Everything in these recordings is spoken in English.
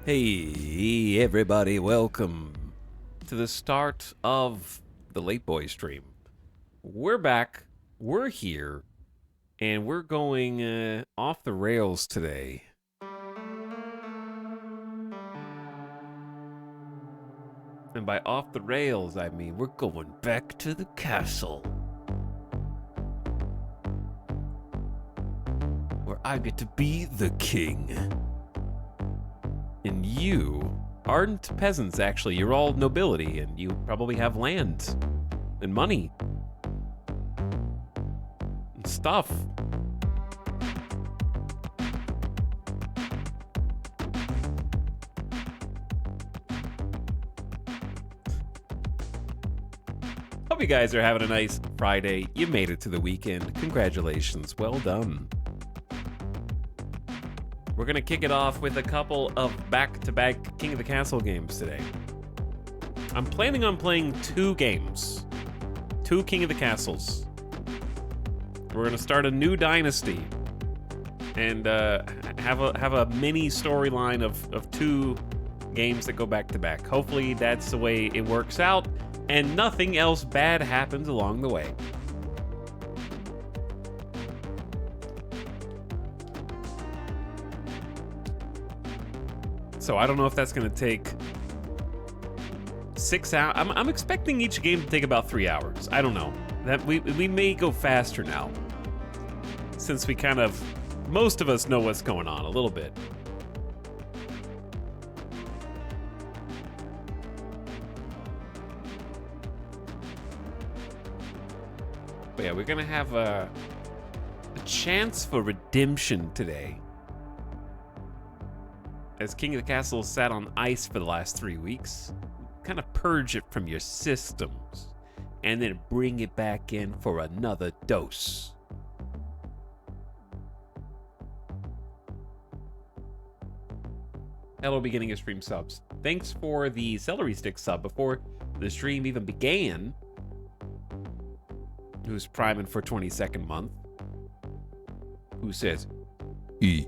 Hey, everybody, welcome to the start of the Late Boy stream. We're back, we're here, and we're going off the rails today. And by off the rails, I mean we're going back to the castle. Where I get to be the king. And you aren't peasants, actually. You're all nobility, and you probably have land and money and stuff. Hope you guys are having a nice Friday. You made it to the weekend. Congratulations. Well done. We're going to kick it off with a couple of back-to-back King of the Castle games today. I'm planning on playing 2 games. 2 King of the Castles. We're going to start a new dynasty and have a mini storyline of 2 games that go back-to-back. Hopefully that's the way it works out and nothing else bad happens along the way. So I don't know if that's going to take 6 hours. I'm expecting each game to take about 3 hours. I don't know. That we may go faster now, since we kind of, most of us know what's going on a little bit. But yeah, we're going to have a chance for redemption today. As King of the Castle sat on ice for the last 3 weeks, kind of purge it from your systems, and then bring it back in for another dose. Hello, beginning of stream subs. Thanks for the celery stick sub before the stream even began. Who's priming for 22nd month? Who says, E?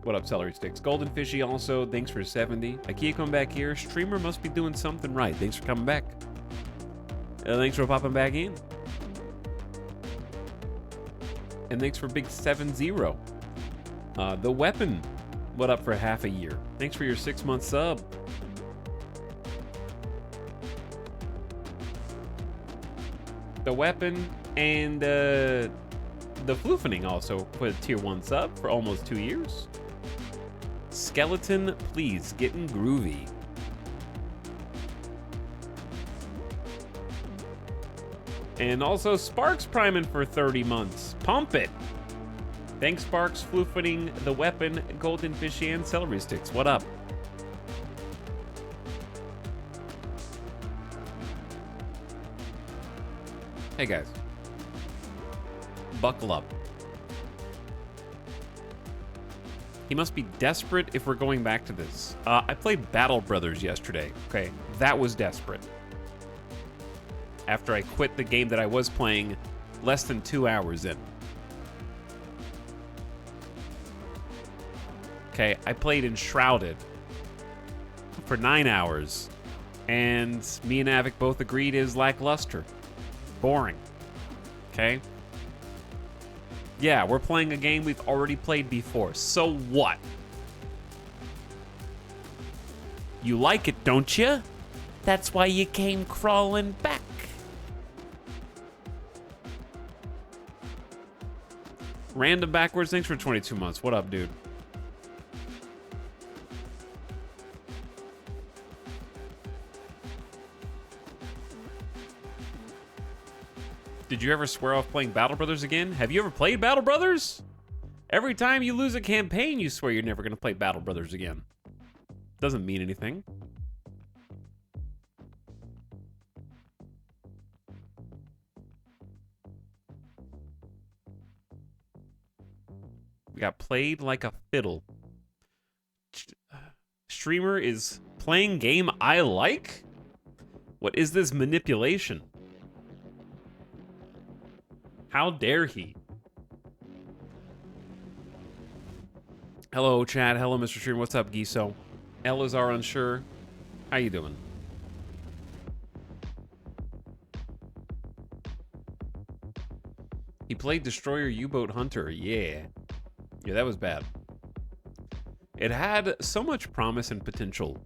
What up, Celery Sticks? Golden Fishy also, thanks for 70. IKEA coming back here. Streamer must be doing something right. Thanks for coming back. Thanks for popping back in. And thanks for Big 7-0. The Weapon, what up for half a year? Thanks for your 6-month sub. The Weapon and the Floofening also put a tier 1 sub for almost 2 years. Skeleton, please, getting groovy. And also Sparks priming for 30 months. Pump it. Thanks, Sparks, Floofening, The Weapon, Golden Fishy, and Celery Sticks. What up? Hey, guys. Buckle up. He must be desperate if we're going back to this. I played Battle Brothers yesterday. Okay, that was desperate. After I quit the game that I was playing less than 2 hours in. Okay, I played Enshrouded for 9 hours. And me and Avic both agreed is lackluster. Boring. Okay? Yeah, we're playing a game we've already played before. So what? You like it, don't you? That's why you came crawling back. Random backwards, thanks for 22 months. What up, dude? Did you ever swear off playing Battle Brothers again? Have you ever played Battle Brothers? Every time you lose a campaign, you swear you're never going to play Battle Brothers again. Doesn't mean anything. We got played like a fiddle. Streamer is playing game I like? What is this manipulation? How dare he? Hello, Chad. Hello, Mr. Stream. What's up, Giso? Elazar Unsure. How you doing? He played Destroyer U-Boat Hunter. Yeah. Yeah, that was bad. It had so much promise and potential.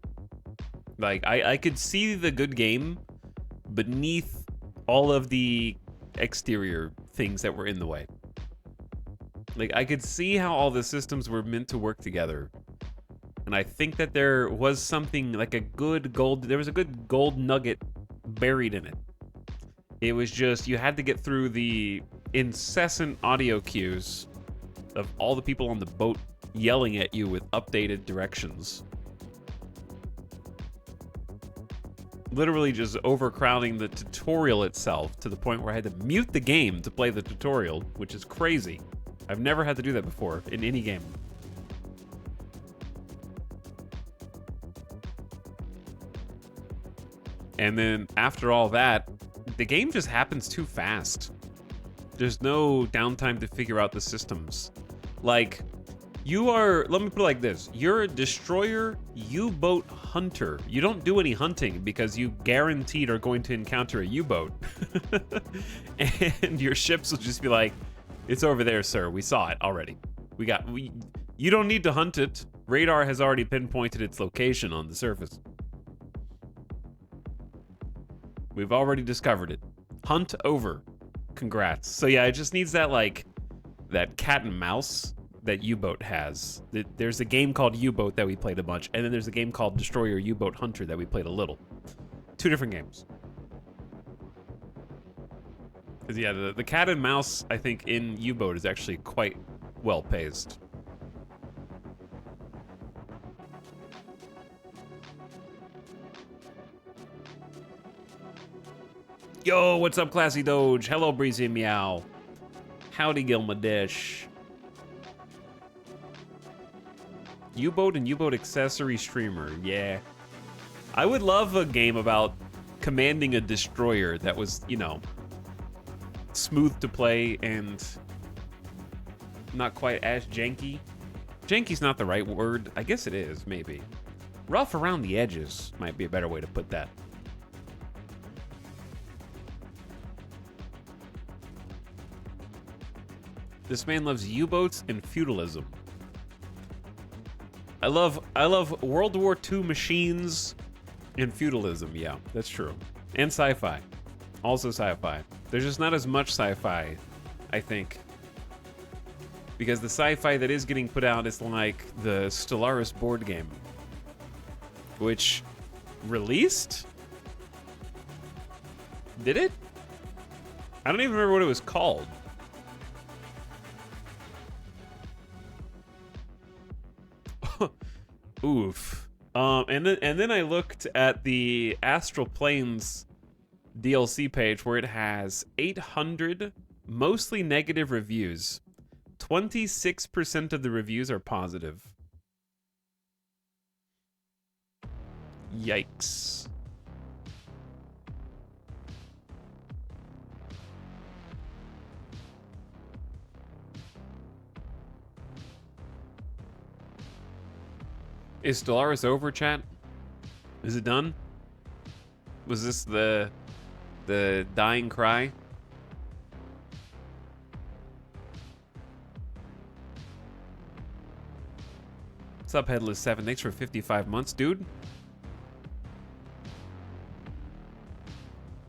Like, I could see the good game beneath all of the exterior things that were in the way. Like, I could see how all the systems were meant to work together. And I think that there was something like there was a good gold nugget buried in it. It was just, you had to get through the incessant audio cues of all the people on the boat yelling at you with updated directions. Literally just overcrowding the tutorial itself to the point where I had to mute the game to play the tutorial, which is crazy. I've never had to do that before in any game. And then after all that, the game just happens too fast. There's no downtime to figure out the systems. Like, let me put it like this. You're a destroyer U-boat hunter. You don't do any hunting because you guaranteed are going to encounter a U-boat. And your ships will just be like, it's over there, sir. We saw it already. You don't need to hunt it. Radar has already pinpointed its location on the surface. We've already discovered it. Hunt over. Congrats. So yeah, it just needs that, like, that cat and mouse that U-Boat has. There's a game called U-Boat that we played a bunch, and then there's a game called Destroyer U-Boat Hunter that we played a little. 2 different games. Because yeah, the cat and mouse, I think, in U-Boat is actually quite well paced. Yo, what's up, Classy Doge? Hello, Breezy Meow. Howdy, Gilmadish. U-Boat and U-Boat accessory streamer, yeah. I would love a game about commanding a destroyer that was, you know, smooth to play and not quite as janky. Janky's not the right word. I guess it is, maybe. Rough around the edges might be a better way to put that. This man loves U-boats and feudalism. I love World War II machines and feudalism. Yeah, that's true. And sci-fi. Also sci-fi. There's just not as much sci-fi, I think. Because the sci-fi that is getting put out is like the Stellaris board game. Which released? Did it? I don't even remember what it was called. Oof. And then I looked at the Astral Planes DLC page where it has 800 mostly negative reviews. 26% of the reviews are positive. Yikes. Is Stellaris over, chat? Is it done? Was this the dying cry? What's up, Headless7? Thanks for 55 months, dude.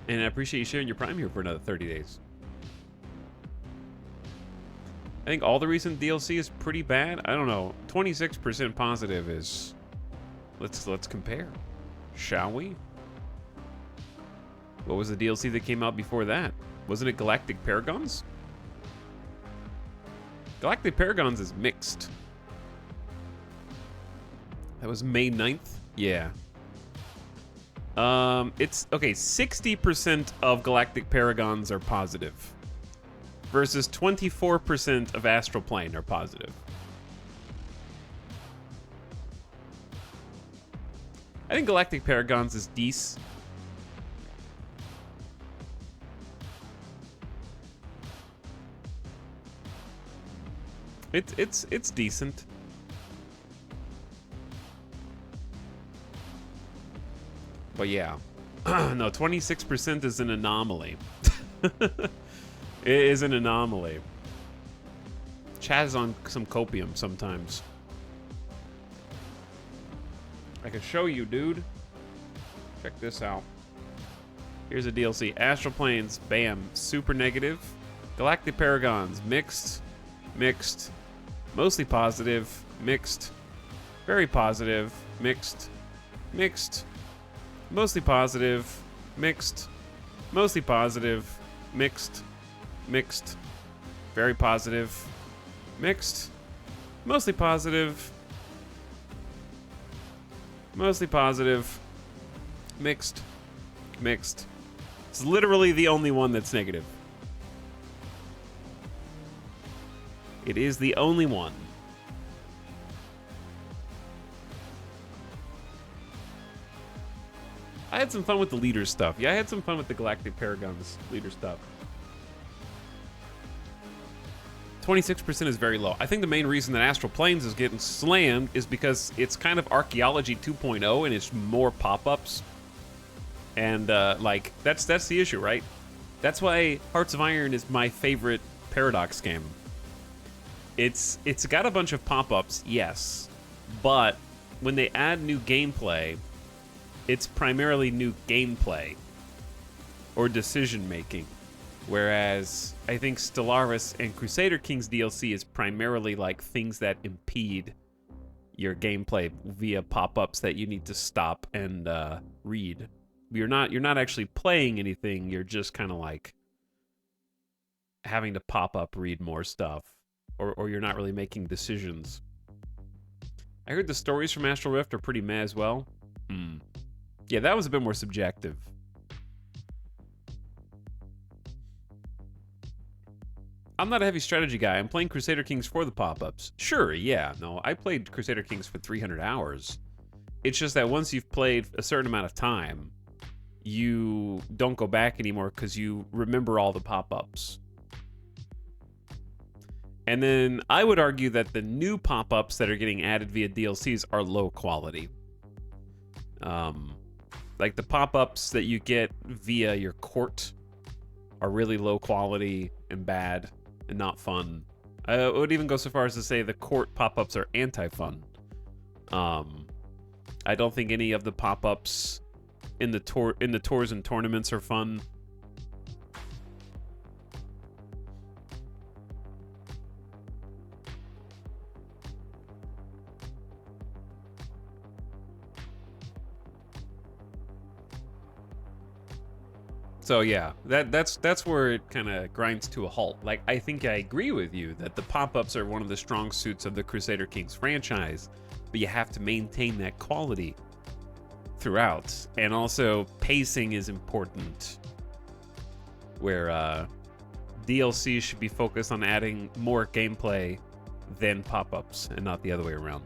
And I appreciate you sharing your Prime here for another 30 days. I think all the recent DLC is pretty bad. I don't know. 26% positive is... Let's compare. Shall we? What was the DLC that came out before that? Wasn't it Galactic Paragons? Galactic Paragons is mixed. That was May 9th? Yeah. It's... Okay, 60% of Galactic Paragons are positive. Versus 24% of Astral Plane are positive. I think Galactic Paragons is decent. It's decent. But yeah. No, 26% is an anomaly. It is an anomaly. Chaz on some copium sometimes. I can show you, dude. Check this out. Here's a DLC. Astral Planes, bam, super negative. Galactic Paragons, mixed, mixed, mostly positive, mixed, very positive, mixed, mixed, mostly positive, mixed, mostly positive, mixed, mixed, very positive, mixed, mostly positive, mostly positive, mixed, mixed. It's literally the only one that's negative. It is the only one. I had some fun with the leader stuff. Yeah, I had some fun with the Galactic Paragons leader stuff. 26% is very low. I think the main reason that Astral Planes is getting slammed is because it's kind of Archaeology 2.0 and it's more pop-ups. And like that's the issue, right? That's why Hearts of Iron is my favorite Paradox game. It's got a bunch of pop-ups, yes, but when they add new gameplay, it's primarily new gameplay or decision making. Whereas I think Stellaris and Crusader Kings DLC is primarily like things that impede your gameplay via pop-ups that you need to stop and read. You're not actually playing anything, you're just kind of like having to pop up read more stuff. Or you're not really making decisions. I heard the stories from Astral Rift are pretty meh as well. Yeah, that was a bit more subjective. I'm not a heavy strategy guy. I'm playing Crusader Kings for the pop-ups. Sure, yeah. No, I played Crusader Kings for 300 hours. It's just that once you've played a certain amount of time, you don't go back anymore because you remember all the pop-ups. And then I would argue that the new pop-ups that are getting added via DLCs are low quality. Like the pop-ups that you get via your court are really low quality and bad and not fun. I would even go so far as to say the court pop-ups are anti-fun. I don't think any of the pop-ups in the tours and tournaments are fun. So yeah, that's where it kind of grinds to a halt. Like, I think I agree with you that the pop-ups are one of the strong suits of the Crusader Kings franchise, but you have to maintain that quality throughout. And also, pacing is important, where DLC should be focused on adding more gameplay than pop-ups, and not the other way around.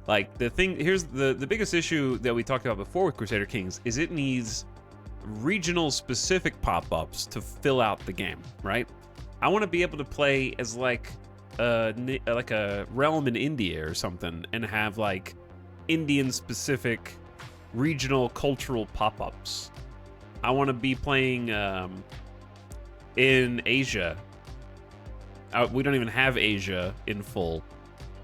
Like, here's the biggest issue that we talked about before with Crusader Kings is it needs regional specific pop-ups to fill out the game, right? I want to be able to play as like a realm in India or something and have like Indian specific regional cultural pop-ups. I want to be playing in Asia. We don't even have Asia in full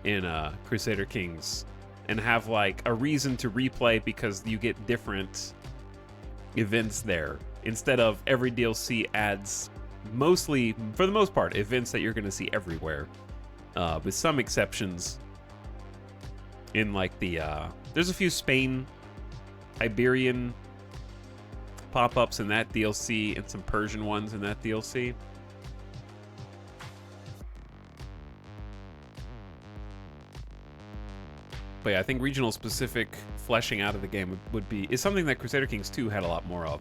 in Crusader Kings, and have like a reason to replay because you get different events there instead of every DLC adds mostly, for the most part, events that you're going to see everywhere, with some exceptions. In like the there's a few Spain, Iberian pop-ups in that DLC and some Persian ones in that DLC. But yeah, I think regional specific fleshing out of the game is something that Crusader Kings 2 had a lot more of.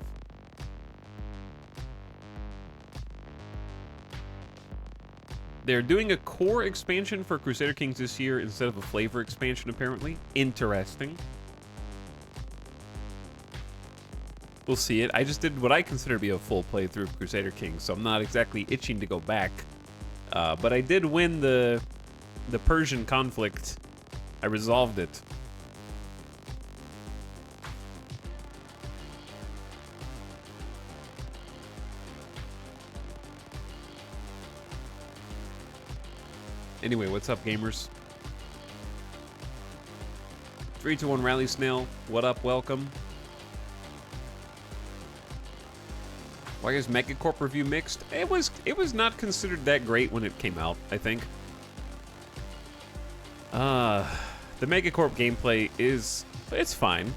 They're doing a core expansion for Crusader Kings this year instead of a flavor expansion, apparently. Interesting. We'll see it. I just did what I consider to be a full playthrough of Crusader Kings, so I'm not exactly itching to go back. But I did win the Persian conflict. I resolved it. Anyway, what's up, gamers? 321 Rally Snail, what up? Welcome. Why is Megacorp review mixed? It was not considered that great when it came out, I think. The Megacorp gameplay it's fine.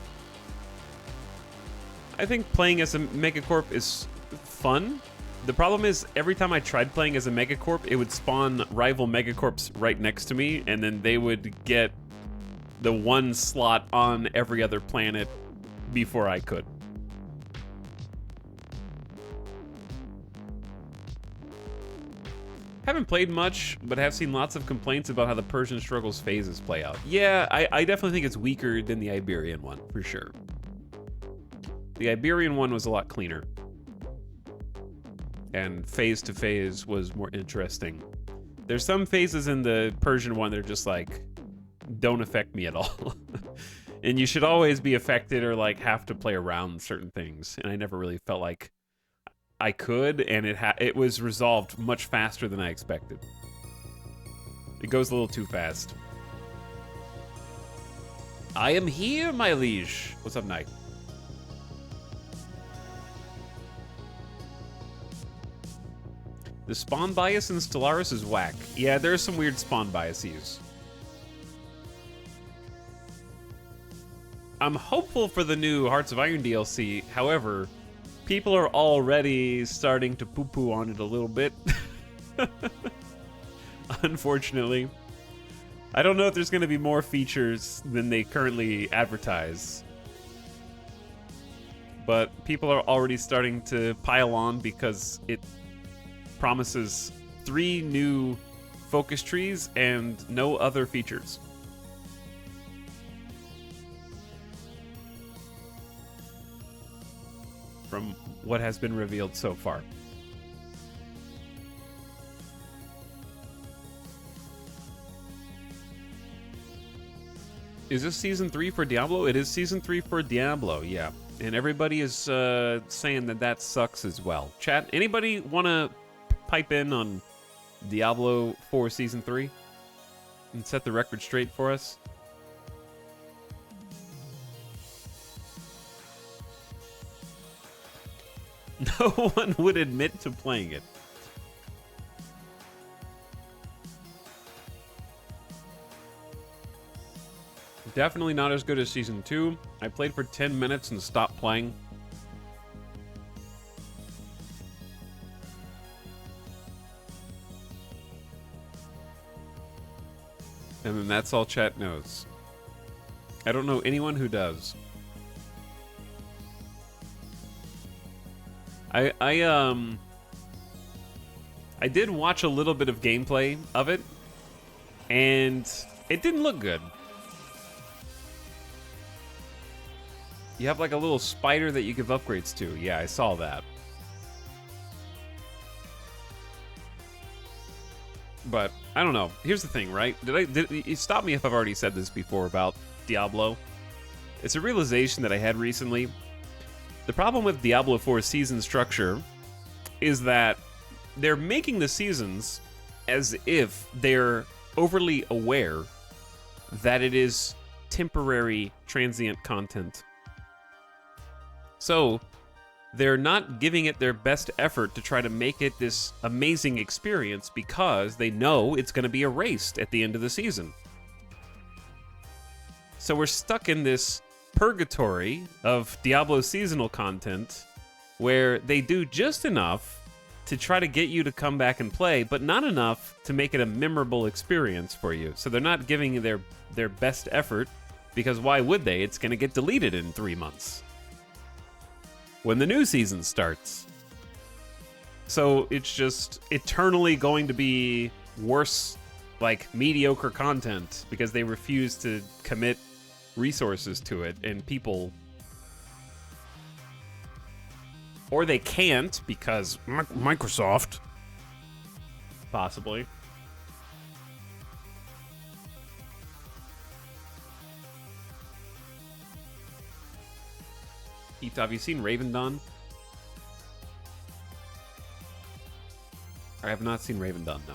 I think playing as a Megacorp is fun. The problem is, every time I tried playing as a Megacorp, it would spawn rival Megacorps right next to me, and then they would get the one slot on every other planet before I could. Haven't played much, but have seen lots of complaints about how the Persian Struggles phases play out. Yeah, I definitely think it's weaker than the Iberian one, for sure. The Iberian one was a lot cleaner. And phase to phase was more interesting. There's some phases in the Persian one that are just like, don't affect me at all. And you should always be affected or like have to play around certain things. And I never really felt like I could, and it was resolved much faster than I expected. It goes a little too fast. I am here, my liege. What's up, Knight? The spawn bias in Stellaris is whack. Yeah, there's some weird spawn biases. I'm hopeful for the new Hearts of Iron DLC. However, people are already starting to poo-poo on it a little bit. Unfortunately. I don't know if there's going to be more features than they currently advertise. But people are already starting to pile on because it promises 3 new focus trees and no other features. From what has been revealed so far. Is this season 3 for Diablo? It is season 3 for Diablo, yeah. And everybody is saying that sucks as well. Chat, anybody want to pipe in on Diablo 4 season 3 and set the record straight for us? No one would admit to playing it. Definitely not as good as Season 2. I played for 10 minutes and stopped playing. And then that's all chat knows. I don't know anyone who does. I did watch a little bit of gameplay of it, and it didn't look good. You have like a little spider that you give upgrades to. Yeah, I saw that. But I don't know. Here's the thing, right? Did stop me if I've already said this before about Diablo. It's a realization that I had recently. The problem with Diablo 4's season structure is that they're making the seasons as if they're overly aware that it is temporary, transient content. So they're not giving it their best effort to try to make it this amazing experience because they know it's going to be erased at the end of the season. So we're stuck in this purgatory of Diablo seasonal content where they do just enough to try to get you to come back and play, but not enough to make it a memorable experience for you. So they're not giving you their best effort, because why would they? It's going to get deleted in 3 months when the new season starts. So it's just eternally going to be worse, like mediocre content, because they refuse to commit resources to it, and people, or they can't because Microsoft, possibly. Heath, have you seen Raven Dawn? I have not seen Raven Dawn, no.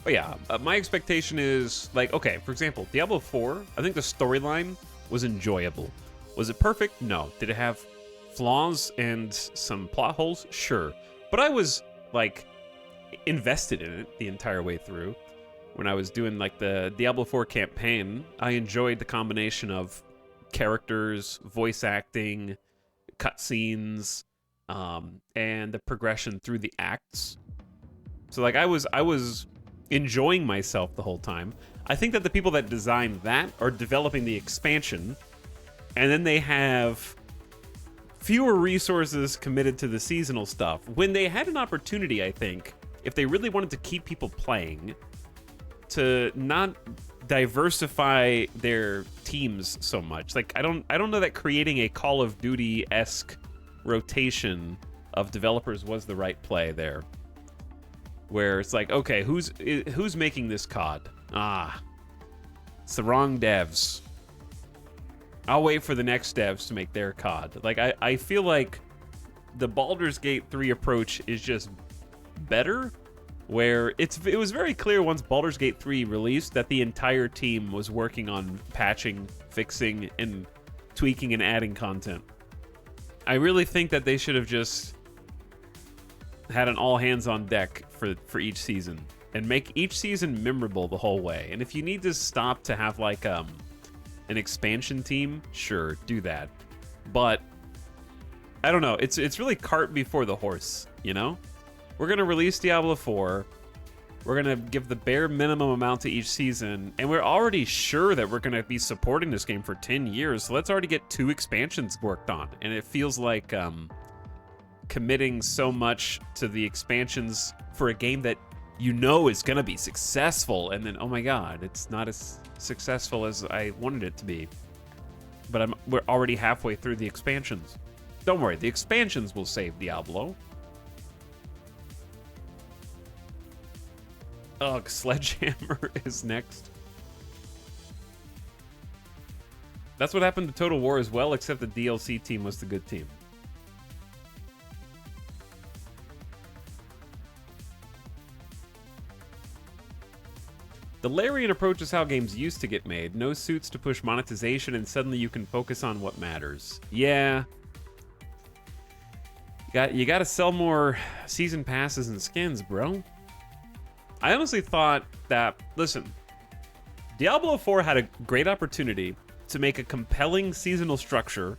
But yeah, my expectation is like, okay, for example, Diablo 4, I think the storyline was enjoyable. Was it perfect? No. Did it have flaws and some plot holes? Sure. But I was like invested in it the entire way through. When I was doing like the Diablo 4 campaign, I enjoyed the combination of characters, voice acting, cutscenes, and the progression through the acts. So like I was enjoying myself the whole time. I think that the people that designed that are developing the expansion, and then they have fewer resources committed to the seasonal stuff. When they had an opportunity, I think, if they really wanted to keep people playing, to not diversify their teams so much. Like I don't know that creating a Call of Duty-esque rotation of developers was the right play there. Where it's like, okay, who's making this COD? Ah, it's the wrong devs. I'll wait for the next devs to make their COD. Like I feel like the Baldur's Gate 3 approach is just better, where it was very clear once Baldur's Gate 3 released that the entire team was working on patching, fixing, and tweaking and adding content. I really think that they should have just had an all hands on deck for each season and make each season memorable the whole way. And if you need to stop to have like an expansion team, sure, do that. But I don't know, it's really cart before the horse, you know? We're gonna release Diablo 4. We're gonna give the bare minimum amount to each season, and we're already sure that we're gonna be supporting this game for 10 years, so let's already get 2 expansions worked on. And it feels like committing so much to the expansions for a game that you know is gonna be successful, and then oh my god, it's not as successful as I wanted it to be. But we're already halfway through the expansions. Don't worry, the expansions will save Diablo. Ugh, Sledgehammer is next. That's what happened to Total War as well, except the DLC team was the good team. The Larian approach is how games used to get made. No suits to push monetization, and suddenly you can focus on what matters. Yeah. You gotta sell more season passes and skins, bro. I honestly thought that, listen, Diablo 4 had a great opportunity to make a compelling seasonal structure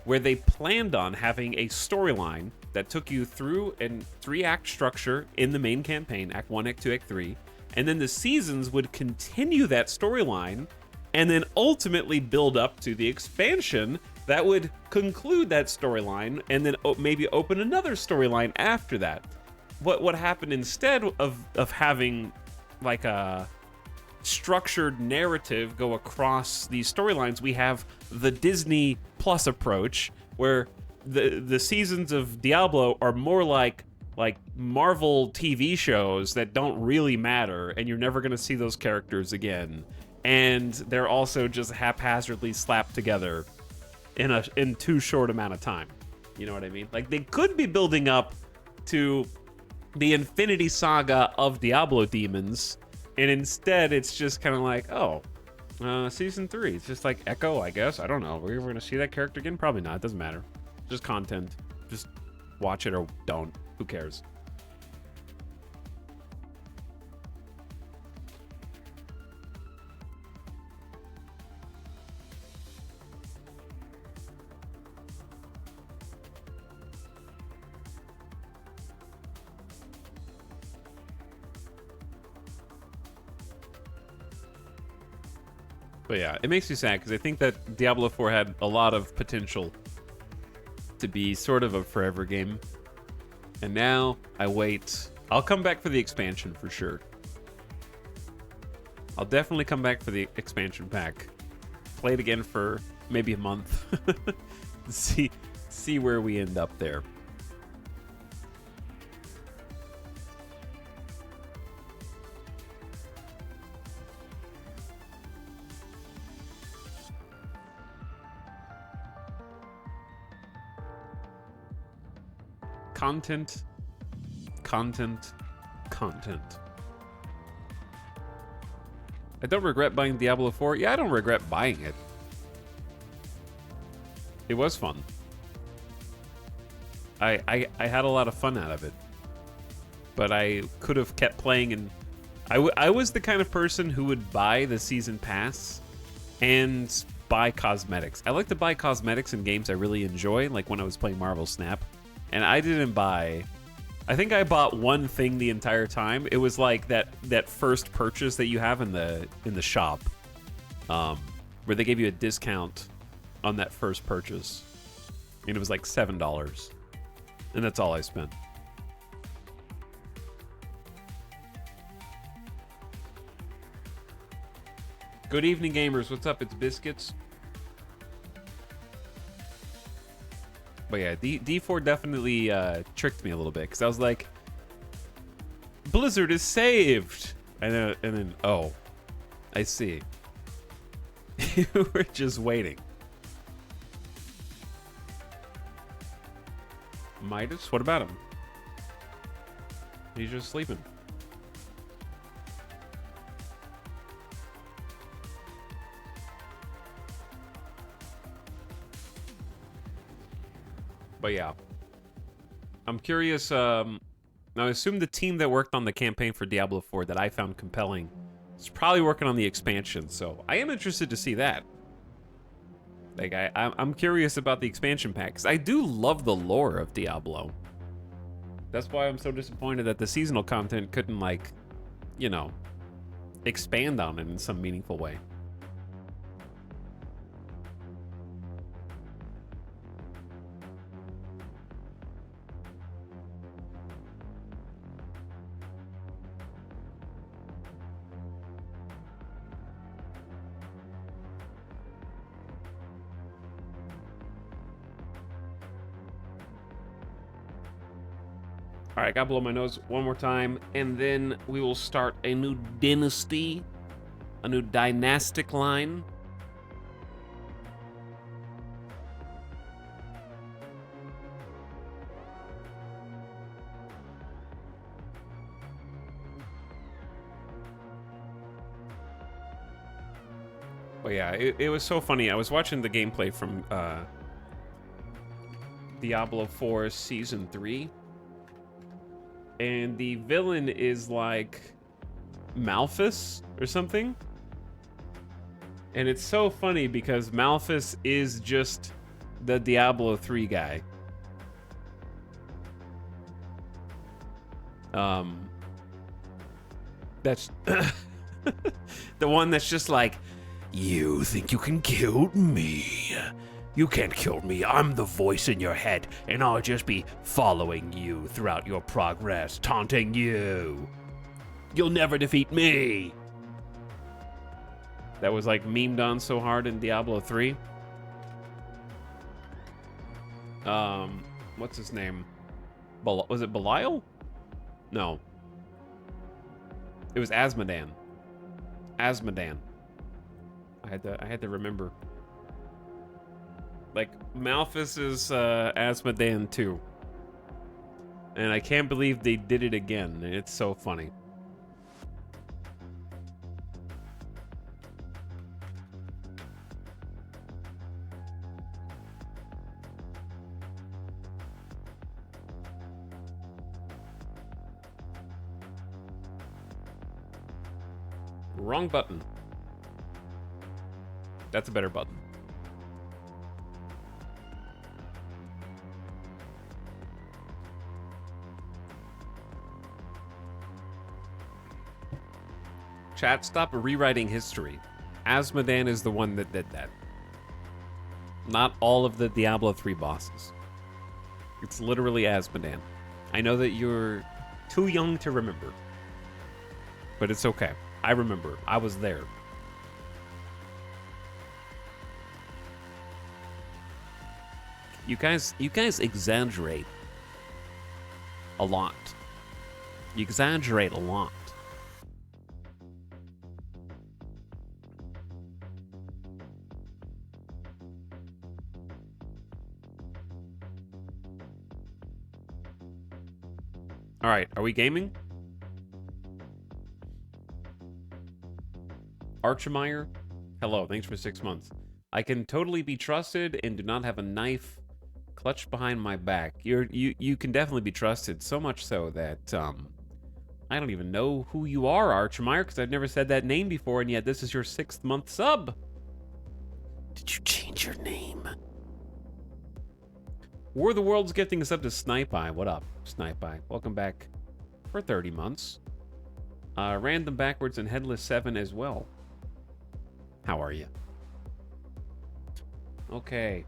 where they planned on having a storyline that took you through a 3-act structure in the main campaign, Act 1, Act 2, Act 3, and then the seasons would continue that storyline and then ultimately build up to the expansion that would conclude that storyline and then maybe open another storyline after that. What happened instead of having like a structured narrative go across these storylines, we have the Disney Plus approach, where the seasons of Diablo are more like Marvel TV shows that don't really matter, and you're never gonna see those characters again. And they're also just haphazardly slapped together in too short amount of time. You know what I mean? Like, they could be building up to the Infinity Saga of Diablo demons, and instead it's just kind of like, oh, season 3. It's just like Echo, I guess. I don't know. We're gonna see that character again? Probably not. It doesn't matter. Just content. Just watch it or don't. Who cares? But yeah, it makes me sad because I think that Diablo 4 had a lot of potential to be sort of a forever game. And now I wait. I'll come back for the expansion for sure. I'll definitely come back for the expansion pack. Play it again for maybe a month. see where we end up there. Content. I don't regret buying Diablo 4. Yeah, I don't regret buying it. It was fun. I had a lot of fun out of it. But I could have kept playing, and I was the kind of person who would buy the season pass and buy cosmetics. I like to buy cosmetics in games I really enjoy, like when I was playing Marvel Snap. And I didn't buy... I think I bought one thing the entire time. It was like that first purchase that you have in the shop, where they gave you a discount on that first purchase, and it was like $7, and that's all I spent. Good evening, gamers. What's up? It's Biscuits. But yeah, D4 definitely tricked me a little bit, because I was like, Blizzard is saved! And then, oh, I see. You were just waiting. Midas, what about him? He's just sleeping. But yeah, I'm curious. Now, I assume the team that worked on the campaign for Diablo 4 that I found compelling is probably working on the expansion, so I am interested to see that. Like, I'm curious about the expansion pack, because I do love the lore of Diablo. That's why I'm so disappointed that the seasonal content couldn't, like, you know, expand on it in some meaningful way. All right, gotta blow my nose one more time, and then we will start a new dynasty, a new dynastic line. But yeah, it was so funny. I was watching the gameplay from Diablo 4 Season 3. And the villain is like Malphus or something. And it's so funny because Malphus is just the Diablo 3 guy. That's the one that's just like, you think you can kill me? You can't kill me. I'm the voice in your head, and I'll just be following you throughout your progress, taunting you. You'll never defeat me. That was like memed on so hard in Diablo 3. What's his name? Was it Belial? No. It was Asmodan. Asmodan. I had to remember. Like, Malphus is Asmodan too. And I can't believe they did it again. It's so funny. Wrong button. That's a better button. Chat, stop rewriting history. Asmodan is the one that did that. Not all of the Diablo 3 bosses. It's literally Asmodan. I know that you're too young to remember. But it's okay. I remember. I was there. You guys exaggerate a lot. You exaggerate a lot. All right, are we gaming? Archmeyer, hello, thanks for 6 months. I can totally be trusted and do not have a knife clutched behind my back. You can definitely be trusted, so much so that I don't even know who you are, Archmeyer, because I've never said that name before, and yet this is your 6th month sub. Did you change your name? War of the Worlds gifting us up to Snipe Eye. What up, Snipe Eye? Welcome back for 30 months. Random Backwards and Headless 7 as well. How are you? Okay.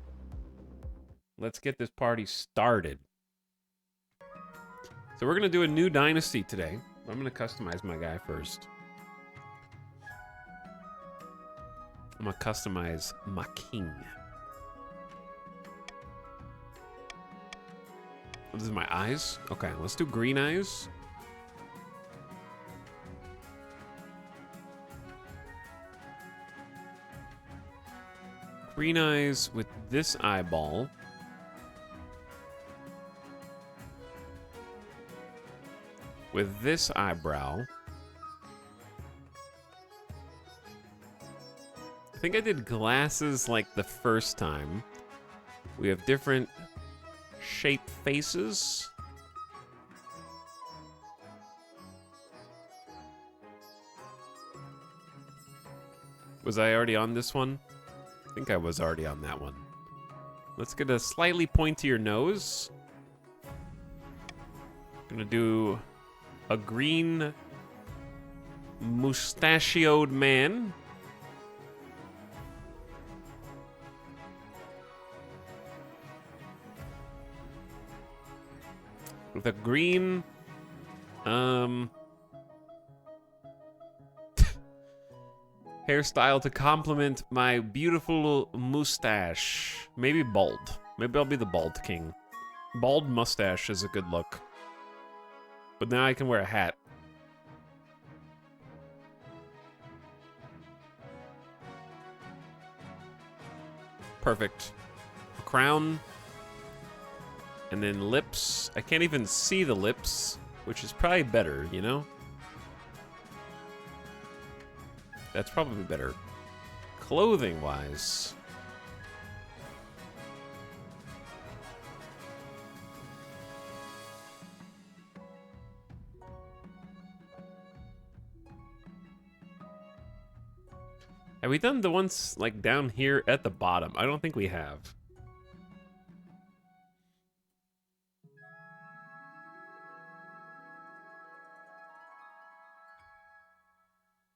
Let's get this party started. So we're going to do a new dynasty today. I'm going to customize my guy first. I'm going to customize my king. This is my eyes. Okay, let's do green eyes. Green eyes with this eyeball. With this eyebrow. I think I did glasses like the first time. We have different shaped faces. Was I already on this one? I think I was already on that one. Let's get a slightly pointier nose. Gonna do a green mustachioed man. With a green, hairstyle to complement my beautiful mustache. Maybe bald. Maybe I'll be the bald king. Bald mustache is a good look. But now I can wear a hat. Perfect. A crown. And then lips. I can't even see the lips, which is probably better, you know? That's probably better. Clothing-wise. Have we done the ones, like, down here at the bottom? I don't think we have.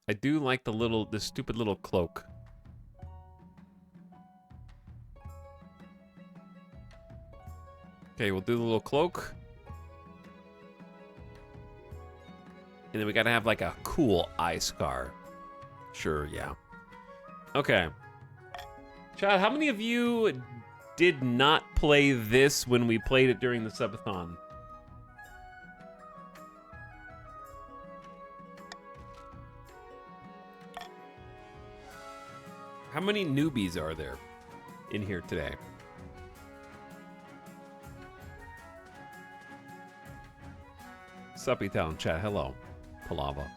I do like the stupid little cloak. Okay, we'll do the little cloak. And then we gotta have like a cool eye scar. Sure, yeah. Okay. Chad, how many of you did not play this when we played it during the subathon? How many newbies are there in here today? Suppy Town chat, hello. Palava.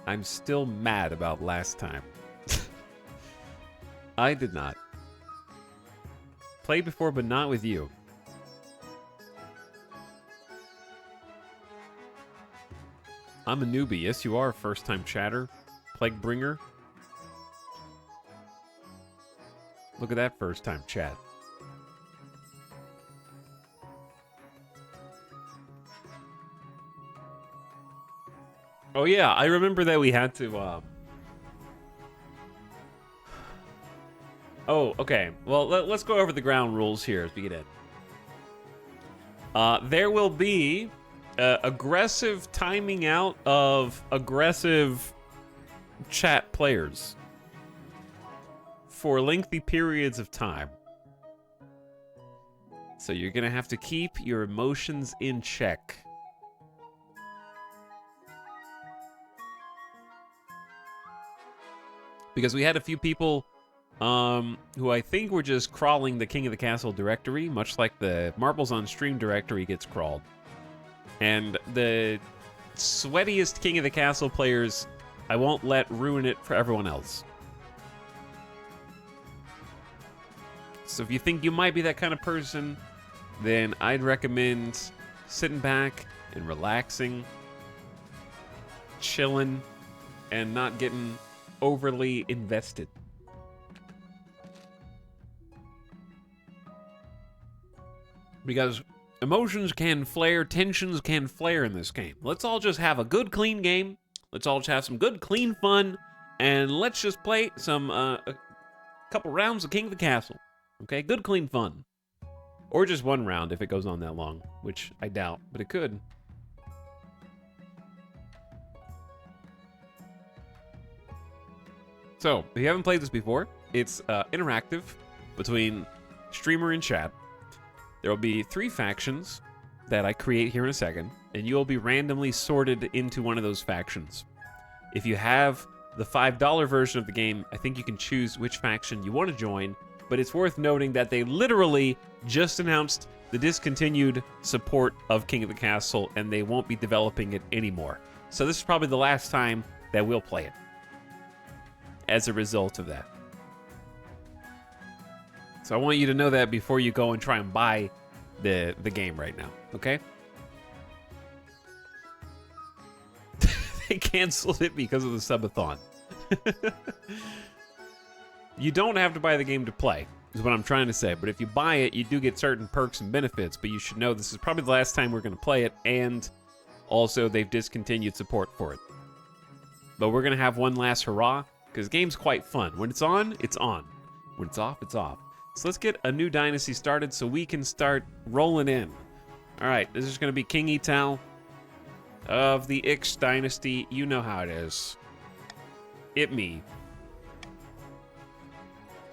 I'm still mad about last time. I did not. Played before, but not with you. I'm a newbie. Yes, you are, first-time chatter. Plaguebringer. Look at that first-time chat. Oh yeah, I remember that we had to, Oh, okay. Well, let's go over the ground rules here as we get in. There will be aggressive timing out of aggressive chat players for lengthy periods of time. So you're gonna have to keep your emotions in check. Because we had a few people who I think were just crawling the King of the Castle directory, much like the Marbles on Stream directory gets crawled. And the sweatiest King of the Castle players I won't let ruin it for everyone else. So if you think you might be that kind of person, then I'd recommend sitting back and relaxing, chilling, and not getting overly invested. Because emotions can flare, tensions can flare in this game. Let's all just have a good, clean game. Let's all just have some good, clean fun. And let's just play some, a couple rounds of King of the Castle. Okay, good, clean fun. Or just one round if it goes on that long, which I doubt, but it could. So, if you haven't played this before, it's interactive between streamer and chat. There will be 3 factions that I create here in a second, and you will be randomly sorted into one of those factions. If you have the $5 version of the game, I think you can choose which faction you want to join, but it's worth noting that they literally just announced the discontinued support of King of the Castle, and they won't be developing it anymore. So this is probably the last time that we'll play it as a result of that. So I want you to know that before you go and try and buy the game right now, okay? They canceled it because of the subathon. You don't have to buy the game to play, is what I'm trying to say. But if you buy it, you do get certain perks and benefits. But you should know this is probably the last time we're going to play it, and also they've discontinued support for it. But we're going to have one last hurrah, because the game's quite fun. When it's on, it's on. When it's off, it's off. So let's get a new dynasty started so we can start rolling in. All right, this is going to be King Etal of the Ix dynasty. You know how it is. It me.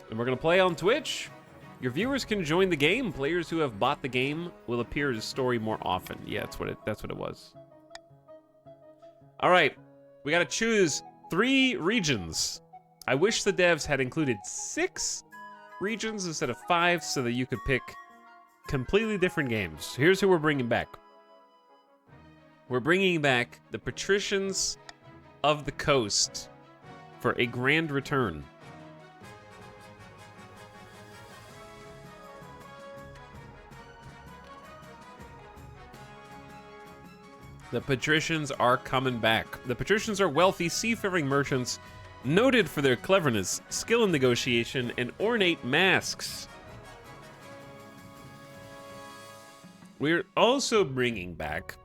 And we're going to play on Twitch. Your viewers can join the game. Players who have bought the game will appear as story more often. Yeah, that's what it was. All right, we got to choose 3 regions. I wish the devs had included 6 regions instead of 5 so that you could pick completely different games. Here's who we're bringing back. We're bringing back the Patricians of the Coast for a grand return. The Patricians are coming back. The Patricians are wealthy, seafaring merchants noted for their cleverness, skill in negotiation, and ornate masks. We're also bringing back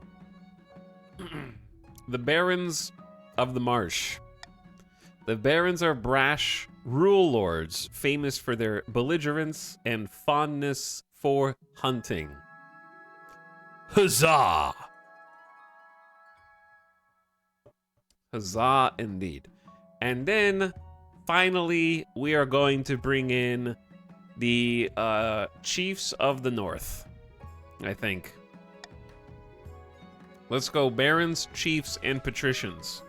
the Barons of the Marsh. The Barons are brash rule lords, famous for their belligerence and fondness for hunting. Huzzah! Huzzah indeed. And then, finally, we are going to bring in the Chiefs of the North, I think. Let's go Barons, Chiefs, and Patricians.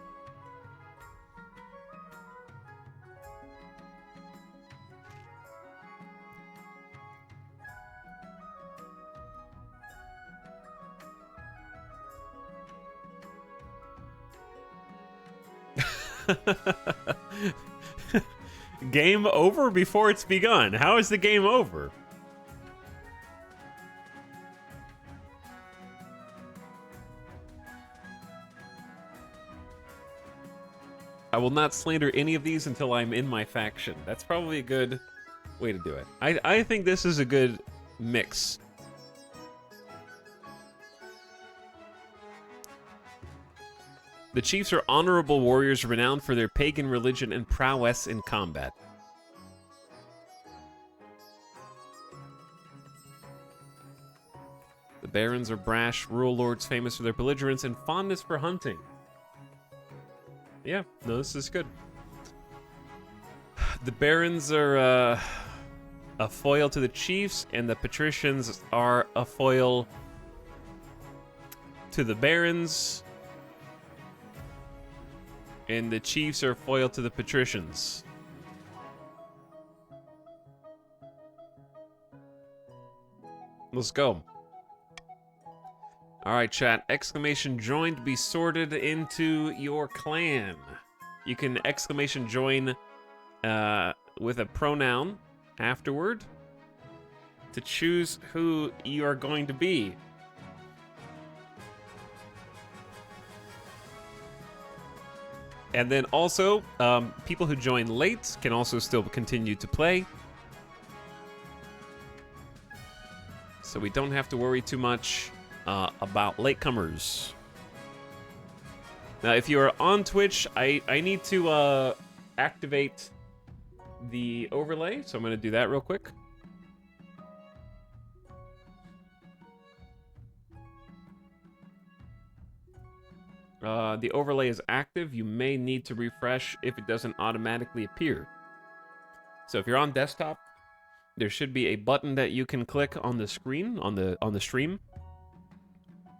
Game over before it's begun. How is the game over? I will not slander any of these until I'm in my faction. That's probably a good way to do it. I think this is a good mix. The chiefs are honorable warriors renowned for their pagan religion and prowess in combat. The barons are brash rule lords famous for their belligerence and fondness for hunting. Yeah, no, this is good. The barons are a foil to the chiefs, and the patricians are a foil to the barons. And the chiefs are foil to the patricians. Let's go. All right, chat. Exclamation join to be sorted into your clan. You can exclamation join with a pronoun afterward to choose who you are going to be. And then also, people who join late can also still continue to play. So we don't have to worry too much about latecomers. Now, if you are on Twitch, I need to activate the overlay, so I'm going to do that real quick. The overlay is active. You may need to refresh if it doesn't automatically appear. So if you're on desktop, there should be a button that you can click on the screen, on the stream,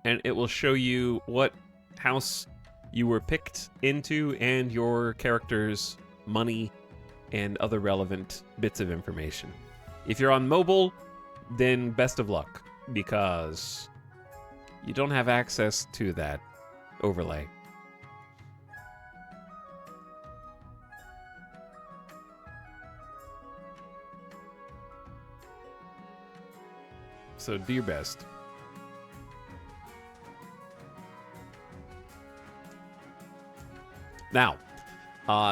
and it will show you what house you were picked into and your character's money and other relevant bits of information. If you're on mobile, then best of luck, because you don't have access to that overlay. So do your best. Now,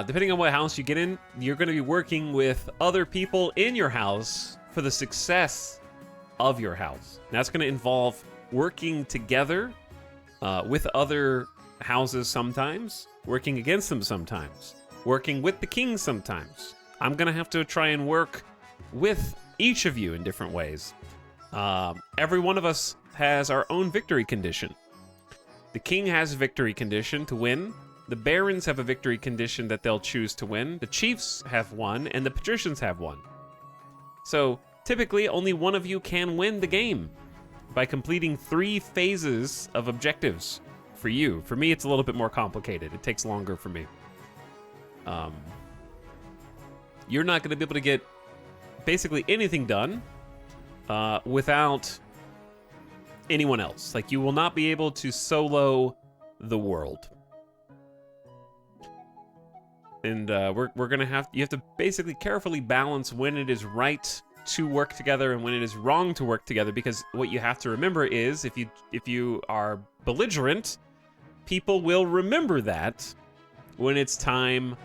depending on what house you get in, you're going to be working with other people in your house for the success of your house. And that's going to involve working together with other houses sometimes, working against them sometimes, working with the king sometimes. I'm going to have to try and work with each of you in different ways. Every one of us has our own victory condition. The king has a victory condition to win. The barons have a victory condition that they'll choose to win. The chiefs have one, and the patricians have one. So typically, only one of you can win the game by completing 3 phases of objectives for you. For me, it's a little bit more complicated. It takes longer for me. You're not going to be able to get basically anything done without anyone else. Like, you will not be able to solo the world. And we're gonna you have to basically carefully balance when it is right to work together and when it is wrong to work together, because what you have to remember is if you are belligerent, people will remember that when it's time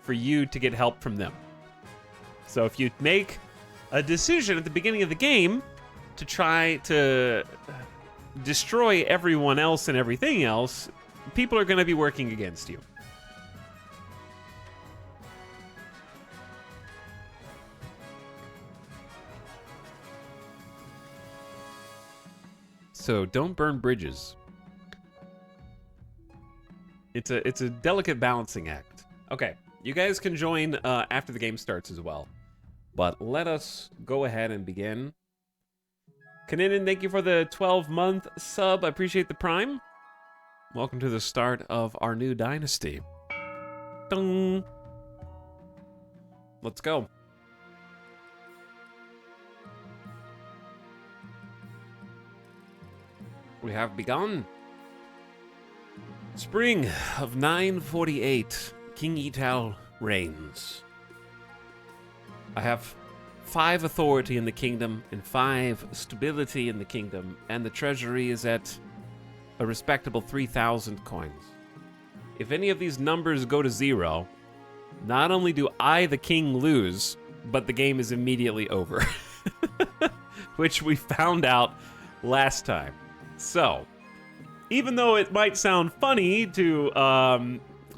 for you to get help from them. So if you make a decision at the beginning of the game to try to destroy everyone else and everything else, people are going to be working against you. So don't burn bridges. It's a delicate balancing act. Okay, you guys can join after the game starts as well. But let us go ahead and begin. Kaninin, thank you for the 12-month sub. I appreciate the prime. Welcome to the start of our new dynasty. Ding. Let's go. We have begun. Spring of 948. King Ital reigns. I have 5 authority in the kingdom and 5 stability in the kingdom, and the treasury is at a respectable 3,000 coins. If any of these numbers go to 0, not only do I, the king, lose, but the game is immediately over. Which we found out last time. So, even though it might sound funny to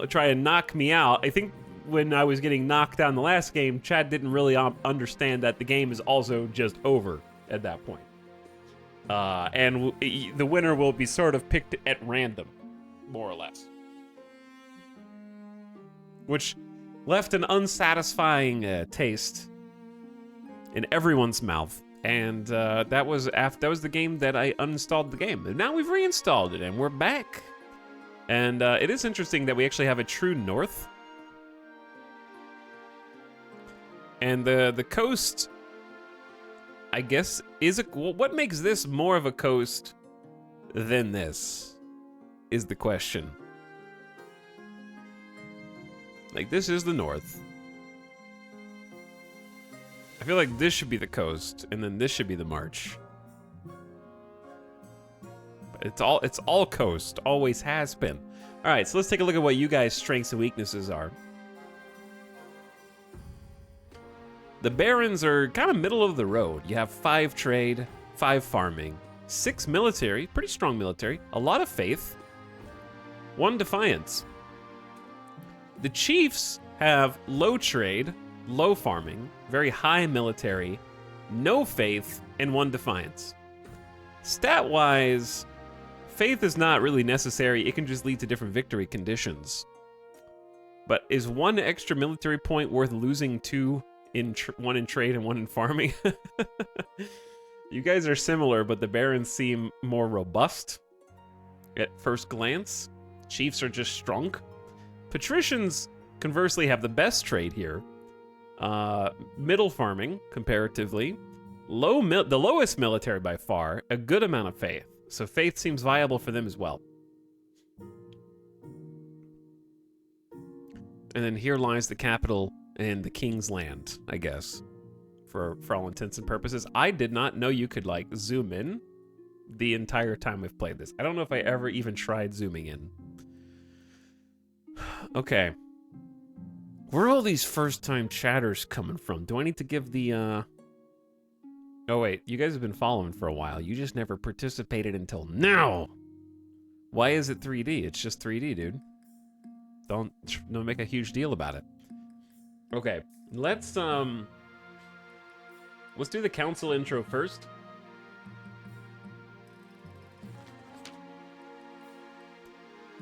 try and knock me out, I think when I was getting knocked down the last game, Chad didn't really understand that the game is also just over at that point. And the winner will be sort of picked at random, more or less. Which left an unsatisfying taste in everyone's mouth. And that was the game that I uninstalled the game. And now we've reinstalled it, and we're back. And it is interesting that we actually have a true north. And the coast, I guess, is what makes this more of a coast than this is the question. Like, this is the north. I feel like this should be the coast, and then this should be the march. But it's all coast. Always has been. All right, so let's take a look at what you guys' strengths and weaknesses are. The barons are kind of middle of the road. You have 5 trade, 5 farming, 6 military, pretty strong military, a lot of faith, 1 defiance. The chiefs have low trade, low farming, very high military, no faith, and 1 defiance. Stat-wise, faith is not really necessary. It can just lead to different victory conditions. But is 1 extra military point worth losing 2 in 1 in trade and 1 in farming? You guys are similar, but the barons seem more robust at first glance. Chiefs are just strong. Patricians, conversely, have the best trade here. Middle farming, comparatively. The lowest military by far. A good amount of faith. So faith seems viable for them as well. And then here lies the capital and the king's land, I guess, for all intents and purposes. I did not know you could, like, zoom in the entire time we've played this. I don't know if I ever even tried zooming in. Okay. Where are all these first-time chatters coming from? Do I need to give the, Oh, wait. You guys have been following for a while. You just never participated until now. Why is it 3D? It's just 3D, dude. Don't make a huge deal about it. Okay, let's do the council intro first.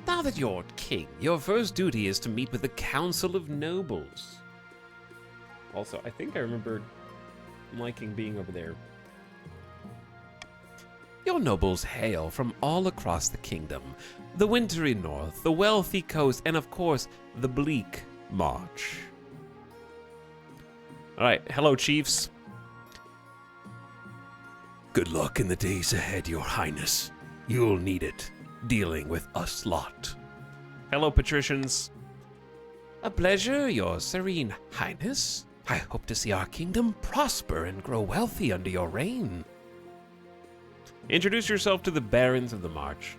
Now that you're king, your first duty is to meet with the Council of Nobles. Also, I think I remember liking being over there. Your nobles hail from all across the kingdom. The wintry north, the wealthy coast, and of course, the bleak march. Alright, hello, chiefs. Good luck in the days ahead, your highness. You'll need it, dealing with us lot. Hello, patricians. A pleasure, your serene highness. I hope to see our kingdom prosper and grow wealthy under your reign. Introduce yourself to the barons of the march.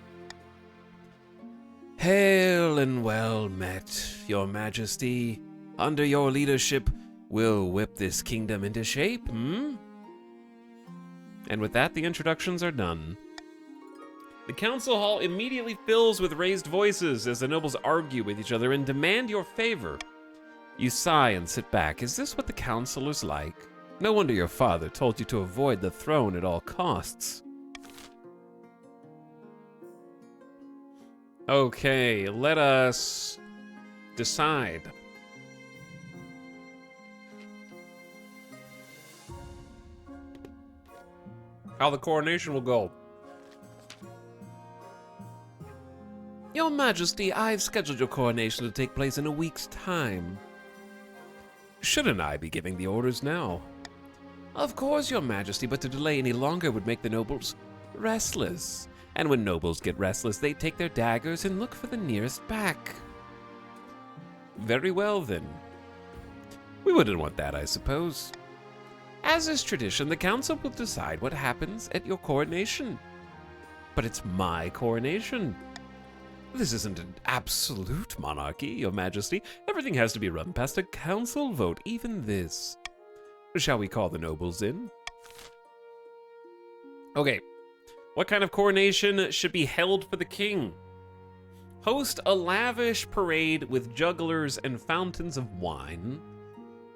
Hail and well met, your majesty. Under your leadership, we'll whip this kingdom into shape, And with that, the introductions are done. The council hall immediately fills with raised voices as the nobles argue with each other and demand your favor. You sigh and sit back. Is this what the council is like? No wonder your father told you to avoid the throne at all costs. Okay, let us decide. How the coronation will go. Your Majesty, I've scheduled your coronation to take place in a week's time. Shouldn't I be giving the orders now? Of course, Your Majesty, but to delay any longer would make the nobles restless. And when nobles get restless, they take their daggers and look for the nearest back. Very well, then. We wouldn't want that, I suppose. As is tradition, the council will decide what happens at your coronation. But it's my coronation. This isn't an absolute monarchy, Your Majesty. Everything has to be run past a council vote, even this. Shall we call the nobles in? Okay. What kind of coronation should be held for the king? Host a lavish parade with jugglers and fountains of wine.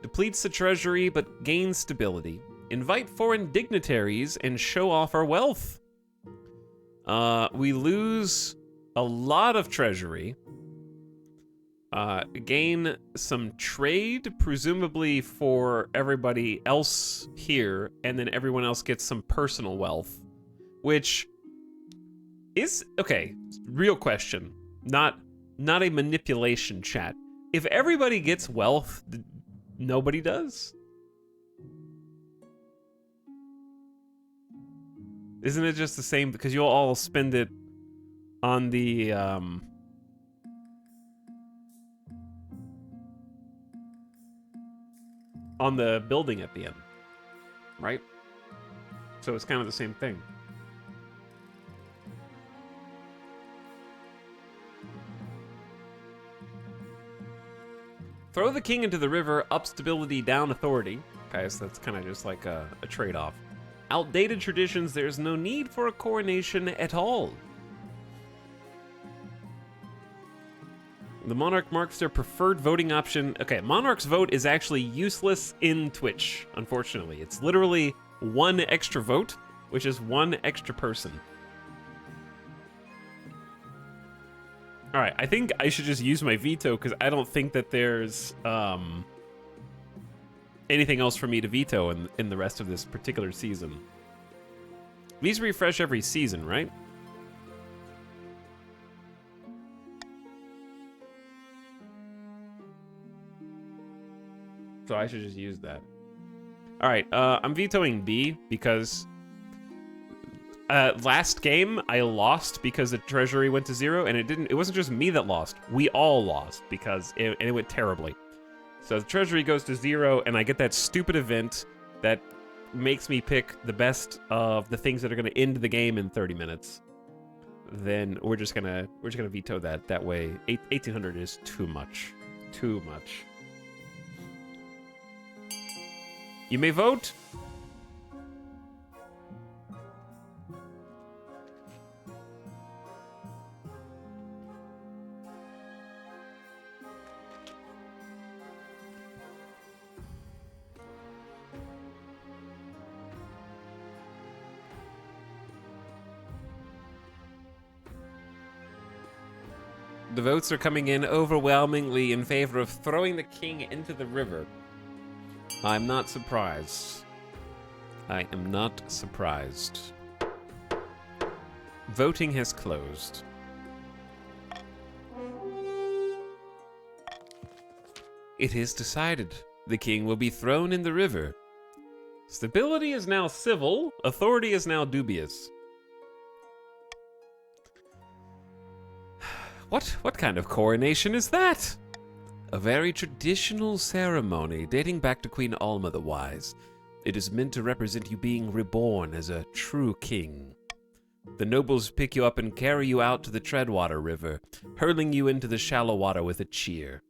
Depletes the treasury but gains stability. Invite foreign dignitaries and show off our wealth. We lose a lot of treasury. Gain some trade, presumably for everybody else here, and then everyone else gets some personal wealth. Which is, okay, real question. Not a manipulation, chat. If everybody gets wealth, nobody does? Isn't it just the same? Because you'll all spend it on the, on the building at the end, right? So it's kind of the same thing. Throw the king into the river, up stability, down authority. Okay, so that's kind of just like a trade-off. Outdated traditions, there's no need for a coronation at all. The monarch marks their preferred voting option. Okay, monarch's vote is actually useless in Twitch, unfortunately. It's literally one extra vote, which is one extra person. All right, I think I should just use my veto because I don't think that there's anything else for me to veto in the rest of this particular season. These refresh every season, right? So I should just use that. All right, I'm vetoing B because last game I lost because the treasury went to 0, and it wasn't just me that lost. We all lost because it went terribly. So the treasury goes to 0, and I get that stupid event that makes me pick the best of the things that are going to end the game in 30 minutes. Then we're just gonna veto that. That way, 1800 is too much. Too much. You may vote. The votes are coming in overwhelmingly in favor of throwing the king into the river. I'm not surprised. I am not surprised. Voting has closed. It is decided. The king will be thrown in the river. Stability is now civil. Authority is now dubious. What kind of coronation is that? A very traditional ceremony dating back to Queen Alma the Wise. It is meant to represent you being reborn as a true king. The nobles pick you up and carry you out to the Treadwater River, hurling you into the shallow water with a cheer.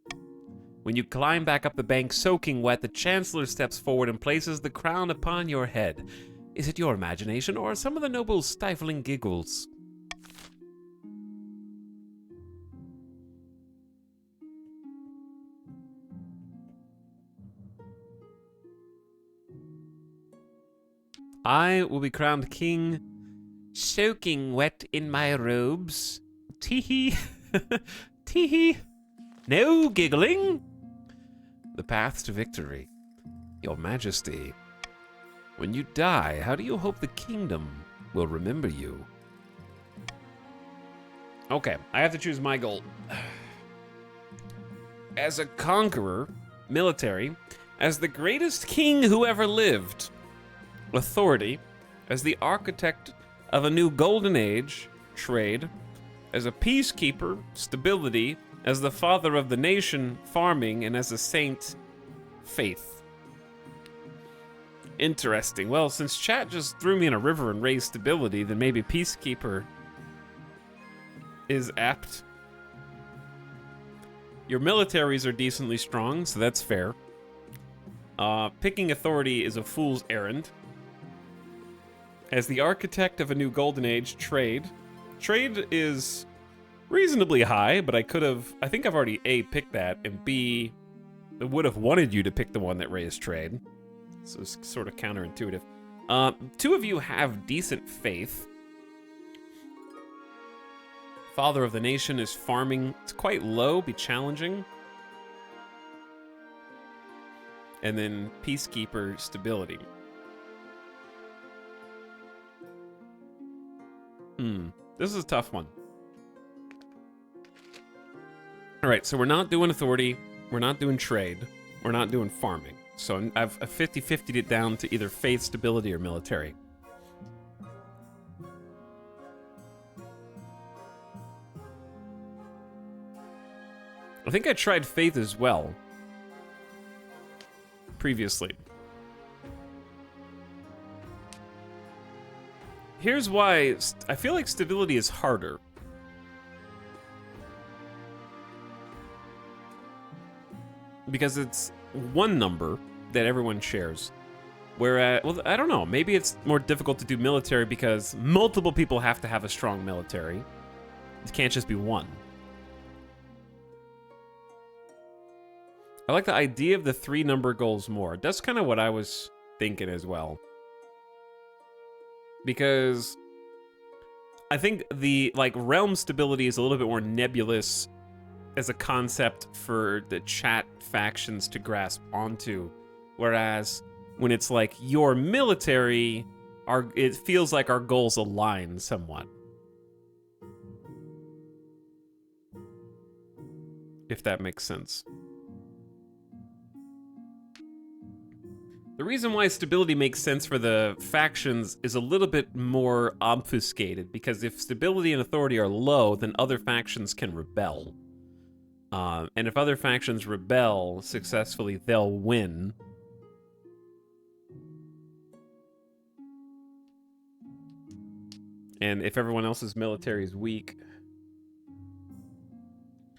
When you climb back up the bank soaking wet, the Chancellor steps forward and places the crown upon your head. Is it your imagination or some of the nobles' stifling giggles? I will be crowned king, soaking wet in my robes. Tee-hee. Tee-hee. No giggling. The path to victory. Your Majesty. When you die, how do you hope the kingdom will remember you? Okay, I have to choose my goal. As a conqueror, military, as the greatest king who ever lived. Authority, as the architect of a new golden age, trade, as a peacekeeper, stability, as the father of the nation, farming, and as a saint, faith. Interesting. Well, since chat just threw me in a river and raised stability, then maybe peacekeeper is apt. Your militaries are decently strong, so that's fair. Picking authority is a fool's errand. As the architect of a new golden age, trade. Trade is reasonably high, but I think I've already A, picked that, and B, I would have wanted you to pick the one that raised trade. So it's sort of counterintuitive. Two of you have decent faith. Father of the nation is farming. It's quite low, be challenging. And then peacekeeper, stability. This is a tough one. All right, so we're not doing authority, we're not doing trade, we're not doing farming. So I've 50-50'd it down to either faith, stability, or military. I think I tried faith as well previously. Here's why I feel like stability is harder. Because it's one number that everyone shares. Whereas, well, I don't know, maybe it's more difficult to do military because multiple people have to have a strong military. It can't just be one. I like the idea of the 3-number goals more. That's kind of what I was thinking as well. Because I think the, like, realm stability is a little bit more nebulous as a concept for the chat factions to grasp onto. Whereas when it's like your military, it feels like our goals align somewhat. If that makes sense. The reason why stability makes sense for the factions is a little bit more obfuscated, because if stability and authority are low, then other factions can rebel. And if other factions rebel successfully, they'll win. And if everyone else's military is weak.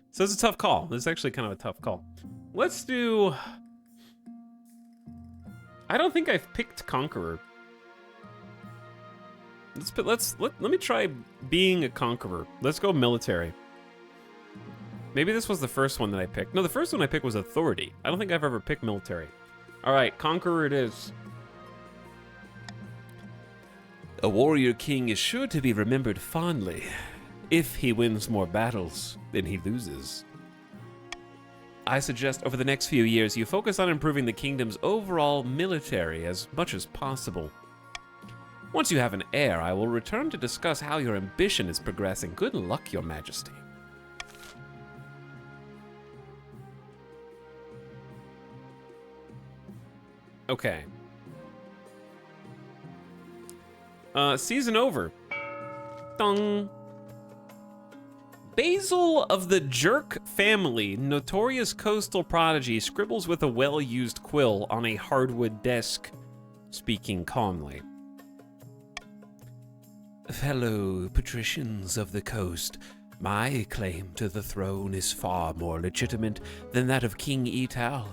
So it's a tough call. This is actually kind of a tough call. Let's do... I don't think I've picked Conqueror. Let me try being a Conqueror. Let's go military. Maybe this was the first one that I picked. No, the first one I picked was Authority. I don't think I've ever picked military. All right, Conqueror it is. A warrior king is sure to be remembered fondly. If he wins more battles than he loses. I suggest over the next few years you focus on improving the kingdom's overall military as much as possible. Once you have an heir, I will return to discuss how your ambition is progressing. Good luck, Your Majesty. Okay. Season over. Dong. Basil of the Jerk family, notorious coastal prodigy, scribbles with a well-used quill on a hardwood desk, speaking calmly. Fellow patricians of the coast, my claim to the throne is far more legitimate than that of King Etal.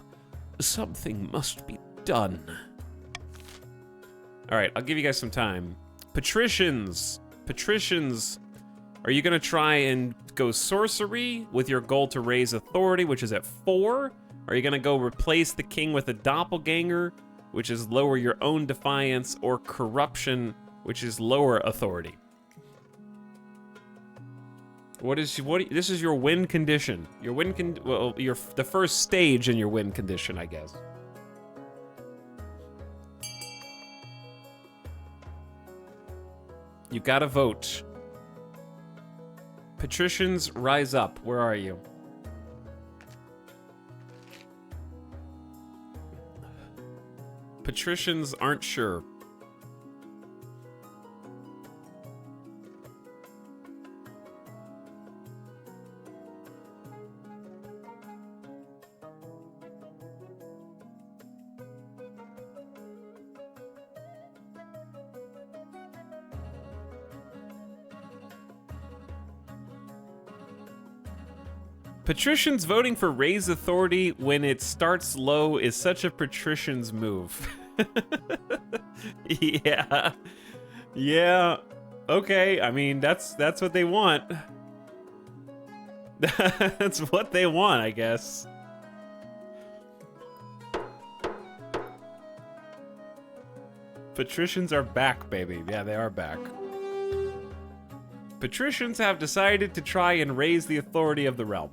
Something must be done. All right, I'll give you guys some time. Patricians, are you gonna try and go sorcery with your goal to raise authority, which is at 4? Are you gonna go replace the king with a doppelganger, which is lower your own defiance, or corruption, which is lower authority? This is your win condition. Your win the first stage in your win condition, I guess. You gotta vote. Patricians, rise up. Where are you? Patricians aren't sure. Patricians voting for raise authority when it starts low is such a patrician's move. Yeah. Yeah. Okay, I mean, that's what they want. That's what they want, I guess. Patricians are back, baby. Yeah, they are back. Patricians have decided to try and raise the authority of the realm.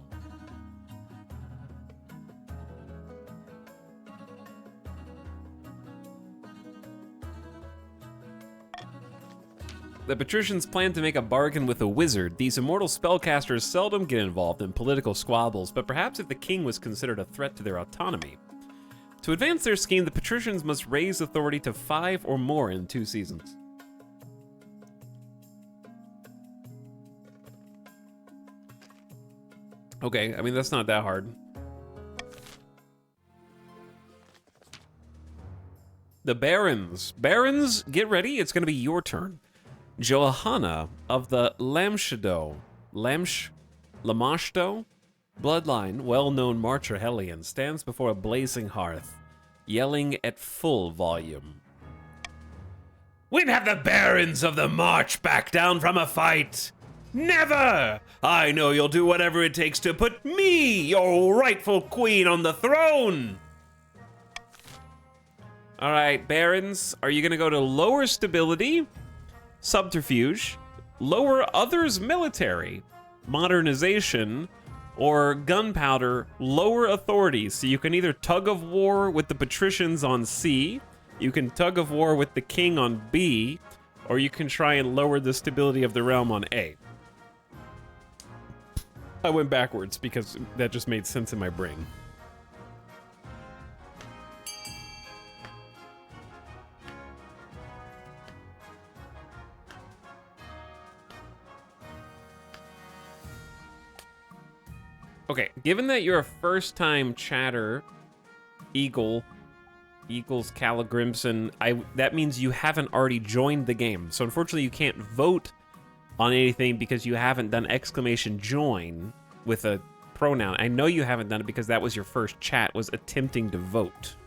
The patricians plan to make a bargain with a wizard. These immortal spellcasters seldom get involved in political squabbles, but perhaps if the king was considered a threat to their autonomy. To advance their scheme, the patricians must raise authority to 5 or more in 2 seasons. Okay, I mean, that's not that hard. The Barons. Barons, get ready. It's going to be your turn. Johanna of the Lamashto bloodline, well-known Marcher Hellion, stands before a blazing hearth, yelling at full volume. When have the Barons of the March backed down from a fight? Never! I know you'll do whatever it takes to put me, your rightful queen, on the throne! All right, Barons, are you gonna go to lower stability, subterfuge, lower others military, modernization, or gunpowder, lower authority? So you can either tug of war with the patricians on C, you can tug of war with the king on B, or you can try and lower the stability of the realm on A. I went backwards because that just made sense in my brain. Okay, given that you're a first-time chatter, Eagles Caligrimson, that means you haven't already joined the game. So unfortunately, you can't vote on anything because you haven't done _join with a pronoun. I know you haven't done it because that was your first chat, was attempting to vote.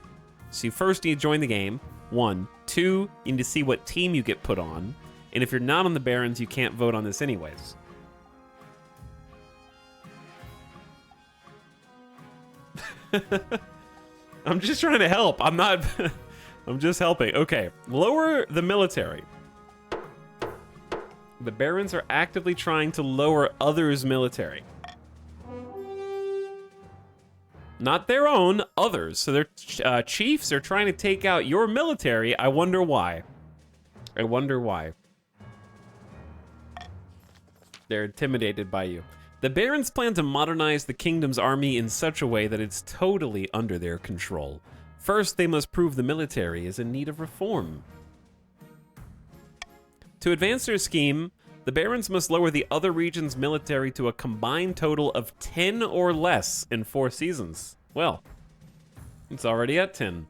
So you first need to join the game, 1. 2, you need to see what team you get put on. And if you're not on the Barons, you can't vote on this anyways. I'm just trying to help. I'm not... I'm just helping. Okay, lower the military. The Barons are actively trying to lower others' military. Not their own, others. So their chiefs are trying to take out your military. I wonder why. I wonder why. They're intimidated by you. The Barons plan to modernize the kingdom's army in such a way that it's totally under their control. First, they must prove the military is in need of reform. To advance their scheme, the Barons must lower the other region's military to a combined total of 10 or less in 4 seasons. Well, it's already at 10.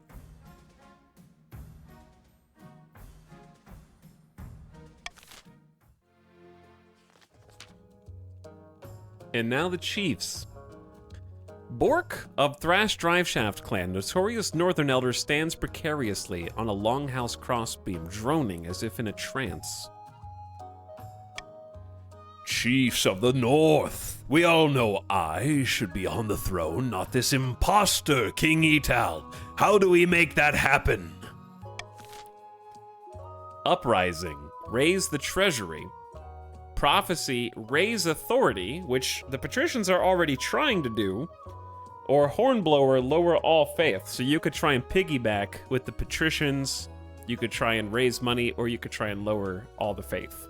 And now the chiefs. Bork of Thrash Driveshaft clan, notorious northern elder, stands precariously on a longhouse crossbeam, droning as if in a trance. Chiefs of the North, we all know I should be on the throne, not this imposter, King Etal. How do we make that happen? Uprising, raise the treasury. Prophecy, raise authority, which the patricians are already trying to do, or Hornblower, lower all faith. So you could try and piggyback with the patricians, you could try and raise money, or you could try and lower all the faith.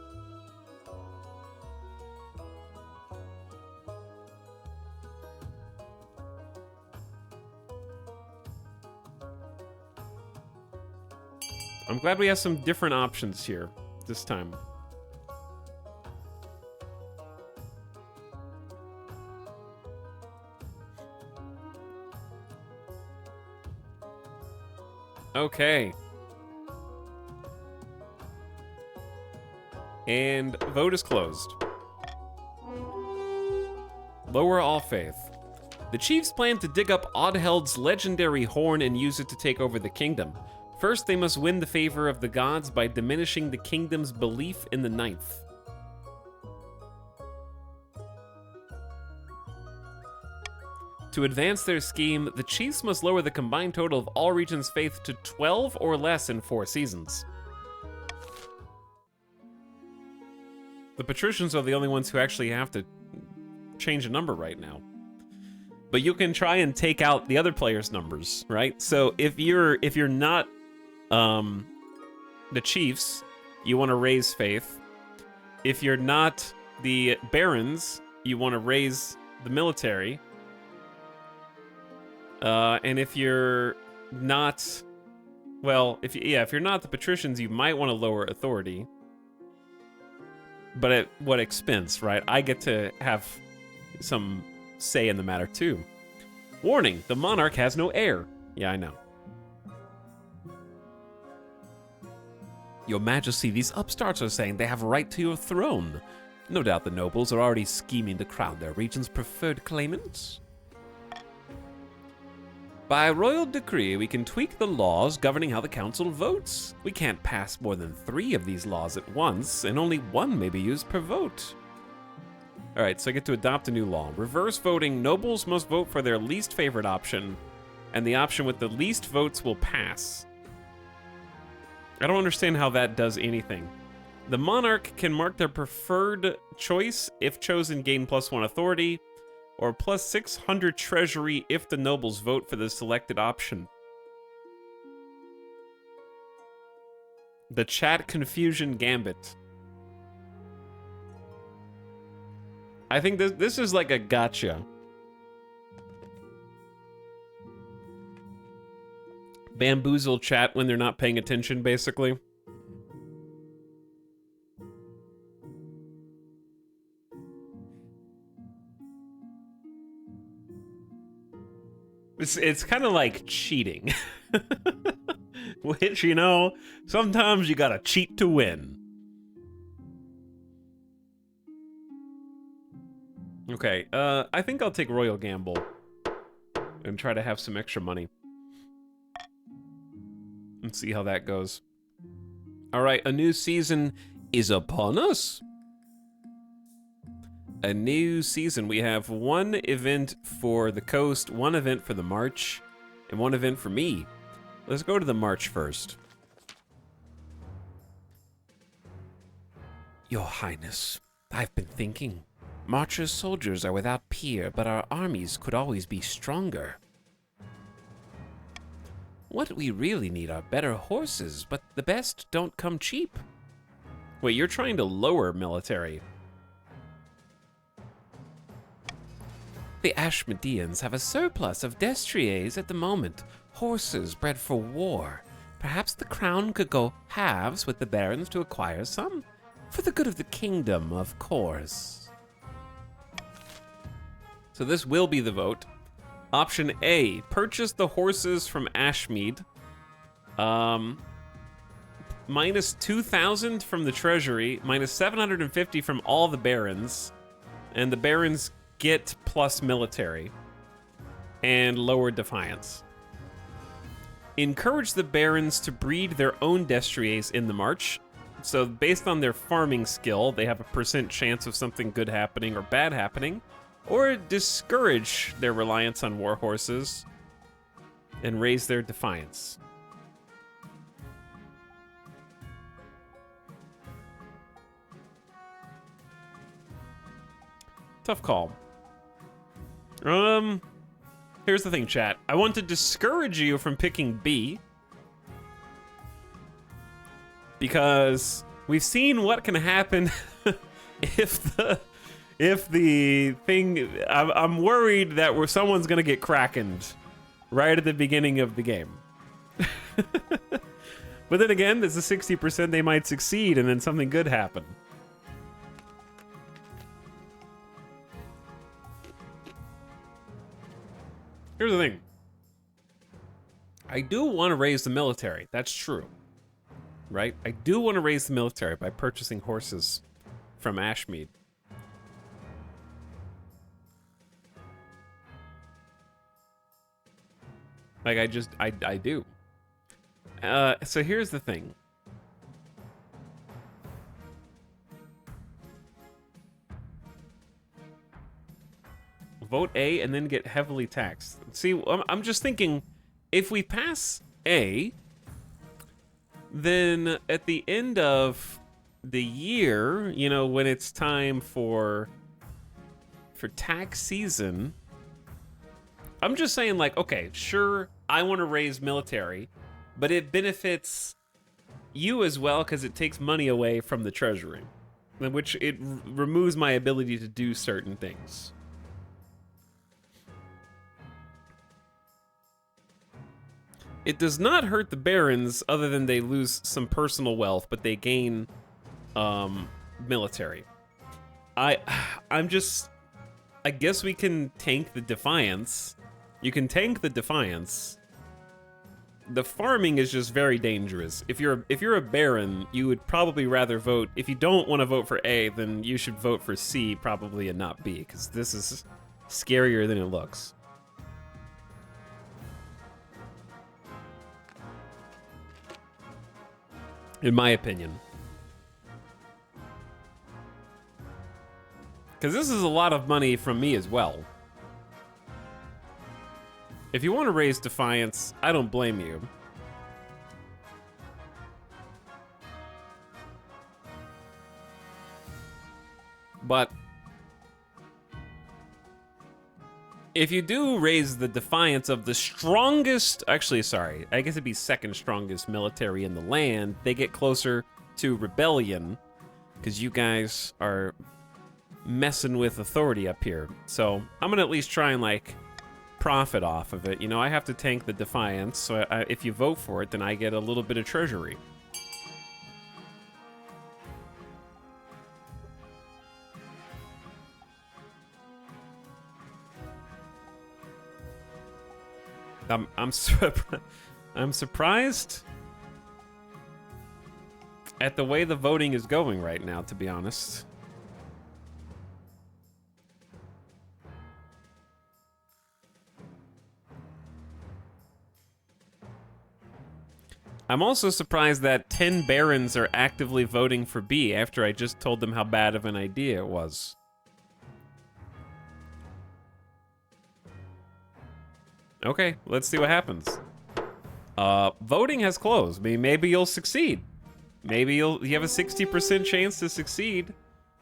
I'm glad we have some different options here this time. Okay. And vote is closed. Lower all faith. The chiefs plan to dig up Oddheld's legendary horn and use it to take over the kingdom. First, they must win the favor of the gods by diminishing the kingdom's belief in the ninth. To advance their scheme, the chiefs must lower the combined total of all regions' faith to 12 or less in 4 seasons. The patricians are the only ones who actually have to change a number right now. But you can try and take out the other players' numbers, right? So if you're not the chiefs, you want to raise faith. If you're not the barons, you want to raise the military. And if you're not, well, if you're not the patricians, you might want to lower authority. But at what expense, right? I get to have some say in the matter too. Warning, the monarch has no heir. Yeah, I know. Your Majesty, these upstarts are saying they have a right to your throne. No doubt the nobles are already scheming to crown their region's preferred claimants. By royal decree, we can tweak the laws governing how the council votes. We can't pass more than 3 of these laws at once, and only 1 may be used per vote. Alright, so I get to adopt a new law. Reverse voting, nobles must vote for their least favorite option, and the option with the least votes will pass. I don't understand how that does anything. The monarch can mark their preferred choice if chosen, gain +1 authority, or +600 treasury if the nobles vote for the selected option. The chat confusion gambit. I think this is like a gotcha. Bamboozle chat when they're not paying attention, basically. It's kind of like cheating. Which, you know, sometimes you gotta cheat to win. Okay, I think I'll take Royal Gamble and try to have some extra money. And see how that goes. Alright, a new season is upon us. A new season. We have 1 event for the coast, 1 event for the march, and 1 event for me. Let's go to the march first. Your Highness, I've been thinking. Marcher's soldiers are without peer, but our armies could always be stronger. What we really need are better horses, but the best don't come cheap. Wait, you're trying to lower military. The Ashmedeans have a surplus of destriers at the moment, horses bred for war. Perhaps the crown could go halves with the barons to acquire some? For the good of the kingdom, of course. So this will be the vote. Option A, purchase the horses from Ashmead. Minus 2,000 from the treasury, minus 750 from all the barons, and the barons get plus military and lower defiance. Encourage the barons to breed their own destriers in the march. So based on their farming skill, they have a % chance of something good happening or bad happening, or discourage their reliance on war horses and raise their defiance. Tough call. Here's the thing, chat. I want to discourage you from picking B, because we've seen what can happen if the thing. I'm worried that someone's gonna get krakened right at the beginning of the game. But then again, there's a 60% they might succeed, and then something good happen. Here's the thing. I do want to raise the military. That's true. Right? I do want to raise the military by purchasing horses from Ashmead. Like, I do. So here's the thing. Vote A and then get heavily taxed. See, I'm just thinking, if we pass A, then at the end of the year, you know, when it's time for tax season, I'm just saying, like, okay, sure, I want to raise military, but it benefits you as well because it takes money away from the treasury, which it removes my ability to do certain things. It does not hurt the barons other than they lose some personal wealth, but they gain military. I guess we can tank the defiance. You can tank the defiance the farming is just very dangerous. If you're a baron, you would probably rather vote. If you don't want to vote for A, then you should vote for C probably and not B, because this is scarier than it looks. In my opinion. Because this is a lot of money from me as well. If you want to raise defiance, I don't blame you. But if you do raise the defiance of the strongest, actually, sorry, I guess it'd be second strongest military in the land, they get closer to rebellion because you guys are messing with authority up here. So I'm gonna at least try and like profit off of it. You know, I have to tank the defiance, so if you vote for it, then I get a little bit of treasury. I'm surprised at the way the voting is going right now, to be honest. I'm also surprised that 10 barons are actively voting for B after I just told them how bad of an idea it was. Okay, let's see what happens. Voting has closed. I mean, maybe you'll succeed. Maybe you have a 60% chance to succeed.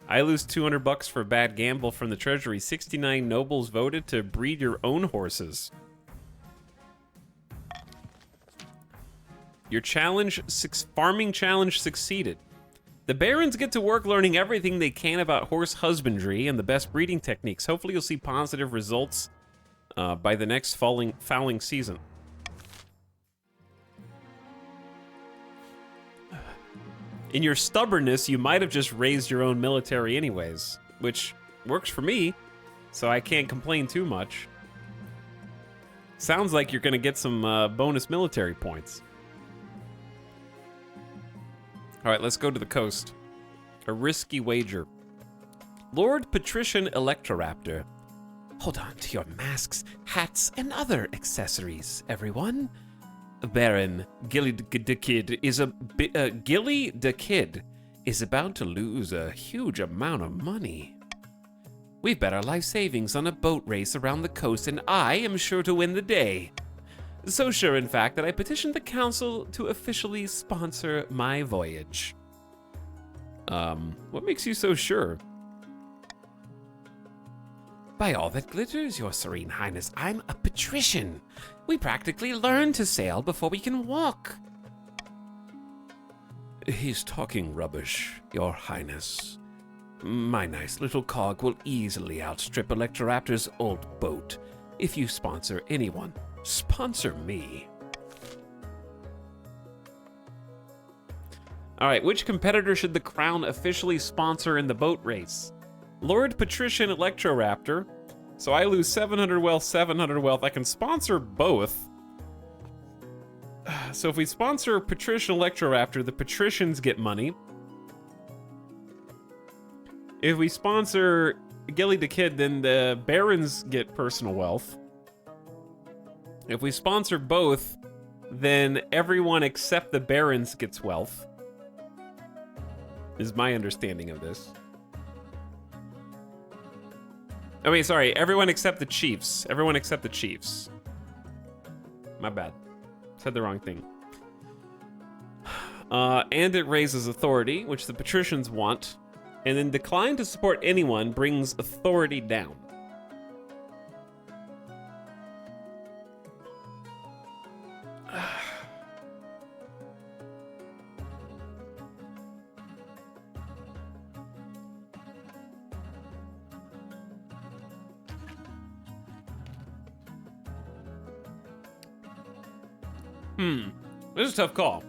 I lose 200 bucks for a bad gamble from the treasury. 69 nobles voted to breed your own horses. Your farming challenge succeeded. The barons get to work learning everything they can about horse husbandry and the best breeding techniques. Hopefully you'll see positive results by the next fowling season. In your stubbornness, you might have just raised your own military anyways, which works for me, so I can't complain too much. Sounds like you're gonna get some bonus military points. All right, let's go to the coast. A risky wager. Lord Patrician Electroraptor. Hold on to your masks, hats, and other accessories, everyone. Baron Gilly the Kid is about to lose a huge amount of money. We've bet our life savings on a boat race around the coast, and I am sure to win the day. So sure, in fact, that I petitioned the council to officially sponsor my voyage. What makes you so sure? By all that glitters, your serene highness, I'm a patrician. We practically learn to sail before we can walk. He's talking rubbish, your highness. My nice little cog will easily outstrip Electroraptor's old boat. If you sponsor anyone, sponsor me. All right, which competitor should the crown officially sponsor in the boat race? Lord Patrician Electroraptor. So I lose 700 wealth, 700 wealth. I can sponsor both. So if we sponsor Patrician Electroraptor, the patricians get money. If we sponsor Gilly the Kid, then the barons get personal wealth. If we sponsor both, then everyone except the barons gets wealth. Is my understanding of this. I mean, sorry, everyone except the chiefs. Everyone except the chiefs. My bad. Said the wrong thing. And it raises authority, which the patricians want. And then decline to support anyone brings authority down. This is a tough call.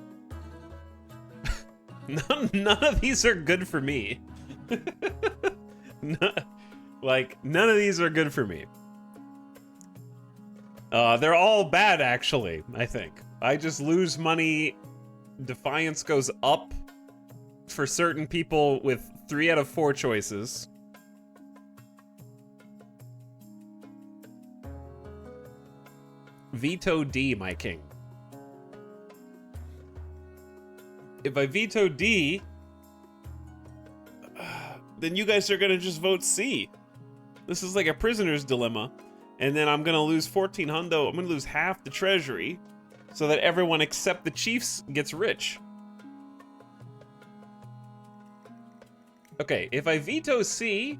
None of these are good for me. None of these are good for me. They're all bad, actually, I think. I just lose money. Defiance goes up for certain people with 3 out of 4 choices. Veto D, my king. If I veto D, then you guys are gonna just vote C. This is like a prisoner's dilemma. And then I'm gonna lose 14 hundo. I'm gonna lose half the treasury so that everyone except the chiefs gets rich. Okay, if I veto C,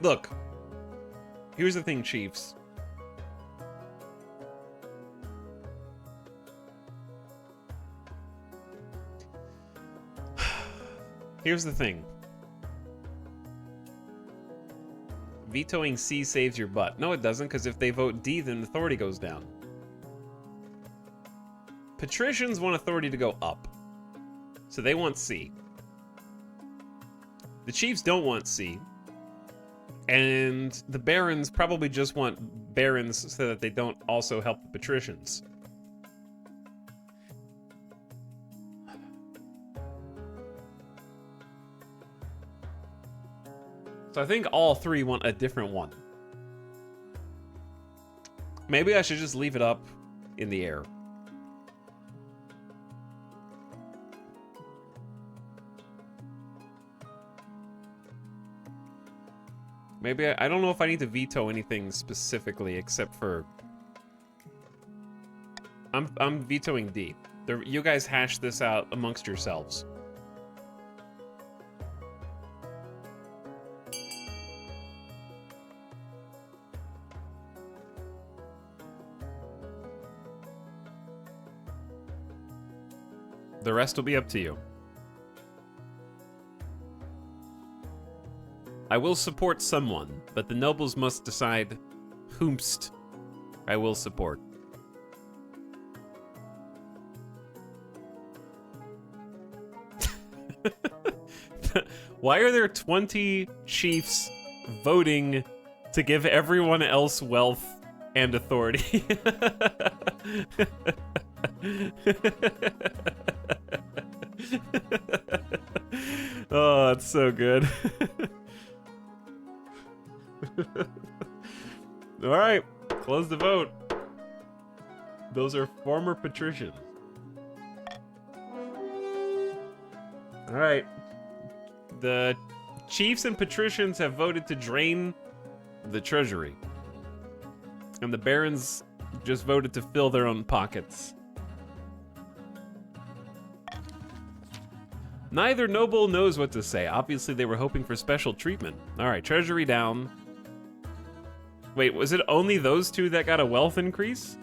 look, here's the thing, chiefs. Here's the thing. Vetoing C saves your butt. No, it doesn't, because if they vote D, then authority goes down. Patricians want authority to go up. So they want C. The chiefs don't want C. And the barons probably just want barons so that they don't also help the patricians. So I think all 3 want a different one. Maybe I should just leave it up in the air. Maybe I don't know if I need to veto anything specifically except for I'm vetoing D. You guys hash this out amongst yourselves. The rest will be up to you. I will support someone, but the nobles must decide whomst I will support. Why are there 20 chiefs voting to give everyone else wealth and authority? Oh, that's so good. All right, close the vote. Those are former patricians. All right. The chiefs and patricians have voted to drain the treasury. And the barons just voted to fill their own pockets. Neither noble knows what to say. Obviously, they were hoping for special treatment. All right, treasury down. Wait, was it only those 2 that got a wealth increase?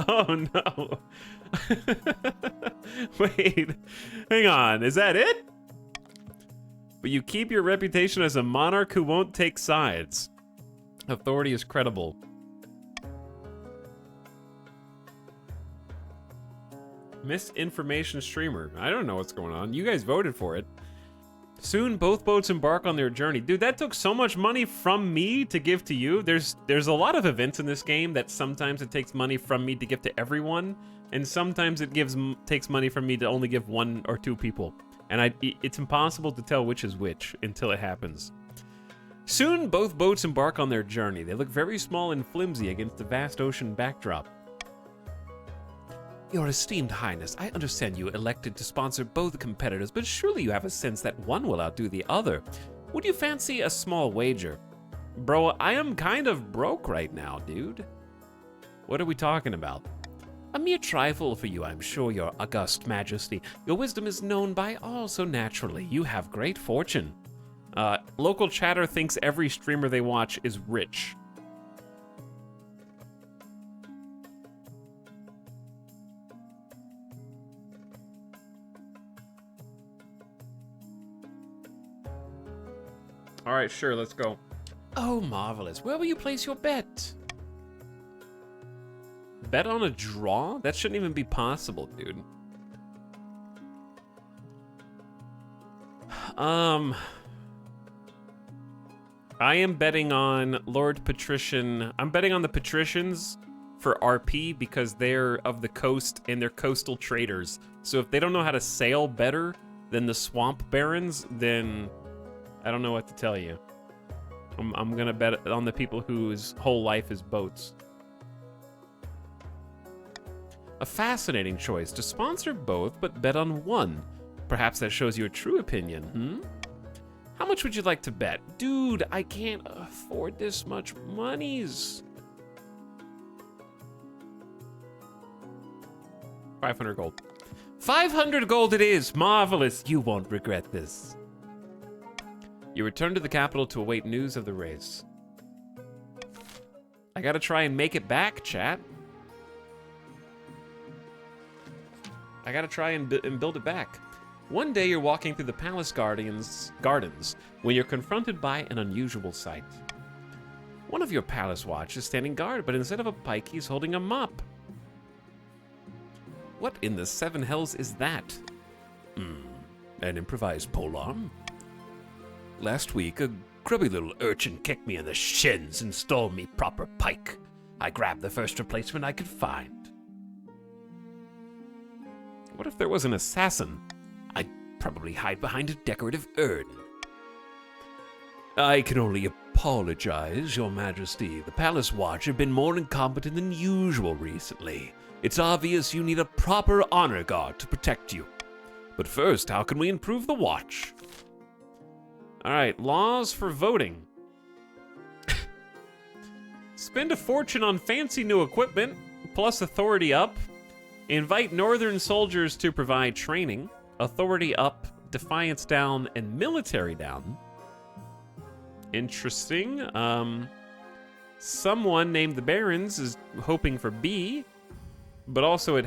Oh, no. Wait, hang on. Is that it? But you keep your reputation as a monarch who won't take sides. Authority is credible. Misinformation streamer. I don't know what's going on. You guys voted for it. Soon, both boats embark on their journey. Dude, that took so much money from me to give to you. There's a lot of events in this game that sometimes it takes money from me to give to everyone, and sometimes it takes money from me to only give 1 or 2 people. And it's impossible to tell which is which until it happens. Soon, both boats embark on their journey. They look very small and flimsy against the vast ocean backdrop. Your esteemed highness, I understand you elected to sponsor both competitors, but surely you have a sense that one will outdo the other. Would you fancy a small wager? Bro, I am kind of broke right now, dude. What are we talking about? A mere trifle for you, I'm sure, your august majesty. Your wisdom is known by all so naturally. You have great fortune. Local chatter thinks every streamer they watch is rich. All right, sure, let's go. Oh, marvelous. Where will you place your bet? Bet on a draw? That shouldn't even be possible, dude. I am betting on Lord Patrician. I'm betting on the Patricians for RP because they're of the coast and they're coastal traders. So if they don't know how to sail better than the swamp barons, then I don't know what to tell you. I'm gonna bet on the people whose whole life is boats. A fascinating choice to sponsor both, but bet on one. Perhaps that shows you a true opinion, hmm? How much would you like to bet? Dude, I can't afford this much monies. 500 gold. 500 gold it is! Marvelous! You won't regret this. You return to the capital to await news of the race. I gotta try and make it back, chat. I gotta try and build it back. One day you're walking through the palace gardens when you're confronted by an unusual sight. One of your palace watch is standing guard, but instead of a pike, he's holding a mop. What in the seven hells is that? An improvised polearm? Last week, a grubby little urchin kicked me in the shins and stole me proper pike. I grabbed the first replacement I could find. What if there was an assassin? I'd probably hide behind a decorative urn. I can only apologize, Your Majesty. The Palace Watch have been more incompetent than usual recently. It's obvious you need a proper honor guard to protect you. But first, how can we improve the watch? All right, laws for voting. Spend a fortune on fancy new equipment, plus authority up. Invite northern soldiers to provide training. Authority up, defiance down, and military down. Interesting. Someone named the Barons is hoping for B, but also it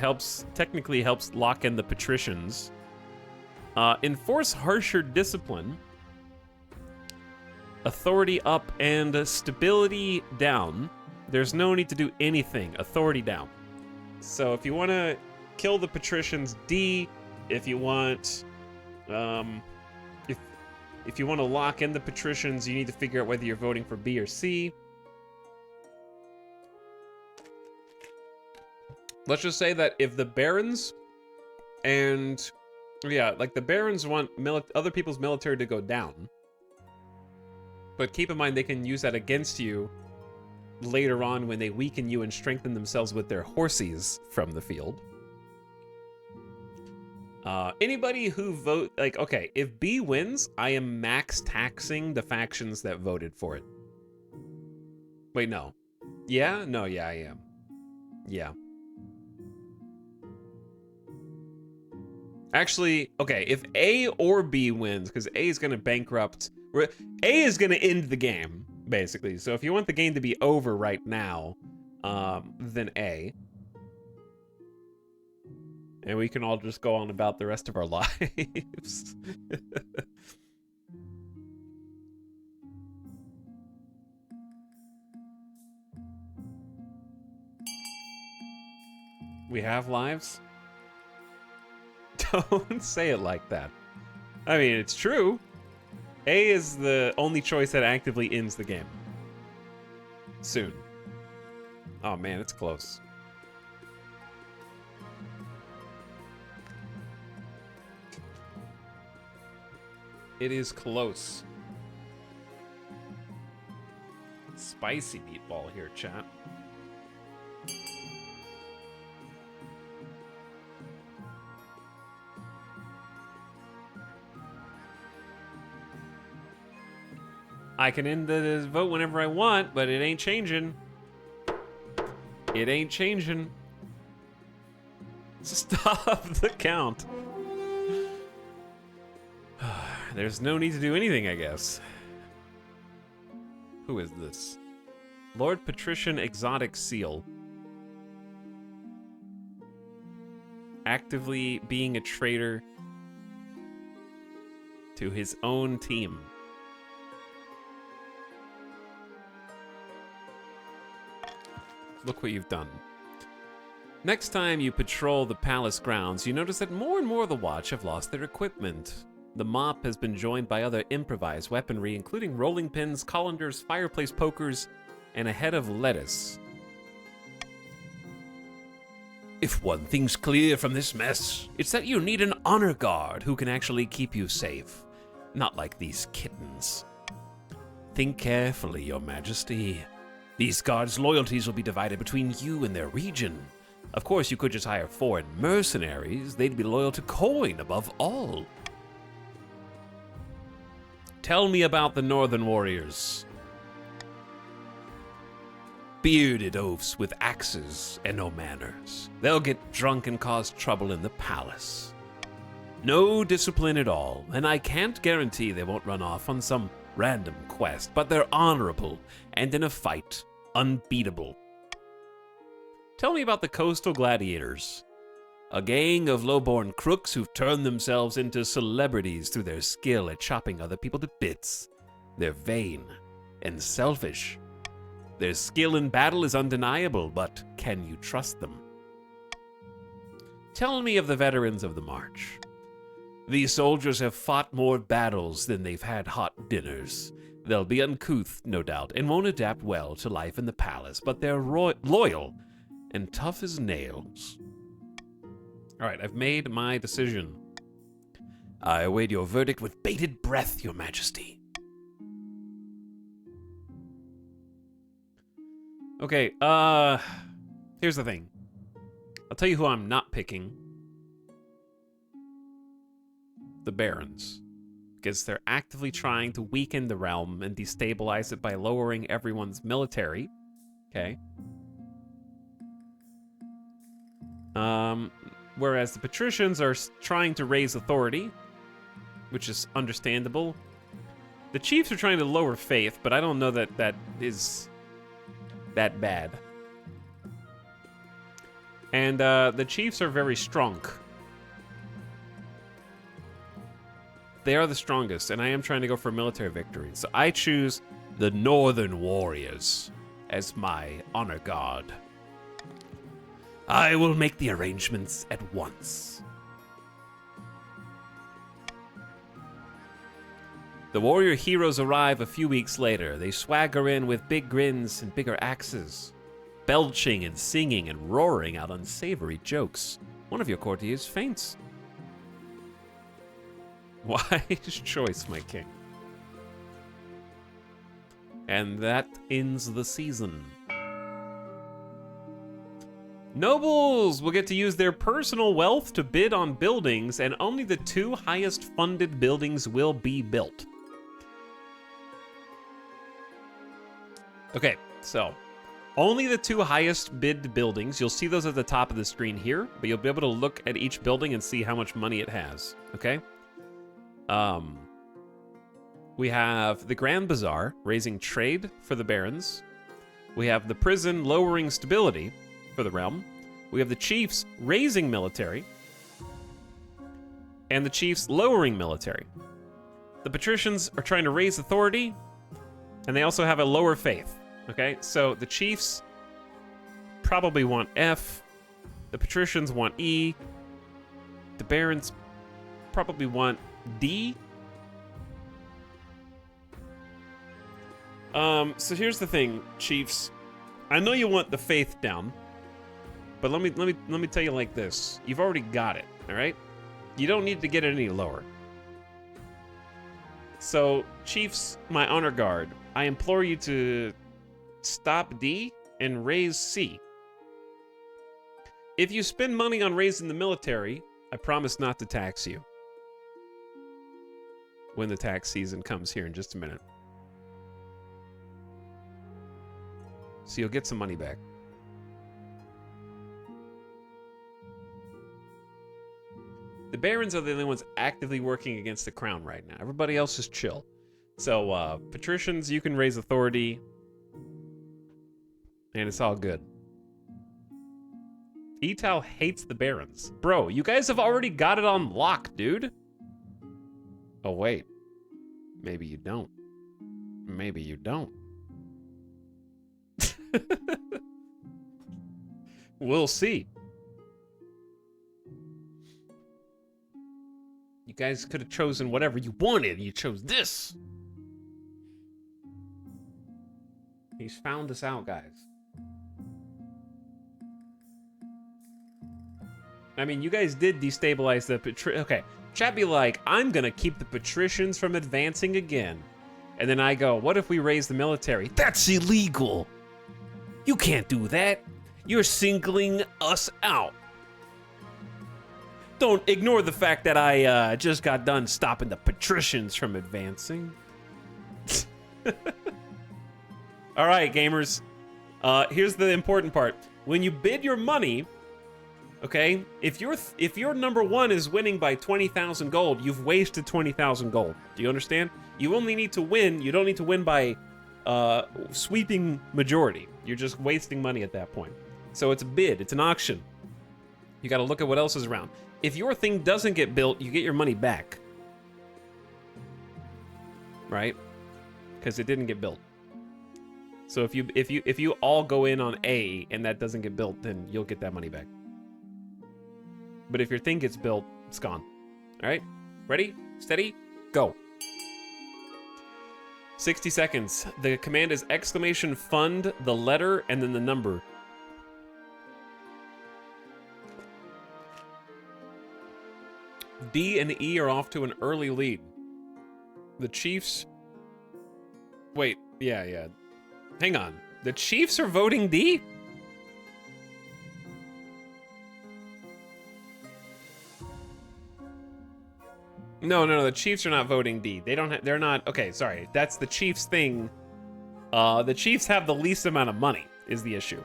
technically helps lock in the patricians. Enforce harsher discipline. Authority up and stability down. There's no need to do anything. Authority down. So if you want to kill the patricians, D. If you want, if you want to lock in the patricians, you need to figure out whether you're voting for B or C. Let's just say that if the barons and like the barons want other people's military to go down, but keep in mind they can use that against you later on when they weaken you and strengthen themselves with their horses from the field. Anybody who okay, if B wins, I am max taxing the factions that voted for it. Wait, no. Yeah? No, yeah, I am. Yeah. Actually, okay, if A or B wins, because A is going to bankrupt, A is going to end the game, basically. So if you want the game to be over right now, then A. And we can all just go on about the rest of our lives. We have lives? Don't say it like that. I mean, it's true. A is the only choice that actively ends the game. Soon. Oh man, it's close. It is close. Spicy meatball here, chat. I can end the vote whenever I want, but it ain't changing. It ain't changing. Stop the count. There's no need to do anything, I guess. Who is this? Lord Patrician Exotic Seal. Actively being a traitor to his own team. Look what you've done. Next time you patrol the palace grounds, you notice that more and more of the watch have lost their equipment. The mop has been joined by other improvised weaponry, including rolling pins, colanders, fireplace pokers, and a head of lettuce. If one thing's clear from this mess, it's that you need an honor guard who can actually keep you safe. Not like these kittens. Think carefully, Your Majesty. These guards' loyalties will be divided between you and their region. Of course, you could just hire foreign mercenaries. They'd be loyal to coin above all. Tell me about the Northern Warriors. Bearded oafs with axes and no manners. They'll get drunk and cause trouble in the palace. No discipline at all, and I can't guarantee they won't run off on some random quest, but they're honorable, and in a fight, unbeatable. Tell me about the Coastal Gladiators. A gang of low-born crooks who've turned themselves into celebrities through their skill at chopping other people to bits. They're vain and selfish. Their skill in battle is undeniable, but can you trust them? Tell me of the veterans of the march. These soldiers have fought more battles than they've had hot dinners. They'll be uncouth, no doubt, and won't adapt well to life in the palace, but they're loyal and tough as nails. All right, I've made my decision. I await your verdict with bated breath, Your Majesty. Okay, here's the thing. I'll tell you who I'm not picking. The Barons. Because they're actively trying to weaken the realm and destabilize it by lowering everyone's military. Okay. Whereas the patricians are trying to raise authority, which is understandable. The chiefs are trying to lower faith, but I don't know that that is that bad. And the chiefs are very strong. They are the strongest, and I am trying to go for a military victory. So I choose the Northern Warriors as my honor guard. I will make the arrangements at once. The warrior heroes arrive a few weeks later. They swagger in with big grins and bigger axes, belching and singing and roaring out unsavory jokes. One of your courtiers faints. Wise choice, my king. And that ends the season. Nobles will get to use their personal wealth to bid on buildings, and only the 2 highest funded buildings will be built. Okay, so only the 2 highest bid buildings. You'll see those at the top of the screen here, but you'll be able to look at each building and see how much money it has, okay? We have the Grand Bazaar raising trade for the barons. We have the prison lowering stability for the realm. We have the chiefs raising military, and the chiefs lowering military. The patricians are trying to raise authority, and they also have a lower faith. Okay, so the chiefs probably want F, the patricians want E, the barons probably want D. So here's the thing, chiefs. I know you want the faith down, but let me tell you like this. You've already got it, all right? You don't need to get it any lower. So, chiefs, my honor guard, I implore you to stop D and raise C. If you spend money on raising the military, I promise not to tax you when the tax season comes here in just a minute. So you'll get some money back. The barons are the only ones actively working against the crown right now. Everybody else is chill. So, patricians, you can raise authority, and it's all good. Etal hates the barons. Bro, you guys have already got it on lock, dude. Oh, wait. Maybe you don't. Maybe you don't. We'll see. You guys could have chosen whatever you wanted. You chose this. He's found us out, guys. I mean, you guys did destabilize the okay. Chat be like, I'm gonna keep the patricians from advancing again. And then I go, what if we raise the military? That's illegal. You can't do that. You're singling us out. Don't ignore the fact that I just got done stopping the patricians from advancing. All right, gamers. Here's the important part. When you bid your money, okay, if your number one is winning by 20,000 gold, you've wasted 20,000 gold. Do you understand? You only need to win. You don't need to win by sweeping majority. You're just wasting money at that point. So it's a bid. It's an auction. You got to look at what else is around. If your thing doesn't get built, you get your money back. Right? Because it didn't get built. So if you all go in on A and that doesn't get built, then you'll get that money back. But if your thing gets built, it's gone. All right? Ready? Steady? Go. 60 seconds. The command is exclamation fund, the letter, and then the number. D and E are off to an early lead. The Chiefs... Wait, yeah. Hang on. The Chiefs are voting D? No, the Chiefs are not voting D. They're not, okay, sorry. That's the Chiefs thing. The Chiefs have the least amount of money, is the issue.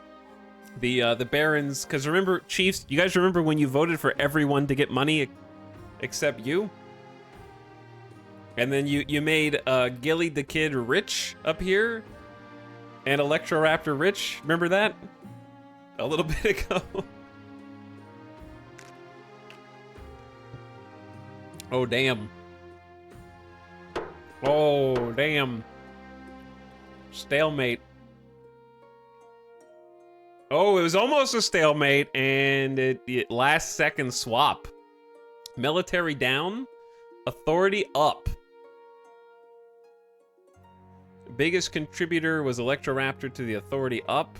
The Barons, because remember, Chiefs, you guys remember when you voted for everyone to get money except you? And then you made Gilly the Kid rich up here? And Electroraptor rich? Remember that? A little bit ago. Oh, damn. Oh, damn. Stalemate. Oh, it was almost a stalemate, and it last second swap. Military down, authority up. Biggest contributor was Electroraptor to the authority up.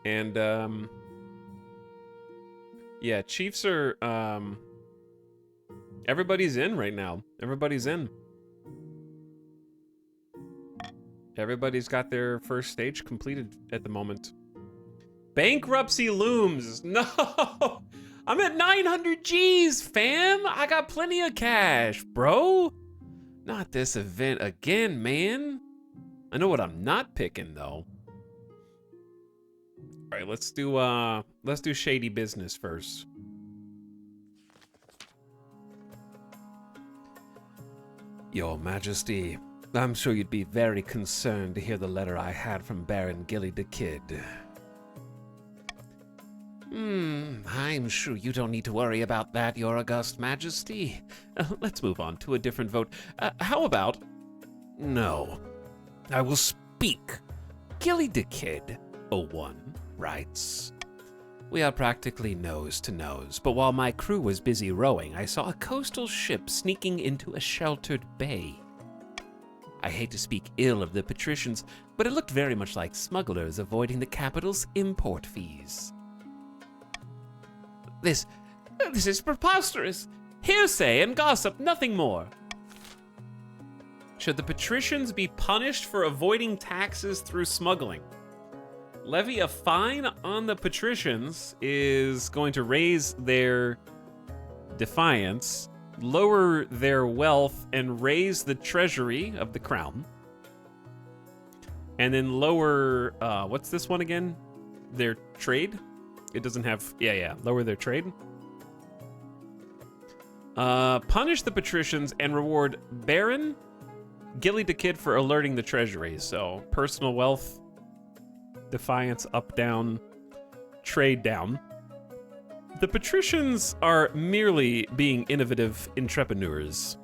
And, yeah, Chiefs are, everybody's in right now. Everybody's in. Everybody's got their first stage completed at the moment. Bankruptcy looms. No! I'm at 900 G's, fam! I got plenty of cash, bro! Not this event again, man. I know what I'm not picking, though. Alright, let's do shady business first. Your Majesty, I'm sure you'd be very concerned to hear the letter I had from Baron Gilly the Kid. I'm sure you don't need to worry about that, Your August Majesty. Let's move on to a different vote. How about... No. I will speak. Gilly the Kid, 01, writes... We are practically nose to nose, but while my crew was busy rowing, I saw a coastal ship sneaking into a sheltered bay. I hate to speak ill of the patricians, but it looked very much like smugglers avoiding the capital's import fees. This is preposterous. Hearsay and gossip, nothing more. Should the patricians be punished for avoiding taxes through smuggling? Levy a fine on the patricians is going to raise their defiance, lower their wealth, and raise the treasury of the crown. And then lower, what's this one again? Their trade? It doesn't have, yeah, lower their trade. Punish the patricians and reward Baron Gilly the Kid for alerting the treasury. So personal wealth, defiance up, down, trade down. The patricians are merely being innovative entrepreneurs.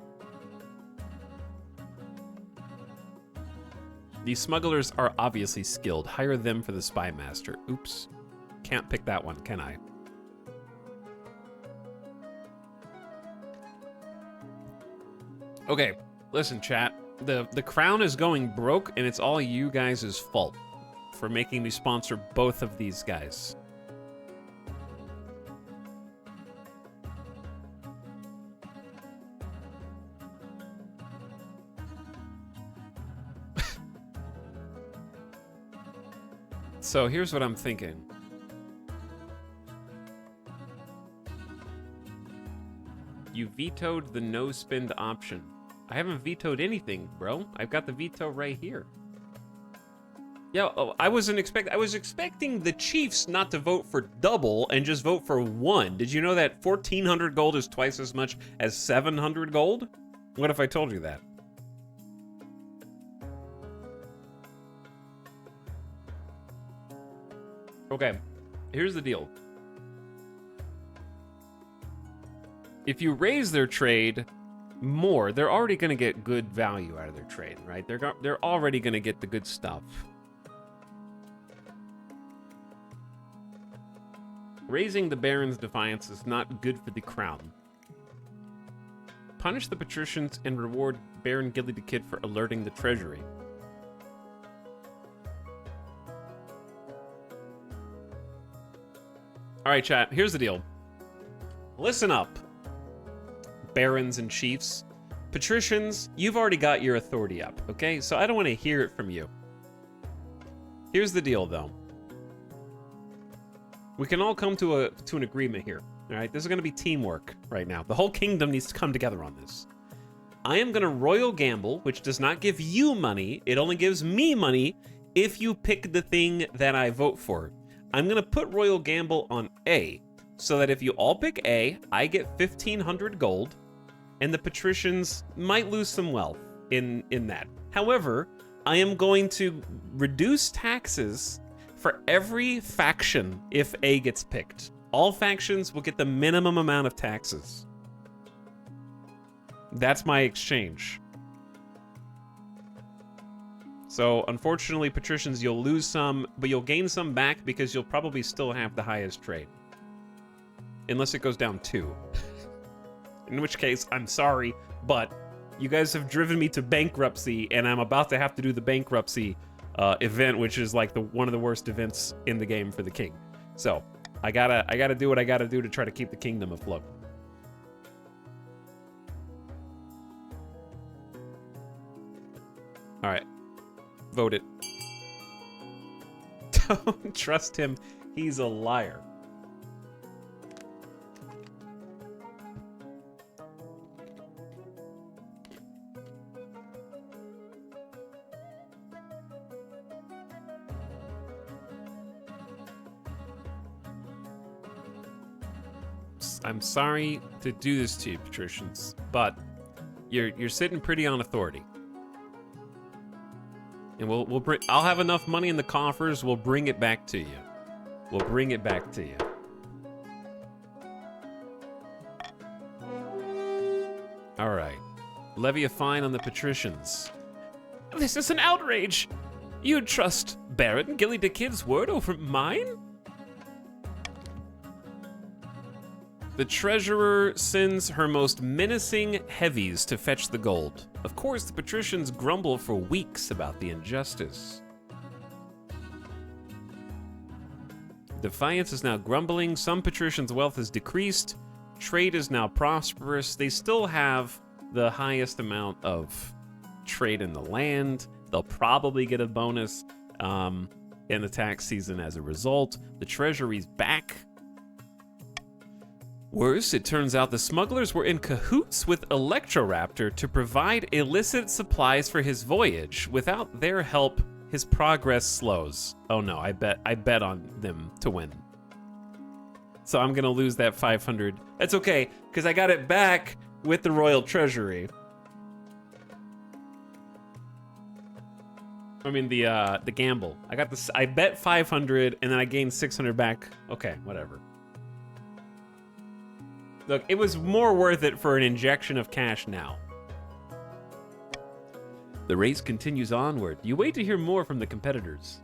These smugglers are obviously skilled. Hire them for the spy master. Oops. Can't pick that one, can I? Okay, listen, chat. The crown is going broke, and it's all you guys' fault for making me sponsor both of these guys. So here's what I'm thinking. You vetoed the no spend option. I haven't vetoed anything, bro. I've got the veto right here. Yeah, oh, I was expecting the Chiefs not to vote for double and just vote for one. Did you know that 1,400 gold is twice as much as 700 gold? What if I told you that? Okay, here's the deal. If you raise their trade more, they're already going to get good value out of their trade, right? They're already going to get the good stuff. Raising the Baron's defiance is not good for the crown. Punish the patricians and reward Baron Gilly the Kid for alerting the treasury. All right, chat, here's the deal. Listen up, barons and chiefs. Patricians, you've already got your authority up, okay? So I don't want to hear it from you. Here's the deal, though. We can all come to an agreement here, all right? This is going to be teamwork right now. The whole kingdom needs to come together on this. I am going to royal gamble, which does not give you money. It only gives me money if you pick the thing that I vote for. I'm going to put royal gamble on A, so that if you all pick A, I get 1,500 gold, and the patricians might lose some wealth in that. However, I am going to reduce taxes for every faction if A gets picked. All factions will get the minimum amount of taxes. That's my exchange. So, unfortunately, patricians, you'll lose some, but you'll gain some back because you'll probably still have the highest trade. Unless it goes down 2. In which case, I'm sorry, but you guys have driven me to bankruptcy, and I'm about to have to do the bankruptcy event, which is like one of the worst events in the game for the king. So, I gotta do what I gotta do to try to keep the kingdom afloat. All right. Vote it. Don't trust him. He's a liar. I'm sorry to do this to you, patricians, but you're sitting pretty on authority. And we'll bring. I'll have enough money in the coffers. We'll bring it back to you. We'll bring it back to you. All right. Levy a fine on the patricians. This is an outrage. You'd trust Baron Gilly the Kid's word over mine? The treasurer sends her most menacing heavies to fetch the gold. Of course, the patricians grumble for weeks about the injustice. Defiance is now grumbling. Some patricians' wealth has decreased. Trade is now prosperous. They still have the highest amount of trade in the land. They'll probably get a bonus in the tax season as a result. The treasury's back. Worse, it turns out the smugglers were in cahoots with Electroraptor to provide illicit supplies for his voyage. Without their help, his progress slows. Oh no, I bet on them to win. So I'm gonna lose that 500. That's okay, because I got it back with the Royal Treasury. I mean the gamble. I got this. I bet 500 and then I gained 600 back. Okay, whatever. Look, it was more worth it for an injection of cash now. The race continues onward. You wait to hear more from the competitors.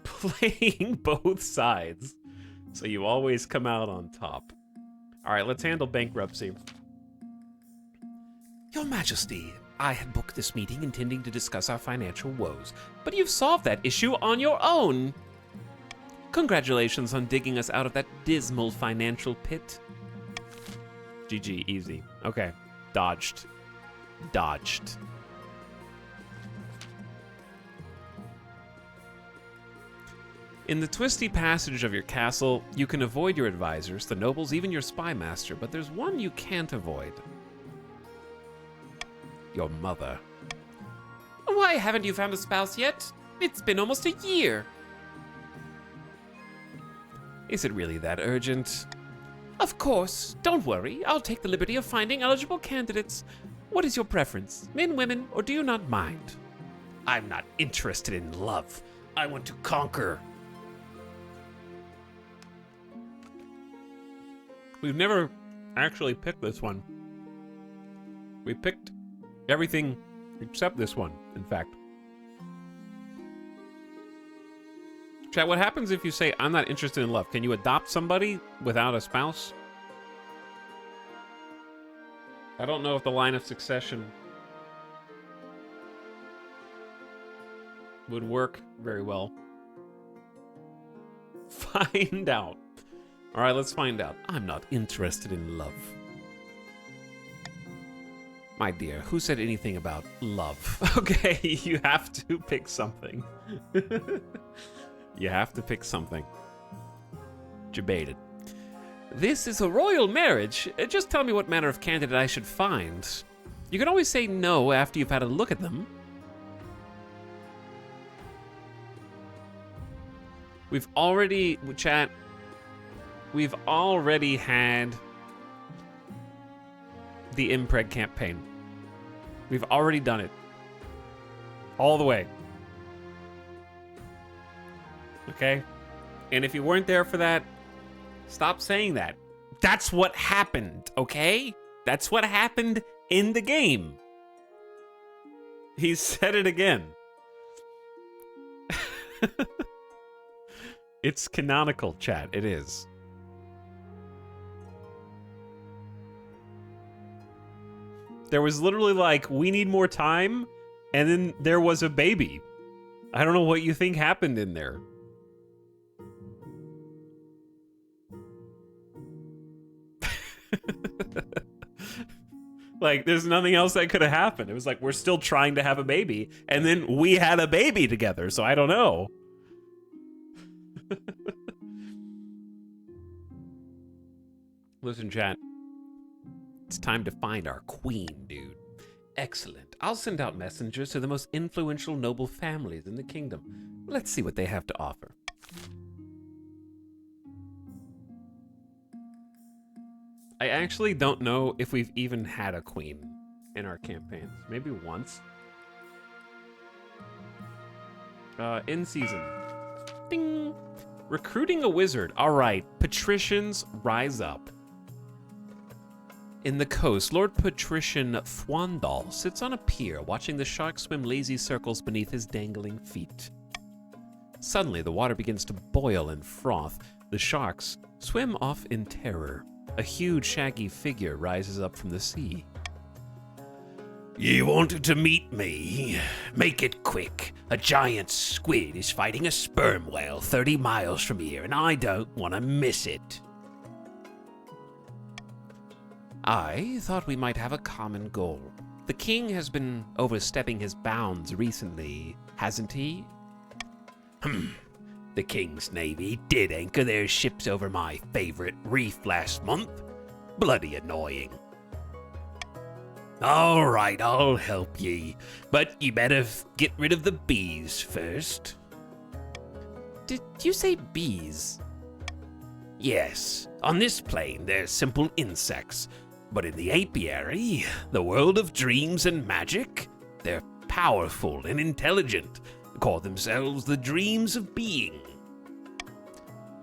Playing both sides, so you always come out on top. All right, let's handle bankruptcy. Your Majesty, I had booked this meeting intending to discuss our financial woes, but you've solved that issue on your own. Congratulations on digging us out of that dismal financial pit. GG, easy. Okay, dodged. Dodged. In the twisty passage of your castle, you can avoid your advisors, the nobles, even your spy master, but there's one you can't avoid. Your mother. Why haven't you found a spouse yet? It's been almost a year. Is it really that urgent? Of course. Don't worry. I'll take the liberty of finding eligible candidates. What is your preference? Men, women, or do you not mind? I'm not interested in love. I want to conquer. We've never actually picked this one. We picked everything except this one, in fact. Chat, what happens if you say, I'm not interested in love? Can you adopt somebody without a spouse? I don't know if the line of succession would work very well. Find out. All right, let's find out. I'm not interested in love. My dear, who said anything about love? Okay, you have to pick something. You have to pick something. Debated. This is a royal marriage. Just tell me what manner of candidate I should find. You can always say no after you've had a look at them. We've already, chat, we've already had the Impreg campaign. We've already done it. All the way. Okay? And if you weren't there for that, stop saying that. That's what happened, okay? That's what happened in the game. He said it again. It's canonical, chat. It is. There was literally like, we need more time, and then there was a baby. I don't know what you think happened in there. Like, there's nothing else that could have happened. It was like, we're still trying to have a baby, and then we had a baby together, so I don't know. Listen, chat. It's time to find our queen, dude. Excellent. I'll send out messengers to the most influential noble families in the kingdom. Let's see what they have to offer. I actually don't know if we've even had a queen in our campaigns. Maybe once. In season. Ding! Recruiting a wizard. All right. Patricians, rise up. In the coast, Lord Patrician Fwandal sits on a pier watching the sharks swim lazy circles beneath his dangling feet. Suddenly, the water begins to boil and froth. The sharks swim off in terror. A huge, shaggy figure rises up from the sea. You wanted to meet me? Make it quick. A giant squid is fighting a sperm whale 30 miles from here, and I don't want to miss it. I thought we might have a common goal. The king has been overstepping his bounds recently, hasn't he? The king's navy did anchor their ships over my favorite reef last month. Bloody annoying. All right, I'll help ye, but you better get rid of the bees first. Did you say bees? Yes, on this plane they're simple insects. But in the apiary, the world of dreams and magic, they're powerful and intelligent, call themselves the dreams of being.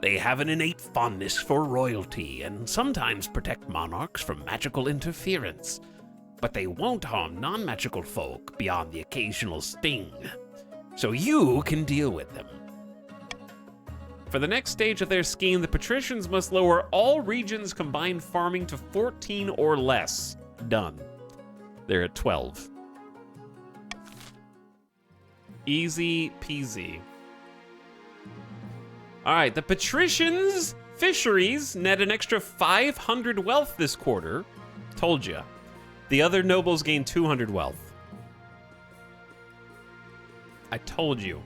They have an innate fondness for royalty and sometimes protect monarchs from magical interference, but they won't harm non-magical folk beyond the occasional sting, so you can deal with them. For the next stage of their scheme, the patricians must lower all regions' combined farming to 14 or less. Done. They're at 12. Easy peasy. All right, the patricians' fisheries net an extra 500 wealth this quarter. Told ya. The other nobles gain 200 wealth. I told you.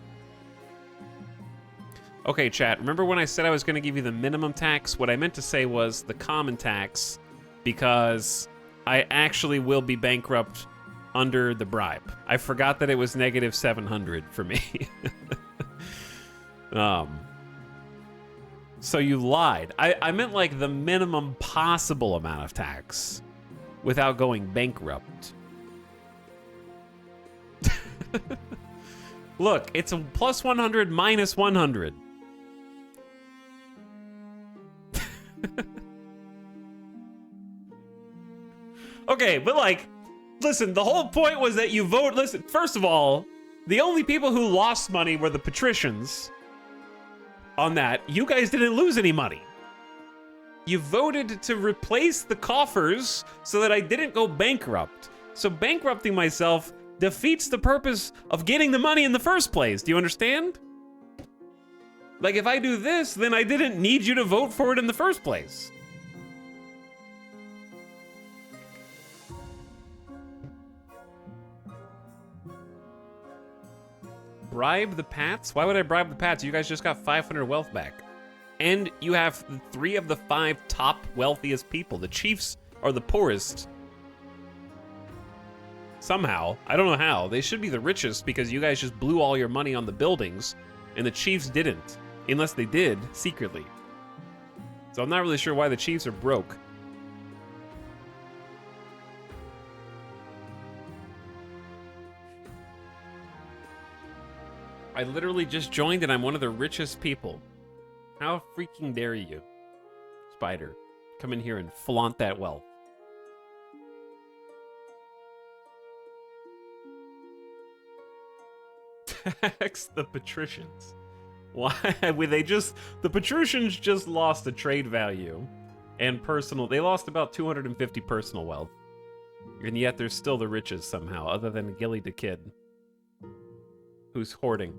Okay, chat, remember when I said I was going to give you the minimum tax? What I meant to say was the common tax, because I actually will be bankrupt under the bribe. I forgot that it was negative 700 for me. So you lied. I meant like the minimum possible amount of tax without going bankrupt. Look, it's a plus 100 minus 100. Okay, but like, listen, the whole point was that you vote. Listen, first of all, the only people who lost money were the patricians. On that, you guys didn't lose any money. You voted to replace the coffers so that I didn't go bankrupt. So bankrupting myself defeats the purpose of getting the money in the first place. Do you understand? Like, if I do this, then I didn't need you to vote for it in the first place. Bribe the Pats? Why would I bribe the Pats? You guys just got 500 wealth back. And you have 3 of the 5 top wealthiest people. The chiefs are the poorest. Somehow. I don't know how. They should be the richest because you guys just blew all your money on the buildings and the chiefs didn't. Unless they did, secretly. So I'm not really sure why the chiefs are broke. I literally just joined and I'm one of the richest people. How freaking dare you, Spider, come in here and flaunt that wealth. Tax the patricians. Why would they just, the patricians just lost the trade value and personal, they lost about 250 personal wealth. And yet they're still the richest somehow, other than Gilly the Kid, who's hoarding.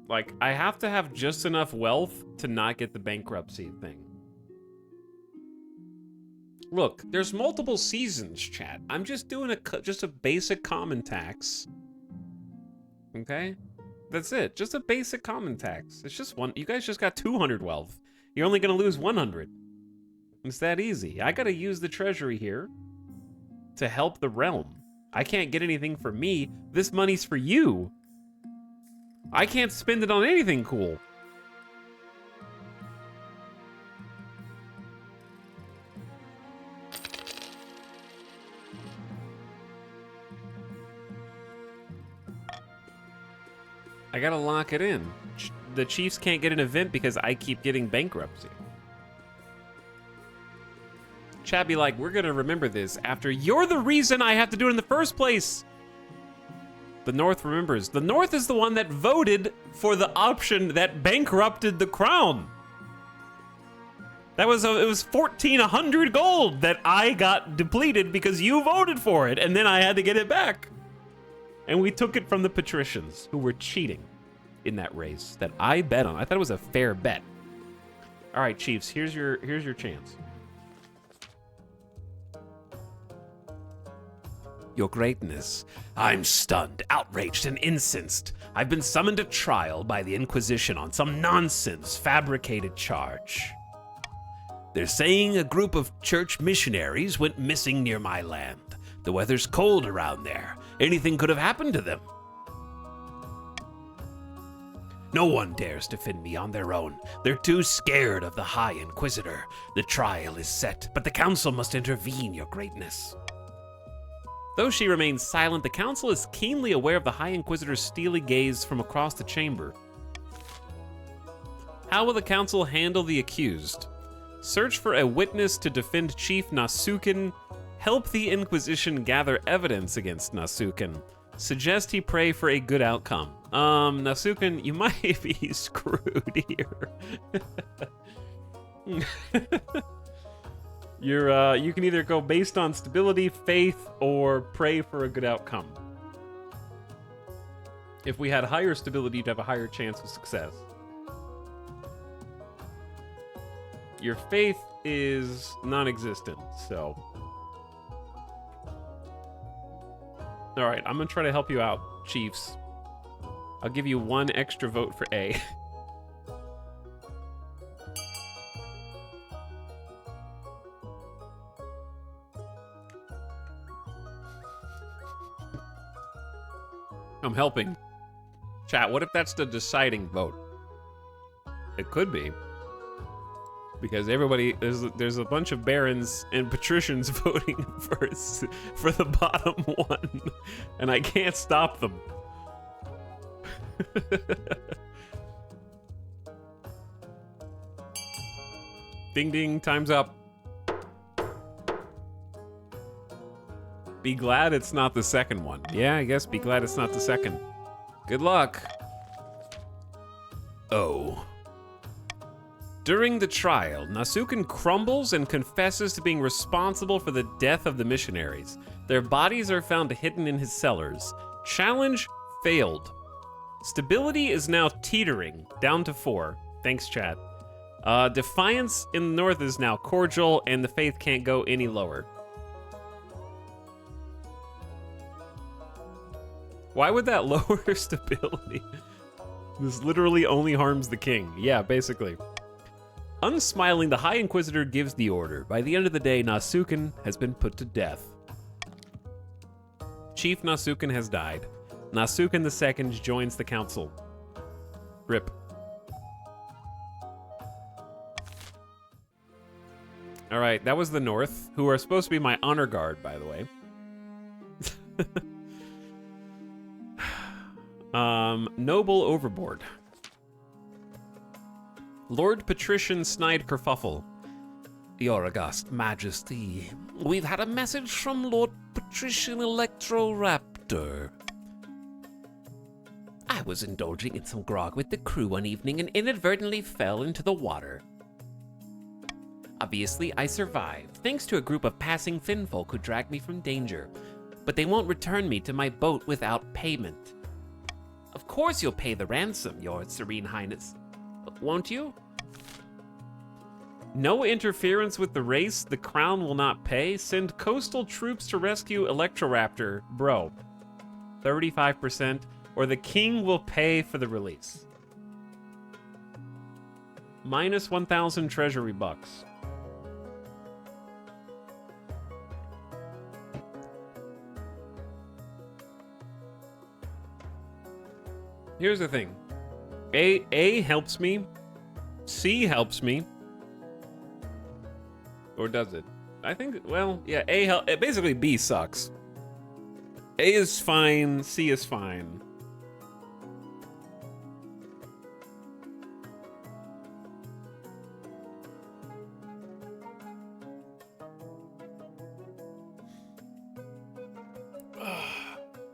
Like, I have to have just enough wealth to not get the bankruptcy thing. Look, there's multiple seasons, chat. I'm just doing just a basic common tax. Okay? That's it. Just a basic common tax. It's just one. You guys just got 200 wealth. You're only gonna lose 100. It's that easy. I gotta use the treasury here to help the realm. I can't get anything for me. This money's for you. I can't spend it on anything cool. I gotta lock it in. The Chiefs can't get an event because I keep getting bankruptcy. Chat be like, we're gonna remember this after you're the reason I have to do it in the first place. The North remembers. The North is the one that voted for the option that bankrupted the crown. That was it was 1,400 gold that I got depleted because you voted for it, and then I had to get it back. And we took it from the patricians who were cheating in that race that I bet on. I thought it was a fair bet. All right, Chiefs, here's your chance. Your Greatness, I'm stunned, outraged, and incensed. I've been summoned to trial by the Inquisition on some nonsense, fabricated charge. They're saying a group of church missionaries went missing near my land. The weather's cold around there. Anything could have happened to them. No one dares defend me on their own. They're too scared of the High Inquisitor. The trial is set, but the council must intervene, Your Greatness. Though she remains silent, the council is keenly aware of the High Inquisitor's steely gaze from across the chamber. How will the council handle the accused? Search for a witness to defend Chief Nasukin. Help the Inquisition gather evidence against Nasukin. Suggest he pray for a good outcome. Nasuken, you might be screwed here. You can either go based on stability, faith, or pray for a good outcome. If we had higher stability, you'd have a higher chance of success. Your faith is non-existent, so... Alright, I'm gonna try to help you out, Chiefs. I'll give you 1 extra vote for A. I'm helping. Chat, what if that's the deciding vote? It could be. Because everybody, there's a bunch of barons and patricians voting for the bottom one. And I can't stop them. Ding ding, time's up. Be glad it's not the second one. Yeah, I guess be glad it's not the second. Good luck. Oh. During the trial, Nasuken crumbles and confesses to being responsible for the death of the missionaries. Their bodies are found hidden in his cellars. Challenge failed. Stability is now teetering, down to 4. Thanks, chat. Defiance in the north is now cordial, and the faith can't go any lower. Why would that lower stability? This literally only harms the king. Yeah, basically. Unsmiling, the High Inquisitor gives the order. By the end of the day, Nasuken has been put to death. Chief Nasuken has died. Nasuken II joins the council. RIP. Alright, that was the North, who are supposed to be my honor guard, by the way. Noble Overboard. Lord Patrician Snide Kerfuffle. Your August Majesty, we've had a message from Lord Patrician Electroraptor. I was indulging in some grog with the crew one evening and inadvertently fell into the water. Obviously, I survived, thanks to a group of passing finfolk who dragged me from danger, but they won't return me to my boat without payment. Of course you'll pay the ransom, Your Serene Highness. Won't you? No interference with the race, the crown will not pay. Send coastal troops to rescue Electroraptor. Bro, 35%, or the king will pay for the release. Minus 1,000 treasury bucks. Here's the thing. A helps me. C helps me. Or does it? I think, well, yeah, basically B sucks. A is fine, C is fine.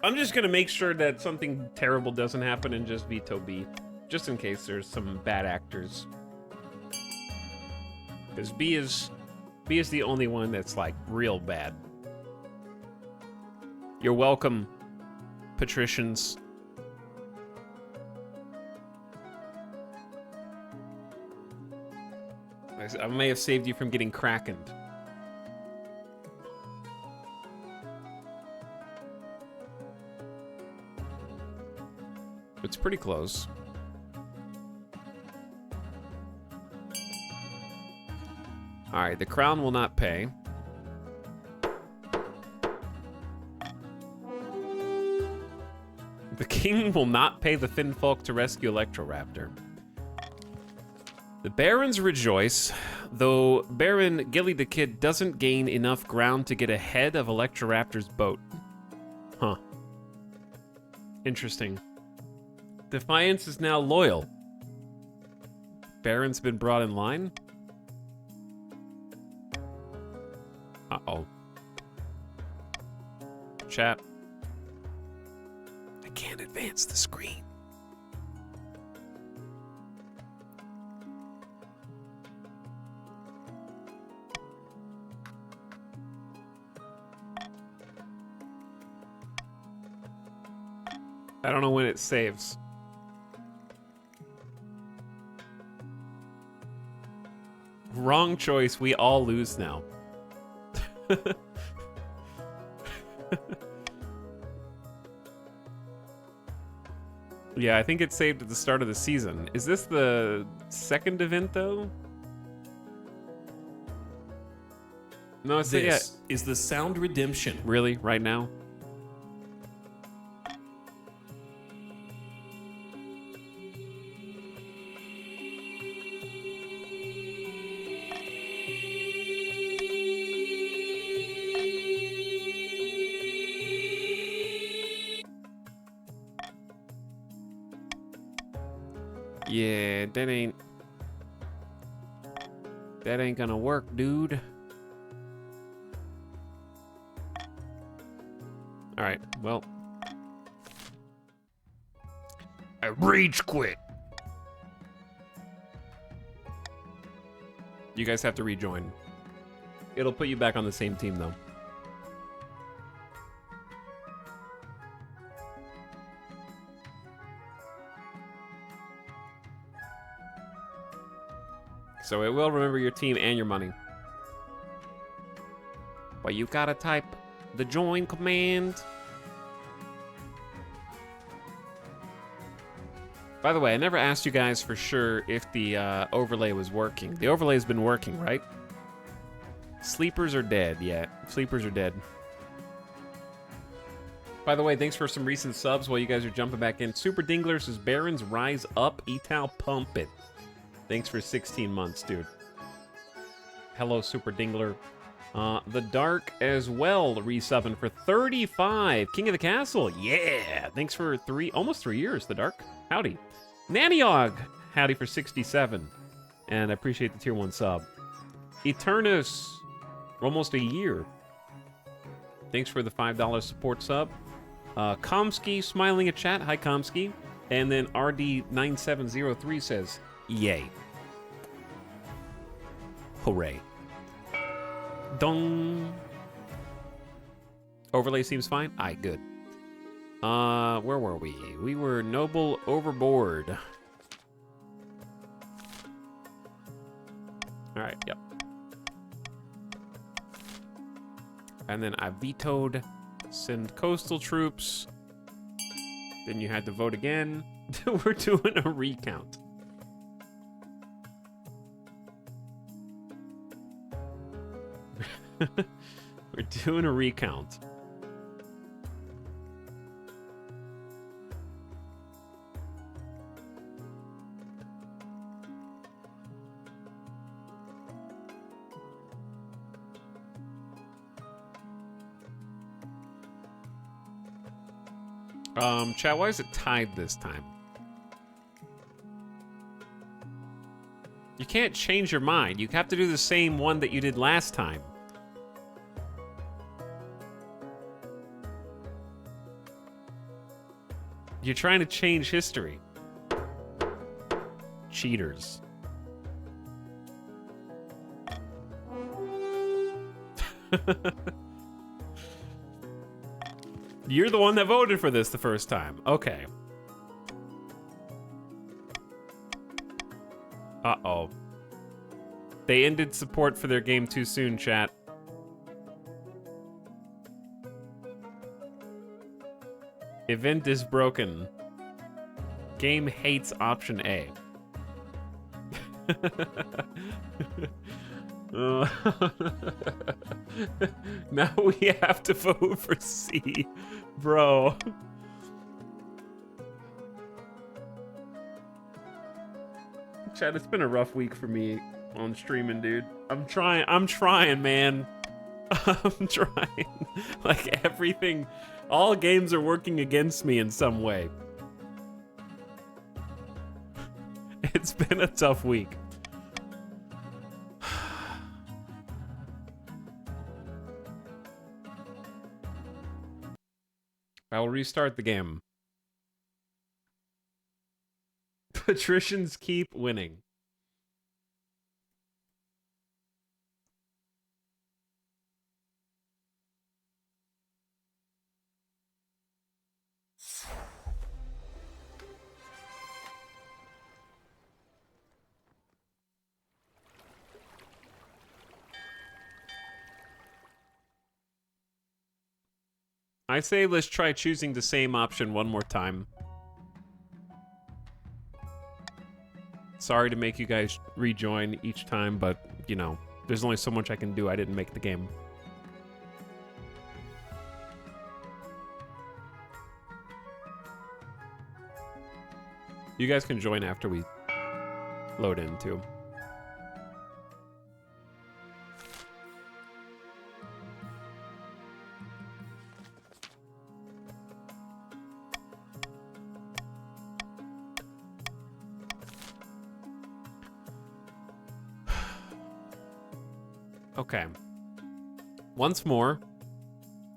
I'm just gonna make sure that something terrible doesn't happen and just veto B. Just in case there's some bad actors. Because B is the only one that's like real bad. You're welcome, patricians. I may have saved you from getting krakened. It's pretty close. Alright, the crown will not pay. The king will not pay the Finfolk to rescue Electroraptor. The barons rejoice, though Baron Gilly the Kid doesn't gain enough ground to get ahead of Electroraptor's boat. Huh. Interesting. Defiance is now loyal. Baron's been brought in line? Uh-oh. Chat. I can't advance the screen. I don't know when it saves. Wrong choice. We all lose now. Yeah, I think it saved at the start of the season. Is this the second event, though? No, it's This is the Sound Redemption. Really? Right now? Yeah, that ain't gonna work, dude. All right, well. I rage quit. You guys have to rejoin. It'll put you back on the same team, though. So it will remember your team and your money. But you gotta type the join command. By the way, I never asked you guys for sure if the overlay was working. The overlay's been working, right? Sleepers are dead. Yeah, sleepers are dead. By the way, thanks for some recent subs while you guys are jumping back in. Super Dingler says, Barons, rise up. Etal, pump it. Thanks for 16 months, dude. Hello, Super Dingler. The Dark as well, resubbing for 35. King of the Castle, yeah. Thanks for almost 3 years, The Dark. Howdy. Naniog, howdy for 67. And I appreciate the tier 1 sub. Eternus, almost a year. Thanks for the $5 support sub. Komsky smiling at chat. Hi, Komsky. And then RD9703 says, yay. Hooray. Dong. Overlay seems fine. Aye, good. Where were we? We were Noble Overboard. Alright, yep. And then I vetoed send coastal troops. Then you had to vote again. We're doing a recount. We're doing a recount. Chat, why is it tied this time? You can't change your mind. You have to do the same one that you did last time. You're trying to change history. Cheaters. You're the one that voted for this the first time. Okay. Uh-oh. They ended support for their game too soon, chat. Event is broken. Game hates option A. Now we have to vote for C, bro. Chad, it's been a rough week for me on streaming, dude. I'm trying, man. I'm trying. Like everything, all games are working against me in some way. It's been a tough week. I'll restart the game. Patricians keep winning. I say let's try choosing the same option one more time. Sorry to make you guys rejoin each time, but, you know, there's only so much I can do. I didn't make the game. You guys can join after we load in, too. Okay. Once more,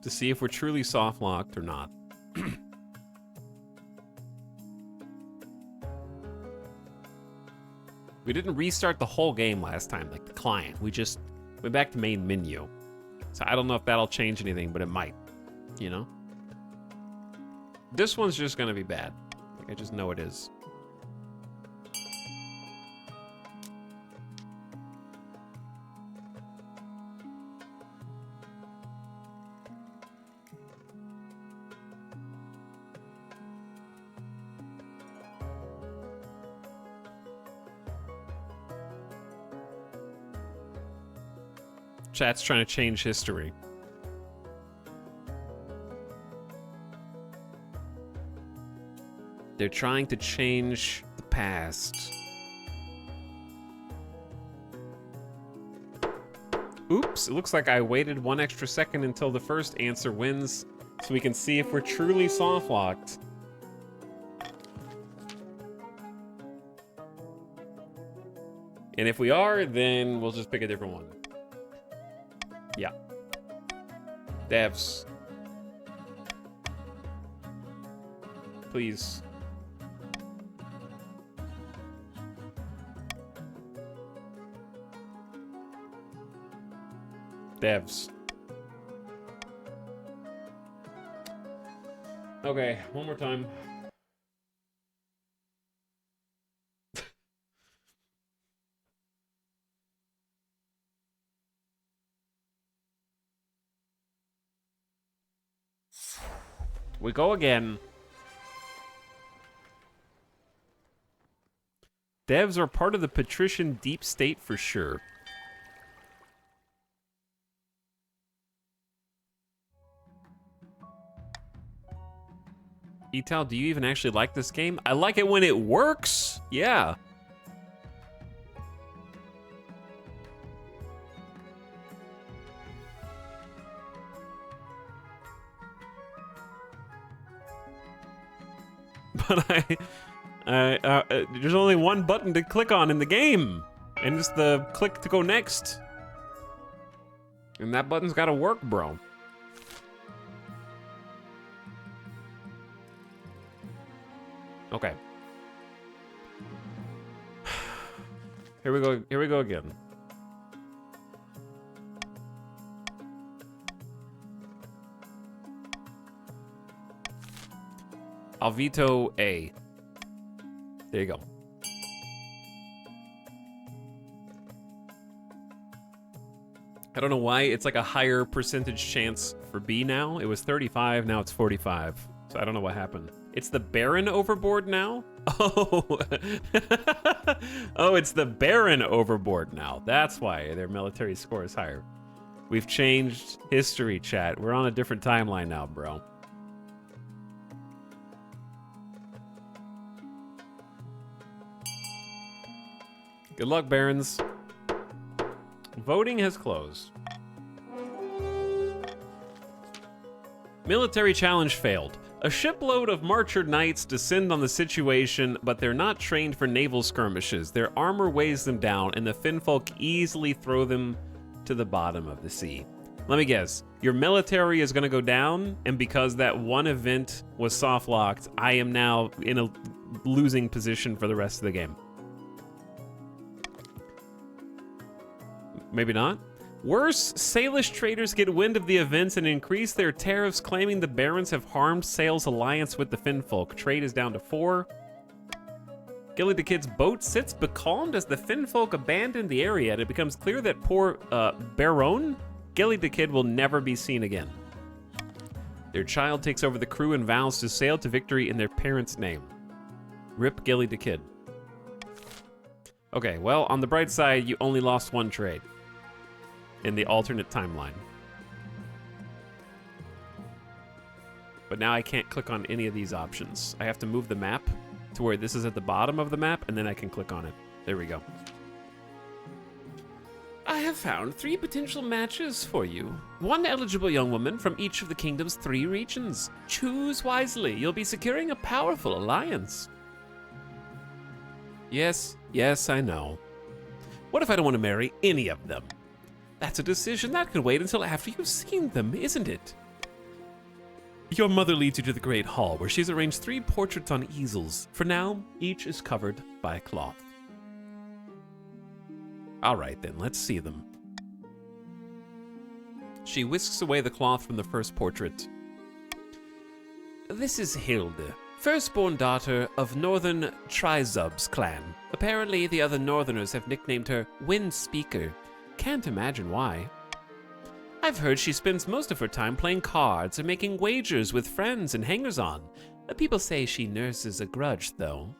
to see if we're truly soft-locked or not. We didn't restart the whole game last time, like the client. We just went back to main menu. So I don't know if that'll change anything, but it might, you know? This one's just gonna be bad. Like, I just know it is. Chat's trying to change history. They're trying to change the past. Oops, it looks like I waited 1 extra second until the first answer wins, so we can see if we're truly soft-locked. And if we are, then we'll just pick a different one. Yeah. Devs. Please. Devs. Okay, one more time. We go again. Devs are part of the patrician deep state for sure. Etal, do you even actually like this game? I like it when it works. Yeah. But there's only one button to click on in the game, and it's the click to go next. And that button's gotta work, bro. Okay. Here we go. Here we go again. I'll veto A. There you go. I don't know why it's like a higher percentage chance for B now. It was 35, now it's 45. So I don't know what happened. It's the Baron overboard now? Oh. Oh, it's the Baron overboard now. That's why their military score is higher. We've changed history, chat. We're on a different timeline now, bro. Good luck, Barons. Voting has closed. Military challenge failed. A shipload of Marcher Knights descend on the situation, but they're not trained for naval skirmishes. Their armor weighs them down, and the Finfolk easily throw them to the bottom of the sea. Let me guess. Your military is going to go down, and because that one event was soft-locked, I am now in a losing position for the rest of the game. Maybe not. Worse, Salish traders get wind of the events and increase their tariffs, claiming the barons have harmed Sale's alliance with the Finfolk. Trade is down to 4. Gilly the Kid's boat sits becalmed as the Finfolk abandon the area, and it becomes clear that poor Baron, Gilly the Kid, will never be seen again. Their child takes over the crew and vows to sail to victory in their parents' name. Rip Gilly the Kid. Okay, well, on the bright side, you only lost one trade in the alternate timeline. But now I can't click on any of these options. I have to move the map to where this is at the bottom of the map, and then I can click on it. There we go. I have found 3 potential matches for you. 1 eligible young woman from each of the kingdom's 3 regions. Choose wisely. You'll be securing a powerful alliance. Yes, I know. What if I don't want to marry any of them? That's a decision that can wait until after you've seen them, isn't it? Your mother leads you to the Great Hall, where she's arranged 3 portraits on easels. For now, each is covered by a cloth. All right, then, let's see them. She whisks away the cloth from the first portrait. This is Hilde, firstborn daughter of Northern Trizub's clan. Apparently, the other Northerners have nicknamed her Wind Speaker. Can't imagine why. I've heard she spends most of her time playing cards or making wagers with friends and hangers-on. People say she nurses a grudge, though.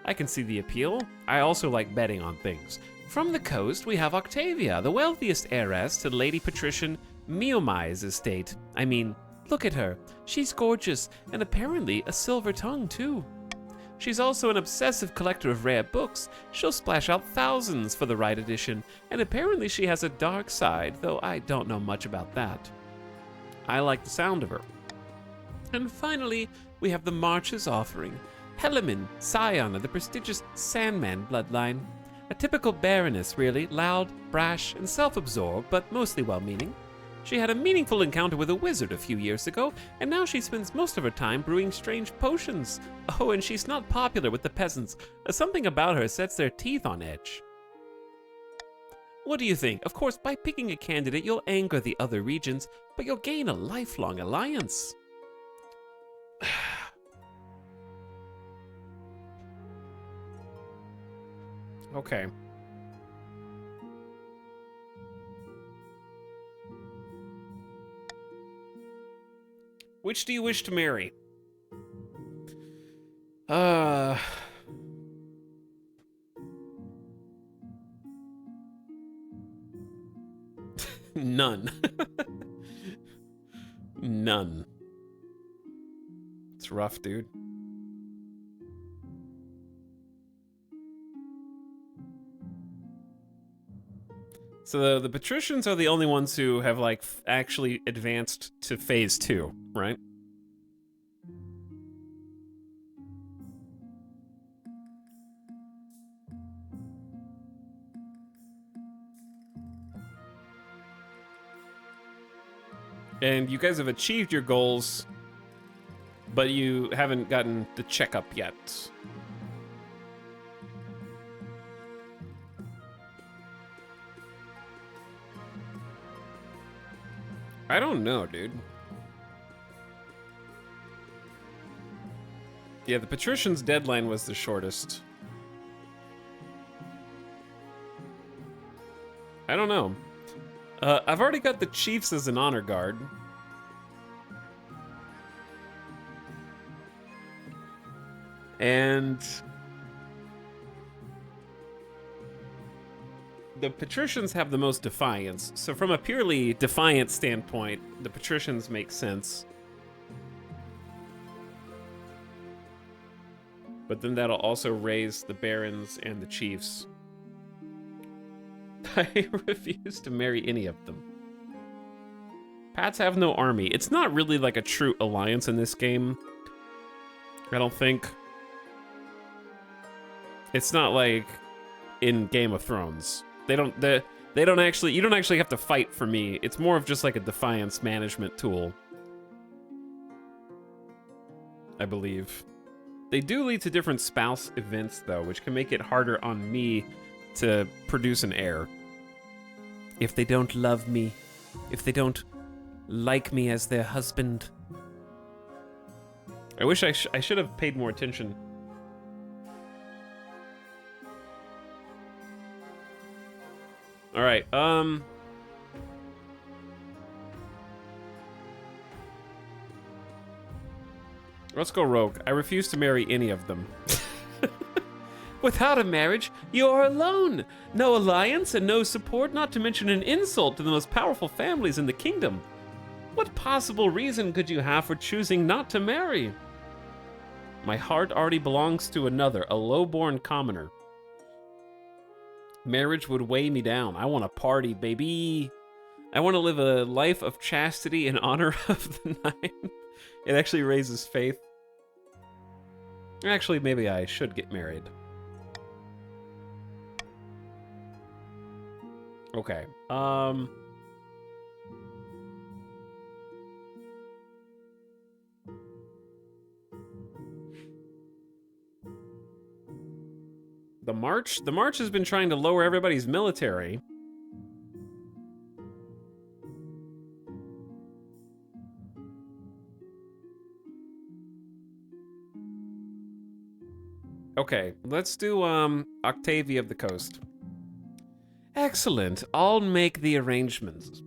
I can see the appeal. I also like betting on things. From the coast, we have Octavia, the wealthiest heiress to Lady Patrician Miomai's estate. I mean, look at her. She's gorgeous, and apparently a silver tongue, too. She's also an obsessive collector of rare books. She'll splash out thousands for the right edition, and apparently she has a dark side, though I don't know much about that. I like the sound of her. And finally, we have the March's offering. Helaman, scion of the prestigious Sandman bloodline. A typical baroness, really, loud, brash, and self-absorbed, but mostly well-meaning. She had a meaningful encounter with a wizard a few years ago, and now she spends most of her time brewing strange potions. Oh, and she's not popular with the peasants. Something about her sets their teeth on edge. What do you think? Of course, by picking a candidate, you'll anger the other regions, but you'll gain a lifelong alliance. Okay. Which do you wish to marry? None. None. It's rough, dude. So the patricians are the only ones who have like actually advanced to phase 2, right? And you guys have achieved your goals, but you haven't gotten the checkup yet. I don't know, dude. Yeah, the patrician's deadline was the shortest. I don't know. I've already got the chiefs as an honor guard. And the patricians have the most defiance. So from a purely defiant standpoint, the patricians make sense. But then that'll also raise the barons and the chiefs. I refuse to marry any of them. Pats have no army. It's not really like a true alliance in this game. I don't think. It's not like in Game of Thrones. They don't actually, you don't actually have to fight for me. It's more of just like a defiance management tool, I believe. They do lead to different spouse events though, which can make it harder on me to produce an heir. If they don't love me, if they don't like me as their husband. I wish I should have paid more attention. All right, Let's go rogue. I refuse to marry any of them. Without a marriage, you are alone. No alliance and no support, not to mention an insult to the most powerful families in the kingdom. What possible reason could you have for choosing not to marry? My heart already belongs to another, a low-born commoner. Marriage would weigh me down. I want to party, baby. I want to live a life of chastity in honor of the nine. It actually raises faith. Actually, maybe I should get married. Okay. The March has been trying to lower everybody's military. Okay, let's do Octavia of the Coast. Excellent. I'll make the arrangements.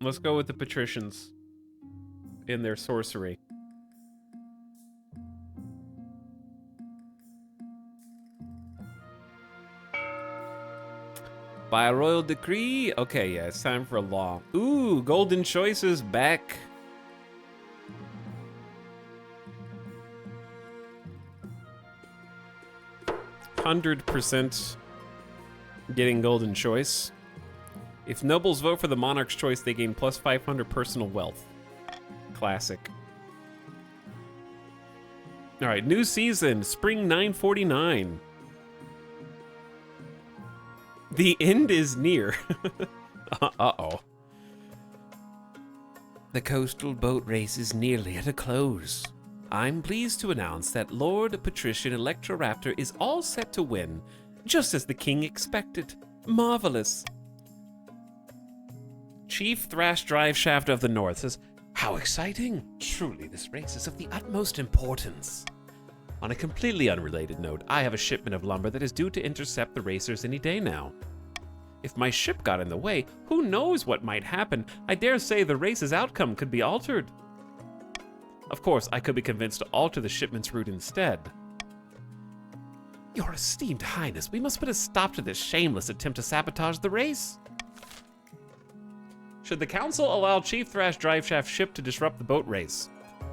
Let's go with the patricians in their sorcery. By a royal decree? Okay, yeah, it's time for a law. Ooh, golden choices back. %, getting golden choice. If nobles vote for the monarch's choice, they gain plus 500 personal wealth. Classic. All right, new season, spring 949. The end is near. Uh-oh. The coastal boat race is nearly at a close. I'm pleased to announce that Lord Patrician Electroraptor is all set to win, just as the king expected. Marvelous. Chief Thrash Driveshaft of the North says, how exciting! Truly, this race is of the utmost importance. On a completely unrelated note, I have a shipment of lumber that is due to intercept the racers any day now. If my ship got in the way, who knows what might happen? I dare say the race's outcome could be altered. Of course, I could be convinced to alter the shipment's route instead. Your esteemed highness, we must put a stop to this shameless attempt to sabotage the race. Should the council allow Chief Thrash Driveshaft's ship to disrupt the boat race?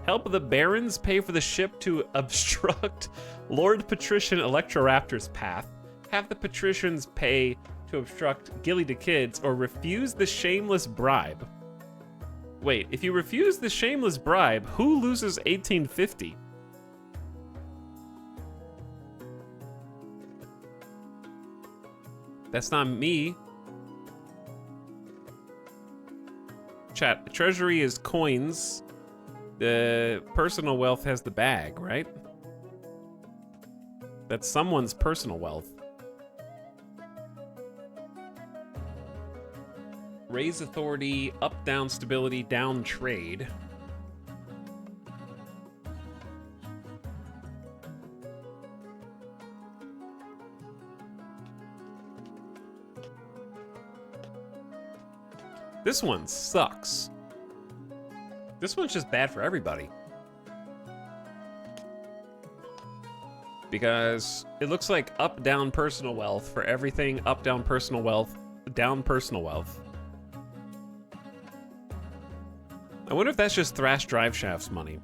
Help the barons pay for the ship to obstruct Lord Patrician Electroraptor's path? Have the patricians pay to obstruct Gilly the Kids, or refuse the shameless bribe? Wait, if you refuse the shameless bribe, who loses 1850? That's not me. Chat, treasury is coins. The personal wealth has the bag, right? That's someone's personal wealth. Raise authority, up, down, stability, down, trade. This one sucks. This one's just bad for everybody. Because it looks like up, down, personal wealth for everything, up, down, personal wealth, down, personal wealth. I wonder if that's just Thrash Driveshaft's money.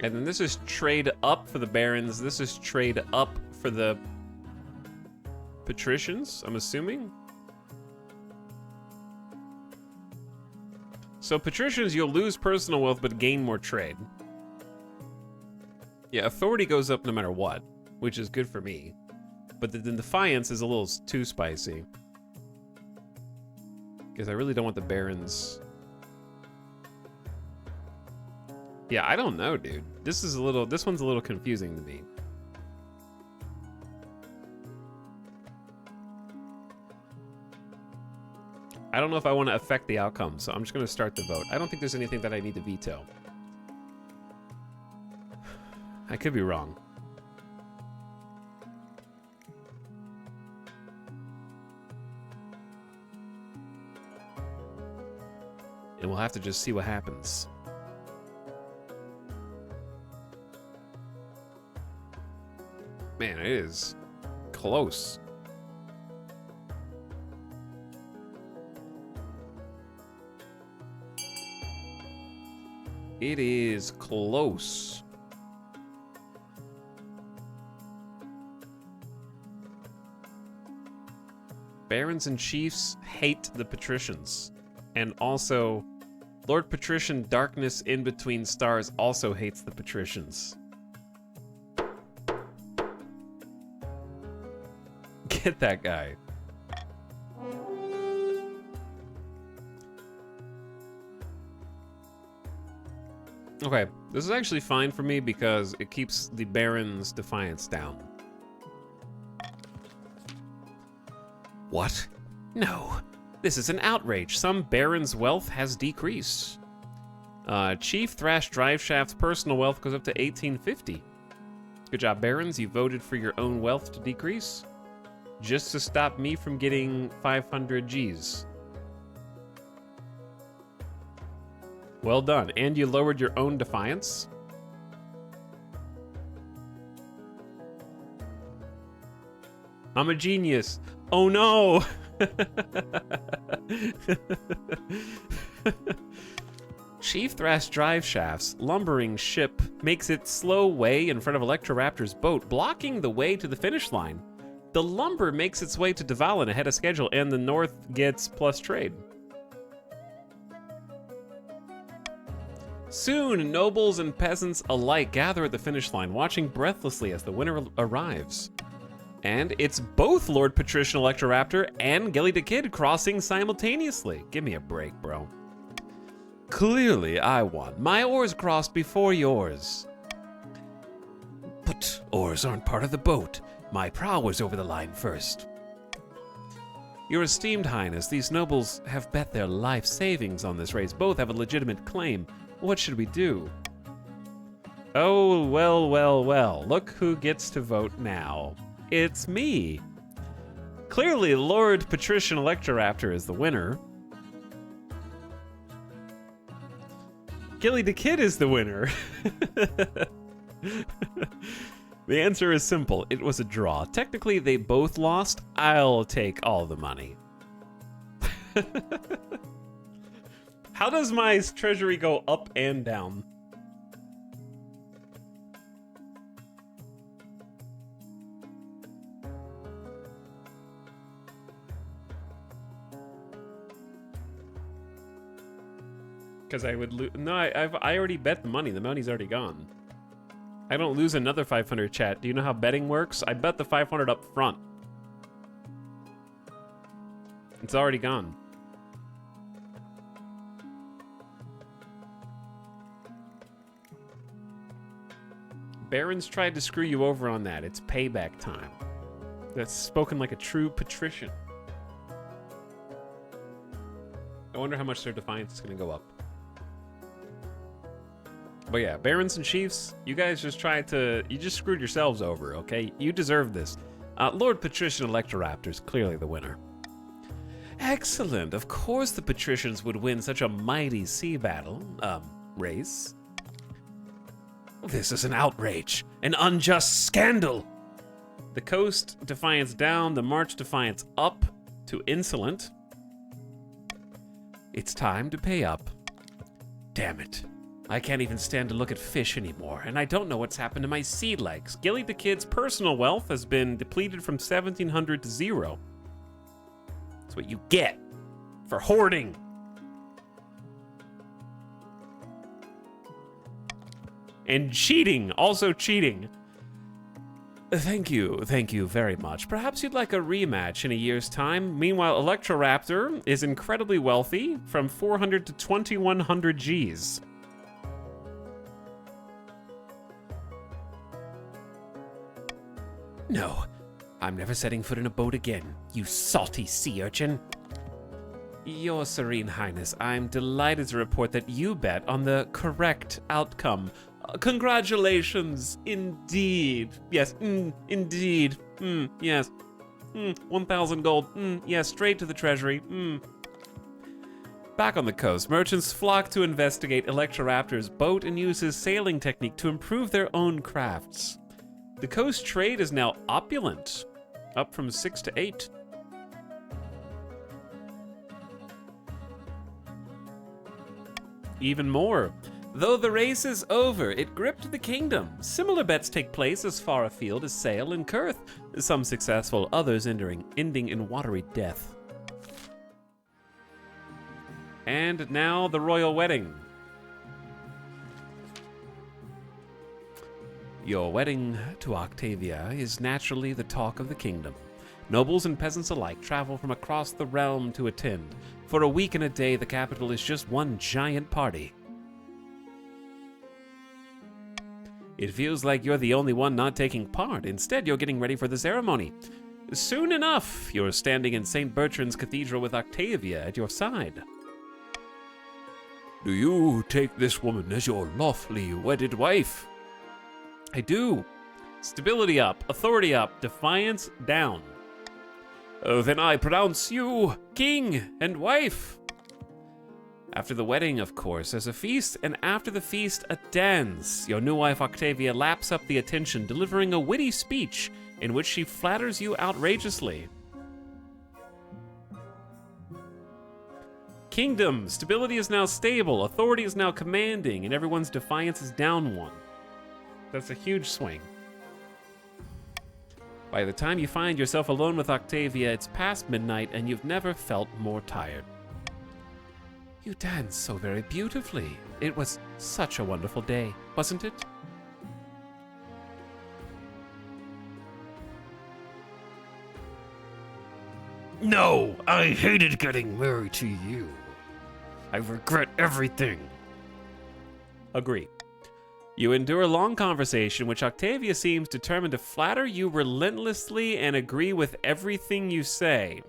And then this is trade up for the barons. This is trade up for the patricians, I'm assuming. So patricians, you'll lose personal wealth but gain more trade. Yeah, authority goes up no matter what, which is good for me. But the defiance is a little too spicy. Because I really don't want the barons. Yeah, I don't know, dude. This one's a little confusing to me. I don't know if I want to affect the outcome, so I'm just going to start the vote. I don't think there's anything that I need to veto. I could be wrong. and we'll have to just see what happens. Man, it is close. It is close. Barons and chiefs hate the patricians. And also, Lord Patrician Darkness in Between Stars also hates the patricians. Get that guy. Okay, this is actually fine for me because it keeps the Baron's defiance down. What? No. This is an outrage. Some Baron's wealth has decreased. Chief Thrash Driveshaft's personal wealth goes up to 1850. Good job, Barons. You voted for your own wealth to decrease. Just to stop me from getting 500 Gs. Well done. And you lowered your own defiance. I'm a genius. Oh no! Chief Thrash Driveshaft's lumbering ship makes its slow way in front of Electroraptor's boat, blocking the way to the finish line. The lumber makes its way to Dvalin ahead of schedule, and the North gets plus trade. Soon, nobles and peasants alike gather at the finish line, watching breathlessly as the winner arrives. And it's both Lord Patrician Electroraptor and Gilly the Kid crossing simultaneously. Give me a break, bro. Clearly, I won. My oars crossed before yours. But oars aren't part of the boat. My prow was over the line first. Your esteemed highness, these nobles have bet their life savings on this race. Both have a legitimate claim. What should we do? Oh, well, well, well. Look who gets to vote now. It's me. Clearly, Lord Patrician Electroraptor is the winner. Gilly the Kid is the winner. The answer is simple. It was a draw. Technically, they both lost. I'll take all the money. How does my treasury go up and down? Because I would lose. No, I already bet the money. The money's already gone. I don't lose another 500, chat. Do you know how betting works? I bet the 500 up front. It's already gone. Barons tried to screw you over on that. It's payback time. That's spoken like a true patrician. I wonder how much their defiance is going to go up. But yeah, Barons and Chiefs, you guys just you just screwed yourselves over, okay? You deserve this. Lord Patrician Electroraptor is clearly the winner. Excellent. Of course the patricians would win such a mighty sea battle, race. This is an outrage, an unjust scandal. The coast defiance down, the march defiance up to insolent. It's time to pay up. Damn it. I can't even stand to look at fish anymore, and I don't know what's happened to my sea legs. Gilly the Kid's personal wealth has been depleted from 1,700 to 0. That's what you get for hoarding. And cheating, also cheating. Thank you very much. Perhaps you'd like a rematch in a year's time. Meanwhile, Electroraptor is incredibly wealthy, from 400 to 2,100 Gs. No, I'm never setting foot in a boat again, you salty sea urchin. Your Serene Highness, I'm delighted to report that you bet on the correct outcome. Congratulations, indeed. Yes, indeed. Yes. 1,000 gold. Yes, straight to the treasury. Back on the coast, merchants flock to investigate Electroraptor's boat and use his sailing technique to improve their own crafts. The coast trade is now opulent, up from 6 to 8. Even more. Though the race is over, it gripped the kingdom. Similar bets take place as far afield as Sale and Kurth, some successful, others ending in watery death. And now the royal wedding. Your wedding to Octavia is naturally the talk of the kingdom. Nobles and peasants alike travel from across the realm to attend. For a week and a day, the capital is just one giant party. It feels like you're the only one not taking part. Instead, you're getting ready for the ceremony. Soon enough, you're standing in St. Bertrand's Cathedral with Octavia at your side. Do you take this woman as your lawfully wedded wife? I do. Stability up, authority up, defiance down. Oh, then I pronounce you King and wife. After the wedding, of course, there's a feast, and after the feast, a dance. Your new wife, Octavia, laps up the attention, delivering a witty speech in which she flatters you outrageously. Kingdom, stability is now stable, authority is now commanding, and everyone's defiance is down one. That's a huge swing. By the time you find yourself alone with Octavia, it's past midnight, and you've never felt more tired. You danced so very beautifully. It was such a wonderful day, wasn't it? No, I hated getting married to you. I regret everything. Agree. You endure a long conversation, which Octavia seems determined to flatter you relentlessly and agree with everything you say.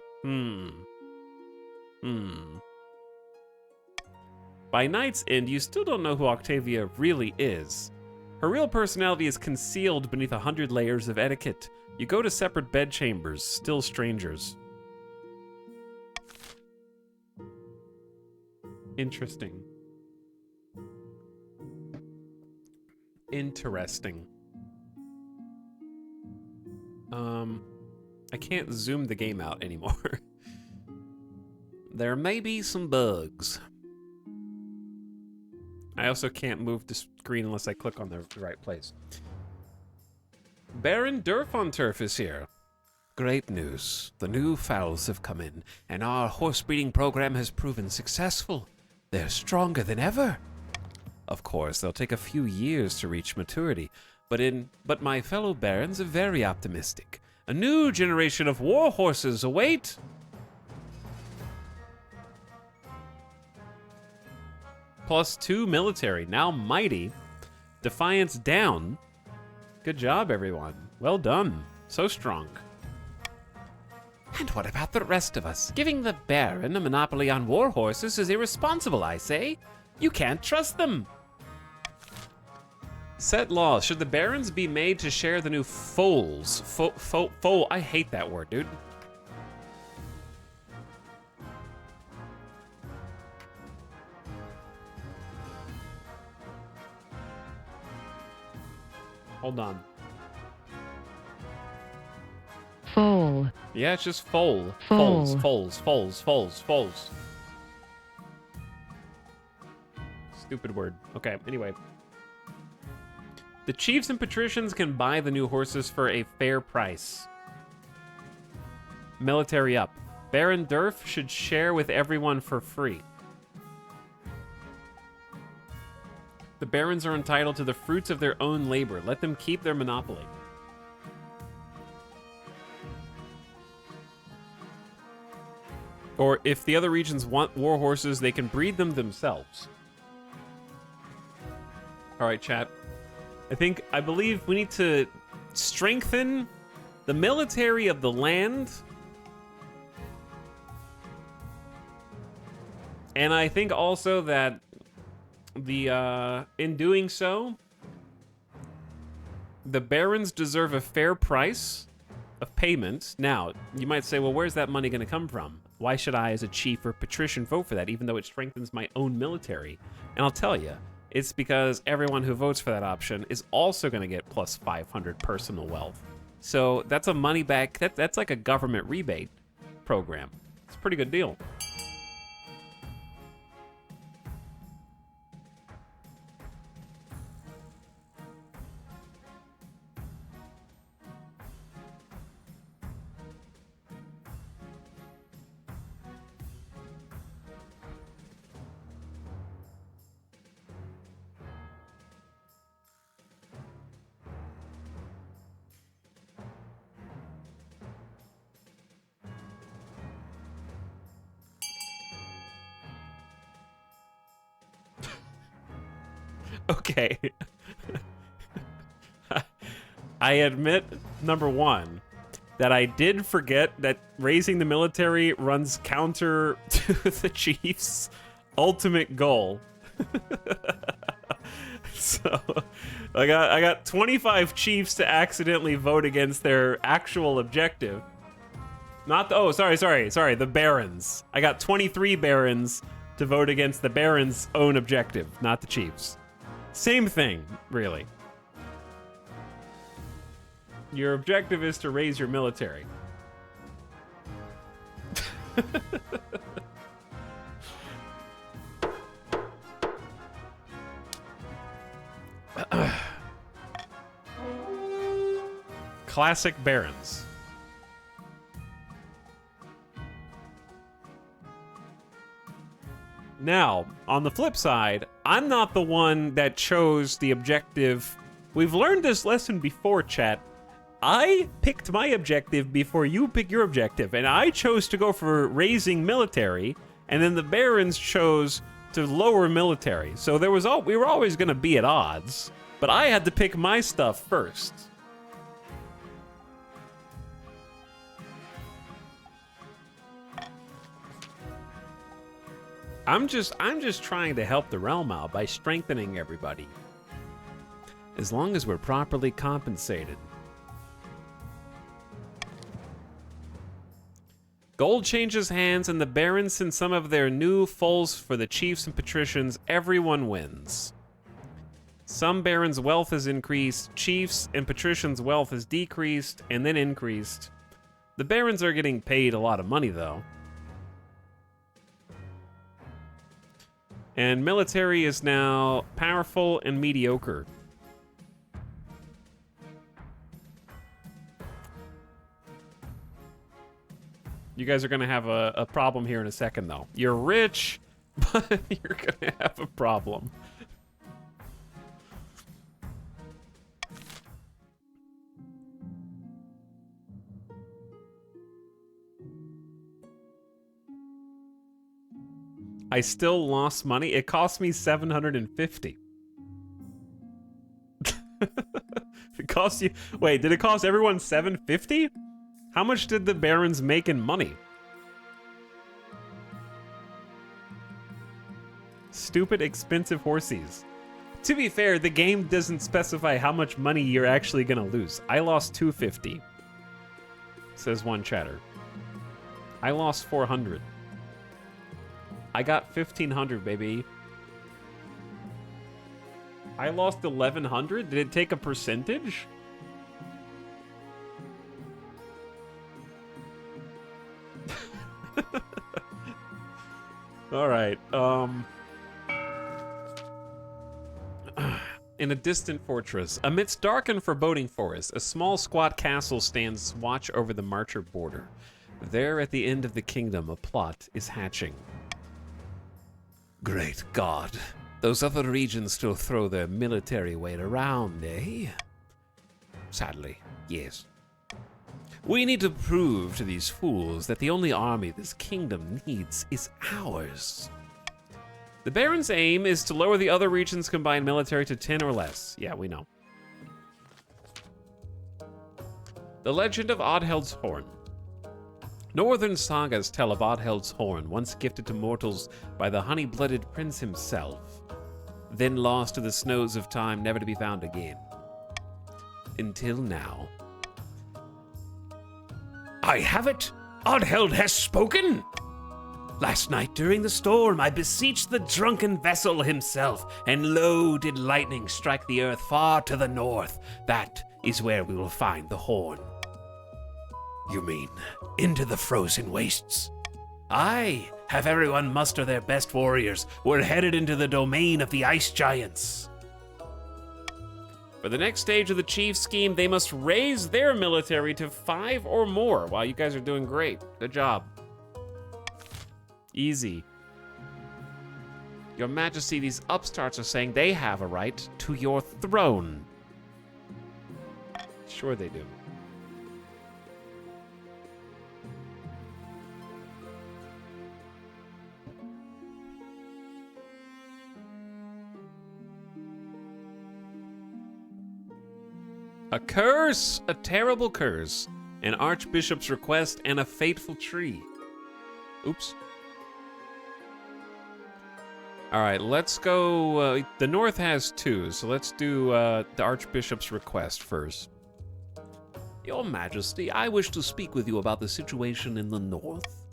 By night's end, you still don't know who Octavia really is. Her real personality is concealed beneath 100 layers of etiquette. You go to separate bedchambers, still strangers. Interesting. Interesting. I can't zoom the game out anymore. There may be some bugs. I also can't move the screen unless I click on the right place. Baron Durfonturf is here. Great news. The new fowls have come in, and our horse breeding program has proven successful. They're stronger than ever. Of course, they'll take a few years to reach maturity, but my fellow barons are very optimistic. A new generation of war horses await. +2 military, now mighty. Defiance down. Good job, everyone. Well done. So strong. And what about the rest of us? Giving the Baron a monopoly on war horses is irresponsible, I say. You can't trust them. Set laws. Should the barons be made to share the new foals? Foal. I hate that word, dude. Hold on. Foal. Yeah, it's just foal. Foal. Foals. Stupid word. Okay, anyway. The chiefs and patricians can buy the new horses for a fair price. Military up. Baron Durf should share with everyone for free. The barons are entitled to the fruits of their own labor. Let them keep their monopoly. Or if the other regions want war horses, they can breed them themselves. All right, chat. I believe we need to strengthen the military of the land. And I think also that in doing so, the barons deserve a fair price of payment. Now, you might say, well, where's that money going to come from? Why should I, as a chief or patrician, vote for that, even though it strengthens my own military? And I'll tell you, it's because everyone who votes for that option is also going to get plus 500 personal wealth. So that's a money back. That's like a government rebate program. It's a pretty good deal. Okay. I admit, number one, that I did forget that raising the military runs counter to the Chiefs' ultimate goal. So I got 25 Chiefs to accidentally vote against their actual objective. Not the, oh, sorry, the Barons. I got 23 Barons to vote against the Barons' own objective, not the Chiefs. Same thing, really. Your objective is to raise your military. Classic Barons. Now, on the flip side, I'm not the one that chose the objective. We've learned this lesson before, chat. I picked my objective before you picked your objective, and I chose to go for raising military, and then the Barons chose to lower military. So we were always going to be at odds, but I had to pick my stuff first. I'm just trying to help the realm out by strengthening everybody. As long as we're properly compensated. Gold changes hands and the Barons send some of their new foals for the chiefs and patricians. Everyone wins. Some Barons' wealth has increased, chiefs and patricians' wealth has decreased and then increased. The Barons are getting paid a lot of money though. And military is now powerful and mediocre. You guys are going to have a problem here in a second, though. You're rich, but you're going to have a problem. I still lost money. It cost me 750. It cost you... Wait, did it cost everyone 750? How much did the Barons make in money? Stupid expensive horsies. To be fair, the game doesn't specify how much money you're actually gonna lose. I lost 250. Says one chatter. I lost 400. I got 1,500, baby. I lost 1,100? Did it take a percentage? All right. In a distant fortress, amidst dark and foreboding forests, a small squat castle stands watch over the Marcher border. There at the end of the kingdom, a plot is hatching. Great God. Those other regions still throw their military weight around, eh? Sadly, yes. We need to prove to these fools that the only army this kingdom needs is ours. The Baron's aim is to lower the other regions' combined military to 10 or less. Yeah, we know. The Legend of Oddheld's Horn. Northern sagas tell of Oddheld's Horn, once gifted to mortals by the honey-blooded prince himself, then lost to the snows of time, never to be found again. Until now. I have it. Oddheld has spoken. Last night during the storm, I beseeched the drunken vessel himself, and lo, did lightning strike the earth far to the north. That is where we will find the horn. You mean into the frozen wastes? Aye, have everyone muster their best warriors. We're headed into the domain of the ice giants. For the next stage of the Chief scheme, they must raise their military to 5 or more. Wow, you guys are doing great. Good job. Easy. Your Majesty, these upstarts are saying they have a right to your throne. Sure they do. A curse! A terrible curse. An archbishop's request and a fateful tree. Oops. All right, let's go. The north has 2, so let's do the archbishop's request first. Your Majesty, I wish to speak with you about the situation in the north.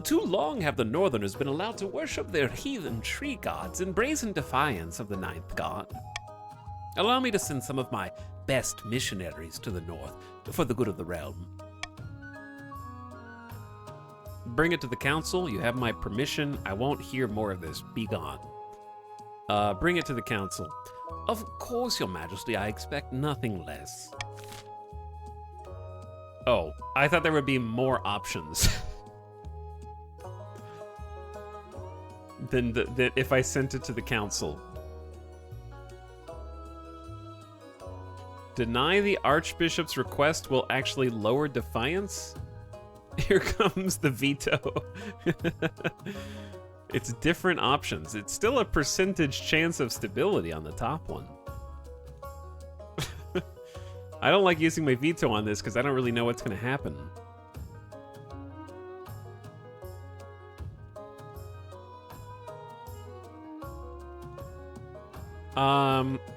Too long have the northerners been allowed to worship their heathen tree gods in brazen defiance of the 9th god. Allow me to send some of my best missionaries to the north for the good of the realm. Bring it to the council. You have my permission. I won't hear more of this. Be gone. Bring it to the council. Of course, Your Majesty, I expect nothing less. Oh, I thought there would be more options. than if I sent it to the council. Deny the Archbishop's request will actually lower defiance? Here comes the veto. It's different options. It's still a percentage chance of stability on the top one. I don't like using my veto on this because I don't really know what's going to happen.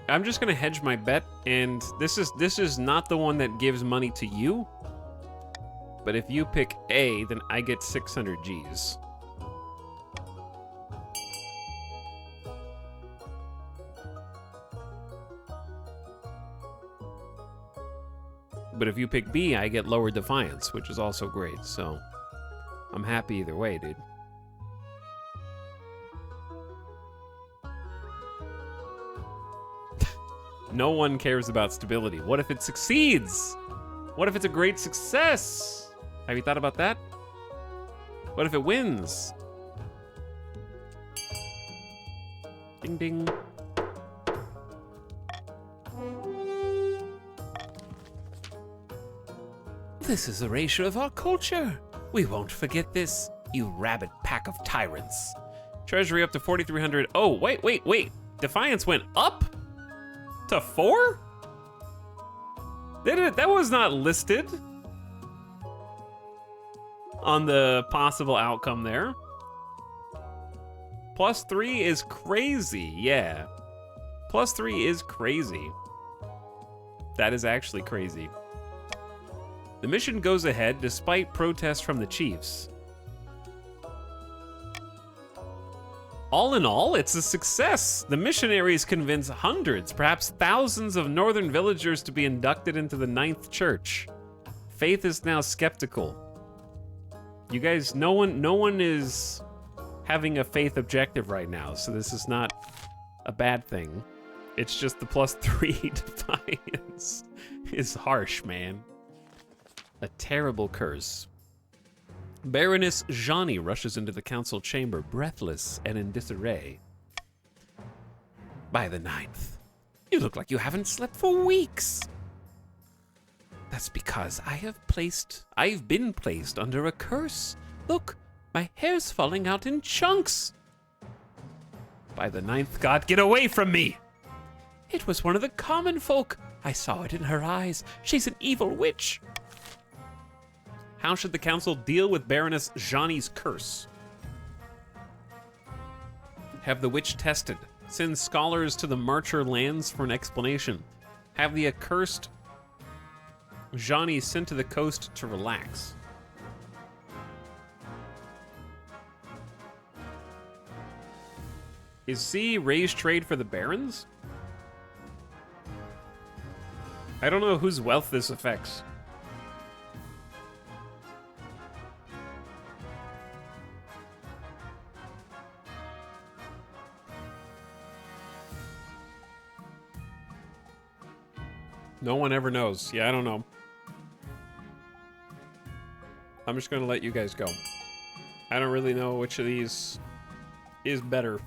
I'm just gonna hedge my bet, and this is not the one that gives money to you. But if you pick A, then I get 600 Gs. But if you pick B, I get lower defiance, which is also great, so I'm happy either way, dude. No one cares about stability. What if it succeeds? What if it's a great success? Have you thought about that? What if it wins? Ding ding. This is erasure of our culture. We won't forget this, you rabid pack of tyrants. Treasury up to 4,300. Oh, wait. Defiance went up? To 4? That was not listed on the possible outcome there. +3 is crazy, yeah. +3 is crazy. That is actually crazy. The mission goes ahead despite protests from the chiefs. All in all, it's a success. The missionaries convince hundreds, perhaps thousands of northern villagers to be inducted into the 9th church. Faith is now skeptical. You guys, no one is having a faith objective right now, so this is not a bad thing. It's just the +3 defiance is harsh, man. A terrible curse. Baroness Johnny rushes into the council chamber, breathless and in disarray. By the 9th, you look like you haven't slept for weeks. That's because I've been placed under a curse. Look, my hair's falling out in chunks. By the 9th god, get away from me! It was one of the common folk. I saw it in her eyes. She's an evil witch. How should the council deal with Baroness Johnny's curse? Have the witch tested. Send scholars to the Marcher lands for an explanation. Have the accursed Johnny sent to the coast to relax. Is C raise trade for the barons? I don't know whose wealth this affects. No one ever knows. Yeah, I don't know. I'm just gonna let you guys go. I don't really know which of these is better.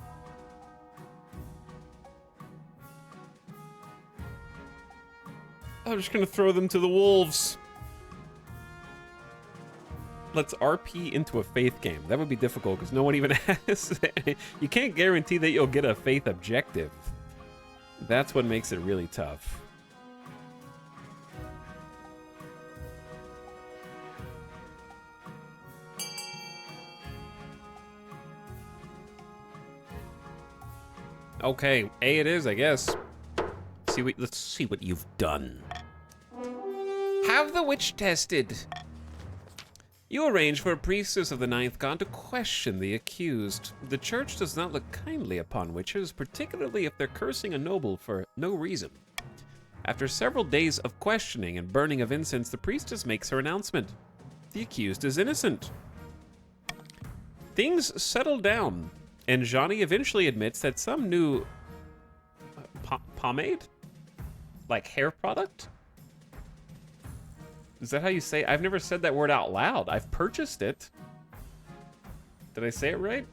I'm just gonna throw them to the wolves. Let's RP into a faith game. That would be difficult because no one even has. You can't guarantee that you'll get a faith objective. That's what makes it really tough. Okay, A it is, I guess. Let's see what you've done. Have the witch tested. You arrange for a priestess of the ninth god to question the accused. The church does not look kindly upon witches, particularly if they're cursing a noble for no reason. After several days of questioning and burning of incense, the priestess makes her announcement. The accused is innocent. Things settle down, and Johnny eventually admits that some new pomade? Like hair product? Is that how you say it? I've never said that word out loud. I've purchased it. Did I say it right?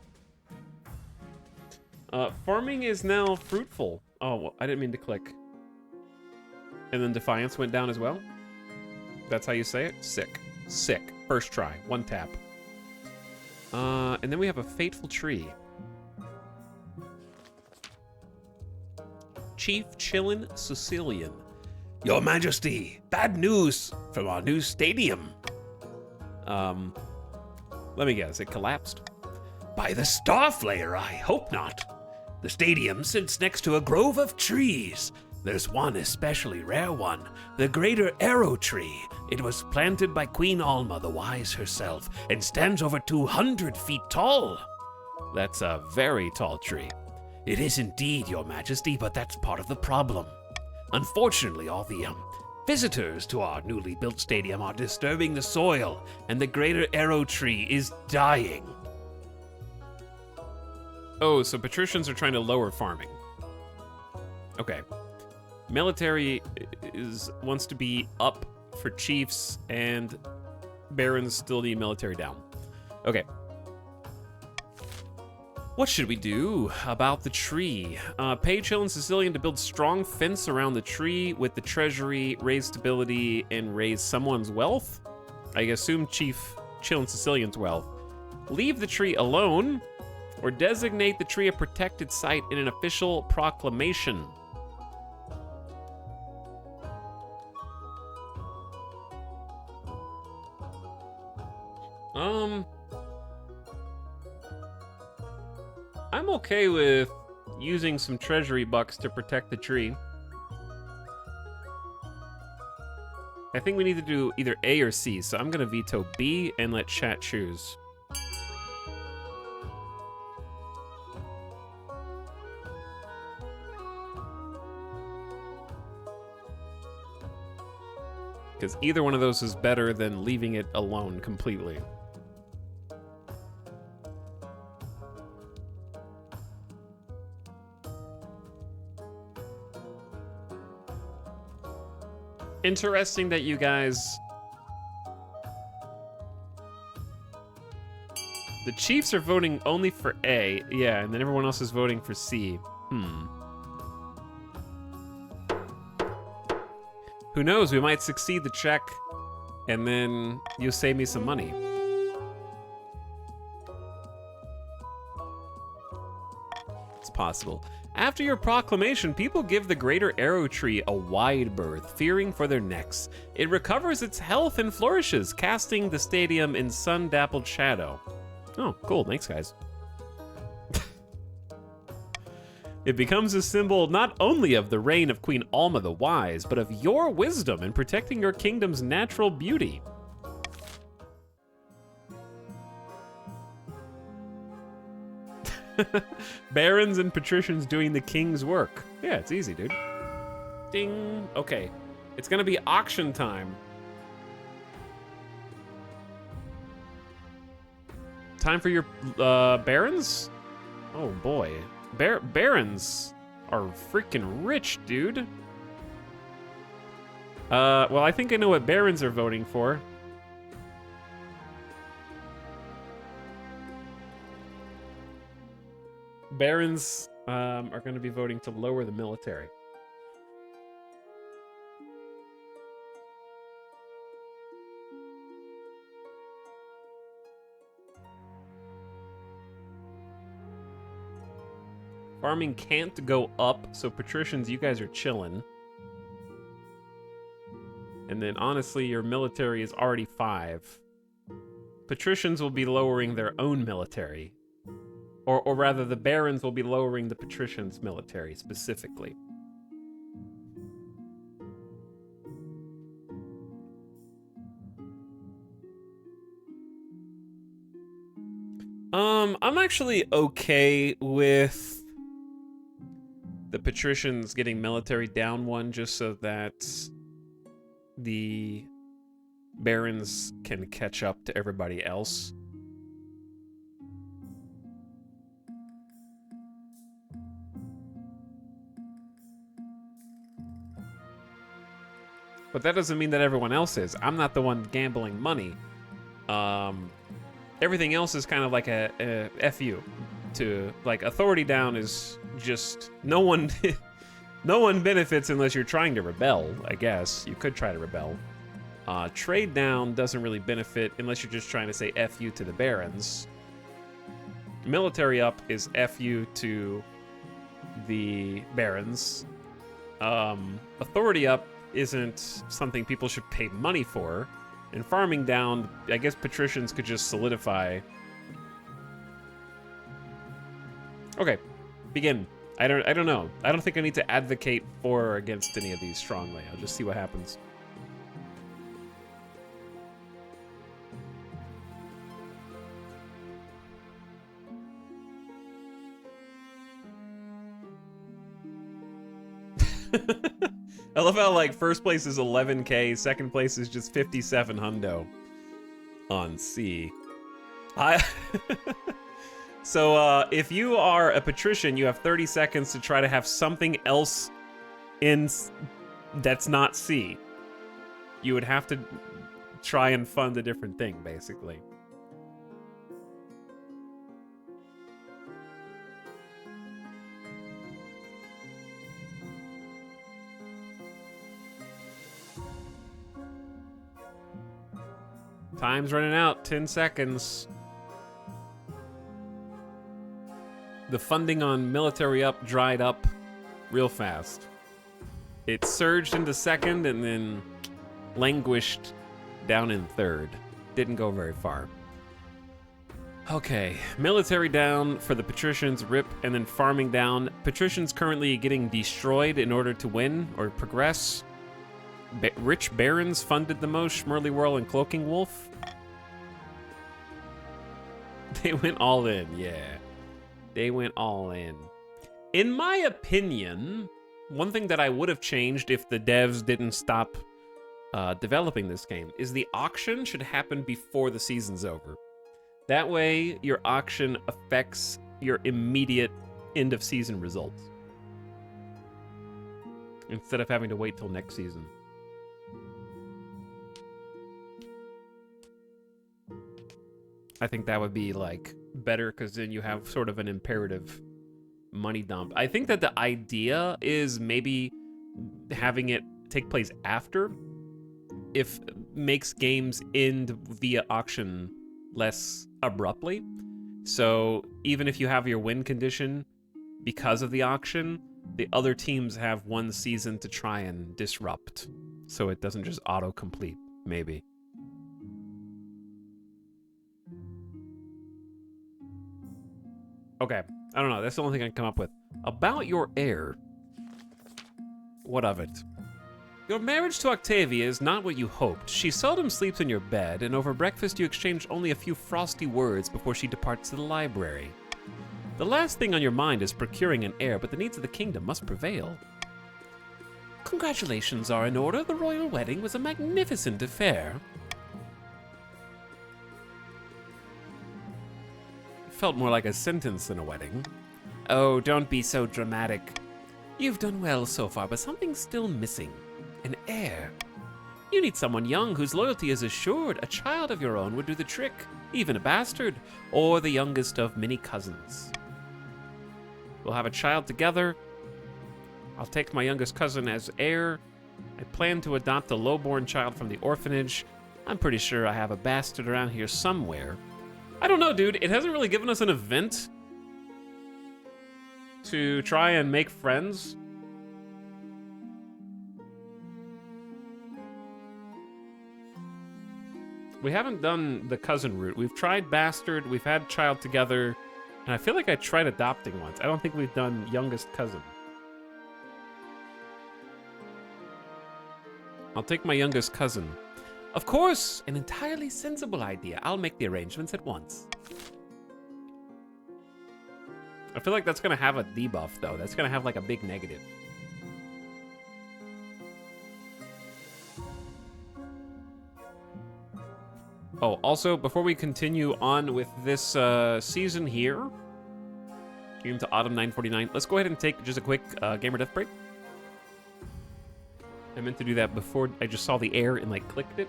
Farming is now fruitful. Oh, well, I didn't mean to click. And then Defiance went down as well? That's how you say it? Sick. Sick. First try. One tap. And then we have a fateful tree. Chief Chillin Sicilian. Your Majesty, bad news from our new stadium. Let me guess, it collapsed? By the Starflayer, I hope not. The stadium sits next to a grove of trees. There's one especially rare one, the Greater Arrow Tree. It was planted by Queen Alma the Wise herself and stands over 200 feet tall. That's a very tall tree. It is indeed, Your Majesty, but that's part of the problem. Unfortunately, all the visitors to our newly built stadium are disturbing the soil, and the Greater Arrow Tree is dying. Oh, so patricians are trying to lower farming. Okay. Military wants to be up for chiefs, and barons still need military down. Okay. What should we do about the tree? Pay Chillin Sicilian to build strong fence around the tree with the treasury, raise stability, and raise someone's wealth? I assume Chief Chillin Sicilian's wealth. Leave the tree alone, or designate the tree a protected site in an official proclamation. I'm okay with using some treasury bucks to protect the tree. I think we need to do either A or C, so I'm gonna veto B and let chat choose. Because either one of those is better than leaving it alone completely. Interesting that you guys... The Chiefs are voting only for A, yeah, and then everyone else is voting for C. Who knows, we might succeed the check, and then you'll save me some money. It's possible. After your proclamation, people give the Greater Arrow Tree a wide berth, fearing for their necks. It recovers its health and flourishes, casting the stadium in sun-dappled shadow. Oh, cool. Thanks, guys. It becomes a symbol not only of the reign of Queen Alma the Wise, but of your wisdom in protecting your kingdom's natural beauty. Barons and patricians doing the king's work. Yeah, it's easy, dude. Ding. Okay. It's gonna be auction time. Time for your barons? Oh boy. Barons are freaking rich, dude. Well, I think I know what barons are voting for. Barons are going to be voting to lower the military. Farming can't go up, so patricians, you guys are chilling. And then, honestly, your military is already 5. Patricians will be lowering their own military. Or rather, the barons will be lowering the patricians' military, specifically. I'm actually okay with the patricians getting military down 1 just so that the barons can catch up to everybody else. But that doesn't mean that everyone else is. I'm not the one gambling money. Everything else is kind of like a FU. To, like, authority down is just no one no one benefits unless you're trying to rebel, I guess. You could try to rebel. Trade down doesn't really benefit unless you're just trying to say FU to the barons. Military up is FU to the barons. Authority up isn't something people should pay money for. And farming down, I guess patricians could just solidify. Okay, begin. I don't know. I don't think I need to advocate for or against any of these strongly. I'll just see what happens. I love how, like, first place is 11K, second place is just 57 hundo on C. So, if you are a patrician, you have 30 seconds to try to have something else in that's not C. You would have to try and fund a different thing, basically. Time's running out, 10 seconds. The funding on military up dried up real fast. It surged into second and then languished down in third. Didn't go very far. Okay, military down for the patricians, rip, and then farming down. Patricians currently getting destroyed in order to win or progress. Rich barons funded the most, Schmurly Whirl and Cloaking Wolf. They went all in, yeah. They went all in. In my opinion, one thing that I would have changed if the devs didn't stop developing this game is the auction should happen before the season's over. That way, your auction affects your immediate end of season results. Instead of having to wait till next season. I think that would be, like, better because then you have sort of an imperative money dump. I think that the idea is maybe having it take place after if makes games end via auction less abruptly. So even if you have your win condition because of the auction, the other teams have one season to try and disrupt. So it doesn't just auto-complete, maybe. Okay, I don't know. That's the only thing I can come up with. About your heir. What of it? Your marriage to Octavia is not what you hoped. She seldom sleeps in your bed, and over breakfast you exchange only a few frosty words before she departs to the library. The last thing on your mind is procuring an heir, but the needs of the kingdom must prevail. Congratulations are in order. The royal wedding was a magnificent affair. It felt more like a sentence than a wedding. Oh, don't be so dramatic. You've done well so far, but something's still missing. An heir. You need someone young whose loyalty is assured. A child of your own would do the trick, even a bastard, or the youngest of many cousins. We'll have a child together. I'll take my youngest cousin as heir. I plan to adopt a lowborn child from the orphanage. I'm pretty sure I have a bastard around here somewhere. I don't know, dude. It hasn't really given us an event to try and make friends. We haven't done the cousin route. We've tried bastard, we've had child together, and I feel like I tried adopting once. I don't think we've done youngest cousin. I'll take my youngest cousin. Of course, an entirely sensible idea. I'll make the arrangements at once. I feel like that's gonna have a debuff, though. That's gonna have like a big negative. Oh, also, before we continue on with this season here, into Autumn 949, let's go ahead and take just a quick gamer death break. I meant to do that before I just saw the air and like clicked it.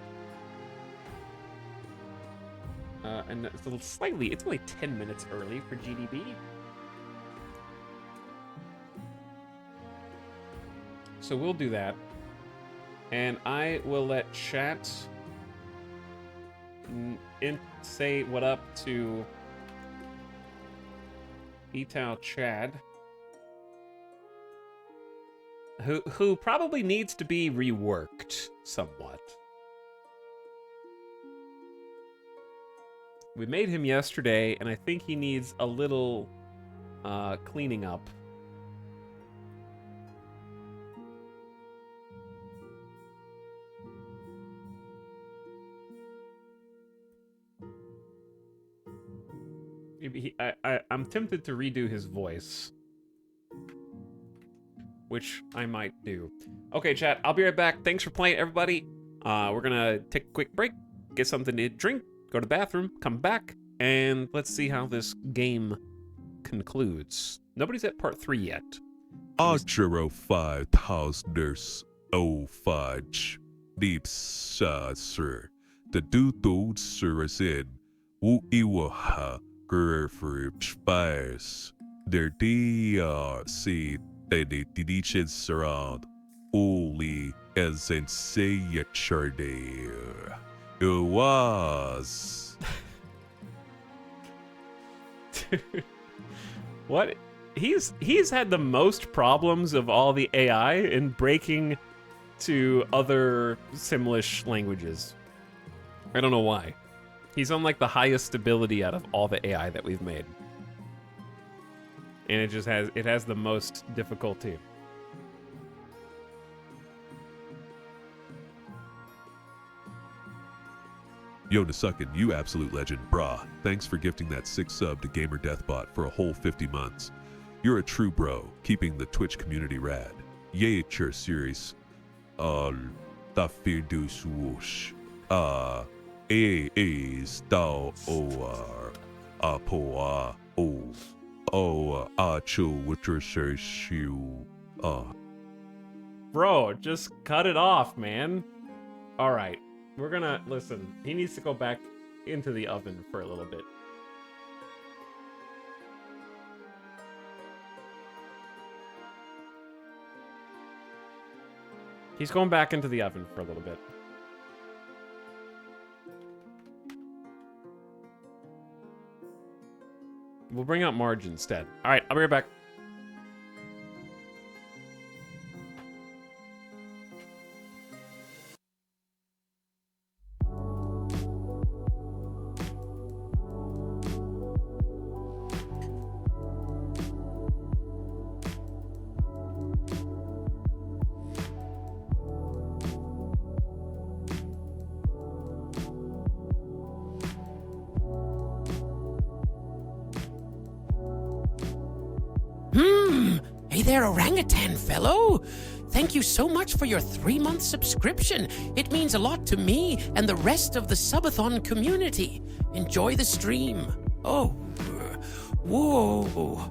And it's a little slightly, it's only 10 minutes early for GDB. So we'll do that. And I will let chat say what up to Etal Chad, who probably needs to be reworked somewhat. We made him yesterday, and I think he needs a little cleaning up. I'm tempted to redo his voice, which I might do. Okay, chat, I'll be right back. Thanks for playing, everybody. We're gonna take a quick break, get something to drink, go to the bathroom, come back, and let's see how this game concludes. Nobody's at part 3 yet. Archero 5005 Deep Sir. The dude Sir is in Iwaha Gerfer Spice. Der DRC dedicated surround only as in say charder. It was. Dude, what? He's had the most problems of all the AI in breaking to other Simlish languages. I don't know why. He's on like the highest stability out of all the AI that we've made. And it has the most difficulty. Yo, Nasukin, you absolute legend, brah. Thanks for gifting that 6 sub to Gamer Deathbot for a whole 50 months. You're a true bro, keeping the Twitch community rad. Yay, your series. Tafirdu swoosh. Stao or Apoa Acho Witcher Shu. Bro, just cut it off, man. All right. We're gonna listen. He needs to go back into the oven for a little bit. He's going back into the oven for a little bit. We'll bring out Marge instead. All right, I'll be right back. there, orangutan fellow. Thank you so much for your 3-month subscription. It means a lot to me and the rest of the subathon community. Enjoy the stream. Oh, whoa.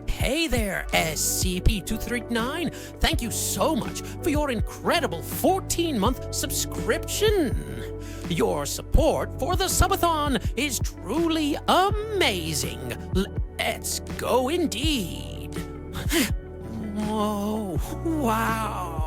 Hey there, SCP-239. Thank you so much for your incredible 14-month subscription. Your support for the subathon is truly amazing. Let's go indeed. Whoa, wow.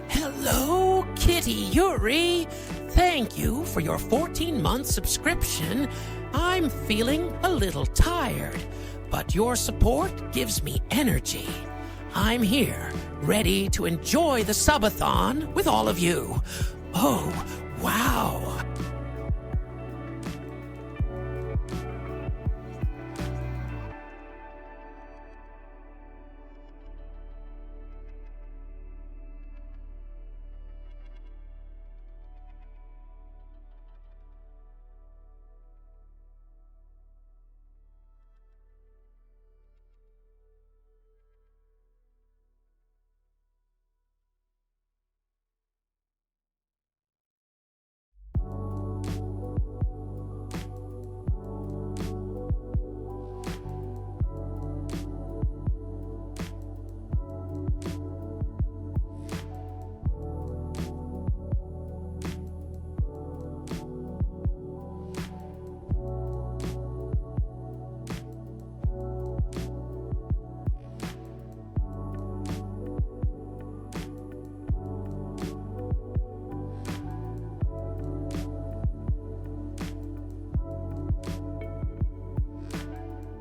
Hello, Kitty Yuri. Thank you for your 14-month subscription. I'm feeling a little tired, but your support gives me energy. I'm here, ready to enjoy the subathon with all of you. Oh, wow.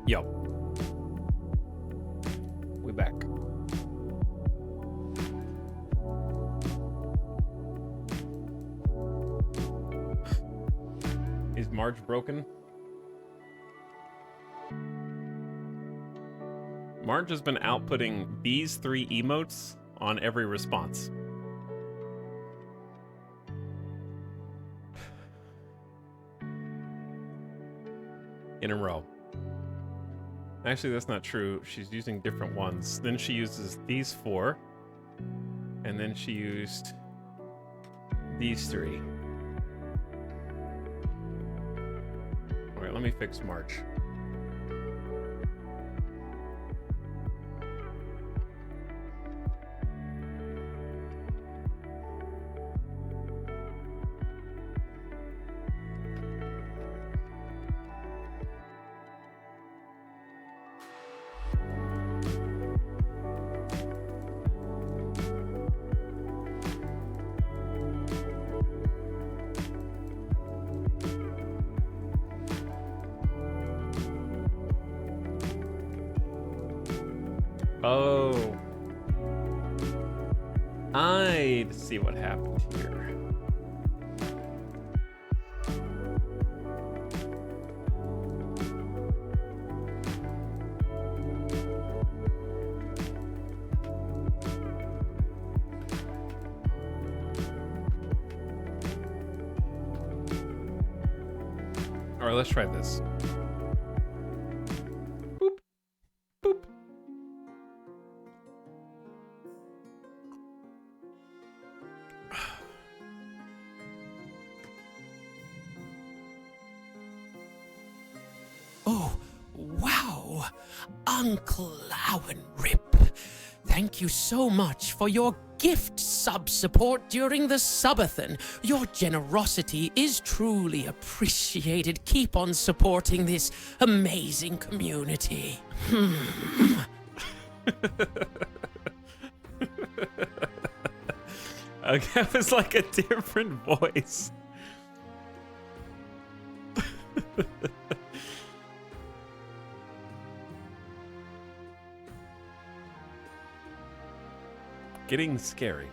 Yo. We back. Is Marge broken? Marge has been outputting these 3 emotes on every response. In a row. Actually, that's not true. She's using different ones. Then she uses these 4. And then she used these 3. All right, let me fix March. Oh. I see what happened here. All right, let's try this. Boop. Boop. Oh, wow. Uncle Rip. Thank you so much for your gift sub support during the subathon. Your generosity is truly appreciated. Keep on supporting this amazing community. That was like a different voice. Getting scary.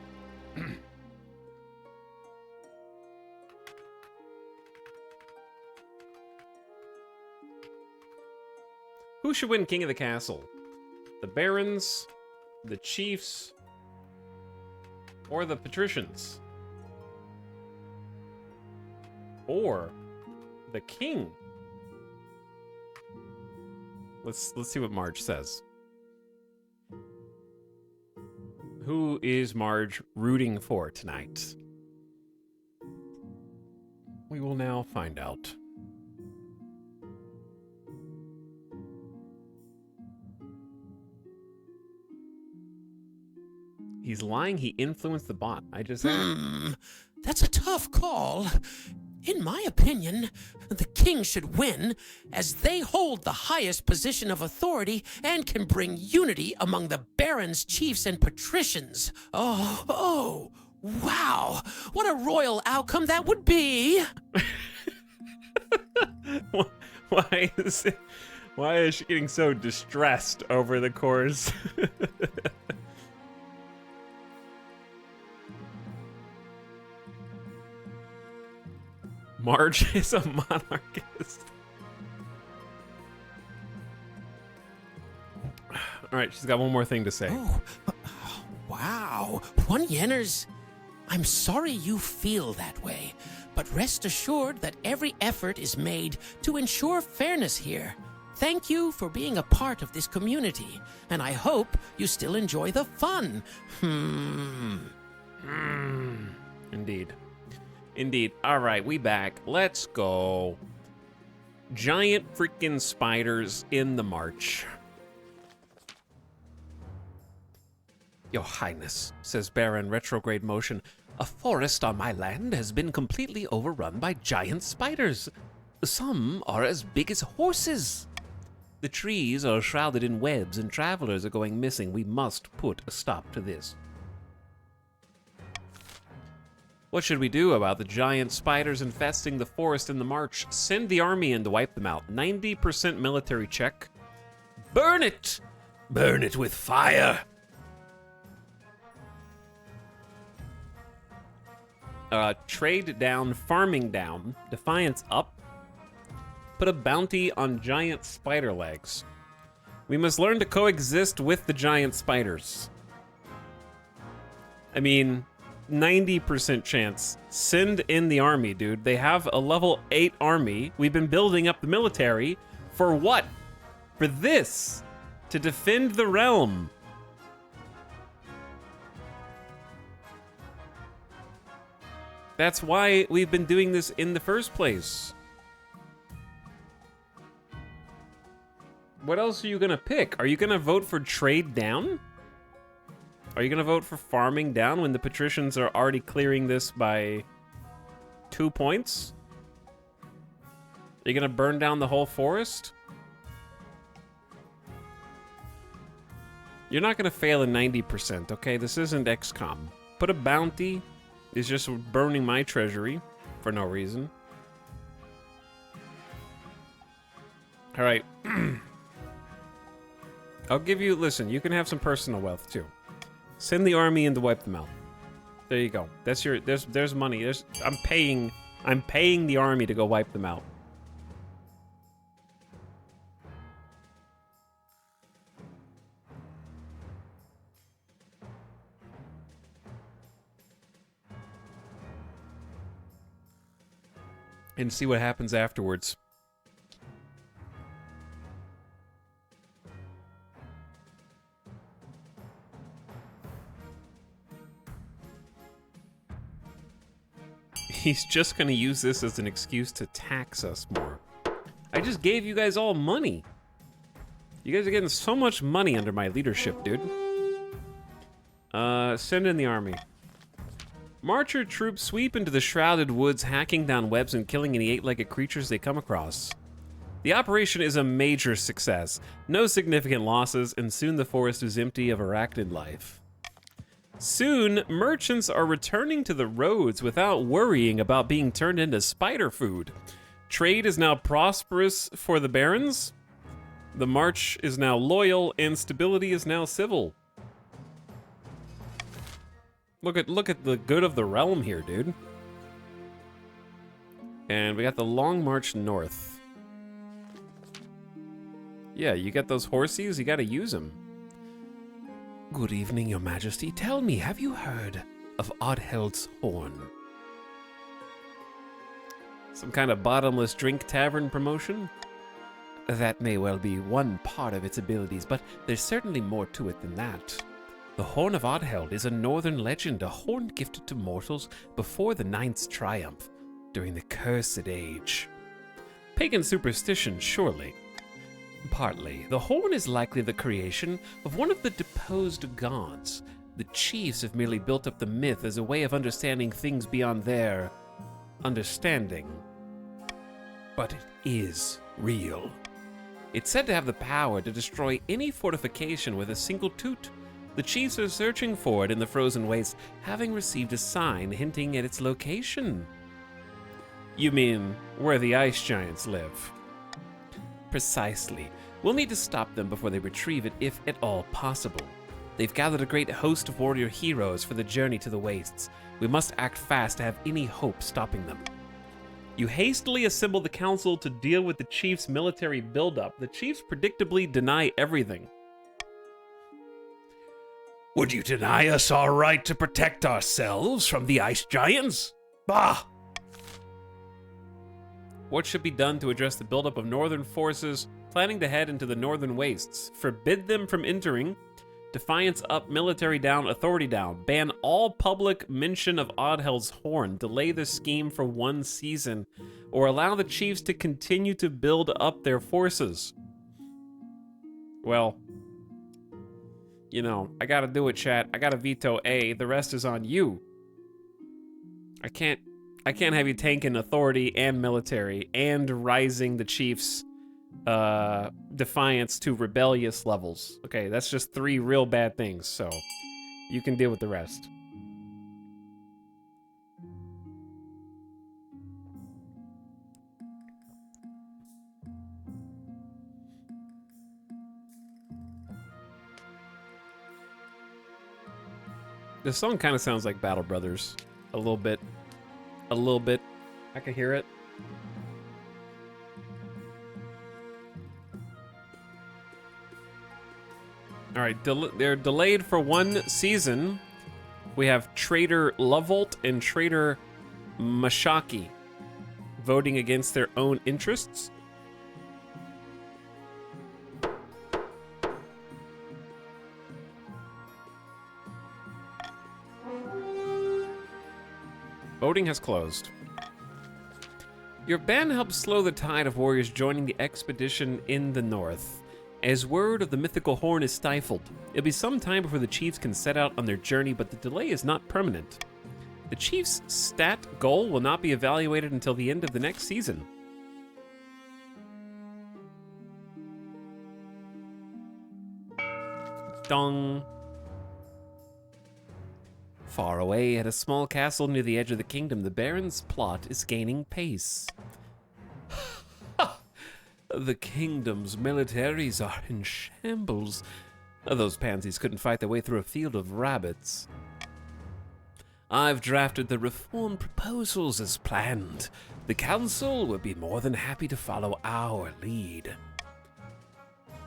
Who should win King of the Castle? The barons, the chiefs, or the patricians? Or the king? Let's see what Marge says. Who is Marge rooting for tonight? We will now find out. He's lying. He influenced the bot. I just said. That's a tough call. In my opinion, the king should win, as they hold the highest position of authority and can bring unity among the barons, chiefs, and patricians. Oh, wow. What a royal outcome that would be. Why is she getting so distressed over the chorus? Marge is a monarchist. All right, she's got one more thing to say. Oh, wow. 1 yenners. I'm sorry you feel that way, but rest assured that every effort is made to ensure fairness here. Thank you for being a part of this community, and I hope you still enjoy the fun. Indeed. Indeed. All right, we back. Let's go. Giant freaking spiders in the march. Your Highness, says Baron Retrograde Motion, a forest on my land has been completely overrun by giant spiders. Some are as big as horses. The trees are shrouded in webs and travelers are going missing. We must put a stop to this. What should we do about the giant spiders infesting the forest in the march? Send the army in to wipe them out. 90% military check. Burn it! Burn it with fire! Trade down, farming down, defiance up. Put a bounty on giant spider legs. We must learn to coexist with the giant spiders. I mean, 90% chance. Send in the army, dude. They have a level 8 army. We've been building up the military. For what? For this. To defend the realm. That's why we've been doing this in the first place. What else are you gonna pick? Are you gonna vote for trade down? Are you gonna vote for farming down when the patricians are already clearing this by 2 points? Are you gonna burn down the whole forest? You're not gonna fail in 90%, okay? This isn't XCOM. Put a bounty. It's just burning my treasury for no reason. All right. I'll give you, listen, you can have some personal wealth too. Send the army in to wipe them out. There you go. That's your, there's money. I'm paying the army to go wipe them out. And see what happens afterwards. He's just gonna use this as an excuse to tax us more. I just gave you guys all money. You guys are getting so much money under my leadership, dude. Send in the army. Marcher troops sweep into the shrouded woods, hacking down webs and killing any 8-legged creatures they come across. The operation is a major success. No significant losses, and soon the forest is empty of arachnid life. Soon, merchants are returning to the roads without worrying about being turned into spider food. Trade is now prosperous for the barons. The march is now loyal, and stability is now civil. Look at the good of the realm here, dude. And we got the long march north. Yeah, you got those horsies, you gotta use them. Good evening, Your Majesty. Tell me, have you heard of Oddheld's Horn? Some kind of bottomless drink tavern promotion? That may well be one part of its abilities, but there's certainly more to it than that. The Horn of Oddheld is a northern legend, a horn gifted to mortals before the Ninth's triumph, during the Cursed Age. Pagan superstition, surely. Partly. The horn is likely the creation of one of the deposed gods. The chiefs have merely built up the myth as a way of understanding things beyond their understanding. But it is real. It's said to have the power to destroy any fortification with a single toot. The chiefs are searching for it in the frozen wastes, having received a sign hinting at its location. You mean where the ice giants live? Precisely. We'll need to stop them before they retrieve it, if at all possible. They've gathered a great host of warrior heroes for the journey to the wastes. We must act fast to have any hope stopping them. You hastily assemble the council to deal with the chief's military buildup. The chiefs predictably deny everything. Would you deny us our right to protect ourselves from the ice giants? Bah! What should be done to address the buildup of northern forces planning to head into the northern wastes? Forbid them from entering. Defiance up, military down, authority down. Ban all public mention of Oddhell's horn. Delay the scheme for 1 season. Or allow the chiefs to continue to build up their forces. Well, you know, I gotta do it, chat. I gotta veto A. The rest is on you. I can't have you tanking authority and military and rising the chiefs' defiance to rebellious levels. Okay, that's just 3 real bad things, so you can deal with the rest. This song kind of sounds like Battle Brothers. A little bit. A little bit. I can hear it. All right, they're delayed for 1 season. We have Trader Lovolt and Trader Mashaki voting against their own interests. Voting has closed. Your ban helped slow the tide of warriors joining the expedition in the north. As word of the mythical horn is stifled, it'll be some time before the chiefs can set out on their journey, but the delay is not permanent. The chiefs' stat goal will not be evaluated until the end of the next season. Dong. Far away at a small castle near the edge of the kingdom, the Baron's plot is gaining pace. The kingdom's militaries are in shambles. Those pansies couldn't fight their way through a field of rabbits. I've drafted the reform proposals as planned. The council will be more than happy to follow our lead.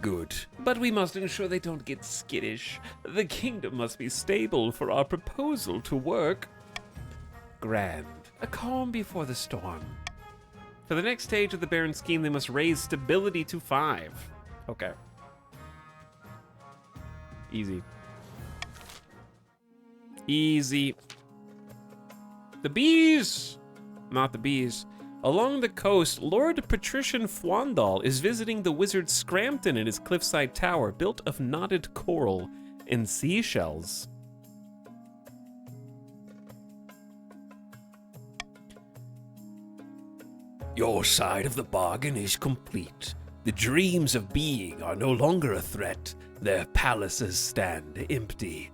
Good, but we must ensure they don't get skittish. The kingdom must be stable for our proposal to work. Grand, a calm before the storm. For the next stage of the Baron scheme, they must raise stability to 5. Okay. Easy. Easy. The bees! Not the bees. Along the coast, Lord Patrician Fwandal is visiting the wizard Scrampton in his cliffside tower, built of knotted coral and seashells. Your side of the bargain is complete. The dreams of being are no longer a threat. Their palaces stand empty.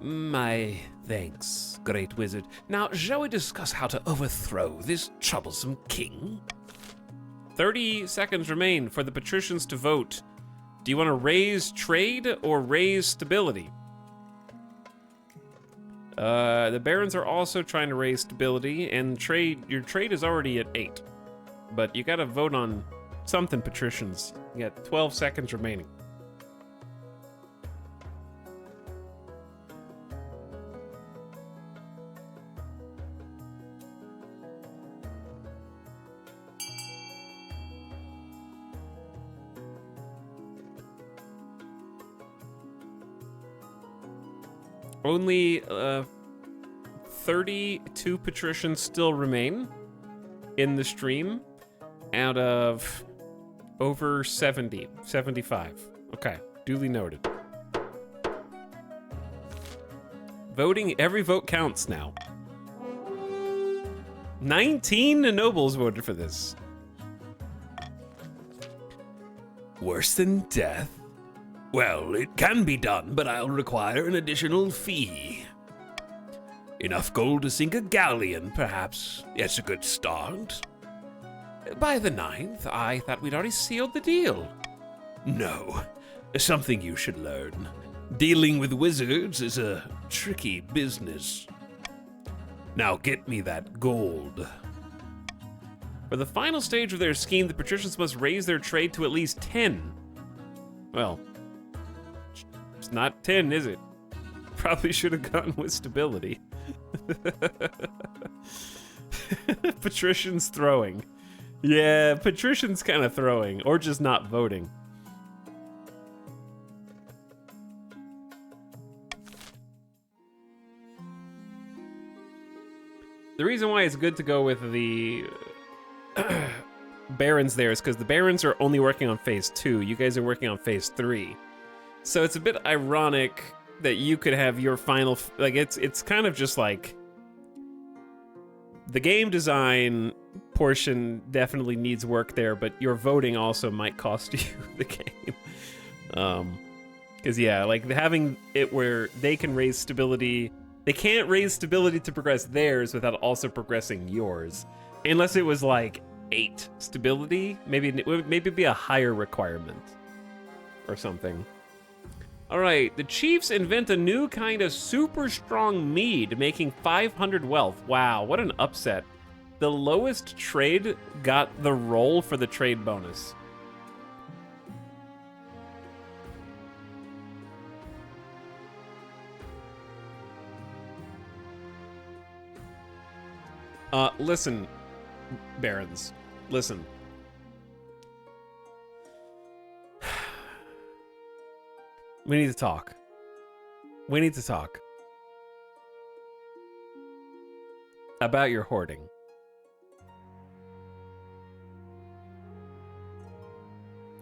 My thanks, great wizard. Now, shall we discuss how to overthrow this troublesome king? 30 seconds remain for the patricians to vote. Do you want to raise trade or raise stability? The barons are also trying to raise stability, and your trade is already at 8. But you gotta vote on something, patricians. You got 12 seconds remaining. Only 32 patricians still remain in the stream out of over 75. Okay, duly noted. Voting, every vote counts now. 19 nobles voted for this. Worse than death? Well, it can be done, but I'll require an additional fee. Enough gold to sink a galleon, perhaps. It's a good start. By the 9th, I thought we'd already sealed the deal. No, something you should learn. Dealing with wizards is a tricky business. Now get me that gold. For the final stage of their scheme, the patricians must raise their trade to at least 10. Well, it's not 10, is it? Probably should have gone with stability. Patricians throwing. Yeah, patricians kind of throwing, or just not voting. The reason why it's good to go with the barons there is because the barons are only working on phase 2. You guys are working on phase 3. So it's a bit ironic that you could have your final, like it's kind of just like the game design portion definitely needs work there, but your voting also might cost you the game. Because yeah, like having it where they can raise stability, they can't raise stability to progress theirs without also progressing yours, unless it was like 8 stability. Maybe it'd be a higher requirement or something. All right, the chiefs invent a new kind of super strong mead, making 500 wealth. Wow, what an upset. The lowest trade got the roll for the trade bonus. Listen, barons, listen. We need to talk. We need to talk about your hoarding.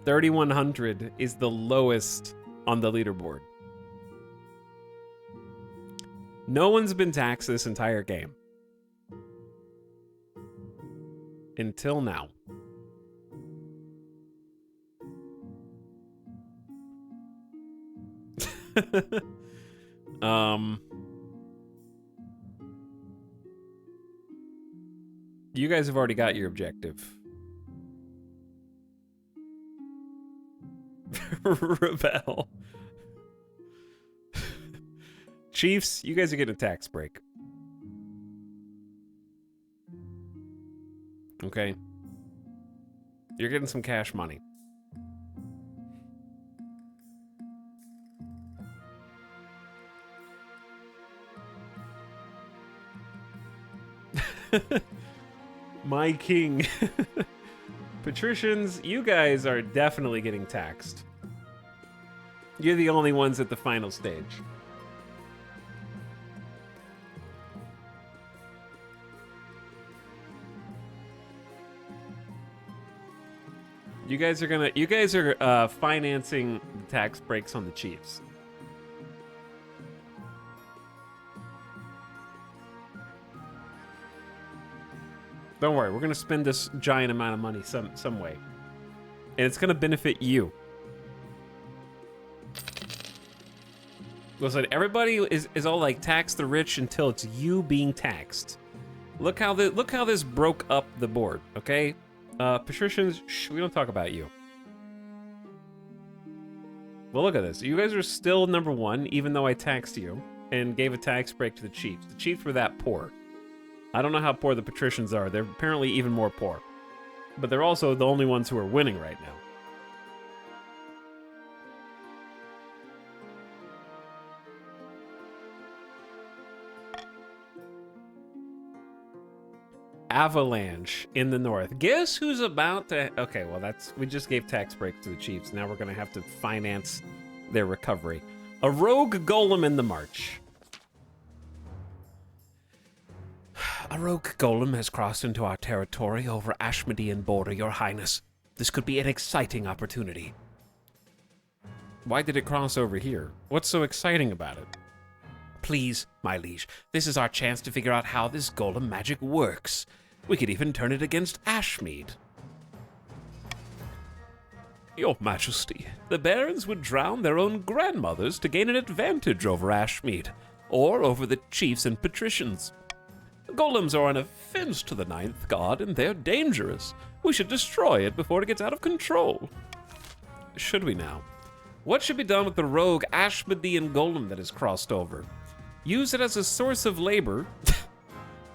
$3,100 is the lowest on the leaderboard. No one's been taxed this entire game. Until now. You guys have already got your objective. Rebel. Chiefs, you guys are getting a tax break. Okay. You're getting some cash money. My king. Patricians, you guys are definitely getting taxed. You're the only ones at the final stage. You guys are financing the tax breaks on the chiefs. Don't worry, we're gonna spend this giant amount of money some way. And it's gonna benefit you. Listen, everybody is all like tax the rich until it's you being taxed. Look how this broke up the board, okay? Patricians, shh, we don't talk about you. Well, look at this. You guys are still number 1, even though I taxed you and gave a tax break to the chiefs. The chiefs were that poor. I don't know how poor the patricians are. They're apparently even more poor. But they're also the only ones who are winning right now. Avalanche in the north. Guess who's about to... Okay, well, we just gave tax breaks to the chiefs. Now we're going to have to finance their recovery. A rogue golem in the march. A rogue golem has crossed into our territory over Ashmodean border, Your Highness. This could be an exciting opportunity. Why did it cross over here? What's so exciting about it? Please, my liege, this is our chance to figure out how this golem magic works. We could even turn it against Ashmead. Your Majesty, the barons would drown their own grandmothers to gain an advantage over Ashmead, or over the chiefs and patricians. Golems are an offense to the ninth god, and they're dangerous. We should destroy it before it gets out of control. Should we now? What should be done with the rogue Ashmedean golem that has crossed over? Use it as a source of labor,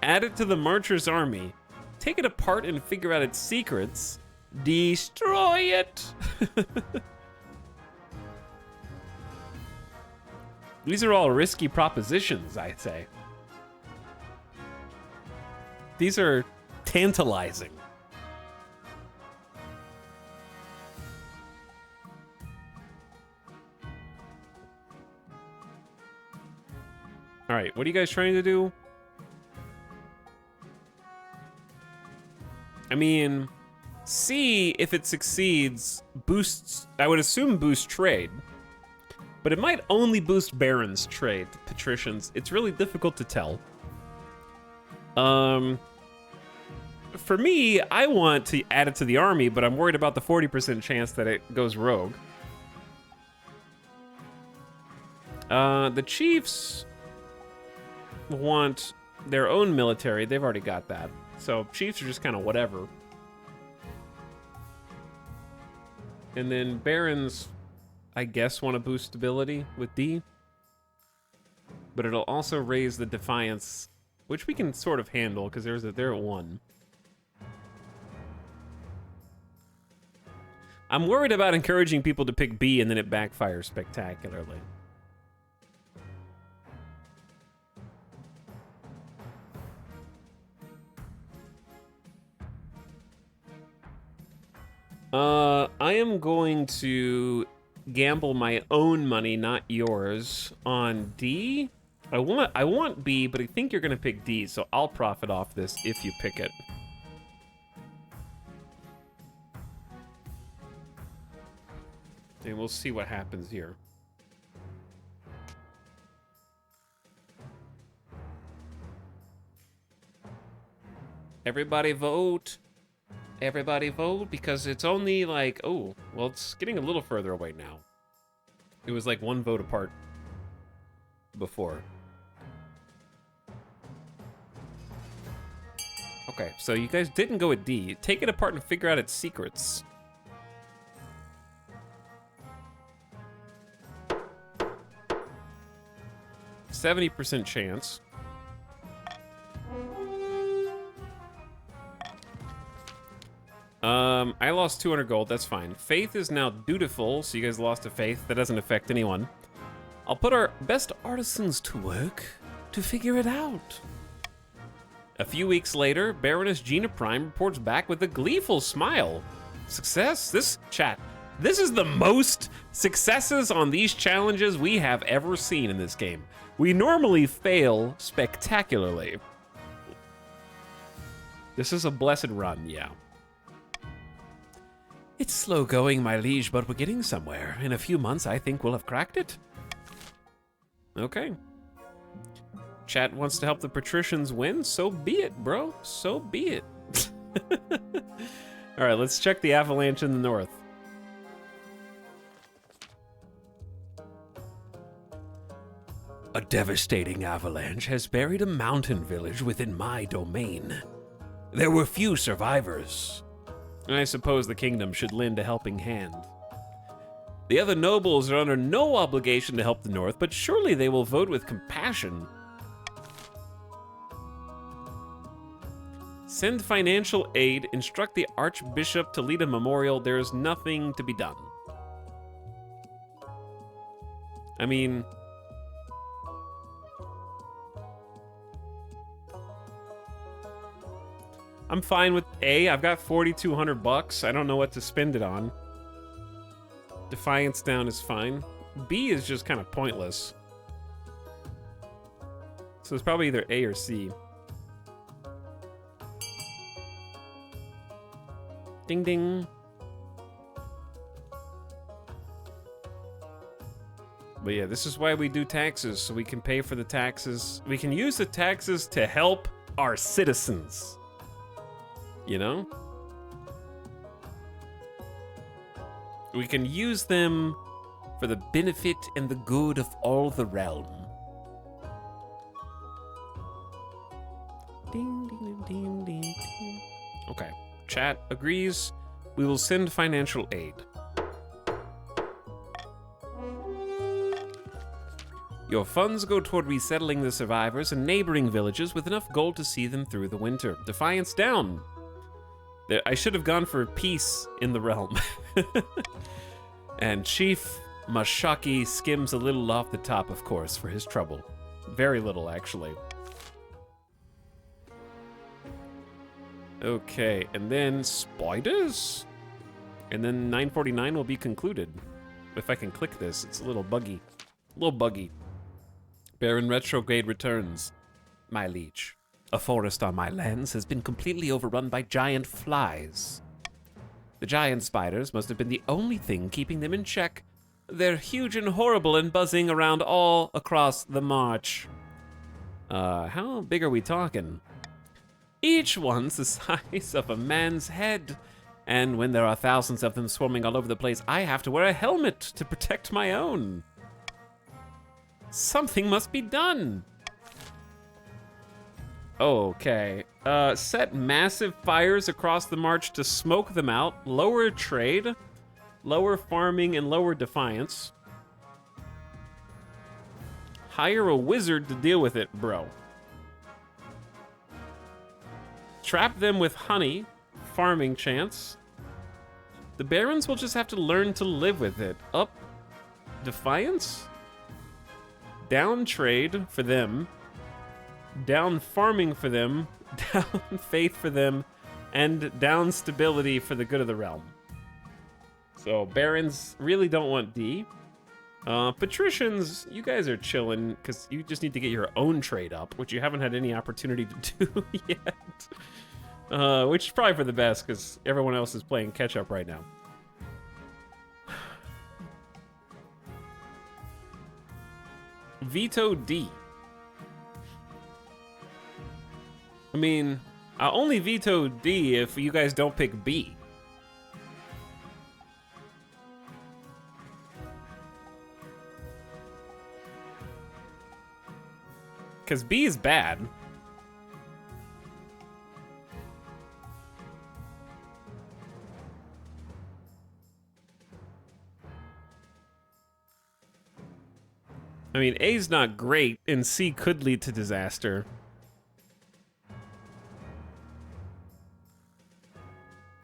add it to the Marcher's army, take it apart and figure out its secrets, destroy it! These are all risky propositions, I'd say. These are tantalizing. All right, what are you guys trying to do? I mean, C, if it succeeds, boosts, I would assume boost trade. But it might only boost Baron's trade, patricians. It's really difficult to tell. For me, I want to add it to the army, but I'm worried about the 40% chance that it goes rogue. The chiefs want their own military. They've already got that. So chiefs are just kind of whatever. And then barons, I guess, want to boost stability with D. But it'll also raise the defiance, which we can sort of handle because they're at 1. I'm worried about encouraging people to pick B and then it backfires spectacularly. I am going to gamble my own money, not yours, on D. I want B, but I think you're gonna pick D, so I'll profit off this if you pick it. And we'll see what happens here. Everybody vote. Everybody vote, because it's only like, oh, well, it's getting a little further away now. It was like 1 vote apart before. Okay, so you guys didn't go with D. Take it apart and figure out its secrets. %70 chance. I lost 200 gold, that's fine. Faith is now dutiful, so you guys lost a faith. That doesn't affect anyone. I'll put our best artisans to work to figure it out. A few weeks later, Baroness Gina Prime reports back with a gleeful smile. Success? This is the most successes on these challenges we have ever seen in this game. We normally fail spectacularly. This is a blessed run, yeah. It's slow going, my liege, but we're getting somewhere. In a few months, I think we'll have cracked it. Okay. Chat wants to help the patricians win, so be it, bro. So be it. All right, let's check the avalanche in the north. A devastating avalanche has buried a mountain village within my domain. There were few survivors. I suppose the kingdom should lend a helping hand. The other nobles are under no obligation to help the north, but surely they will vote with compassion. Send financial aid, instruct the archbishop to lead a memorial. There is nothing to be done. I mean, I'm fine with A. I've got 4,200 bucks. I don't know what to spend it on. Defiance down is fine. B is just kind of pointless. So it's probably either A or C. Ding ding. But yeah, this is why we do taxes, so we can pay for the taxes. We can use the taxes to help our citizens. You know? We can use them for the benefit and the good of all the realm. Ding, ding, ding, ding, ding. Okay, chat agrees. We will send financial aid. Your funds go toward resettling the survivors in neighboring villages with enough gold to see them through the winter. Defiance down. I should have gone for peace in the realm. And Chief Mashaki skims a little off the top, of course, for his trouble. Very little, actually. Okay, and then spiders? And then 949 will be concluded. If I can click this, it's a little buggy. A little buggy. Baron Retrograde returns. My liege, a forest on my lands has been completely overrun by giant flies. The giant spiders must have been the only thing keeping them in check. They're huge and horrible and buzzing around all across the march. How big are we talking? Each one's the size of a man's head. And when there are thousands of them swarming all over the place, I have to wear a helmet to protect my own. Something must be done. Okay. Set massive fires across the march to smoke them out. Lower trade. Lower farming and lower defiance. Hire a wizard to deal with it, bro. Trap them with honey. Farming chance. The barons will just have to learn to live with it. Up defiance? Down trade for them. Down farming for them. Down faith for them. And down stability for the good of the realm. So barons really don't want D. Patricians, you guys are chilling because you just need to get your own trade up, which you haven't had any opportunity to do yet. Which is probably for the best because everyone else is playing catch up right now. Veto D. I mean, I'll only veto D if you guys don't pick B. Because B is bad. I mean, A's not great, and C could lead to disaster.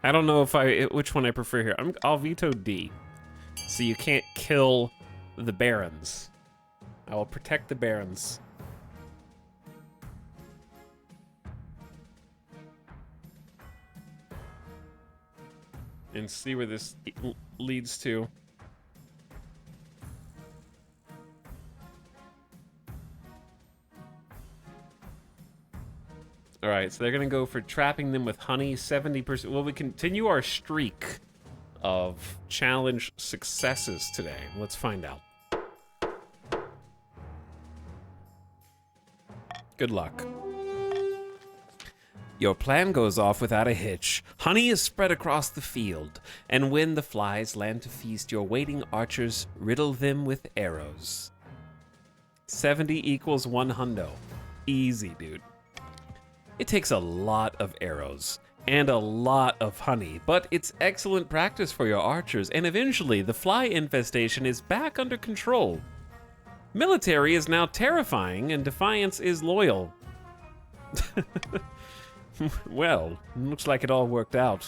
I don't know which one I prefer here. I'll veto D. So you can't kill the barons. I will protect the barons. And see where this leads to. All right, so they're gonna go for trapping them with honey, 70%. Well, we continue our streak of challenge successes today. Let's find out. Good luck. Your plan goes off without a hitch. Honey is spread across the field, and when the flies land to feast, your waiting archers riddle them with arrows. 70 equals 100. Easy, dude. It takes a lot of arrows and a lot of honey, but it's excellent practice for your archers, and eventually the fly infestation is back under control. Military is now terrifying, and defiance is loyal. Well, looks like it all worked out,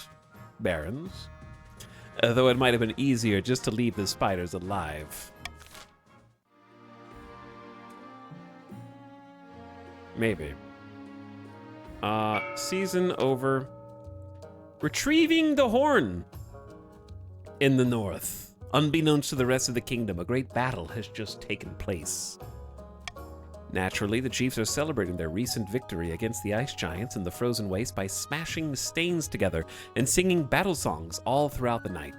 barons. Though it might have been easier just to leave the spiders alive. Maybe. Season over. Retrieving the horn. In the north, unbeknownst to the rest of the kingdom, a great battle has just taken place. Naturally, the chiefs are celebrating their recent victory against the ice giants in the frozen waste by smashing stains together and singing battle songs all throughout the night.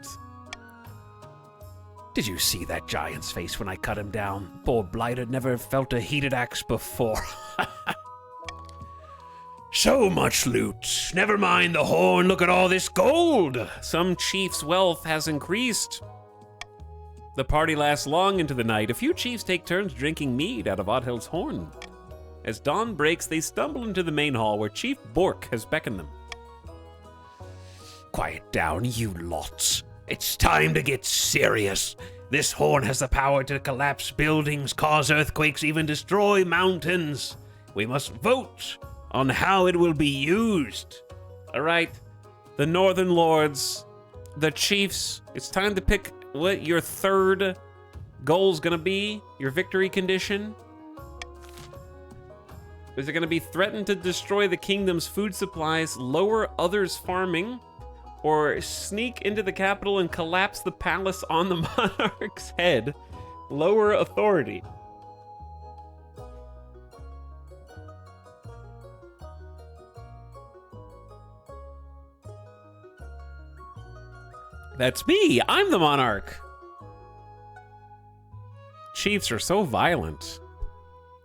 Did you see that giant's face when I cut him down? Poor blighter never felt a heated axe before. So much loot. Never mind the horn, look at all this gold. Some chief's wealth has increased. The party lasts long into the night. A few chiefs take turns drinking mead out of Oddhild's horn. As dawn breaks, they stumble into the main hall where Chief Bork has beckoned them. Quiet down, you lots. It's time to get serious. This horn has the power to collapse buildings, cause earthquakes, even destroy mountains. We must vote on how it will be used. All right, the Northern Lords, the chiefs, it's time to pick what your third goal's gonna be, your victory condition. Is it gonna be threaten to destroy the kingdom's food supplies, lower others' farming, or sneak into the capital and collapse the palace on the monarch's head? Lower authority. That's me. I'm the monarch. Chiefs are so violent.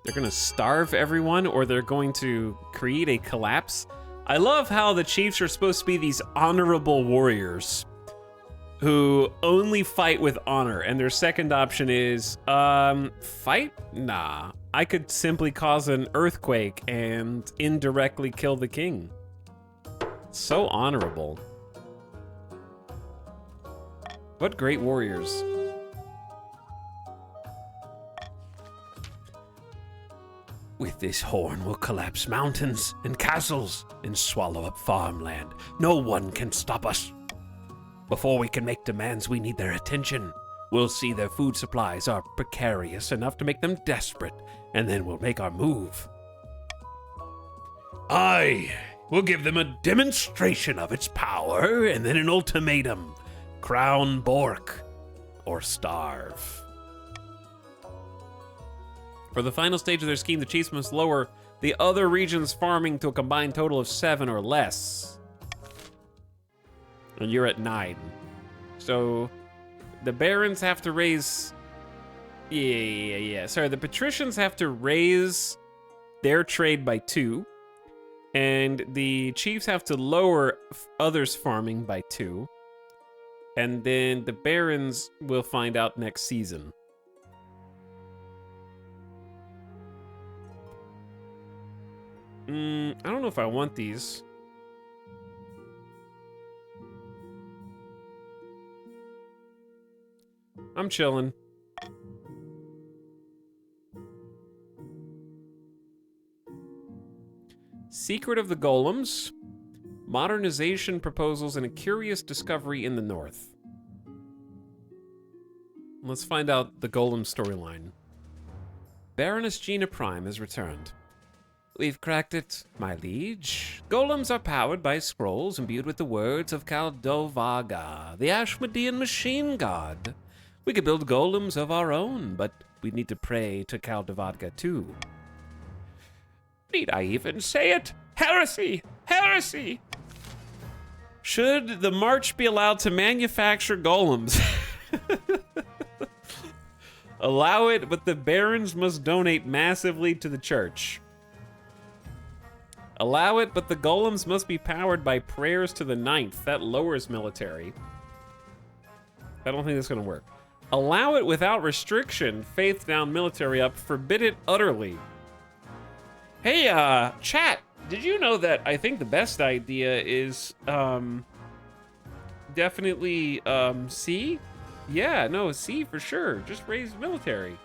They're gonna starve everyone, or they're going to create a collapse. I love how the chiefs are supposed to be these honorable warriors who only fight with honor, and their second option is, fight? Nah. I could simply cause an earthquake and indirectly kill the king. So honorable. What great warriors. With this horn, we'll collapse mountains and castles and swallow up farmland. No one can stop us. Before we can make demands, we need their attention. We'll see their food supplies are precarious enough to make them desperate, and then we'll make our move. Aye, we'll give them a demonstration of its power, and then an ultimatum. Crown Bork, or starve. For the final stage of their scheme, the chiefs must lower the other region's farming to a combined total of 7 or less. And you're at 9. So the barons have to raise... Yeah. Sorry, the patricians have to raise their trade by 2. And the chiefs have to lower others' farming by 2. And then the barons will find out next season. I don't know if I want these. I'm chilling. Secret of the Golems. Modernization proposals and a curious discovery in the north. Let's find out the Golem storyline. Baroness Gina Prime has returned. We've cracked it, my liege. Golems are powered by scrolls imbued with the words of Kaldovaga, the Ashmodean machine god. We could build golems of our own, but we need to pray to Kaldovaga too. Need I even say it? Heresy! Heresy! Should the March be allowed to manufacture golems? Allow it, but the barons must donate massively to the church. Allow it, but the golems must be powered by prayers to the ninth. That lowers military. I don't think that's gonna work. Allow it without restriction. Faith down, military up. Forbid it utterly. Hey, chat. Did you know that I think the best idea is, definitely, C? Yeah, no, C for sure. Just raise military.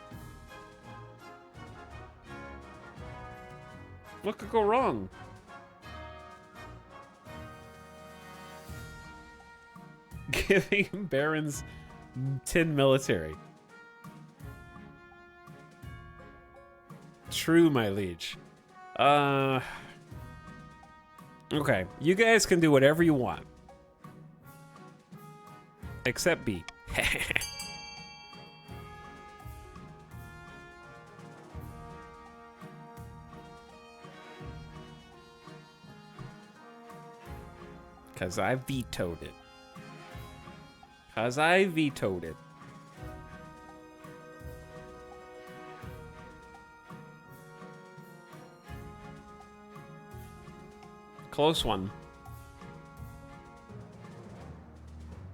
What could go wrong? Giving barons 10 military. True, my liege. Okay, you guys can do whatever you want. Except B. Because I vetoed it. Because I vetoed it. Close one.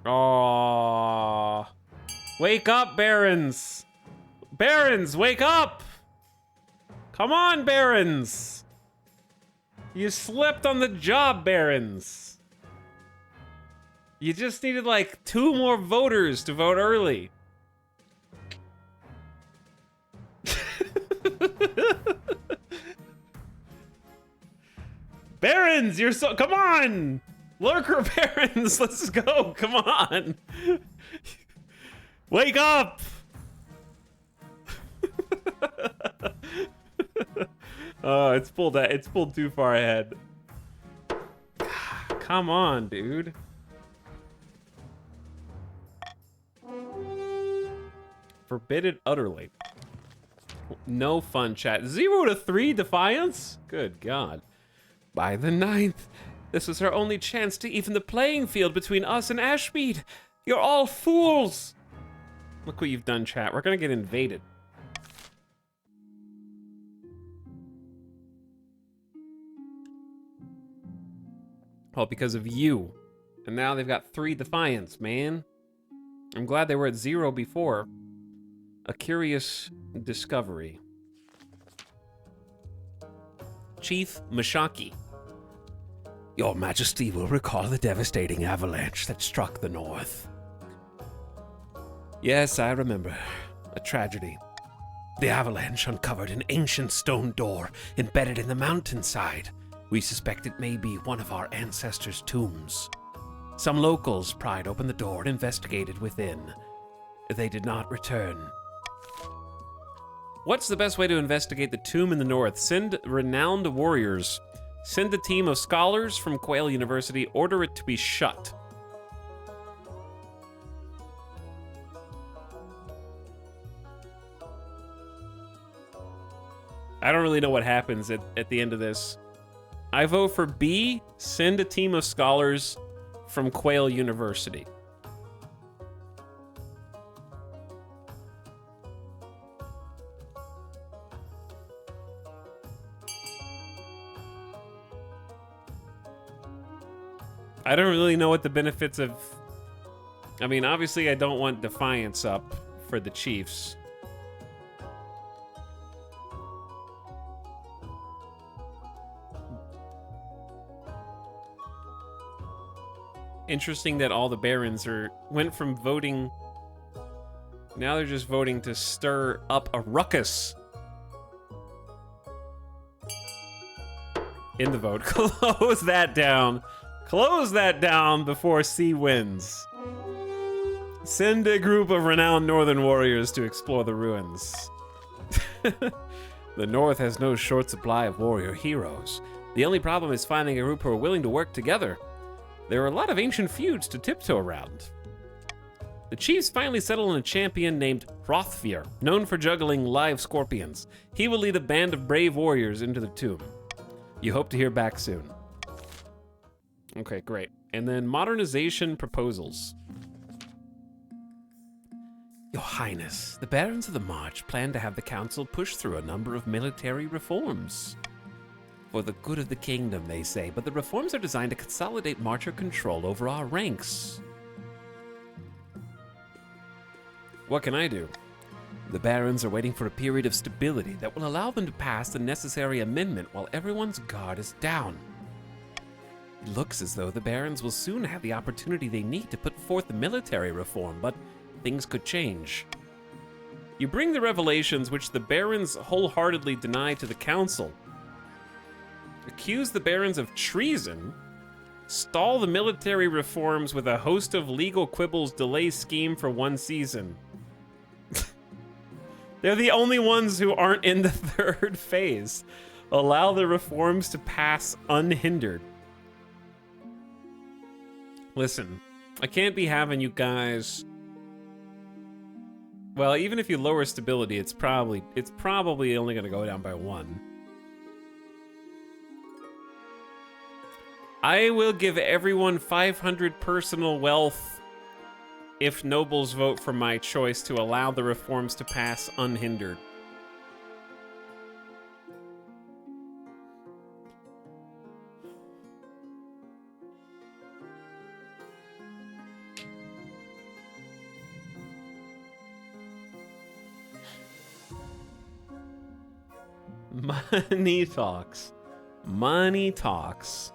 Oh, wake up, Barons! Barons, wake up! Come on, Barons! You slept on the job, Barons. You just needed like 2 more voters to vote early. Barons, you're so, come on! Lurker Barons, let's go, come on! Wake up! Oh, it's pulled too far ahead. Come on, dude. Forbid it utterly. No fun, chat. 0 to 3 Defiance? Good God. By the 9th, this is our only chance to even the playing field between us and Ashmead. You're all fools. Look what you've done, chat. We're gonna get invaded. All because of you. And now they've got 3 Defiance, man. I'm glad they were at 0 before. A curious discovery. Chief Mashaki. Your Majesty will recall the devastating avalanche that struck the north. Yes, I remember. A tragedy. The avalanche uncovered an ancient stone door embedded in the mountainside. We suspect it may be one of our ancestors' tombs. Some locals pried open the door and investigated within. They did not return. What's the best way to investigate the tomb in the north? Send renowned warriors. Send a team of scholars from Quail University. Order it to be shut. I don't really know what happens at the end of this. I vote for B. Send a team of scholars from Quail University. I don't really know what the benefits of... I mean, obviously I don't want Defiance up for the Chiefs. Interesting that all the Barons went from voting... Now they're just voting to stir up a ruckus. In the vote. Close that down. Close that down before C wins. Send a group of renowned northern warriors to explore the ruins. The north has no short supply of warrior heroes. The only problem is finding a group who are willing to work together. There are a lot of ancient feuds to tiptoe around. The Chiefs finally settle on a champion named Hrothfir, known for juggling live scorpions. He will lead a band of brave warriors into the tomb. You hope to hear back soon. Okay, great. And then modernization proposals. Your Highness, the Barons of the March plan to have the Council push through a number of military reforms. For the good of the kingdom, they say, but the reforms are designed to consolidate Marcher control over our ranks. What can I do? The Barons are waiting for a period of stability that will allow them to pass the necessary amendment while everyone's guard is down. It looks as though the Barons will soon have the opportunity they need to put forth the military reform, but things could change. You bring the revelations which the Barons wholeheartedly deny to the Council. Accuse the Barons of treason, stall the military reforms with a host of legal quibbles, delay scheme for 1 season. They're the only ones who aren't in the 3rd phase. Allow the reforms to pass unhindered. Listen, I can't be having you guys... Well, even if you lower stability, it's probably only going to go down by 1. I will give everyone 500 personal wealth if nobles vote for my choice to allow the reforms to pass unhindered. Money talks. Money talks.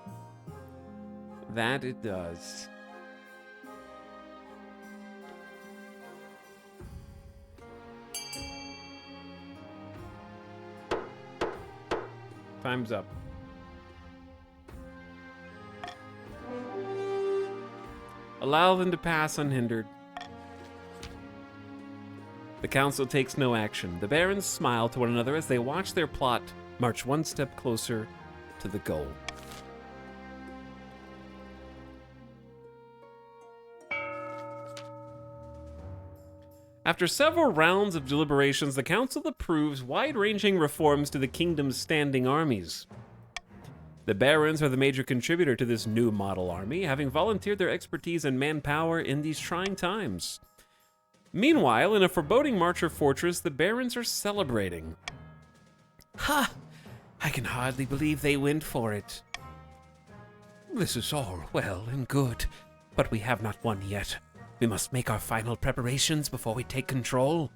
That it does. Time's up. Allow them to pass unhindered. The council takes no action. The barons smile to one another as they watch their plot march one step closer to the goal. After several rounds of deliberations, the council approves wide-ranging reforms to the kingdom's standing armies. The barons are the major contributor to this new model army, having volunteered their expertise and manpower in these trying times. Meanwhile, in a foreboding Marcher fortress, the barons are celebrating. Ha! I can hardly believe they went for it. This is all well and good, but we have not won yet. We must make our final preparations before we take control.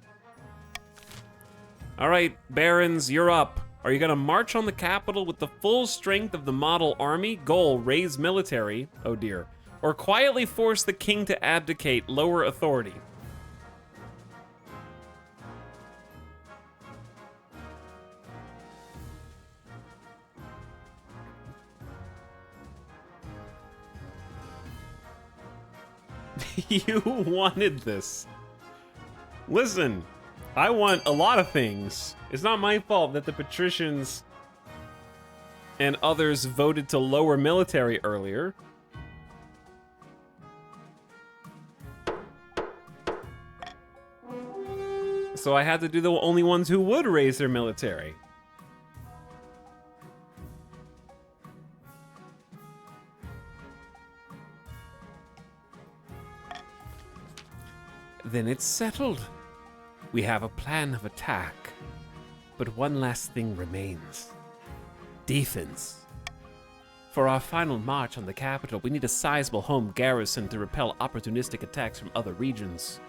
All right, barons, you're up. Are you going to march on the capital with the full strength of the model army? Goal, raise military. Oh dear. Or quietly force the king to abdicate, lower authority? You wanted this. Listen, I want a lot of things. It's not my fault that the patricians and others voted to lower military earlier. So I had to do the only ones who would raise their military. Then it's settled. We have a plan of attack. But one last thing remains. Defense. For our final march on the capital, we need a sizable home garrison to repel opportunistic attacks from other regions.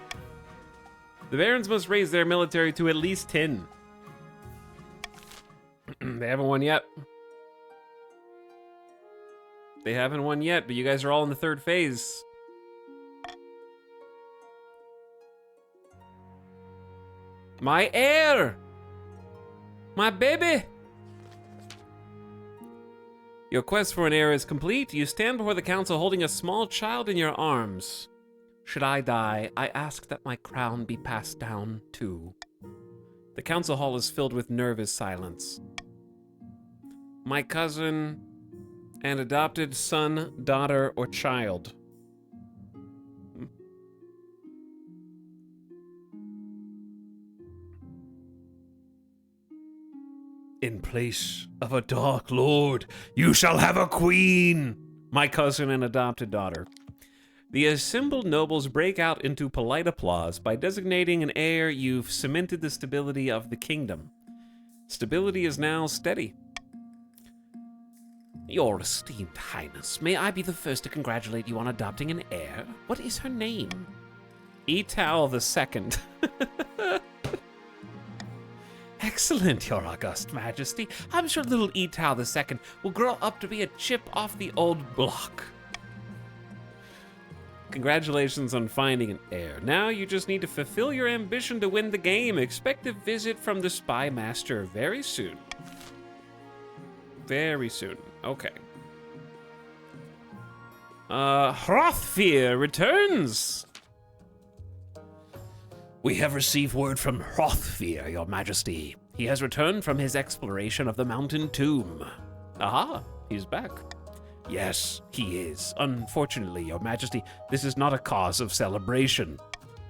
The barons must raise their military to at least 10. They haven't won yet. They haven't won yet, but you guys are all in the third phase. My heir! My baby! Your quest for an heir is complete. You stand before the council holding a small child in your arms. Should I die, I ask that my crown be passed down too. The council hall is filled with nervous silence. My cousin, an adopted son, daughter, or child. In place of a dark lord, you shall have a queen! My cousin and adopted daughter. The assembled nobles break out into polite applause. By designating an heir, you've cemented the stability of the kingdom. Stability is now steady. Your esteemed highness, may I be the first to congratulate you on adopting an heir? What is her name? Etau II. Excellent, your august majesty. I'm sure little Etau II will grow up to be a chip off the old block. Congratulations on finding an heir. Now you just need to fulfill your ambition to win the game. Expect a visit from the Spy Master very soon. Very soon. Okay. Hrothfir returns! We have received word from Hrothfir, your majesty. He has returned from his exploration of the mountain tomb. Aha, he's back. Yes, he is. Unfortunately, your majesty, this is not a cause of celebration.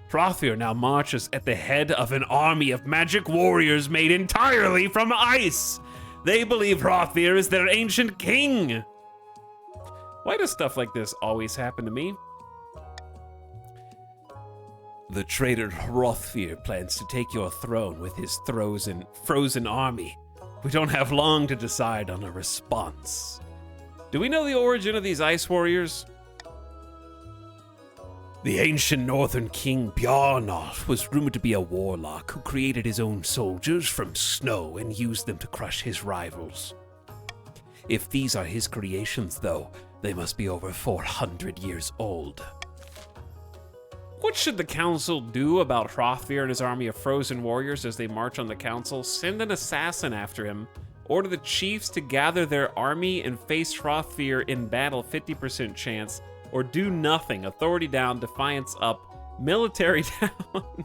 Hrothfir now marches at the head of an army of magic warriors made entirely from ice. They believe Hrothfir is their ancient king. Why does stuff like this always happen to me? The traitor Hrothfir plans to take your throne with his frozen army. We don't have long to decide on a response. Do we know the origin of these ice warriors? The ancient northern king Bjarnolf was rumored to be a warlock who created his own soldiers from snow and used them to crush his rivals. If these are his creations, though, they must be over 400 years old. What should the council do about Hrothgar and his army of frozen warriors as they march on the council? Send an assassin after him. Order the chiefs to gather their army and face Hrothgar in battle, 50% chance. Or do nothing. Authority down, defiance up, military down.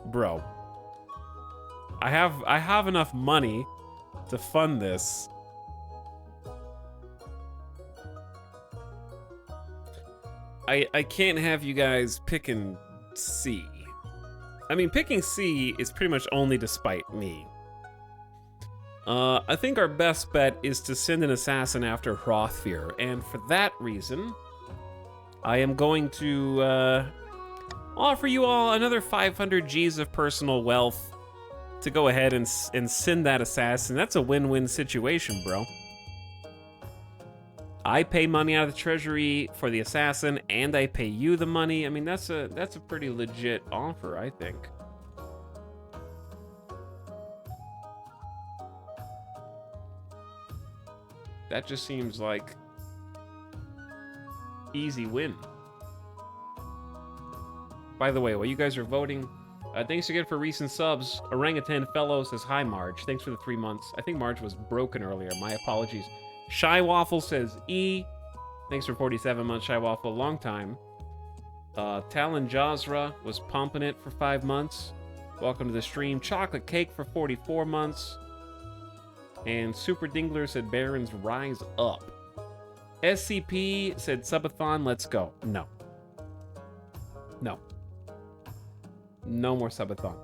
Bro. I have enough money to fund this. I can't have you guys picking C. I mean, picking C is pretty much only to spite me. I think our best bet is to send an assassin after Hrothgar, and for that reason, I am going to offer you all another 500 G's of personal wealth to go ahead and send that assassin. That's a win-win situation, bro. I pay money out of the treasury for the assassin, and I pay you the money. I mean, that's a pretty legit offer, I think. That just seems like easy win. By the way, while you guys are voting, thanks again for recent subs. Orangutan Fellow says, hi, Marge. Thanks for the 3 months. I think Marge was broken earlier. My apologies. Shy Waffle says, E. Thanks for 47 months, Shy Waffle. Long time. Talon Jazra was pumping it for 5 months. Welcome to the stream. Chocolate Cake for 44 months. And Super Dingler said, Barons rise up. SCP said, Subathon, let's go. No. No. No more Subathon.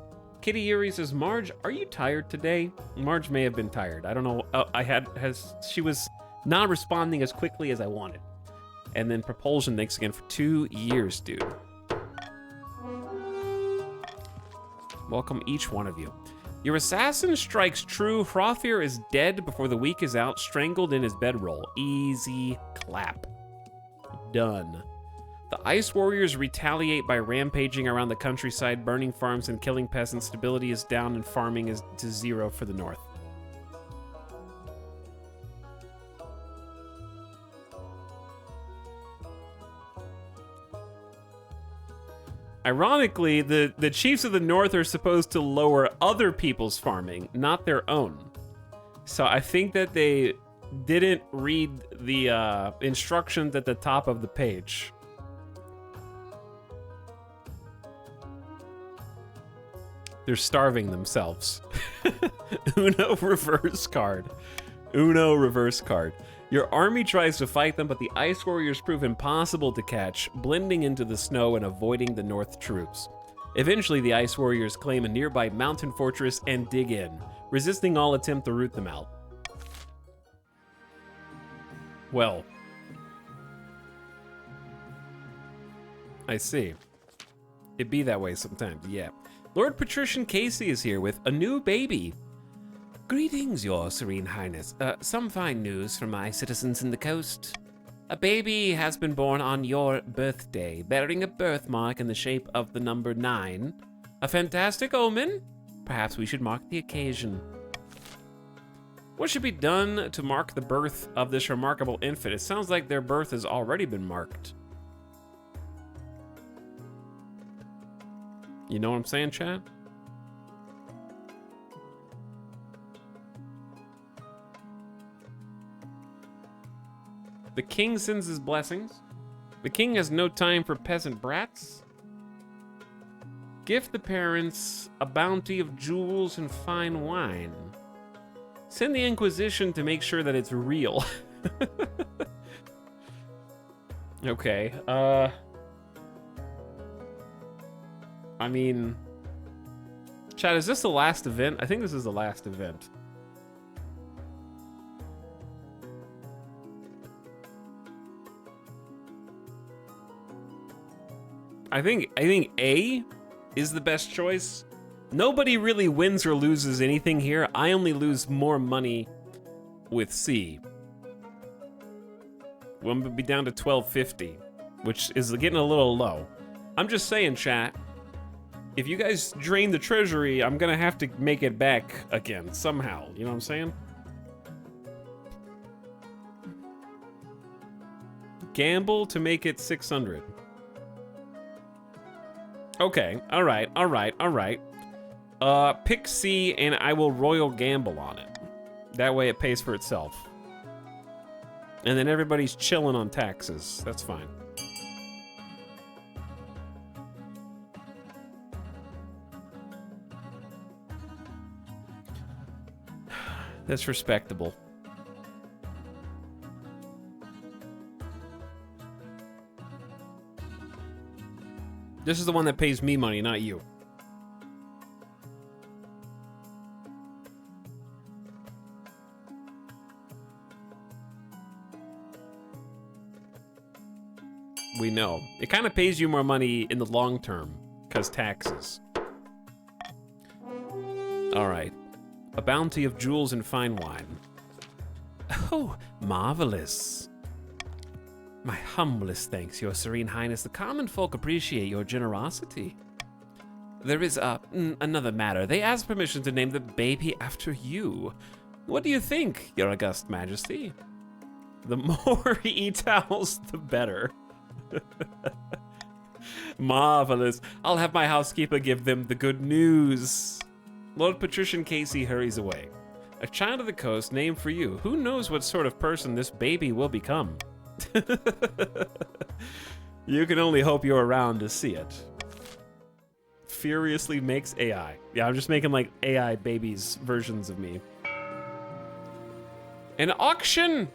Kitty Yuri says, Marge, are you tired today? Marge may have been tired. I don't know. She was not responding as quickly as I wanted. And then Propulsion, thanks again for 2 years, dude. Welcome each one of you. Your assassin strikes true. Hrothgar is dead before the week is out, strangled in his bedroll. Easy clap. Done. The Ice Warriors retaliate by rampaging around the countryside, burning farms and killing peasants. Stability is down and farming is to 0 for the north. Ironically, the chiefs of the north are supposed to lower other people's farming, not their own. So I think that they didn't read the instructions at the top of the page. They're starving themselves. Uno reverse card. Uno reverse card. Your army tries to fight them, but the Ice Warriors prove impossible to catch, blending into the snow and avoiding the North troops. Eventually, the Ice Warriors claim a nearby mountain fortress and dig in, resisting all attempt to root them out. Well, I see. It be that way sometimes, yeah. Lord Patrician Casey is here with a new baby. Greetings, Your Serene Highness. Some fine news for my citizens in the coast. A baby has been born on your birthday, bearing a birthmark in the shape of the number 9. A fantastic omen? Perhaps we should mark the occasion. What should be done to mark the birth of this remarkable infant? It sounds like their birth has already been marked. You know what I'm saying, chat? The king sends his blessings. The king has no time for peasant brats. Gift the parents a bounty of jewels and fine wine. Send the Inquisition to make sure that it's real. Okay, I mean, chat, is this the last event? I think this is the last event. I think A is the best choice. Nobody really wins or loses anything here. I only lose more money with C. We'll be down to 1250. which is getting a little low. I'm just saying, chat, if you guys drain the treasury, I'm gonna have to make it back again somehow. You know what I'm saying? Gamble to make it 600. Okay, all right. Pick C and I will royal gamble on it. That way it pays for itself. And then everybody's chilling on taxes. That's fine. That's respectable. This is the one that pays me money, not you. We know. It kind of pays you more money in the long term, because taxes. All right. A bounty of jewels and fine wine. Oh, marvelous. My humblest thanks, Your Serene Highness. The common folk appreciate your generosity. There is another matter. They asked permission to name the baby after you. What do you think, Your August Majesty? The more he eats owls, the better. Marvelous. I'll have my housekeeper give them the good news. Lord Patrician Casey hurries away. A child of the coast named for you. Who knows what sort of person this baby will become? You can only hope you're around to see it. Furiously makes AI. Yeah, I'm just making like AI babies versions of me. An auction!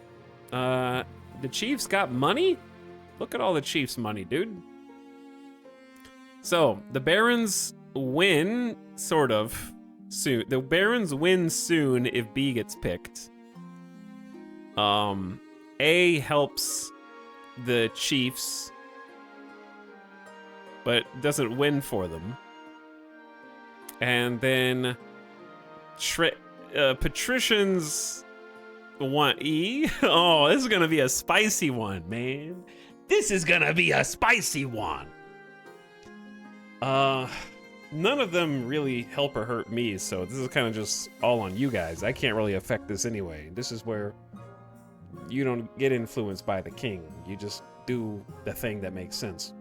The Chiefs got money? Look at all the Chiefs' money, dude. So, the Barons win, sort of, soon. The Barons win soon if B gets picked. A helps the Chiefs, but doesn't win for them. And then Patricians want E. Oh, this is gonna be a spicy one, man. This is gonna be a spicy one. None of them really help or hurt me, so this is kind of just all on you guys. I can't really affect this anyway. This is where you don't get influenced by the king. You just do the thing that makes sense.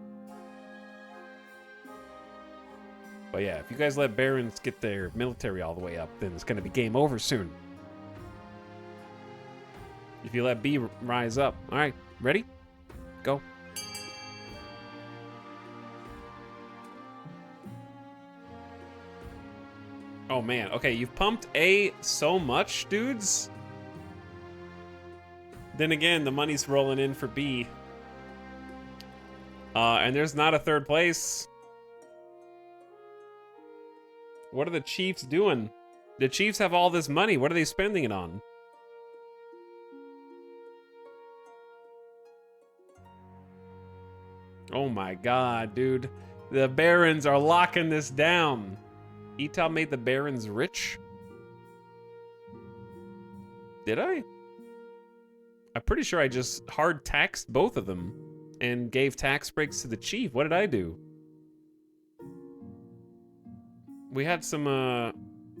But yeah, if you guys let Barons get their military all the way up, then it's gonna be game over soon. If you let B rise up. All right, ready? Go. Oh man, okay, you've pumped A so much, dudes. Then again, the money's rolling in for B. And there's not a third place. What are the Chiefs doing? The Chiefs have all this money. What are they spending it on? Oh my god, dude. The Barons are locking this down. Etal made the Barons rich? Did I? I'm pretty sure I just hard taxed both of them and gave tax breaks to the chief. What did I do? We had some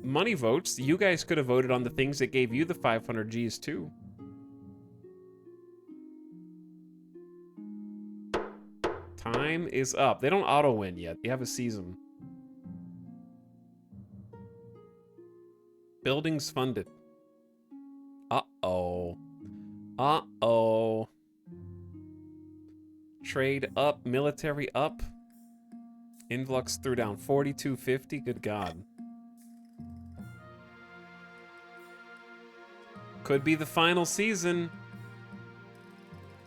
money votes. You guys could have voted on the things that gave you the 500 Gs too. Time is up. They don't auto win yet. They have a season. Buildings funded. Uh-oh. Uh-oh. Trade up, military up. Influx threw down 4250. Good God. Could be the final season.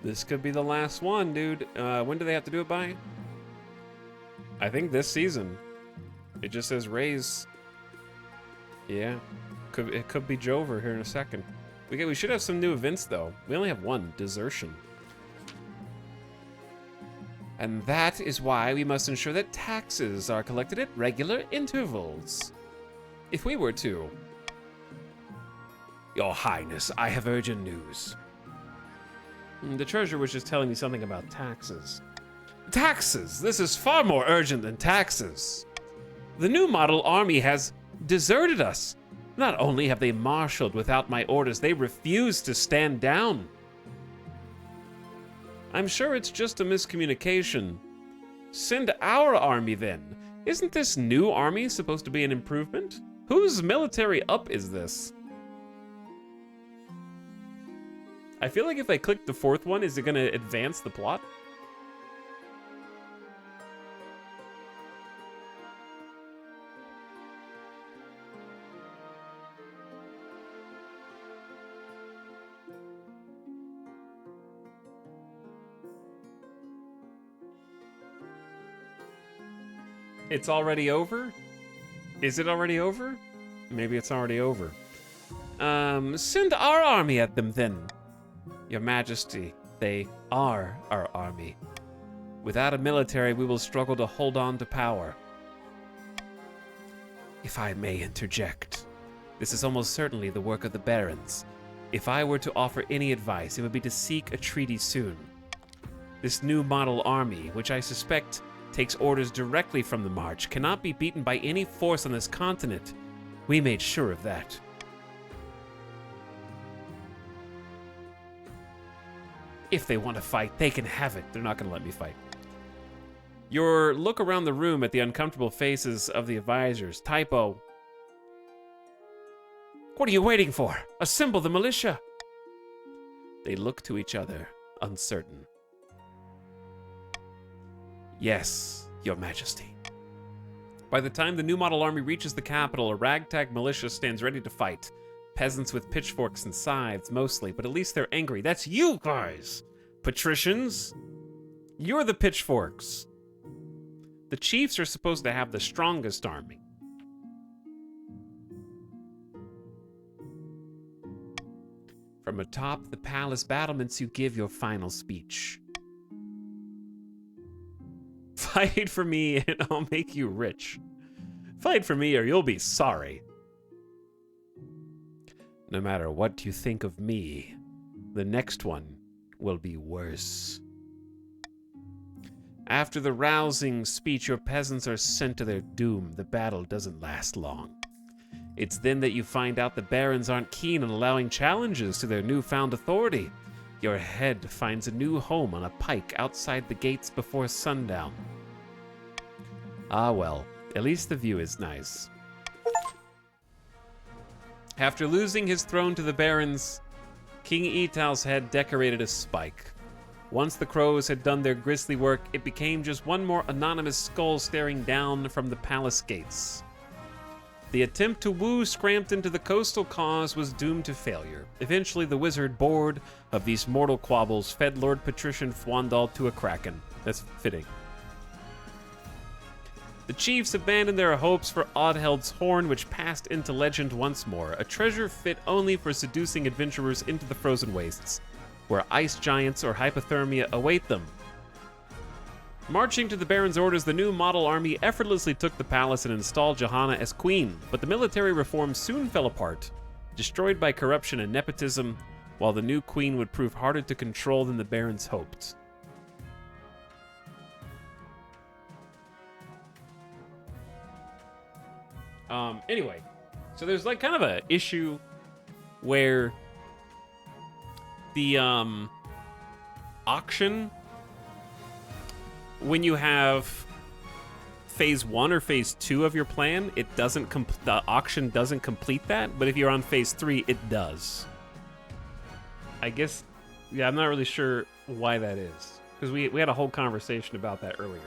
This could be the last one, dude. When do they have to do it by? I think this season. It just says raise. Yeah. It could be Jover here in a second. We should have some new events, though. We only have one. Desertion. And that is why we must ensure that taxes are collected at regular intervals. If we were to... Your Highness, I have urgent news. The treasurer was just telling me something about taxes. Taxes! This is far more urgent than taxes. The new model army has deserted us. Not only have they marshaled without my orders, they refuse to stand down. I'm sure it's just a miscommunication. Send our army then. Isn't this new army supposed to be an improvement? Whose military up is this? I feel like if I click the fourth one, is it going to advance the plot? It's already over? Is it already over? Maybe it's already over. Send our army at them then. Your Majesty, they are our army. Without a military, we will struggle to hold on to power. If I may interject, this is almost certainly the work of the barons. If I were to offer any advice, it would be to seek a treaty soon. This new model army, which I suspect takes orders directly from the March, cannot be beaten by any force on this continent. We made sure of that. If they want to fight, they can have it. They're not going to let me fight. Your look around the room at the uncomfortable faces of the advisors. Typo. What are you waiting for? Assemble the militia. They look to each other, uncertain. Yes, Your Majesty. By the time the new model army reaches the capital, a ragtag militia stands ready to fight. Peasants with pitchforks and scythes, mostly, but at least they're angry. That's you guys! Patricians, you're the pitchforks. The chiefs are supposed to have the strongest army. From atop the palace battlements, you give your final speech. Fight for me and I'll make you rich. Fight for me or you'll be sorry. No matter what you think of me, the next one will be worse. After the rousing speech, your peasants are sent to their doom. The battle doesn't last long. It's then that you find out the barons aren't keen on allowing challenges to their newfound authority. Your head finds a new home on a pike outside the gates before sundown. Ah well, at least the view is nice. After losing his throne to the barons, King Etal's head decorated a spike. Once the crows had done their grisly work, it became just one more anonymous skull staring down from the palace gates. The attempt to woo Scrampton to the coastal cause was doomed to failure. Eventually, the wizard, bored of these mortal quabbles, fed Lord Patrician Fwandal to a kraken. That's fitting. The chiefs abandoned their hopes for Oddheld's horn, which passed into legend once more, a treasure fit only for seducing adventurers into the frozen wastes, where ice giants or hypothermia await them. Marching to the Baron's orders, the new model army effortlessly took the palace and installed Johanna as queen, but the military reform soon fell apart, destroyed by corruption and nepotism, while the new queen would prove harder to control than the Barons hoped. Anyway, so there's like kind of a issue where the auction, when you have phase 1 or phase 2 of your plan, it doesn't the auction doesn't complete that, but if you're on phase 3, it does. I guess, yeah, I'm not really sure why that is, because we had a whole conversation about that earlier.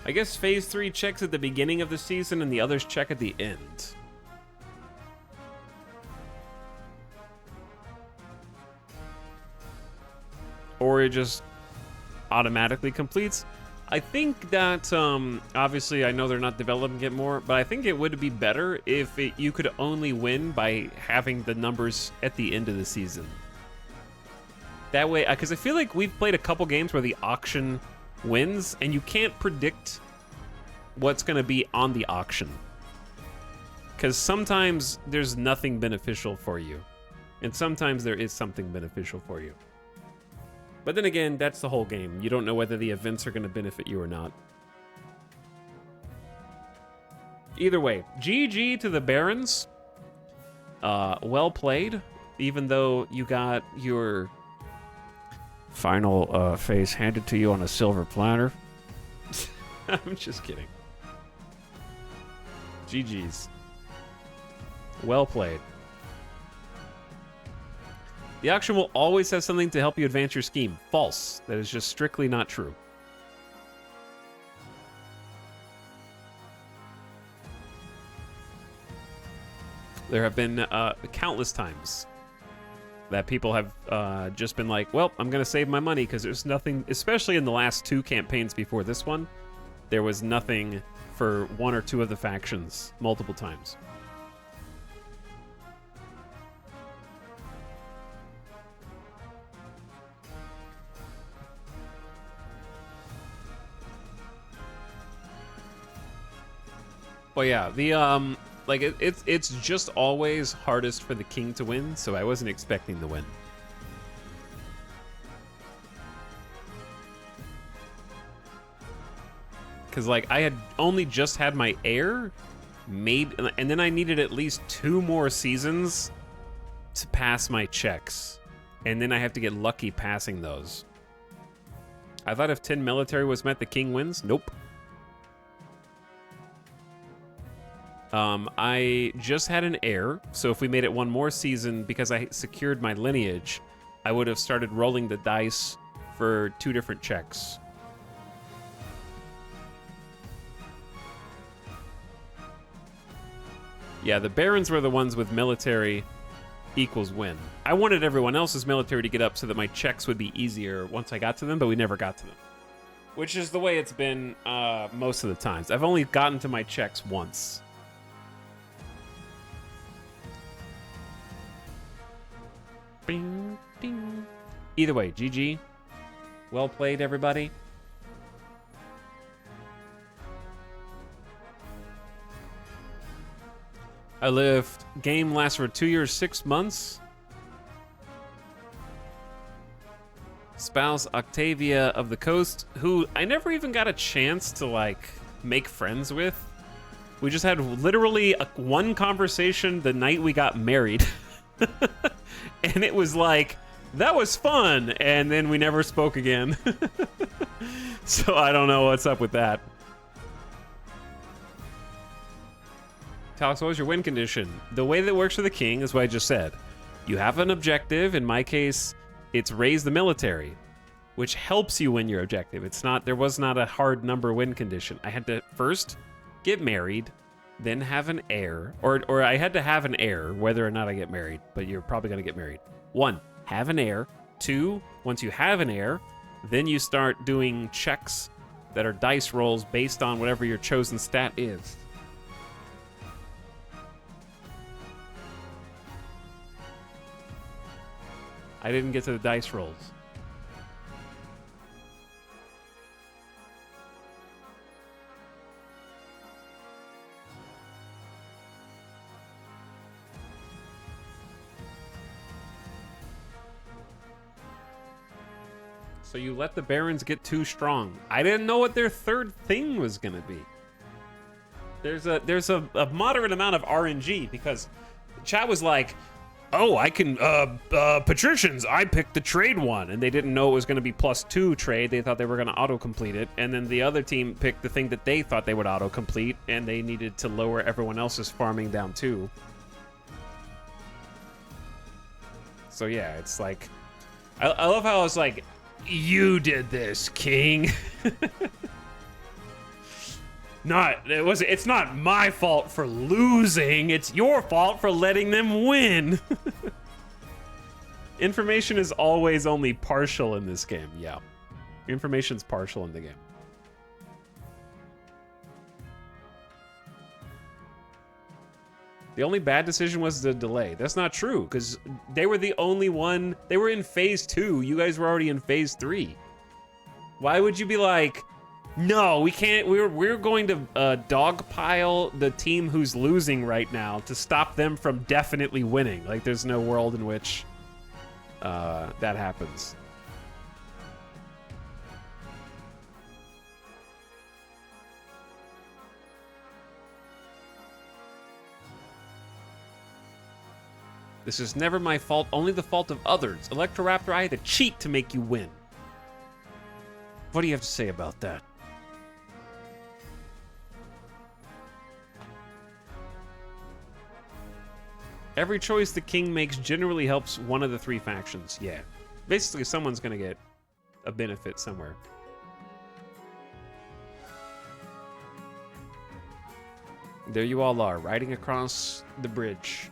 I guess phase 3 checks at the beginning of the season and the others check at the end. Or it just automatically completes. I think that, obviously I know they're not developing it more, but I think it would be better if you could only win by having the numbers at the end of the season. That way, because I feel like we've played a couple games where the auction wins, and you can't predict what's going to be on the auction. Because sometimes there's nothing beneficial for you, and sometimes there is something beneficial for you. But then again, that's the whole game. You don't know whether the events are going to benefit you or not. Either way, GG to the Barons. Well played, even though you got your final face handed to you on a silver platter. I'm just kidding. GG's. Well played. The auction will always have something to help you advance your scheme. False. That is just strictly not true. There have been countless times that people have just been like, well, I'm going to save my money because there's nothing, especially in the last 2 campaigns before this one, there was nothing for 1 or 2 of the factions multiple times. Well, yeah, the like it's just always hardest for the king to win, so I wasn't expecting to win. Because like I had only just had my heir made, and then I needed at least 2 more seasons to pass my checks, and then I have to get lucky passing those. I thought if 10 military was met, the king wins. Nope. I just had an heir, so if we made it 1 more season, because I secured my lineage, I would have started rolling the dice for 2 different checks. Yeah, the barons were the ones with military equals win. I wanted everyone else's military to get up so that my checks would be easier once I got to them, but we never got to them. Which is the way it's been most of the times. I've only gotten to my checks once. Bing, ding. Either way, GG. Well played, everybody. I lived. Game lasts for 2 years, 6 months. Spouse Octavia of the Coast, who I never even got a chance to like make friends with. We just had literally one conversation the night we got married. And it was like, that was fun, and then we never spoke again. So I don't know what's up with that. Talks, what was your win condition? The way that works for the king is what I just said. You have an objective. In my case, it's raise the military, which helps you win your objective. It's not, there was not a hard number win condition. I had to first get married, then have an heir, or I had to have an heir, whether or not I get married, but you're probably going to get married. 1, have an heir. 2, once you have an heir, then you start doing checks that are dice rolls based on whatever your chosen stat is. I didn't get to the dice rolls. So you let the barons get too strong. I didn't know what their third thing was gonna be. There's a moderate amount of RNG because chat was like, oh, I can, patricians, I picked the trade one, and they didn't know it was gonna be +2 trade. They thought they were gonna auto-complete it, and then the other team picked the thing that they thought they would auto-complete, and they needed to lower everyone else's farming down too. So yeah, it's like, I love how it's like, you did this, king. It's not my fault for losing, it's your fault for letting them win. Information is always only partial in this game, yeah. Information's partial in the game. The only bad decision was the delay. That's not true, because they were the only one. They were in phase 2. You guys were already in phase 3. Why would you be like, no, we can't. We're going to dogpile the team who's losing right now to stop them from definitely winning. Like, there's no world in which that happens. This is never my fault, only the fault of others. Electroraptor, I had to cheat to make you win. What do you have to say about that? Every choice the king makes generally helps one of the 3 factions. Yeah. Basically, someone's gonna get a benefit somewhere. There you all are, riding across the bridge.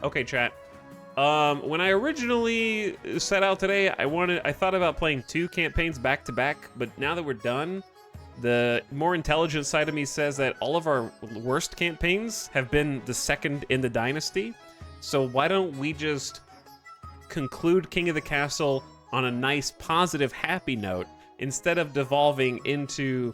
Okay, chat. When I originally set out today, I thought about playing 2 campaigns back to back, but now that we're done, the more intelligent side of me says that all of our worst campaigns have been the second in the dynasty. So why don't we just conclude King of the Castle on a nice, positive, happy note instead of devolving into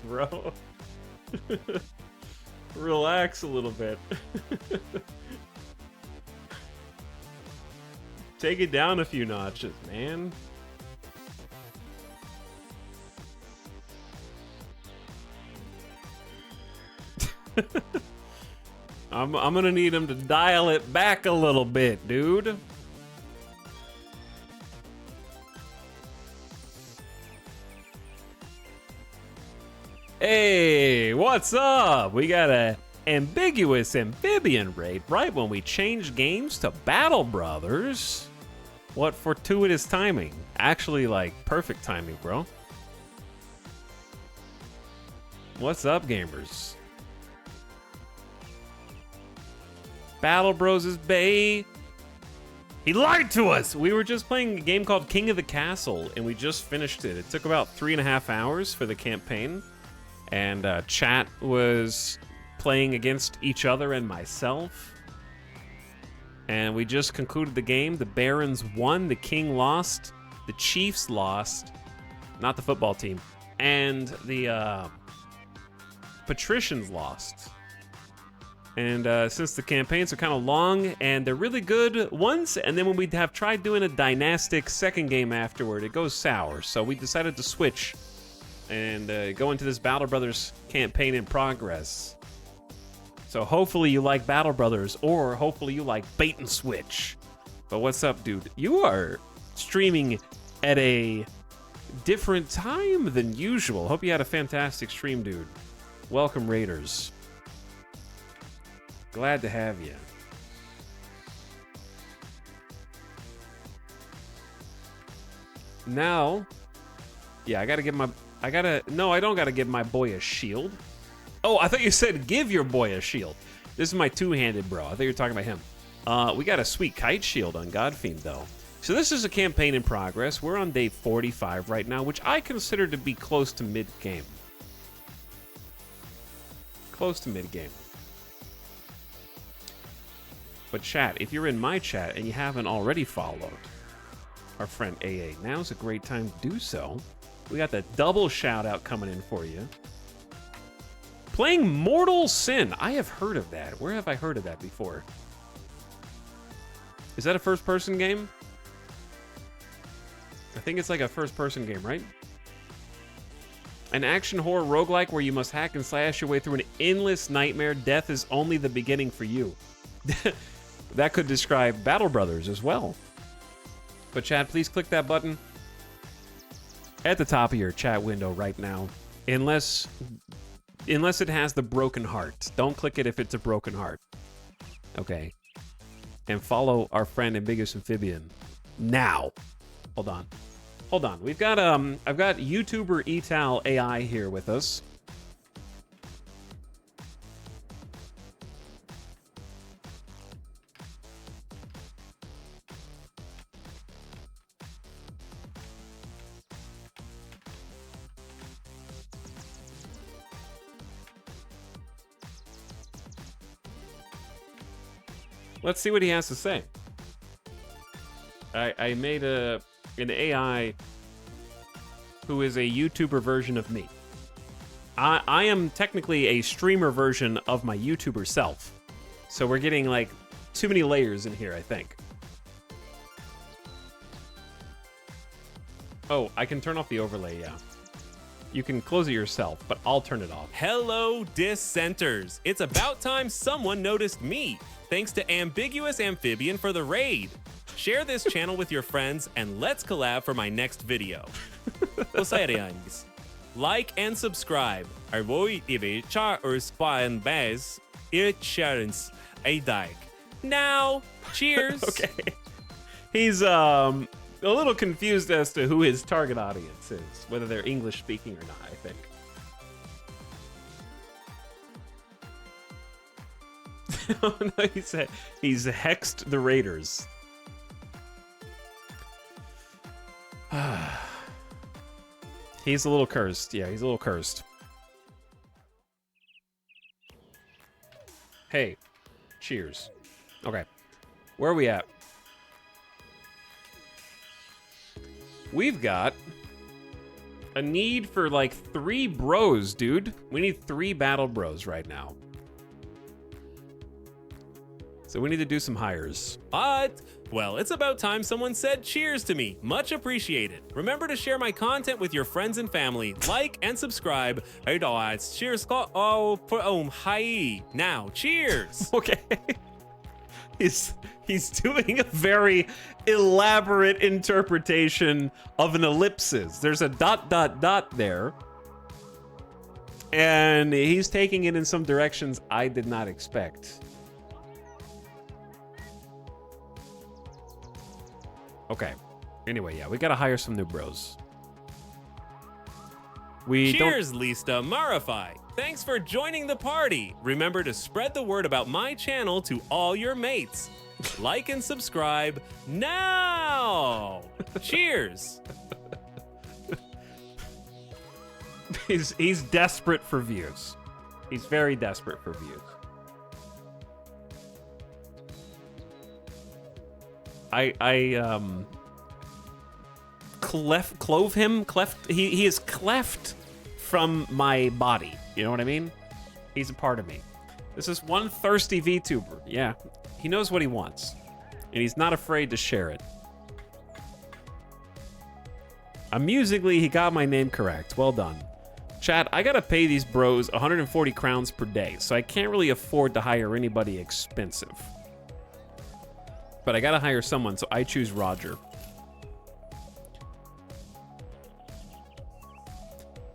bro. Relax a little bit. Take it down a few notches, man. I'm gonna need him to dial it back a little bit, dude. Hey, what's up? We got a ambiguous amphibian raid right when we change games to Battle Brothers. What fortuitous timing. Actually, like, perfect timing, bro. What's up, gamers? Battle Bros is bae. He lied to us! We were just playing a game called King of the Castle, and we just finished it. It took about 3.5 hours for the campaign, and chat was playing against each other and myself. And we just concluded the game. The Barons won, the King lost, the Chiefs lost, not the football team, and the Patricians lost. And since the campaigns are kind of long and they're really good once, and then when we have tried doing a dynastic second game afterward, it goes sour. So we decided to switch and go into this Battle Brothers campaign in progress. So hopefully you like Battle Brothers, or hopefully you like Bait and Switch. But what's up, dude? You are streaming at a different time than usual. Hope you had a fantastic stream, dude. Welcome, Raiders. Glad to have you. Now, yeah, I don't gotta give my boy a shield. Oh, I thought you said give your boy a shield. This is my two-handed bro. I thought you were talking about him. We got a sweet kite shield on Godfiend, though. So this is a campaign in progress. We're on day 45 right now, which I consider to be close to mid-game. Close to mid-game. But chat, if you're in my chat and you haven't already followed our friend AA, now's a great time to do so. We got the double shout-out coming in for you. Playing Mortal Sin. I have heard of that. Where have I heard of that before? Is that a first-person game? I think it's like a first-person game, right? An action horror roguelike where you must hack and slash your way through an endless nightmare. Death is only the beginning for you. That could describe Battle Brothers as well. But chat, please click that button at the top of your chat window right now. Unless it has the broken heart. Don't click it if it's a broken heart. Okay. And follow our friend Ambiguous Amphibian now. Hold on. We've got I've got YouTuber Etal AI here with us. Let's see what he has to say. I made an AI who is a YouTuber version of me. I am technically a streamer version of my YouTuber self. So we're getting like too many layers in here, I think. Oh, I can turn off the overlay, yeah. You can close it yourself, but I'll turn it off. Hello, dissenters. It's about time someone noticed me. Thanks to Ambiguous Amphibian for the raid. Share this channel with your friends and let's collab for my next video. Poserians. Like and subscribe. Arvoy TV char or spawn baz. Ircharens a dyke. Now, cheers. Okay. He's a little confused as to who his target audience is, whether they're English speaking or not, I think. Oh, no, he's hexed the Raiders. He's a little cursed. Yeah, he's a little cursed. Hey, cheers. Okay, where are we at? We've got a need for like 3 bros, dude. We need 3 battle bros right now. So we need to do some hires. But, well, it's about time someone said cheers to me. Much appreciated. Remember to share my content with your friends and family. Like and subscribe. Cheers. Hi. Now, cheers. Okay. He's doing a very elaborate interpretation of an ellipsis. There's a ... there. And he's taking it in some directions I did not expect. Okay. Anyway, yeah, we gotta hire some new bros. Cheers, Lista Marify. Thanks for joining the party. Remember to spread the word about my channel to all your mates. Like and subscribe now. Cheers. He's desperate for views. He's very desperate for views. He is cleft from my body. You know what I mean? He's a part of me. This is one thirsty VTuber. Yeah, he knows what he wants, and he's not afraid to share it. Amusingly, he got my name correct. Well done. Chat, I gotta pay these bros 140 crowns per day, so I can't really afford to hire anybody expensive. But I gotta hire someone, so I choose Roger.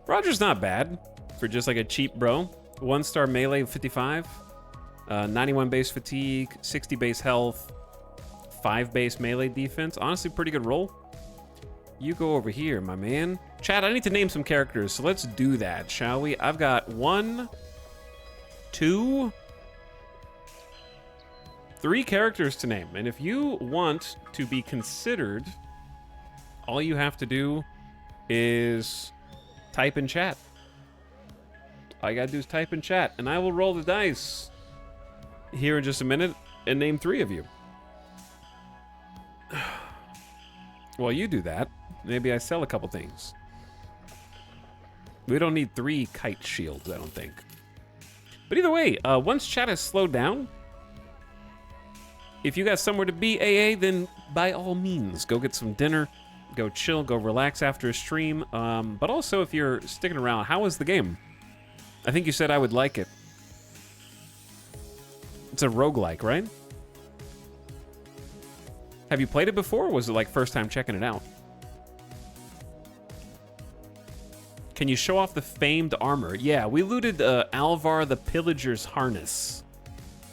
Roger's not bad for just like a cheap bro. 1-star melee 55, 91 base fatigue, 60 base health, 5 base melee defense. Honestly, pretty good roll. You go over here, my man. Chat, I need to name some characters, so let's do that, shall we? I've got 1, 2, 3 characters to name. And if you want to be considered, all you have to do is type in chat. All you gotta do is type in chat, and I will roll the dice here in just a minute and name 3 of you. While you do that, maybe I sell a couple things. We don't need 3 kite shields, I don't think. But either way, once chat has slowed down, if you got somewhere to be, AA, then by all means, go get some dinner, go chill, go relax after a stream. But also, if you're sticking around, how was the game? I think you said I would like it. It's a roguelike, right? Have you played it before, or was it like first time checking it out? Can you show off the famed armor? Yeah, we looted Alvar the Pillager's harness,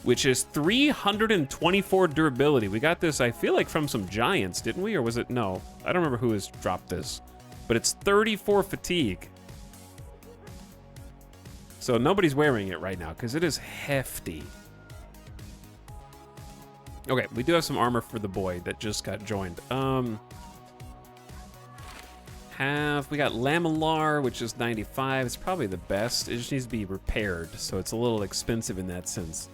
which is 324 durability. We got this, I feel like, from some giants, didn't we? Or was it? No, I don't remember who has dropped this. But it's 34 fatigue. So nobody's wearing it right now, because it is hefty. Okay, we do have some armor for the boy that just got joined. We got Lamellar, which is 95. It's probably the best. It just needs to be repaired, so it's a little expensive in that sense.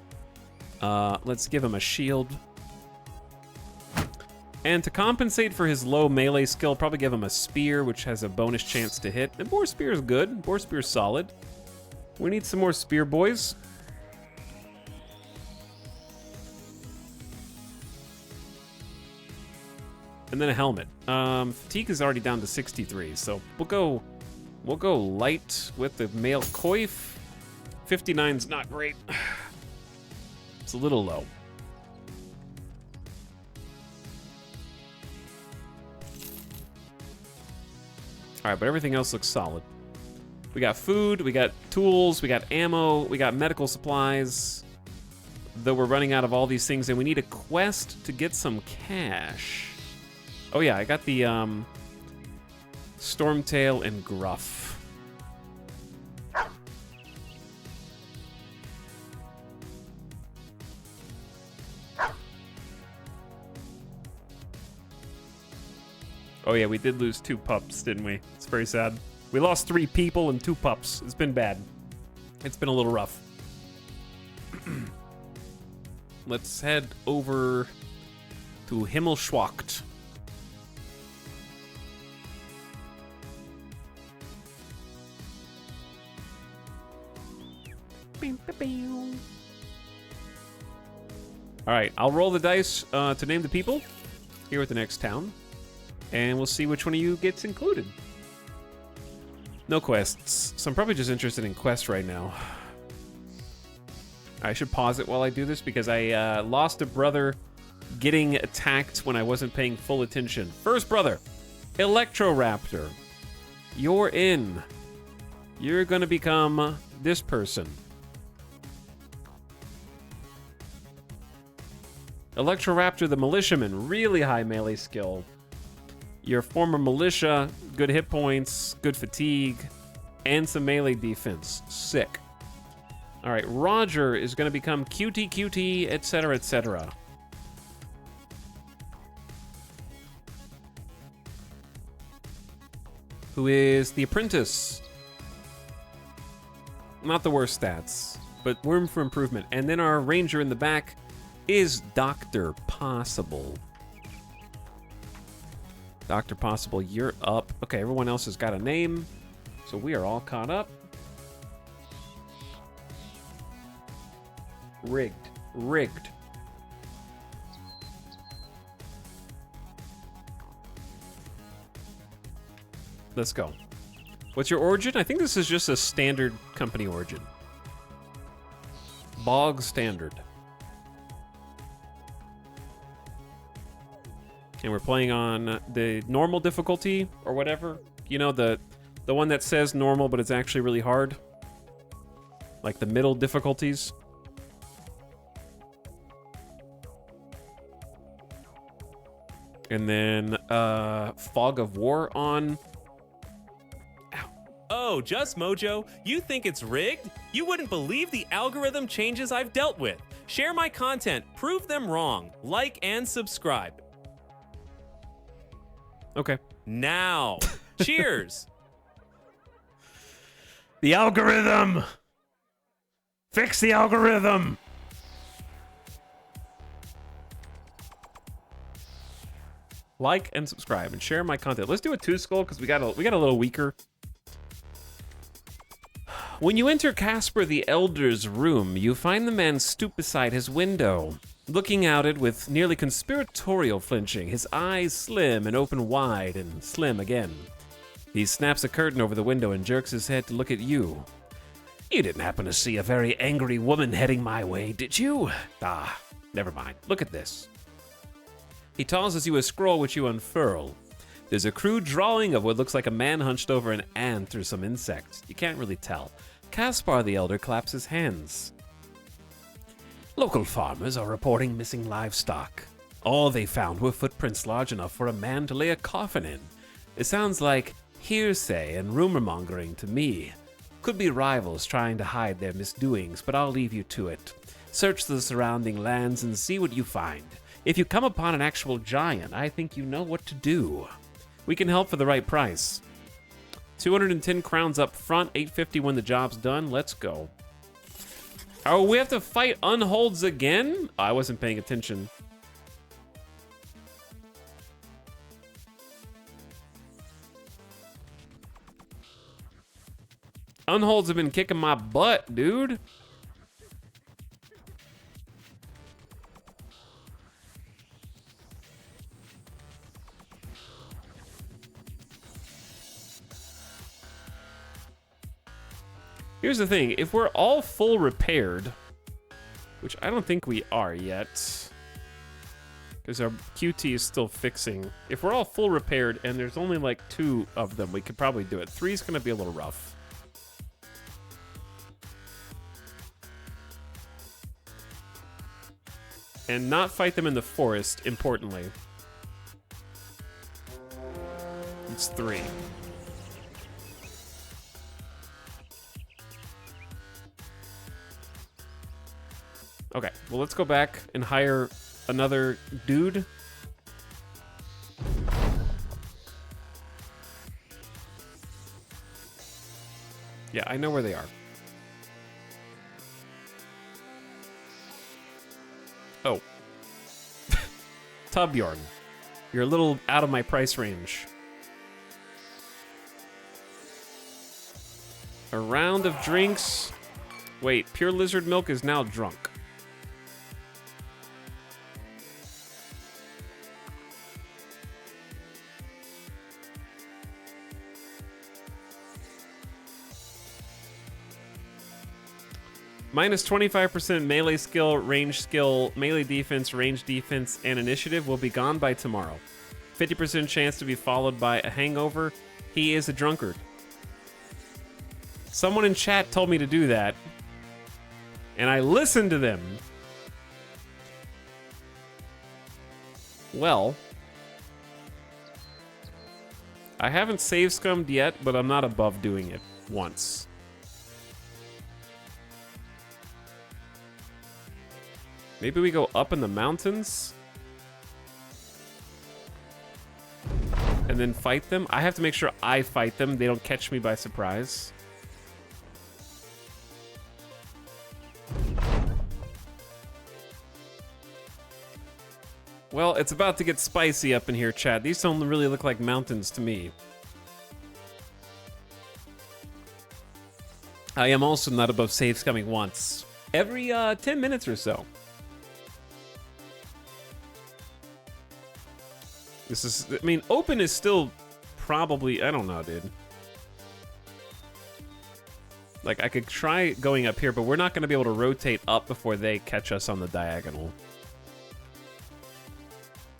Let's give him a shield. And to compensate for his low melee skill, probably give him a spear, which has a bonus chance to hit. And Boar Spear is good. Boar Spear is solid. We need some more spear boys. And then a helmet. Fatigue is already down to 63, so we'll go light with the male coif. 59's not great. It's a little low. All right, but everything else looks solid. We got food, we got tools, we got ammo, we got medical supplies. Though we're running out of all these things, and we need a quest to get some cash. Oh yeah, I got the Stormtail and Gruff. Oh yeah, we did lose 2 pups, didn't we? It's very sad. We lost 3 people and 2 pups. It's been bad. It's been a little rough. Let's head over to Himmelschwacht. All right, I'll roll the dice to name the people here at the next town, and we'll see which one of you gets included. No quests, so I'm probably just interested in quests right now. I should pause it while I do this because I lost a brother getting attacked when I wasn't paying full attention. First brother, Electroraptor, you're in. You're gonna become this person. Electroraptor the militiaman, really high melee skill. Your former militia, good hit points, good fatigue, and some melee defense. Sick. All right, Roger is going to become QT, etc., etc. Who is the apprentice? Not the worst stats, but room for improvement. And then our ranger in the back is Dr. Possible. Dr. Possible, you're up. Okay, everyone else has got a name, so we are all caught up. Rigged. Let's go. What's your origin? I think this is just a standard company origin. Bog standard. And we're playing on the normal difficulty or whatever. You know, the one that says normal, but it's actually really hard. Like the middle difficulties. And then Fog of War on. Oh, Just Mojo, you think it's rigged? You wouldn't believe the algorithm changes I've dealt with. Share my content, prove them wrong, like and subscribe. Okay. Now, cheers. The algorithm! Fix the algorithm! Like and subscribe and share my content. Let's do a 2-skull because we got a little weaker. When you enter Casper the Elder's room, you find the man stooped beside his window, looking out it with nearly conspiratorial flinching, his eyes slim and open wide and slim again. He snaps a curtain over the window and jerks his head to look at you. You didn't happen to see a very angry woman heading my way, did you? Ah, never mind. Look at this. He tosses you a scroll which you unfurl. There's a crude drawing of what looks like a man hunched over an ant or some insect. You can't really tell. Caspar the Elder claps his hands. Local farmers are reporting missing livestock. All they found were footprints large enough for a man to lay a coffin in. It sounds like hearsay and rumor mongering to me. Could be rivals trying to hide their misdoings, but I'll leave you to it. Search the surrounding lands and see what you find. If you come upon an actual giant, I think you know what to do. We can help for the right price. 210 crowns up front, 850 when the job's done. Let's go. Oh, we have to fight Unholds again? I wasn't paying attention. Unholds have been kicking my butt, dude. Here's the thing, if we're all full repaired, which I don't think we are yet, because our QT is still fixing. If we're all full repaired and there's only like 2 of them, we could probably do it. 3's gonna be a little rough. And not fight them in the forest, importantly. It's 3. Okay, well, let's go back and hire another dude. Yeah, I know where they are. Oh. Tubbjorn. You're a little out of my price range. A round of drinks. Wait, pure lizard milk is now drunk. Minus 25% melee skill, range skill, melee defense, range defense, and initiative will be gone by tomorrow. 50% chance to be followed by a hangover. He is a drunkard. Someone in chat told me to do that. And I listened to them. Well, I haven't save scummed yet, but I'm not above doing it once. Maybe we go up in the mountains and then fight them. I have to make sure I fight them. They don't catch me by surprise. Well, it's about to get spicy up in here, chat. These don't really look like mountains to me. I am also not above save scumming once. Every 10 minutes or so. This is, I mean, open is still probably, I don't know, dude. Like, I could try going up here, but we're not going to be able to rotate up before they catch us on the diagonal.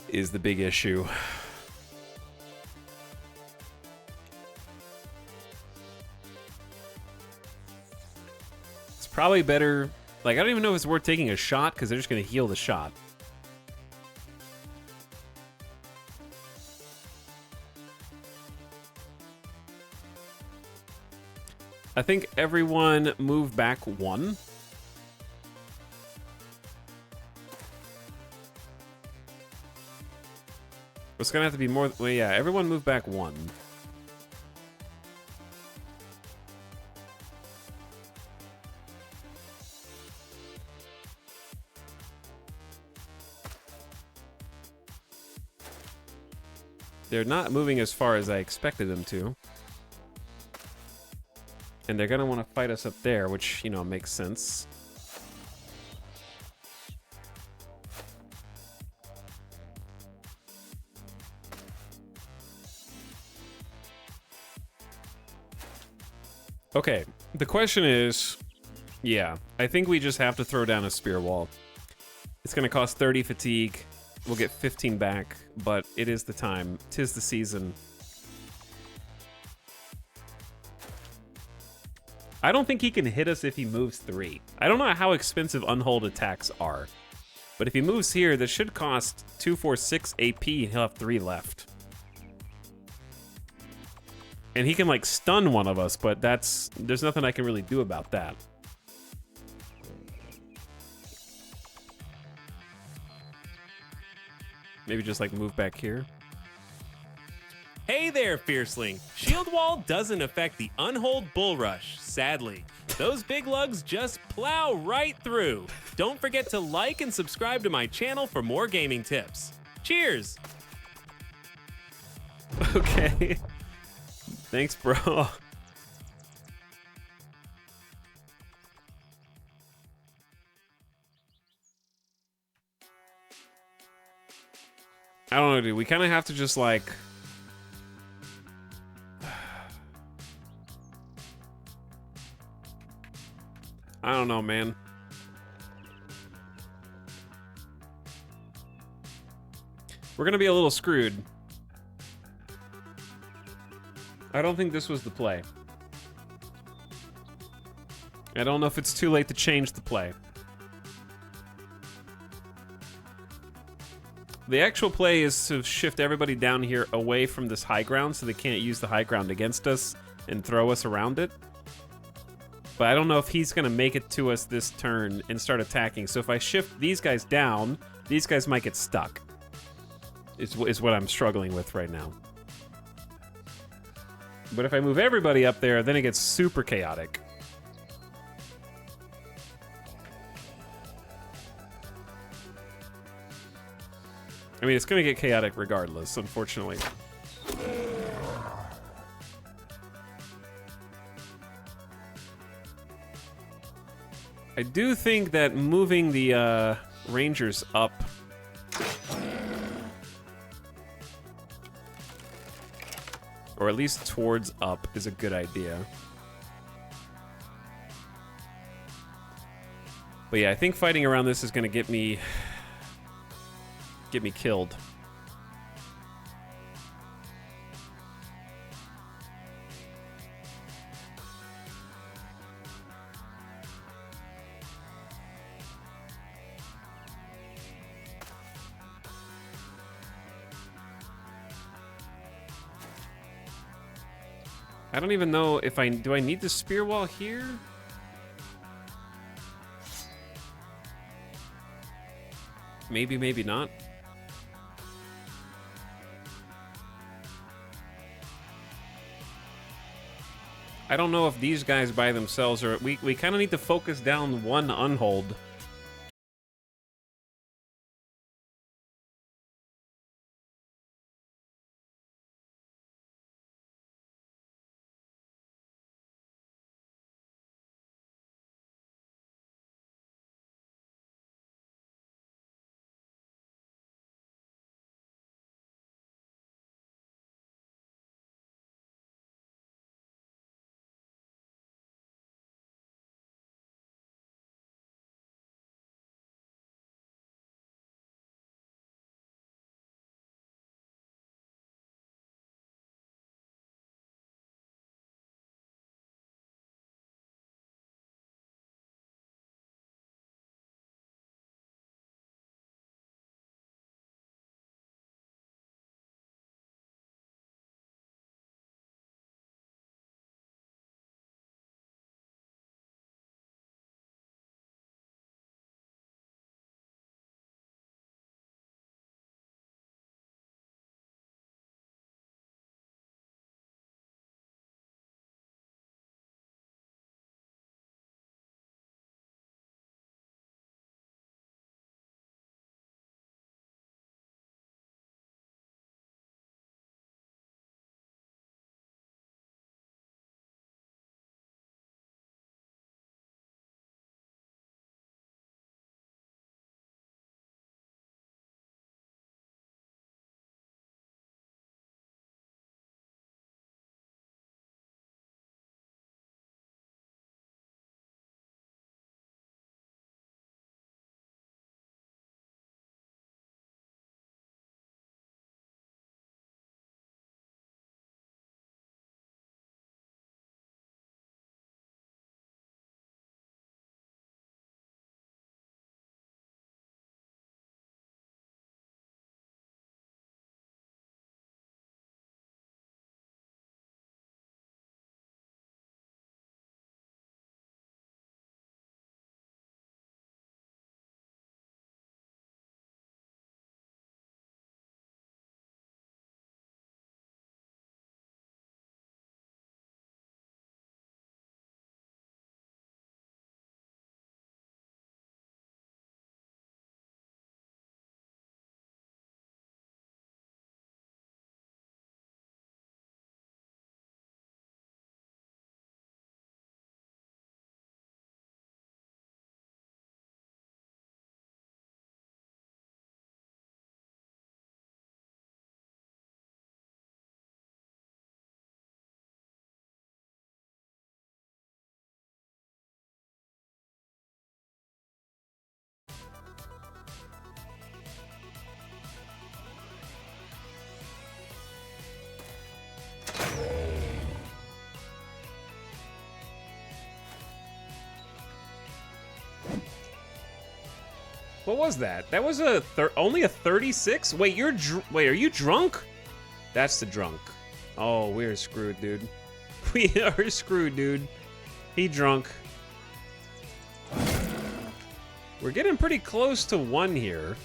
Is the big issue. It's probably better, like, I don't even know if it's worth taking a shot, because they're just going to heal the shot. I think everyone move back one. It's gonna have to be more. Well, yeah, everyone move back one. They're not moving as far as I expected them to. And they're gonna want to fight us up there, which, you know, makes sense. Okay, the question is, yeah, I think we just have to throw down a spear wall. It's gonna cost 30 fatigue. We'll get 15 back, but it is the time. 'Tis the season. I don't think he can hit us if he moves 3. I don't know how expensive unhold attacks are, but if he moves here, that should cost 2, 4, 6 AP, and he'll have 3 left. And he can, like, stun one of us, but there's nothing I can really do about that. Maybe just, like, move back here. Hey there, Fierceling. Shield Wall doesn't affect the Unhold Bull Rush, sadly. Those big lugs just plow right through. Don't forget to like and subscribe to my channel for more gaming tips. Cheers! Okay. Thanks, bro. I don't know, dude. We kind of have to just, like... I don't know, man. We're gonna be a little screwed. I don't think this was the play. I don't know if it's too late to change the play. The actual play is to shift everybody down here away from this high ground so they can't use the high ground against us and throw us around it. But I don't know if he's going to make it to us this turn and start attacking. So if I shift these guys down, these guys might get stuck. Is what I'm struggling with right now. But if I move everybody up there, then it gets super chaotic. I mean, it's going to get chaotic regardless, unfortunately. I do think that moving the Rangers up or at least towards up is a good idea. But yeah, I think fighting around this is going to get me killed. I don't even know if do I need the spear wall here? Maybe, maybe not. I don't know if these guys by themselves are... We kind of need to focus down one unhold. What was that? That was only a 36? Wait, wait, are you drunk? That's the drunk. Oh, we're screwed, dude. We are screwed, dude. He drunk. We're getting pretty close to 1 here.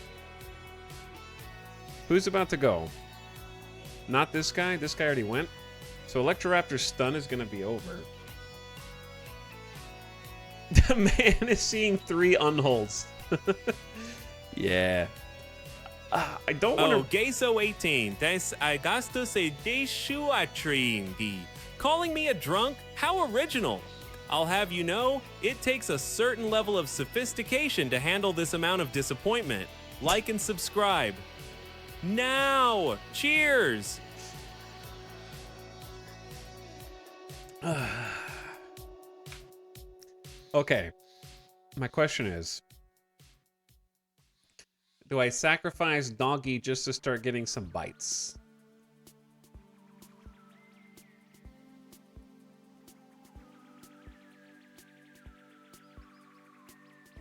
Who's about to go? Not this guy. This guy already went. So Electroraptor's stun is gonna be over. The man is seeing 3 unholds. Yeah. I don't want to... Oh, Gayso 18. Des Augustus e Deshu Atrindi. Calling me a drunk? How original. I'll have you know, it takes a certain level of sophistication to handle this amount of disappointment. Like and subscribe. Now! Cheers! Okay. My question is, do I sacrifice Doggy just to start getting some bites?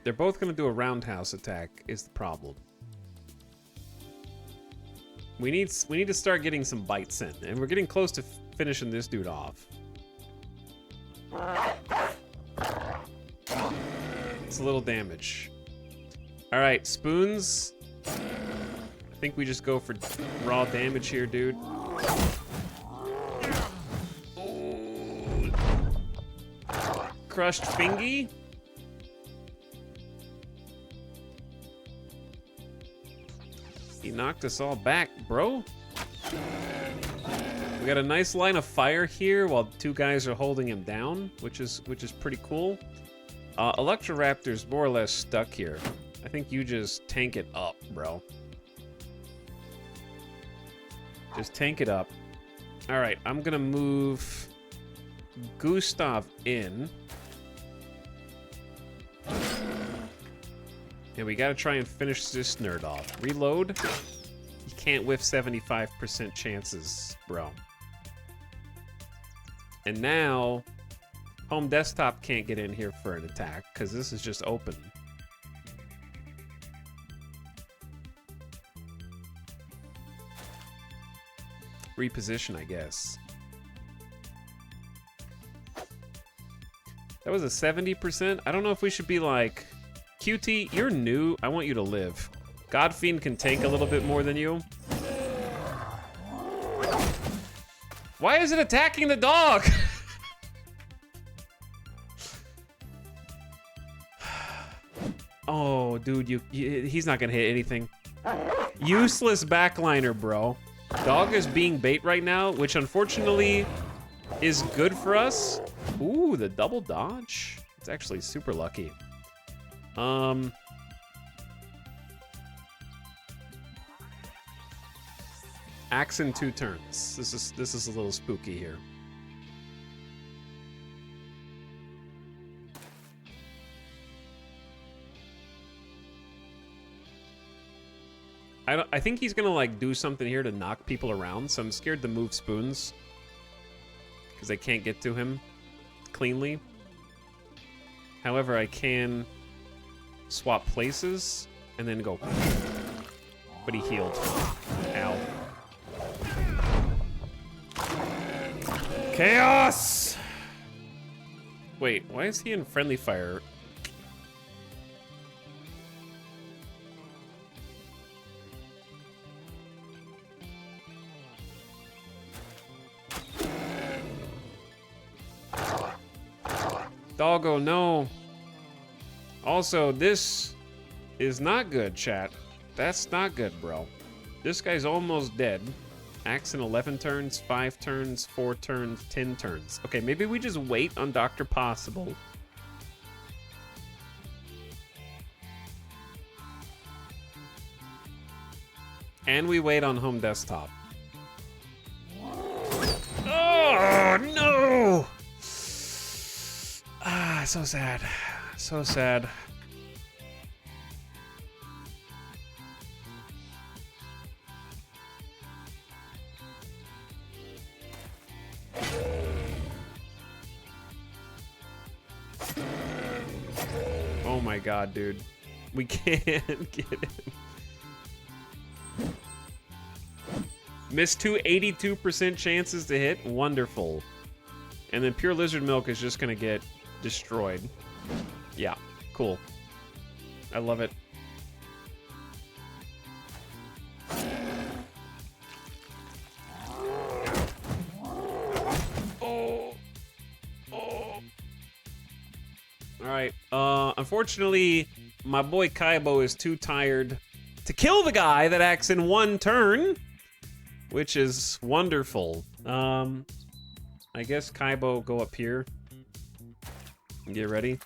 They're both going to do a roundhouse attack is the problem. We need to start getting some bites in, and we're getting close to finishing this dude off. It's a little damage. All right, spoons. I think we just go for raw damage here, dude. Ooh. Crushed fingy. He knocked us all back, bro. We got a nice line of fire here while two guys are holding him down, which is pretty cool. Electroraptor's more or less stuck here. I think you just tank it up, bro. Just tank it up. All right, I'm gonna move Gustav in. And we gotta try and finish this nerd off. Reload. You can't whiff 75% chances, bro. And now, home desktop can't get in here for an attack, because this is just open. Reposition, I guess. That was a 70%. I don't know if we should be like, QT, you're new. I want you to live. Godfiend can tank a little bit more than you. Why is it attacking the dog? Oh, dude, he's not gonna hit anything. Useless backliner, bro. Dog is being bait right now, which unfortunately is good for us. Ooh, the double dodge. It's actually super lucky. Axe in 2 turns. This is a little spooky here. I think he's gonna like do something here to knock people around, so I'm scared to move spoons because I can't get to him cleanly. However, I can swap places and then go. But he healed. Ow. Chaos! Wait, why is he in friendly fire? Doggo, no. Also, this is not good, chat. That's not good, bro. This guy's almost dead. Axe in 11 turns, 5 turns, 4 turns, 10 turns. Okay, maybe we just wait on Dr. Possible. And we wait on home desktop. Oh, no! Ah, so sad. So sad. Oh my god, dude. We can't get him. Missed 82% chances to hit. Wonderful. And then pure lizard milk is just gonna get destroyed. Yeah, cool. I love it. Oh. Oh. Alright, unfortunately, my boy Kaibo is too tired to kill the guy that acts in 1 turn, which is wonderful. I guess Kaibo go up here. Get ready.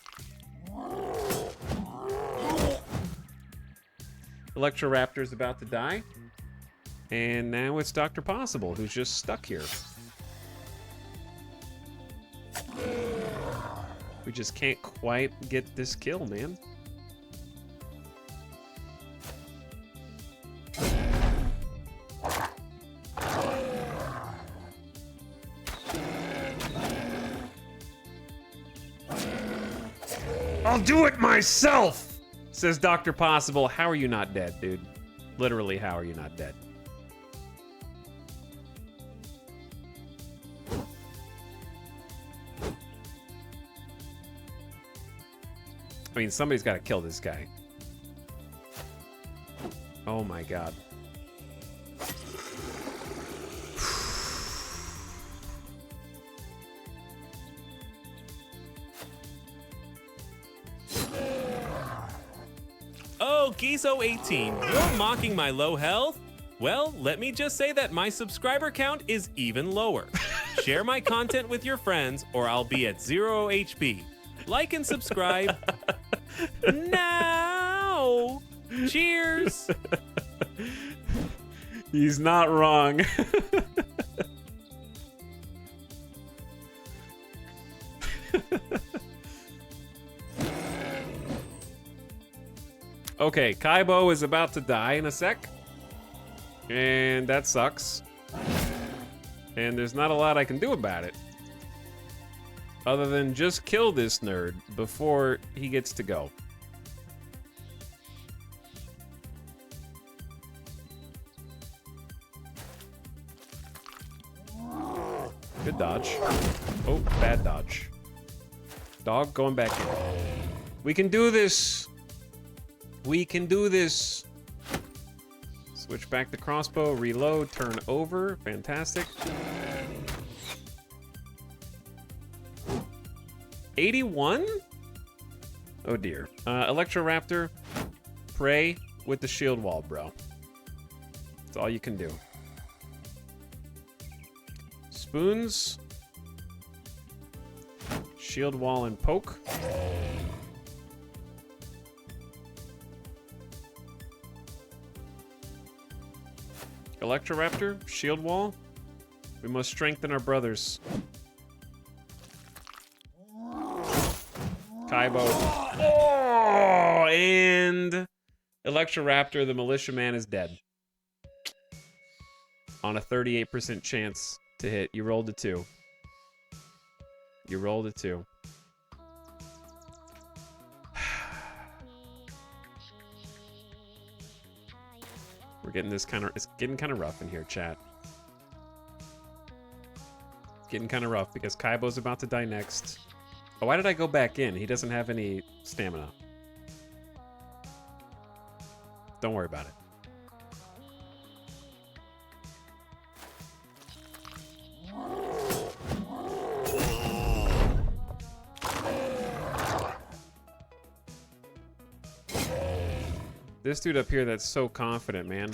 Electroraptor's about to die. And now it's Dr. Possible, who's just stuck here. We just can't quite get this kill, man. I'll do it myself, says Dr. Possible. How are you not dead, dude? Literally, how are you not dead? I mean, somebody's got to kill this guy. Oh my god. Oh, Gizo18, you're mocking my low health? Well, let me just say that my subscriber count is even lower. Share my content with your friends or I'll be at 0 HP. Like and subscribe now. Cheers. He's not wrong. Okay, Kaibo is about to die in a sec. And that sucks. And there's not a lot I can do about it. Other than just kill this nerd before he gets to go. Good dodge. Oh, bad dodge. Dog going back in. We can do this. We can do this. Switch back to crossbow, reload, turn over. Fantastic. 81? Oh dear. Electroraptor, pray with the shield wall, bro. That's all you can do. Spoons. Shield wall and poke. Electroraptor, shield wall. We must strengthen our brothers. Kaibo. Oh, and Electroraptor, the militiaman, is dead. On a 38% chance to hit. You rolled a 2. You rolled a 2. We're getting this it's getting kind of rough in here, chat. Getting kind of rough because Kaibo's about to die next. Oh, why did I go back in? He doesn't have any stamina. Don't worry about it. This dude up here that's so confident, man.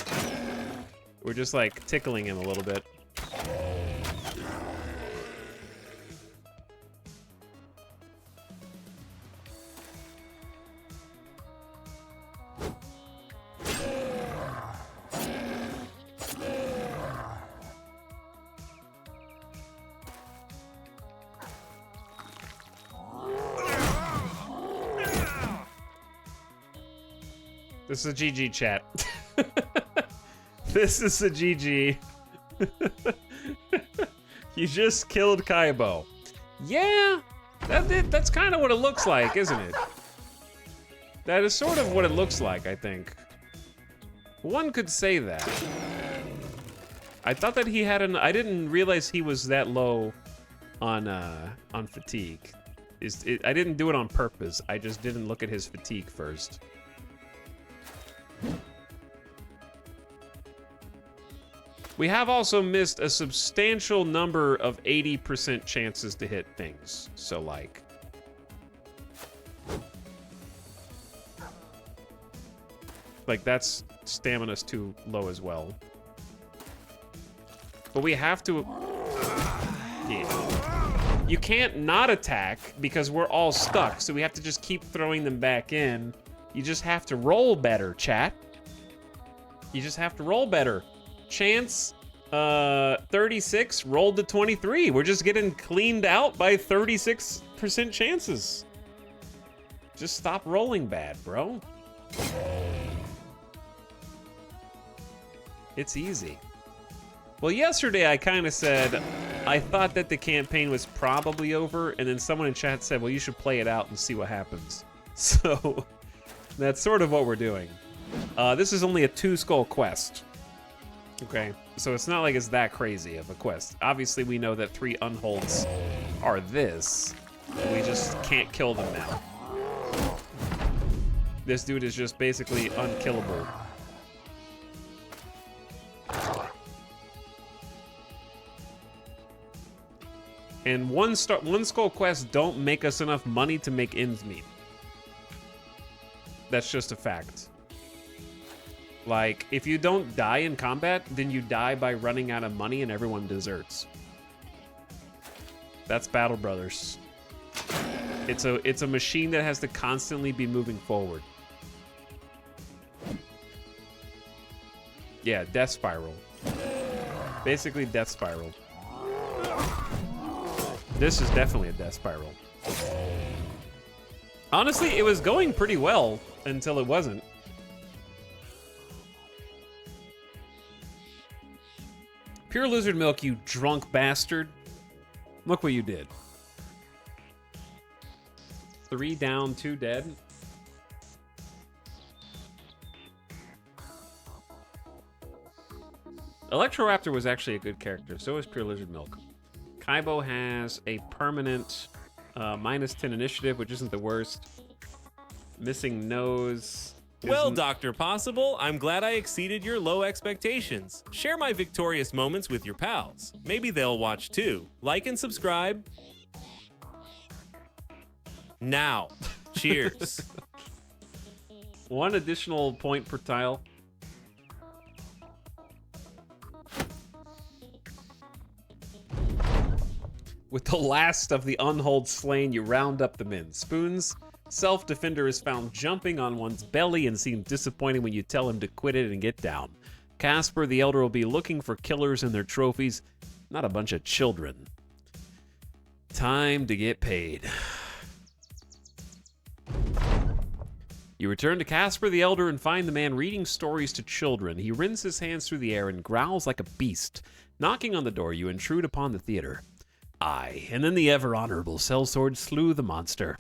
We're just like tickling him a little bit. This is a GG, chat. This is a GG. You just killed Kaibo. Yeah, that's kind of what it looks like, isn't it? That is sort of what it looks like, I think. One could say that. I thought that he had I didn't realize he was that low on fatigue. I didn't do it on purpose. I just didn't look at his fatigue first. We have also missed a substantial number of 80% chances to hit things. So, like... that's stamina's too low as well. But we have to... Yeah. You can't not attack because we're all stuck, so we have to just keep throwing them back in. You just have to roll better, chat. You just have to roll better. Chance 36 rolled to 23. We're just getting cleaned out by 36% chances. Just stop rolling bad, bro. It's easy. Well, yesterday I kind of said I thought that the campaign was probably over, and then someone in chat said, well, you should play it out and see what happens. So that's sort of what we're doing. This is only a 2-skull quest. Okay, so it's not like it's that crazy of a quest. Obviously, we know that 3 unholds are this. We just can't kill them now. This dude is just basically unkillable. And one skull quest don't make us enough money to make ends meet. That's just a fact. Like, if you don't die in combat, then you die by running out of money and everyone deserts. That's Battle Brothers. It's a machine that has to constantly be moving forward. Yeah, Death Spiral. Basically Death Spiral. This is definitely a Death Spiral. Honestly, it was going pretty well until it wasn't. Pure lizard milk, you drunk bastard. Look what you did. 3 down, 2 dead. Electroraptor was actually a good character. So is Pure Lizard Milk. Kaibo has a permanent -10 initiative, which isn't the worst. Missing nose. Well, Dr. Possible, I'm glad I exceeded your low expectations. Share my victorious moments with your pals. Maybe they'll watch too. Like and subscribe. Now. Cheers. 1 additional point per tile. With the last of the unhold slain, you round up the men. Spoon's self-defender is found jumping on one's belly and seems disappointed when you tell him to quit it and get down. Casper the Elder will be looking for killers and their trophies, not a bunch of children. Time to get paid. You return to Casper the Elder and find the man reading stories to children. He rends his hands through the air and growls like a beast. Knocking on the door, you intrude upon the theater. Aye, and then the ever-honorable sellsword slew the monster.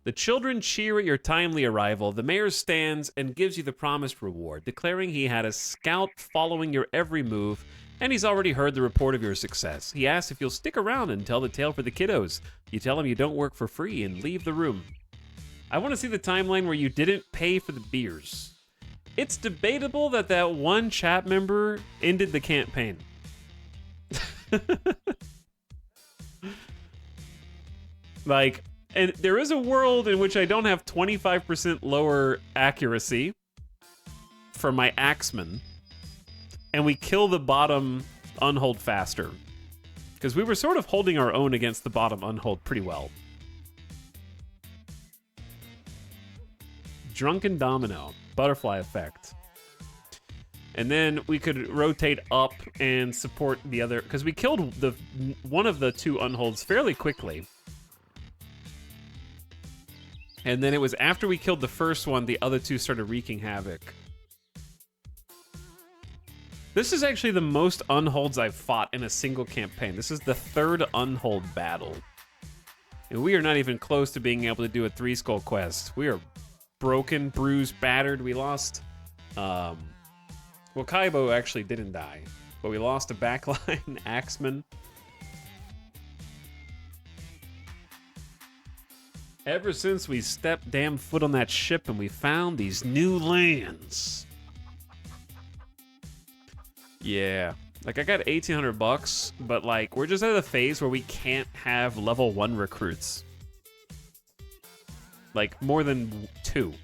The children cheer at your timely arrival. The mayor stands and gives you the promised reward, declaring he had a scout following your every move, and he's already heard the report of your success. He asks if you'll stick around and tell the tale for the kiddos. You tell him you don't work for free and leave the room. I want to see the timeline where you didn't pay for the beers. It's debatable that one chat member ended the campaign. Like, and there is a world in which I don't have 25% lower accuracy for my axeman, and we kill the bottom unhold faster. Because we were sort of holding our own against the bottom unhold pretty well. Drunken Domino, Butterfly Effect. And then we could rotate up and support the other, because we killed one of the 2 unholds fairly quickly. And then it was after we killed the first one, the other 2 started wreaking havoc. This is actually the most unholds I've fought in a single campaign. This is the 3rd unhold battle. And we are not even close to being able to do a 3-skull quest. We are broken, bruised, battered. We lost... well, Kaibo actually didn't die, but we lost a backline axeman. Ever since we stepped damn foot on that ship and we found these new lands. Yeah, like I got 1,800 bucks, but like we're just at a phase where we can't have level 1 recruits. Like more than 2.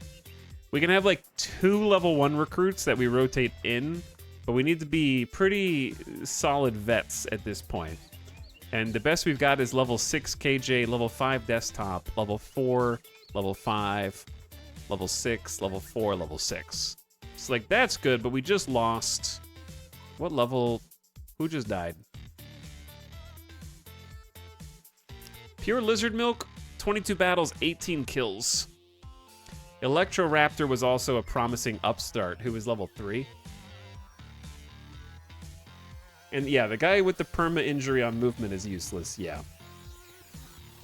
We can have like 2 level 1 recruits that we rotate in, but we need to be pretty solid vets at this point. And the best we've got is level 6 KJ, level 5 desktop, level 4, level 5, level 6, level 4, level 6. So like that's good, but we just lost... What level? Who just died? Pure Lizard Milk, 22 battles, 18 kills. Electroraptor was also a promising upstart who was level 3. And yeah, the guy with the perma injury on movement is useless, yeah.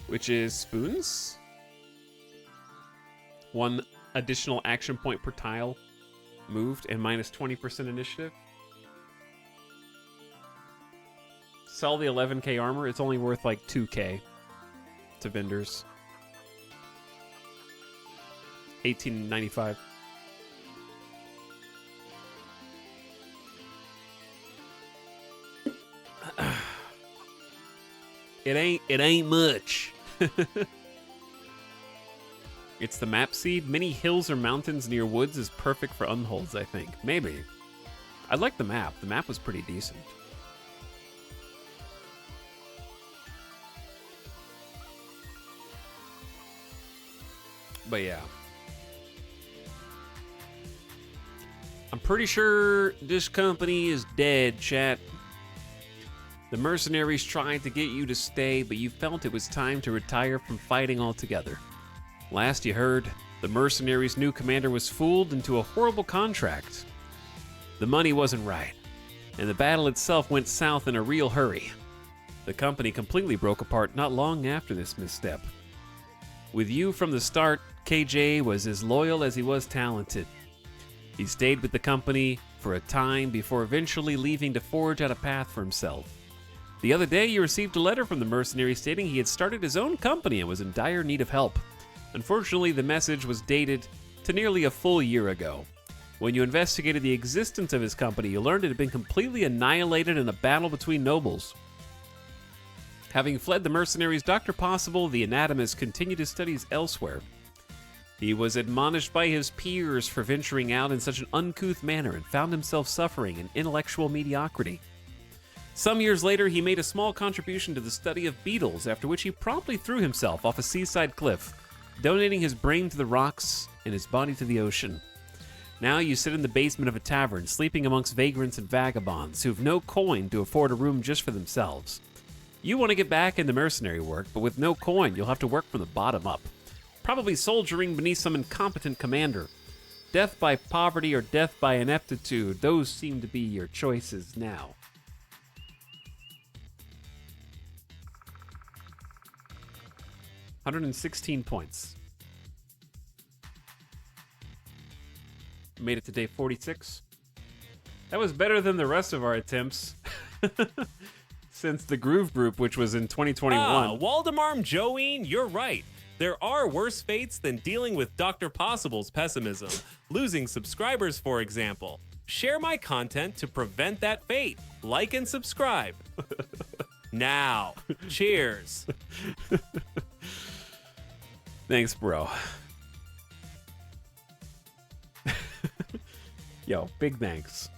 Which is Spoons. 1 additional action point per tile moved and minus 20% initiative. Sell the 11k armor. It's only worth like 2k to vendors. 1895. It ain't much. It's the map seed. Many hills or mountains near woods is perfect for unholds, I think. Maybe. I like the map. The map was pretty decent. But yeah. I'm pretty sure this company is dead, chat. The mercenaries tried to get you to stay, but you felt it was time to retire from fighting altogether. Last you heard, the mercenaries' new commander was fooled into a horrible contract. The money wasn't right, and the battle itself went south in a real hurry. The company completely broke apart not long after this misstep. With you from the start, KJ was as loyal as he was talented. He stayed with the company for a time before eventually leaving to forge out a path for himself. The other day, you received a letter from the mercenary stating he had started his own company and was in dire need of help. Unfortunately, the message was dated to nearly a full year ago. When you investigated the existence of his company, you learned it had been completely annihilated in a battle between nobles. Having fled the mercenaries, Dr. Possible, the anatomist, continued his studies elsewhere. He was admonished by his peers for venturing out in such an uncouth manner and found himself suffering in intellectual mediocrity. Some years later, he made a small contribution to the study of beetles, after which he promptly threw himself off a seaside cliff, donating his brain to the rocks and his body to the ocean. Now you sit in the basement of a tavern, sleeping amongst vagrants and vagabonds who've no coin to afford a room just for themselves. You want to get back into mercenary work, but with no coin, you'll have to work from the bottom up, probably soldiering beneath some incompetent commander. Death by poverty or death by ineptitude, those seem to be your choices now. $116 points. Made it to day 46. That was better than the rest of our attempts. Since the Groove Group, which was in 2021. Waldemarm Joeen, you're right. There are worse fates than dealing with Dr. Possible's pessimism. Losing subscribers, for example. Share my content to prevent that fate. Like and subscribe. Now. Cheers. Thanks, bro. Yo, big thanks.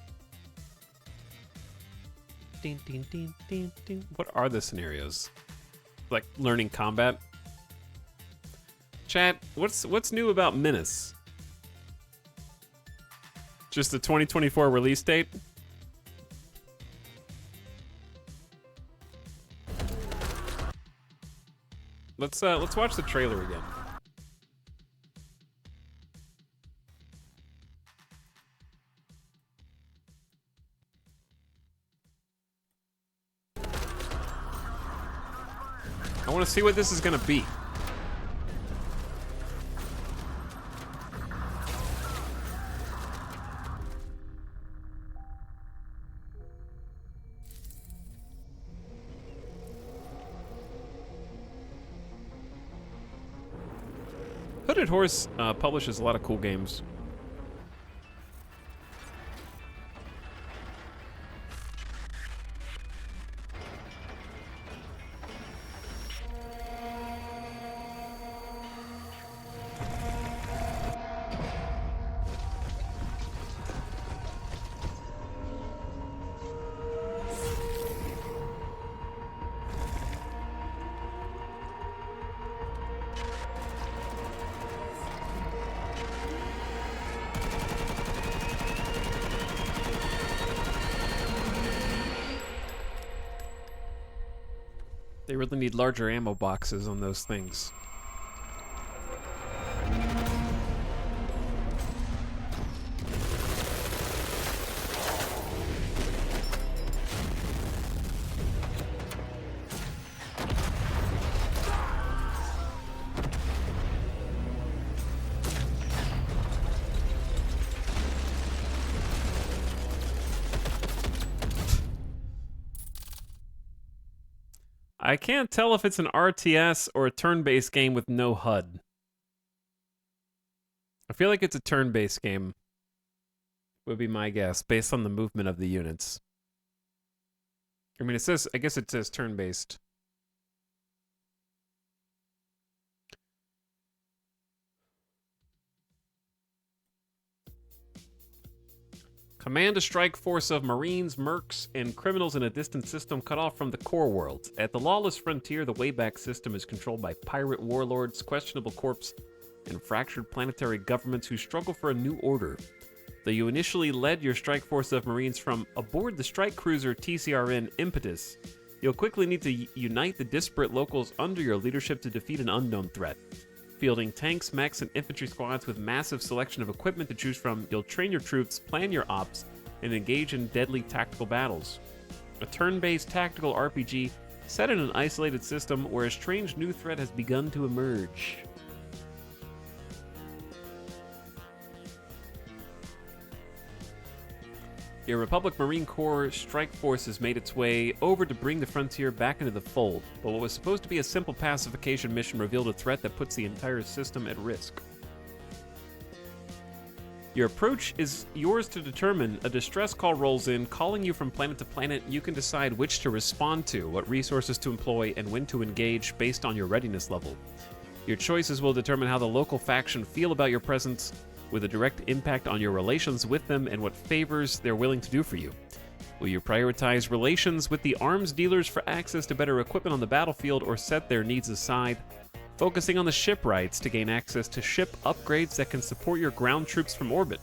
Ding, ding, ding, ding, ding. What are the scenarios? Like learning combat? Chat, what's new about Menace? Just the 2024 release date? Let's watch the trailer again. I want to see what this is going to be. Hooded Horse publishes a lot of cool games. They really need larger ammo boxes on those things. I can't tell if it's an RTS or a turn-based game with no HUD. I feel like it's a turn-based game, would be my guess, based on the movement of the units. I mean, I guess it says turn-based. Command a strike force of Marines, mercs, and criminals in a distant system cut off from the core world. At the lawless frontier, the Wayback System is controlled by pirate warlords, questionable corps, and fractured planetary governments who struggle for a new order. Though you initially led your strike force of Marines from aboard the strike cruiser TCRN Impetus, you'll quickly need to unite the disparate locals under your leadership to defeat an unknown threat. Fielding tanks, mechs, and infantry squads with massive selection of equipment to choose from, you'll train your troops, plan your ops, and engage in deadly tactical battles. A turn-based tactical RPG set in an isolated system where a strange new threat has begun to emerge. Your Republic Marine Corps strike force has made its way over to bring the frontier back into the fold, but what was supposed to be a simple pacification mission revealed a threat that puts the entire system at risk. Your approach is yours to determine. A distress call rolls in, calling you from planet to planet. You can decide which to respond to, what resources to employ, and when to engage based on your readiness level. Your choices will determine how the local faction feel about your presence, with a direct impact on your relations with them and what favors they're willing to do for you. Will you prioritize relations with the arms dealers for access to better equipment on the battlefield, or set their needs aside, focusing on the shipwrights to gain access to ship upgrades that can support your ground troops from orbit?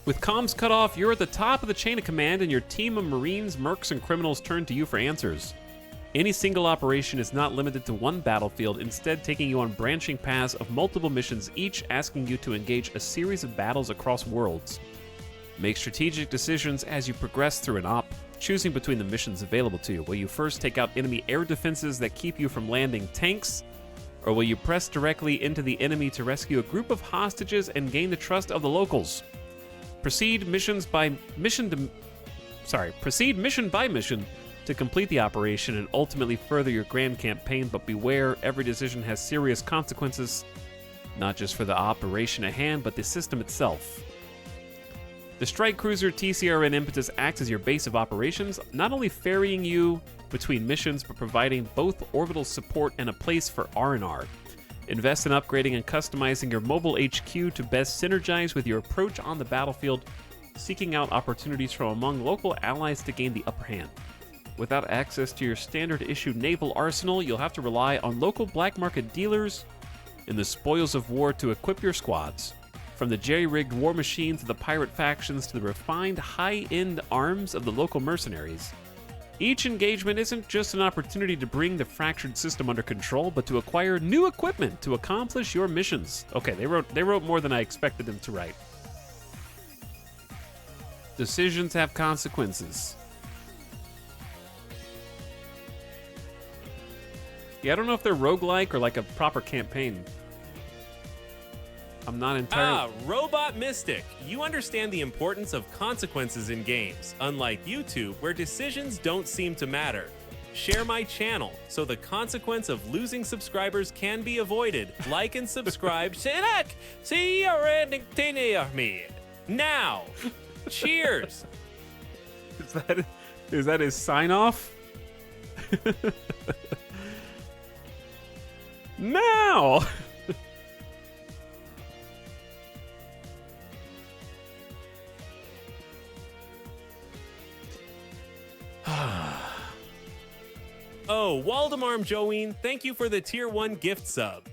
With comms cut off, you're at the top of the chain of command, and your team of Marines, mercs, and criminals turn to you for answers. Any single operation is not limited to one battlefield, instead taking you on branching paths of multiple missions, each asking you to engage a series of battles across worlds. Make strategic decisions as you progress through an op, choosing between the missions available to you. Will you first take out enemy air defenses that keep you from landing tanks, or will you press directly into the enemy to rescue a group of hostages and gain the trust of the locals? Proceed mission by mission to complete the operation and ultimately further your grand campaign, but beware, every decision has serious consequences, not just for the operation at hand, but the system itself. The strike cruiser TCRN Impetus acts as your base of operations, not only ferrying you between missions, but providing both orbital support and a place for R&R. Invest in upgrading and customizing your mobile HQ to best synergize with your approach on the battlefield, seeking out opportunities from among local allies to gain the upper hand. Without access to your standard issue naval arsenal, you'll have to rely on local black market dealers and the spoils of war to equip your squads. From the jerry-rigged war machines of the pirate factions to the refined high-end arms of the local mercenaries, each engagement isn't just an opportunity to bring the fractured system under control, but to acquire new equipment to accomplish your missions. Okay, they wrote more than I expected them to write. Decisions have consequences. Yeah, I don't know if they're roguelike or like a proper campaign. I'm not entirely... Robot Mystic. You understand the importance of consequences in games, unlike YouTube, where decisions don't seem to matter. Share my channel so the consequence of losing subscribers can be avoided. Like and subscribe. See me now. Cheers. Is that his sign off? Now. Oh, Waldemarm Joeen, thank you for the tier 1 gift sub.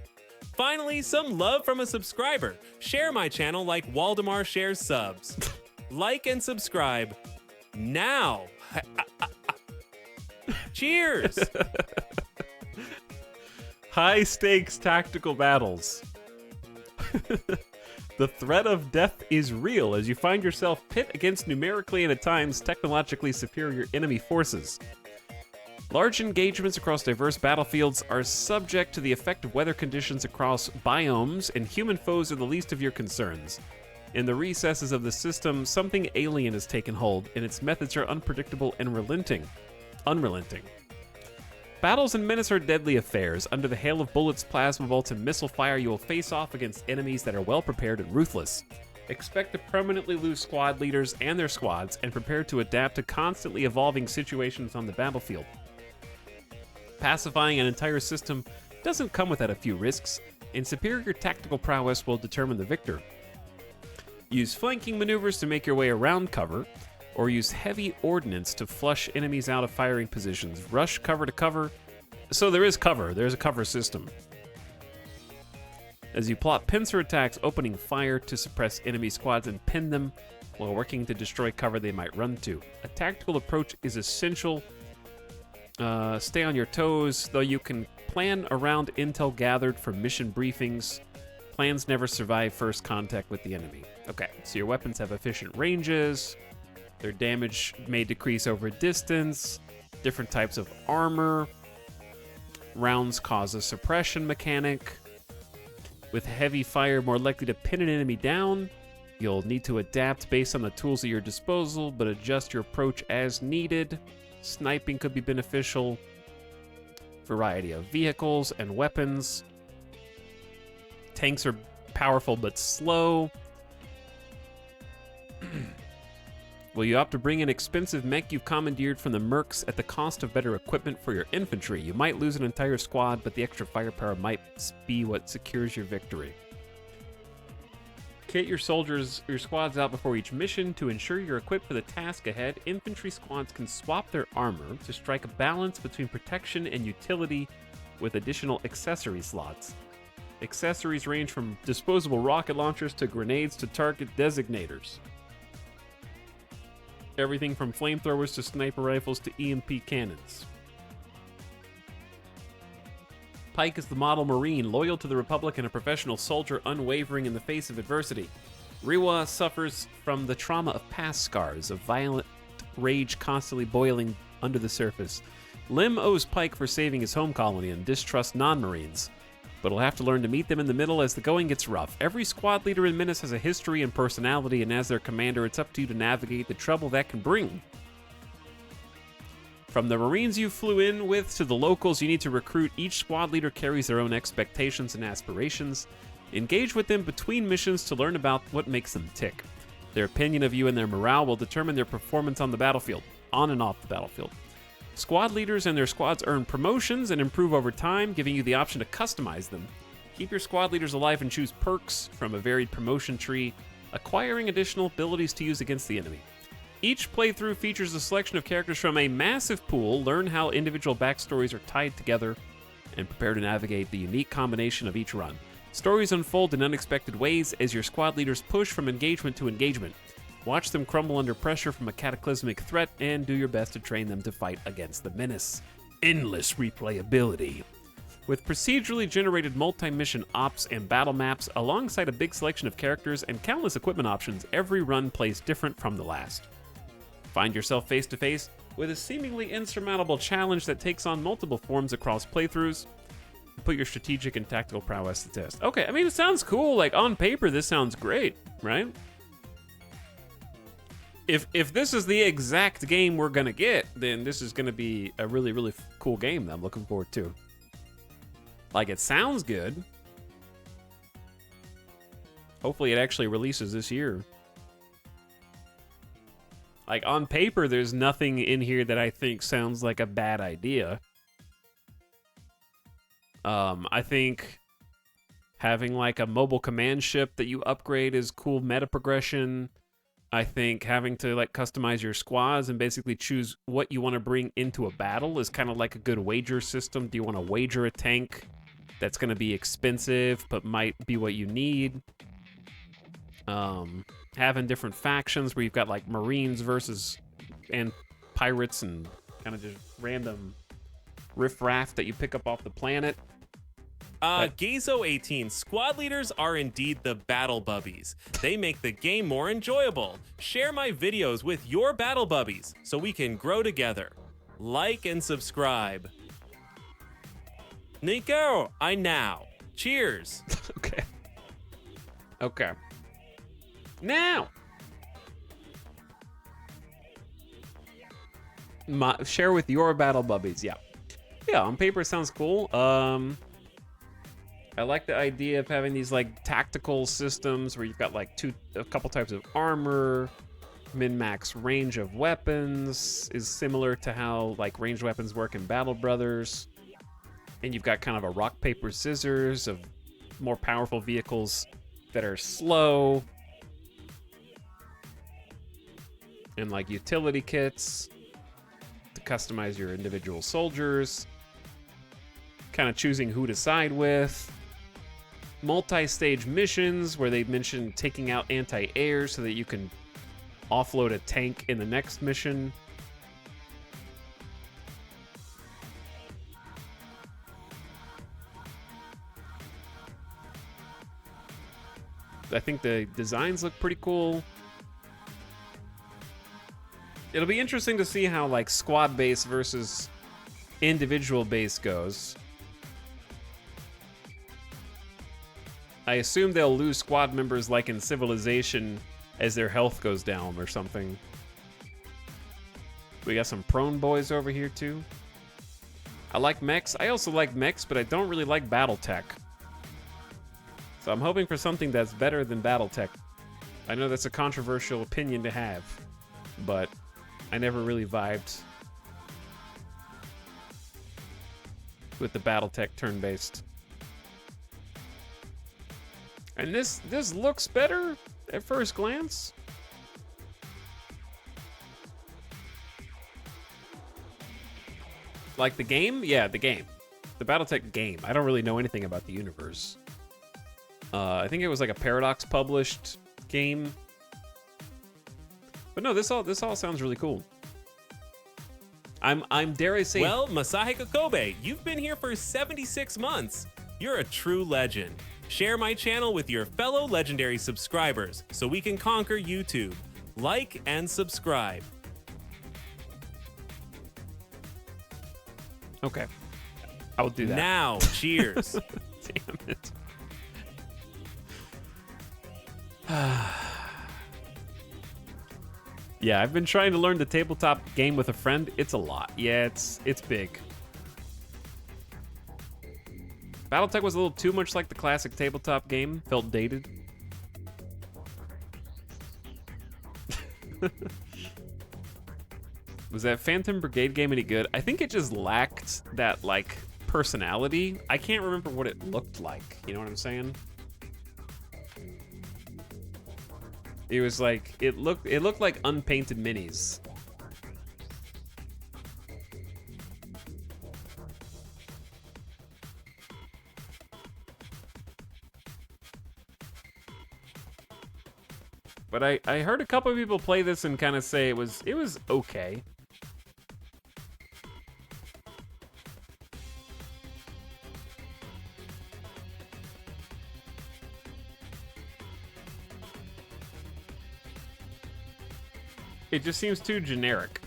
Finally, some love from a subscriber. Share my channel like Waldemar shares subs. Like and subscribe now. Cheers. High stakes tactical battles. The threat of death is real as you find yourself pit against numerically and at times technologically superior enemy forces. Large engagements across diverse battlefields are subject to the effect of weather conditions across biomes, and human foes are the least of your concerns. In the recesses of the system, something alien has taken hold, and its methods are unpredictable and unrelenting. Battles in Menace are deadly affairs. Under the hail of bullets, plasma bolts, and missile fire, you will face off against enemies that are well prepared and ruthless. Expect to permanently lose squad leaders and their squads, and prepare to adapt to constantly evolving situations on the battlefield. Pacifying an entire system doesn't come without a few risks, and superior tactical prowess will determine the victor. Use flanking maneuvers to make your way around cover, or use heavy ordnance to flush enemies out of firing positions. Rush cover to cover. So there is cover. There's a cover system. As you plot pincer attacks, opening fire to suppress enemy squads and pin them while working to destroy cover they might run to. A tactical approach is essential. Stay on your toes, though you can plan around intel gathered from mission briefings. Plans never survive first contact with the enemy. Okay, so your weapons have efficient ranges. Their damage may decrease over distance. Different types of armor. Rounds cause a suppression mechanic. With heavy fire, more likely to pin an enemy down. You'll need to adapt based on the tools at your disposal, but adjust your approach as needed. Sniping could be beneficial. Variety of vehicles and weapons. Tanks are powerful but slow. Will you opt to bring an expensive mech you've commandeered from the mercs at the cost of better equipment for your infantry? You might lose an entire squad, but the extra firepower might be what secures your victory. Kit your squads out before each mission to ensure you're equipped for the task ahead. Infantry squads can swap their armor to strike a balance between protection and utility with additional accessory slots. Accessories range from disposable rocket launchers to grenades to target designators. Everything from flamethrowers to sniper rifles to EMP cannons. Pike is the model Marine, loyal to the Republic and a professional soldier, unwavering in the face of adversity. Rewa suffers from the trauma of past scars, of violent rage constantly boiling under the surface. Lim owes Pike for saving his home colony and distrusts non-Marines, but he'll have to learn to meet them in the middle as the going gets rough. Every squad leader in Menace has a history and personality, and as their commander, it's up to you to navigate the trouble that can bring. From the Marines you flew in with to the locals you need to recruit, each squad leader carries their own expectations and aspirations. Engage with them between missions to learn about what makes them tick. Their opinion of you and their morale will determine their performance on the battlefield, on and off the battlefield. Squad leaders and their squads earn promotions and improve over time, giving you the option to customize them. Keep your squad leaders alive and choose perks from a varied promotion tree, acquiring additional abilities to use against the enemy. Each playthrough features a selection of characters from a massive pool. Learn how individual backstories are tied together and prepare to navigate the unique combination of each run. Stories unfold in unexpected ways as your squad leaders push from engagement to engagement. Watch them crumble under pressure from a cataclysmic threat and do your best to train them to fight against the menace. Endless replayability. With procedurally generated multi-mission ops and battle maps alongside a big selection of characters and countless equipment options, every run plays different from the last. Find yourself face-to-face with a seemingly insurmountable challenge that takes on multiple forms across playthroughs. Put your strategic and tactical prowess to test. Okay, I mean, it sounds cool. Like, on paper, this sounds great, right? If this is the exact game we're gonna get, then this is gonna be a really, really cool game that I'm looking forward to. Like, it sounds good. Hopefully it actually releases this year. Like, on paper, there's nothing in here that I think sounds like a bad idea. I think having, like, a mobile command ship that you upgrade is cool meta progression. I think having to, like, customize your squads and basically choose what you want to bring into a battle is kind of like a good wager system. Do you want to wager a tank that's going to be expensive but might be what you need? Having different factions where you've got, like, Marines versus and pirates and kind of just random riffraff that you pick up off the planet. Gazo18, squad leaders are indeed the battle bubbies. They make the game more enjoyable. Share my videos with your battle bubbies so we can grow together. Like and subscribe. Nico, I now. Cheers. Okay. Okay. Now! Share with your battle bubbies, yeah. Yeah, on paper it sounds cool. I like the idea of having these like tactical systems where you've got like a couple types of armor. Min-max range of weapons is similar to how like ranged weapons work in Battle Brothers. And you've got kind of a rock, paper, scissors of more powerful vehicles that are slow. And like utility kits to customize your individual soldiers. Kind of choosing who to side with. Multi-stage missions where they mention taking out anti-air so that you can offload a tank in the next mission. I think the designs look pretty cool. It'll be interesting to see how like squad base versus individual base goes. I assume they'll lose squad members like in Civilization as their health goes down or something. We got some prone boys over here too. I like mechs. I also like mechs, but I don't really like Battletech. So I'm hoping for something that's better than Battletech. I know that's a controversial opinion to have, but I never really vibed with the Battletech turn-based. And this looks better at first glance. Like the game? Yeah, the game. The Battletech game. I don't really know anything about the universe. I think it was like a Paradox published game. But no, this all sounds really cool. I'm dare I say. Well, Masahiko Kobe, you've been here for 76 months. You're a true legend. Share my channel with your fellow legendary subscribers so we can conquer YouTube. Like and subscribe. Okay. I will do that. Now, cheers. Damn it. Yeah, I've been trying to learn the tabletop game with a friend. It's a lot. Yeah, it's big. Battletech was a little too much like the classic tabletop game. Felt dated. Was that Phantom Brigade game any good? I think it just lacked that, like, personality. I can't remember what it looked like. You know what I'm saying? It was like, it looked like unpainted minis. But I heard a couple of people play this and kind of say it was okay. It just seems too generic.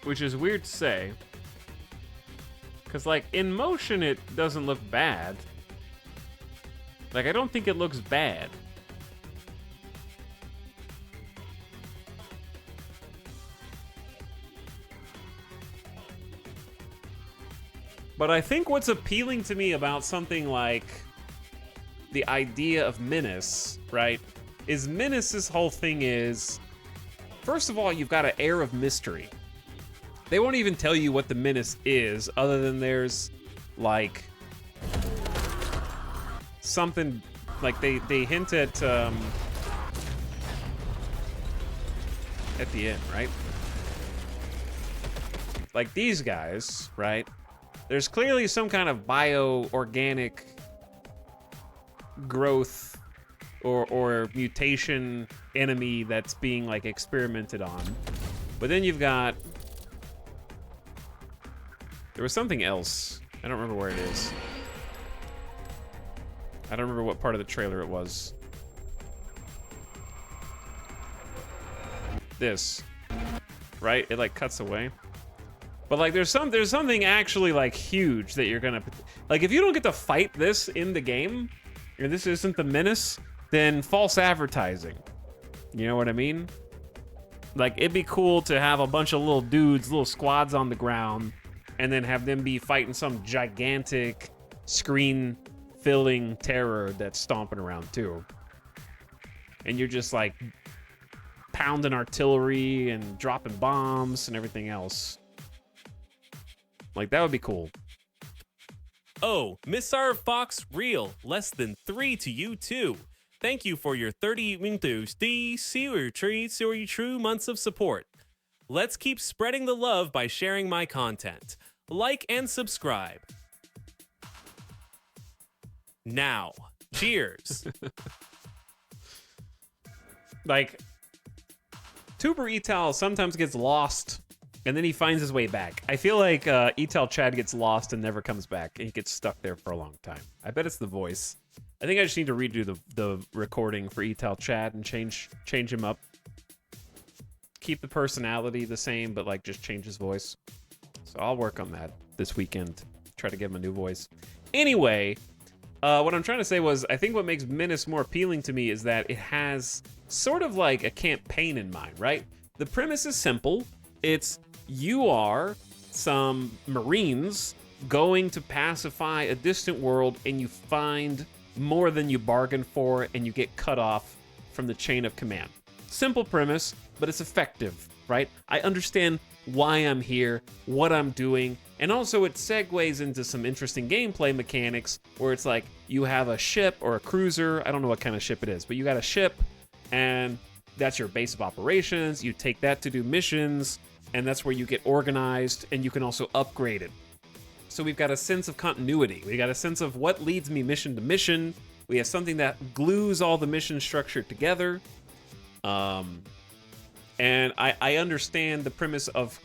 Which is weird to say. Because, like, in motion, it doesn't look bad. Like, I don't think it looks bad. But I think what's appealing to me about something like the idea of menace, right, is Menace's whole thing is, first of all, you've got an air of mystery. They won't even tell you what the menace is, other than there's, like, something, like, they hint at the end, right? Like, these guys, right? There's clearly some kind of bio-organic growth or mutation enemy that's being, like, experimented on. But then you've got... There was something else. I don't remember where it is. I don't remember what part of the trailer it was. This. Right? It, like, cuts away. But, like, there's something actually, like, huge that you're gonna... Like, if you don't get to fight this in the game, or this isn't the menace, then false advertising. You know what I mean? Like, it'd be cool to have a bunch of little dudes, little squads on the ground, and then have them be fighting some gigantic screen-filling terror that's stomping around, too. And you're just, like, pounding artillery and dropping bombs and everything else. Like, that would be cool. Oh, Missar Fox Real, less than 3 to you too. Thank you for your 30 minutos, true months of support. Let's keep spreading the love by sharing my content. Like and subscribe. Now, cheers. Like, Tuber Etal sometimes gets lost, and then he finds his way back. I feel like Etal Chad gets lost and never comes back, and he gets stuck there for a long time. I bet it's the voice. I think I just need to redo the recording for Etal Chad and change him up. Keep the personality the same, but like just change his voice. So I'll work on that this weekend. Try to give him a new voice. Anyway, what I'm trying to say was, I think what makes Menace more appealing to me is that it has sort of like a campaign in mind, right? The premise is simple. It's you are some Marines going to pacify a distant world, and you find more than you bargained for, and you get cut off from the chain of command. Simple premise, but it's effective, right? I understand why I'm here, what I'm doing, and also it segues into some interesting gameplay mechanics where it's like you have a ship or a cruiser, I don't know what kind of ship it is, but you got a ship, and that's your base of operations. You take that to do missions, and that's where you get organized, and you can also upgrade it. So we've got a sense of continuity. We got a sense of what leads me mission to mission. We have something that glues all the mission structure together. And I understand the premise of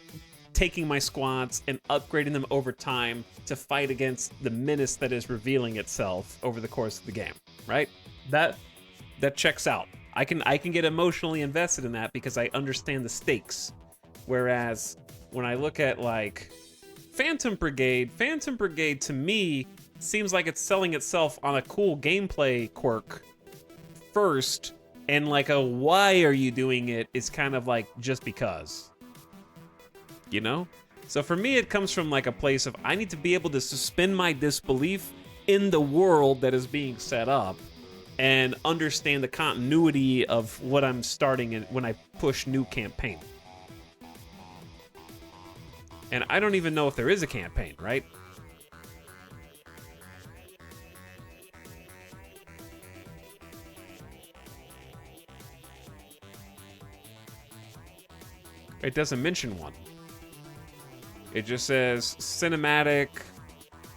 taking my squads and upgrading them over time to fight against the menace that is revealing itself over the course of the game, right? That checks out. I can get emotionally invested in that because I understand the stakes. Whereas when I look at like Phantom Brigade to me seems like it's selling itself on a cool gameplay quirk first, and like a why are you doing it is kind of like just because, you know? So for me, it comes from like a place of I need to be able to suspend my disbelief in the world that is being set up and understand the continuity of what I'm starting in when I push new campaign. And I don't even know if there is a campaign, right? It doesn't mention one. It just says cinematic,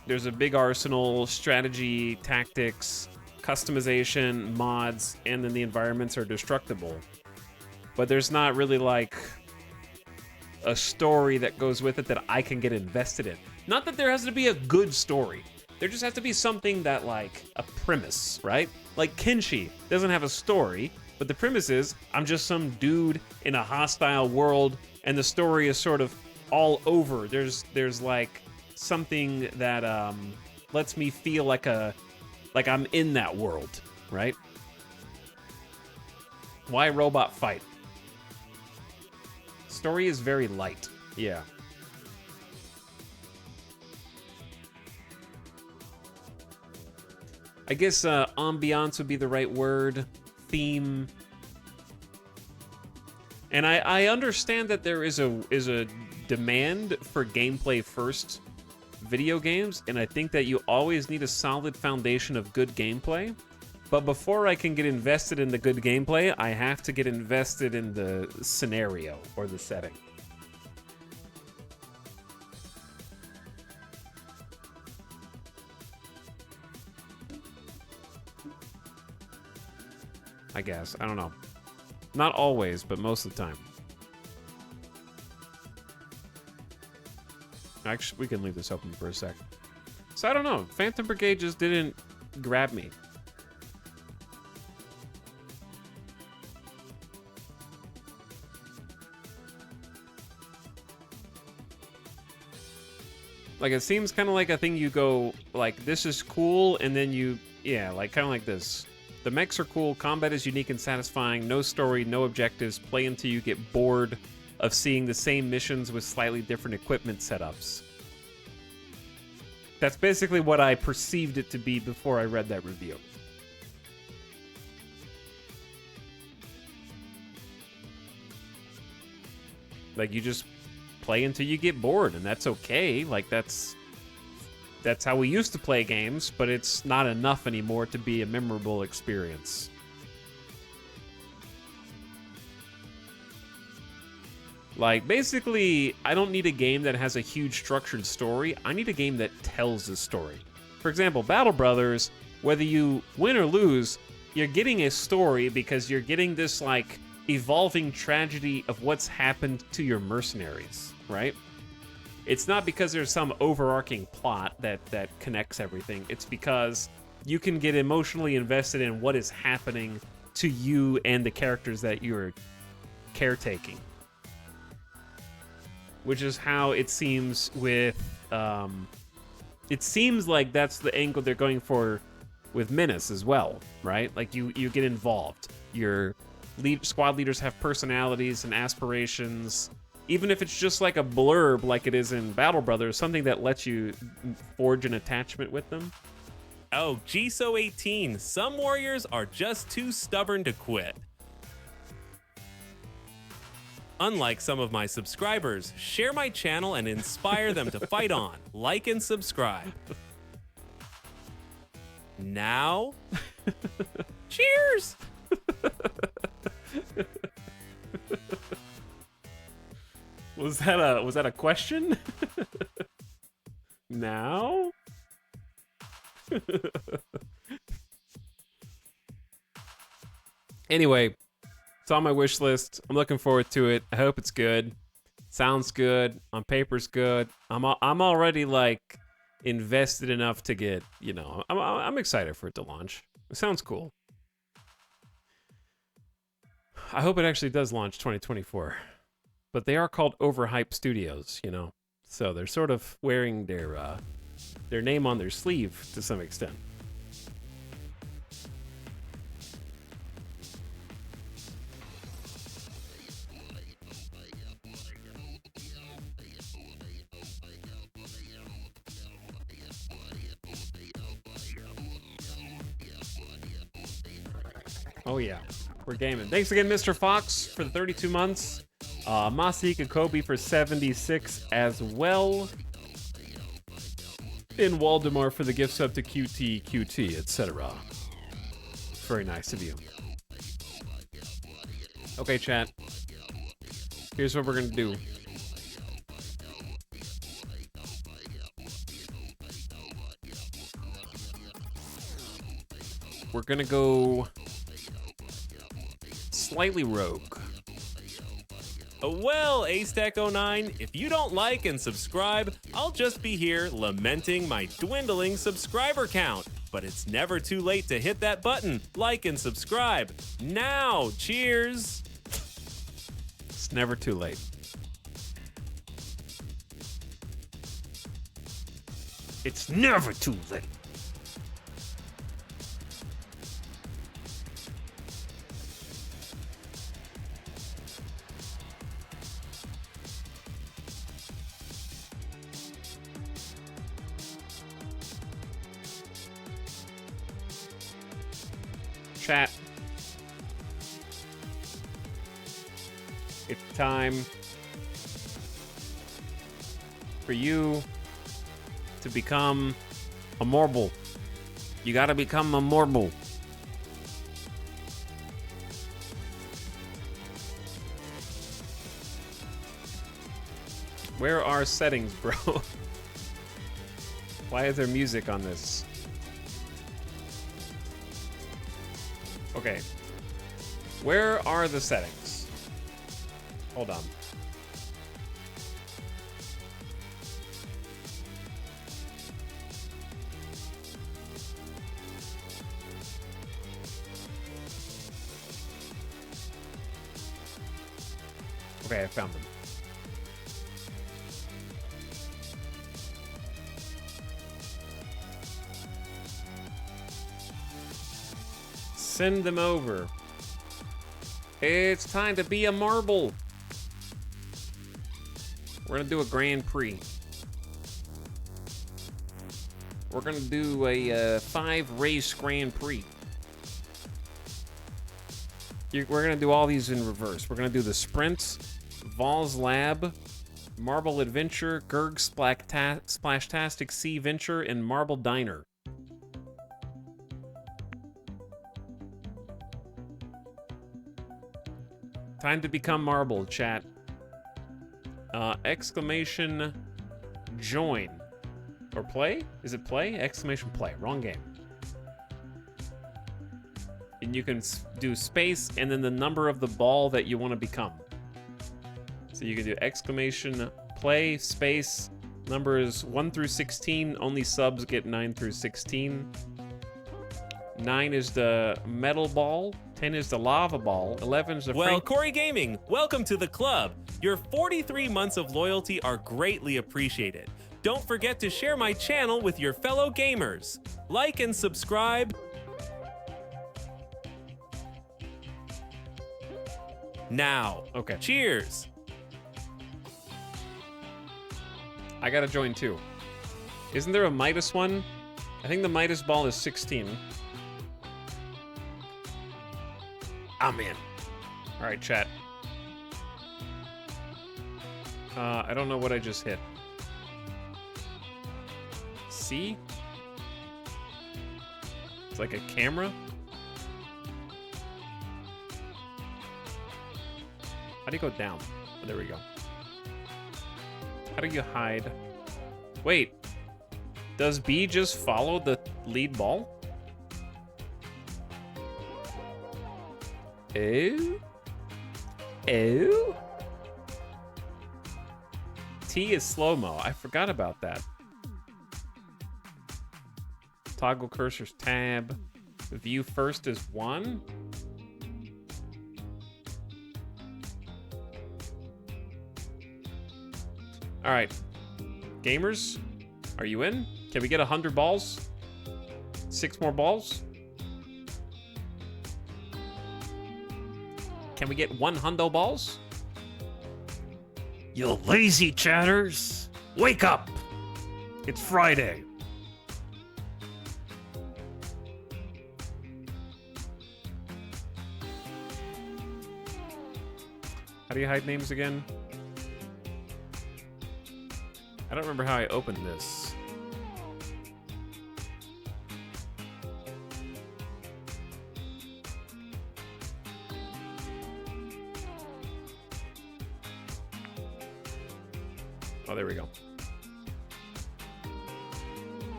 there's a big arsenal, strategy, tactics, customization, mods, and then the environments are destructible. But there's not really like a story that goes with it that I can get invested in. Not that there has to be a good story. There just has to be something that, like, a premise, right? Like Kenshi doesn't have a story, but the premise is I'm just some dude in a hostile world, and the story is sort of all over. There's like something that lets me feel like I'm in that world, right? Why robot fight? Story is very light. Yeah. I guess ambiance would be the right word. Theme. And I understand that there is a demand for gameplay first video games, and I think that you always need a solid foundation of good gameplay. But before I can get invested in the good gameplay, I have to get invested in the scenario or the setting. I guess. I don't know. Not always, but most of the time. Actually, we can leave this open for a sec. So I don't know. Phantom Brigade just didn't grab me. Like, it seems kind of like a thing you go, like, this is cool, and then you, yeah, like, kind of like this. The mechs are cool, combat is unique and satisfying, no story, no objectives, play until you get bored of seeing the same missions with slightly different equipment setups. That's basically what I perceived it to be before I read that review. Like, you just play until you get bored, and that's okay. Like, that's how we used to play games, but it's not enough anymore to be a memorable experience. Like, basically, I don't need a game that has a huge structured story. I need a game that tells a story. For example, Battle Brothers, whether you win or lose, you're getting a story because you're getting this, like, evolving tragedy of what's happened to your mercenaries, right? It's not because there's some overarching plot that connects everything. It's because you can get emotionally invested in what is happening to you and the characters that you're caretaking. Which is how it seems with... it seems like that's the angle they're going for with Menace as well, right? Like, you get involved. Your squad leaders have personalities and aspirations. Even if it's just like a blurb like it is in Battle Brothers, something that lets you forge an attachment with them. Oh, GSO18, some warriors are just too stubborn to quit. Unlike some of my subscribers, share my channel and inspire them to fight on. Like and subscribe. Now, cheers! Was that a question? Now? Anyway, it's on my wish list. I'm looking forward to it. I hope it's good. Sounds good. On paper's good. I'm already like invested enough to get, you know, I'm excited for it to launch. It sounds cool. I hope it actually does launch 2024. But they are called Overhyped Studios, you know. So they're sort of wearing their name on their sleeve to some extent. Oh yeah, we're gaming. Thanks again, Mr. Fox, for the 32 months. Masika Kobe for 76 as well. And Waldemar for the gift sub to QT, etc. Very nice of you. Okay, chat. Here's what we're gonna do. We're gonna go slightly rogue. Well, Acetek09, if you don't like and subscribe, I'll just be here lamenting my dwindling subscriber count. But it's never too late to hit that button, like and subscribe. Now, cheers! It's never too late. It's never too late. Chat. It's time for you to become a marble. You gotta become a marble. Where are settings, bro? Why is there music on this? Okay. Where are the settings? Hold on. Okay, I found them. Send them over. It's time to be a marble. We're gonna do a Grand Prix. We're gonna do a 5-race Grand Prix. We're gonna do all these in reverse. We're gonna do the Sprint, Vols Lab, Marble Adventure, Gurg Splashtastic Sea Venture, and Marble Diner. Time to become marble, chat. Exclamation join. Or play? Is it play? Exclamation play. Wrong game. And you can do space and then the number of the ball that you want to become. So you can do exclamation play, space, numbers 1 through 16. Only subs get 9 through 16. 9 is the metal ball. 10 is the lava ball. 11 is the Well, Corey Gaming, welcome to the club. Your 43 months of loyalty are greatly appreciated. Don't forget to share my channel with your fellow gamers. Like and subscribe. Now. Okay. Cheers. I gotta join too. Isn't there a Midas one? I think the Midas ball is 16. I'm in. All right, chat. I don't know what I just hit. C? It's like a camera? How do you go down? Oh, there we go. How do you hide? Wait. Does B just follow the lead ball? Oh? Oh? T is slow-mo. I forgot about that. Toggle cursor's tab. View first is 1. All right. Gamers, are you in? Can we get 100 balls? 6 more balls? Can we get 100 balls? You lazy chatters! Wake up! It's Friday. How do you hide names again? I don't remember how I opened this. Oh, there we go.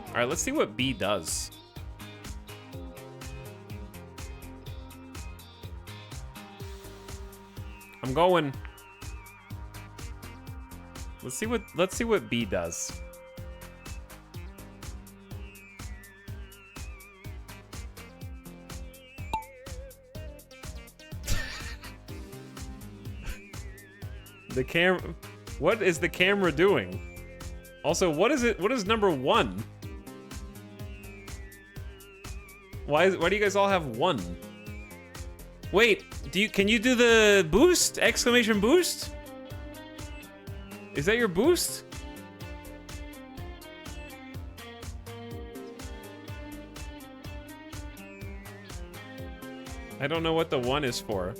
All right, let's see what B does. I'm going. Let's see what B does. The camera. What is the camera doing? Also, what is it? What is number 1? Why do you guys all have 1? Wait, can you do the boost? Exclamation boost? Is that your boost? I don't know what the 1 is for.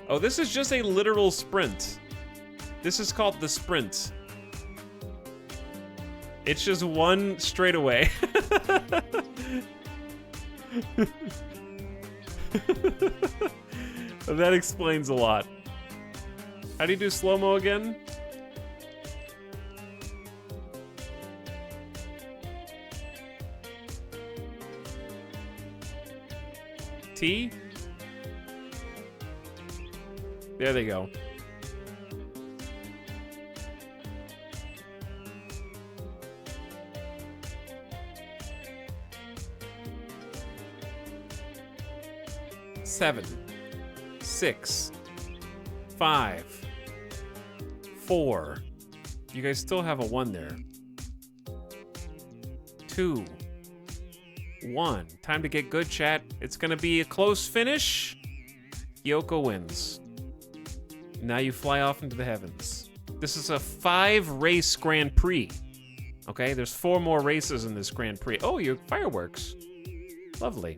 Oh, this is just a literal sprint. This is called the sprint. It's just 1 straightaway. That explains a lot. How do you do slow-mo again? T? There they go. Seven, 6, 5, 4. You guys still have a 1 there. 2, 1. Time to get good, chat. It's going to be a close finish. Yoko wins. Now you fly off into the heavens. This is a 5-race Grand Prix. Okay, there's 4 more races in this Grand Prix. Oh, your fireworks. Lovely.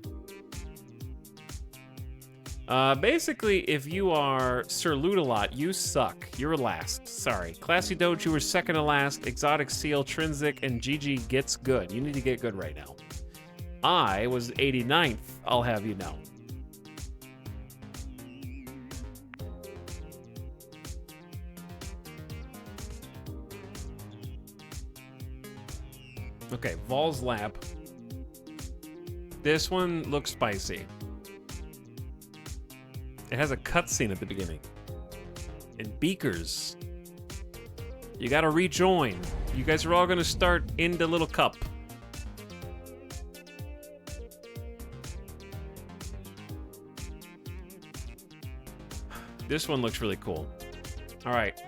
Basically, if you are Sir Loot-a-lot, you suck. You're last. Sorry. Classy Doge, you were second to last. Exotic Seal, Trinsic, and Gigi gets good. You need to get good right now. I was 89th, I'll have you know. Okay, Vol's Lap. This one looks spicy. It has a cutscene at the beginning. And beakers. You gotta rejoin. You guys are all gonna start in the little cup. This one looks really cool. All right.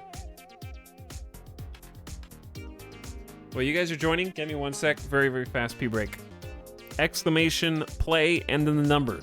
Well, you guys are joining. Give me 1 sec. Very, very fast pee break. Exclamation, play, and then the number.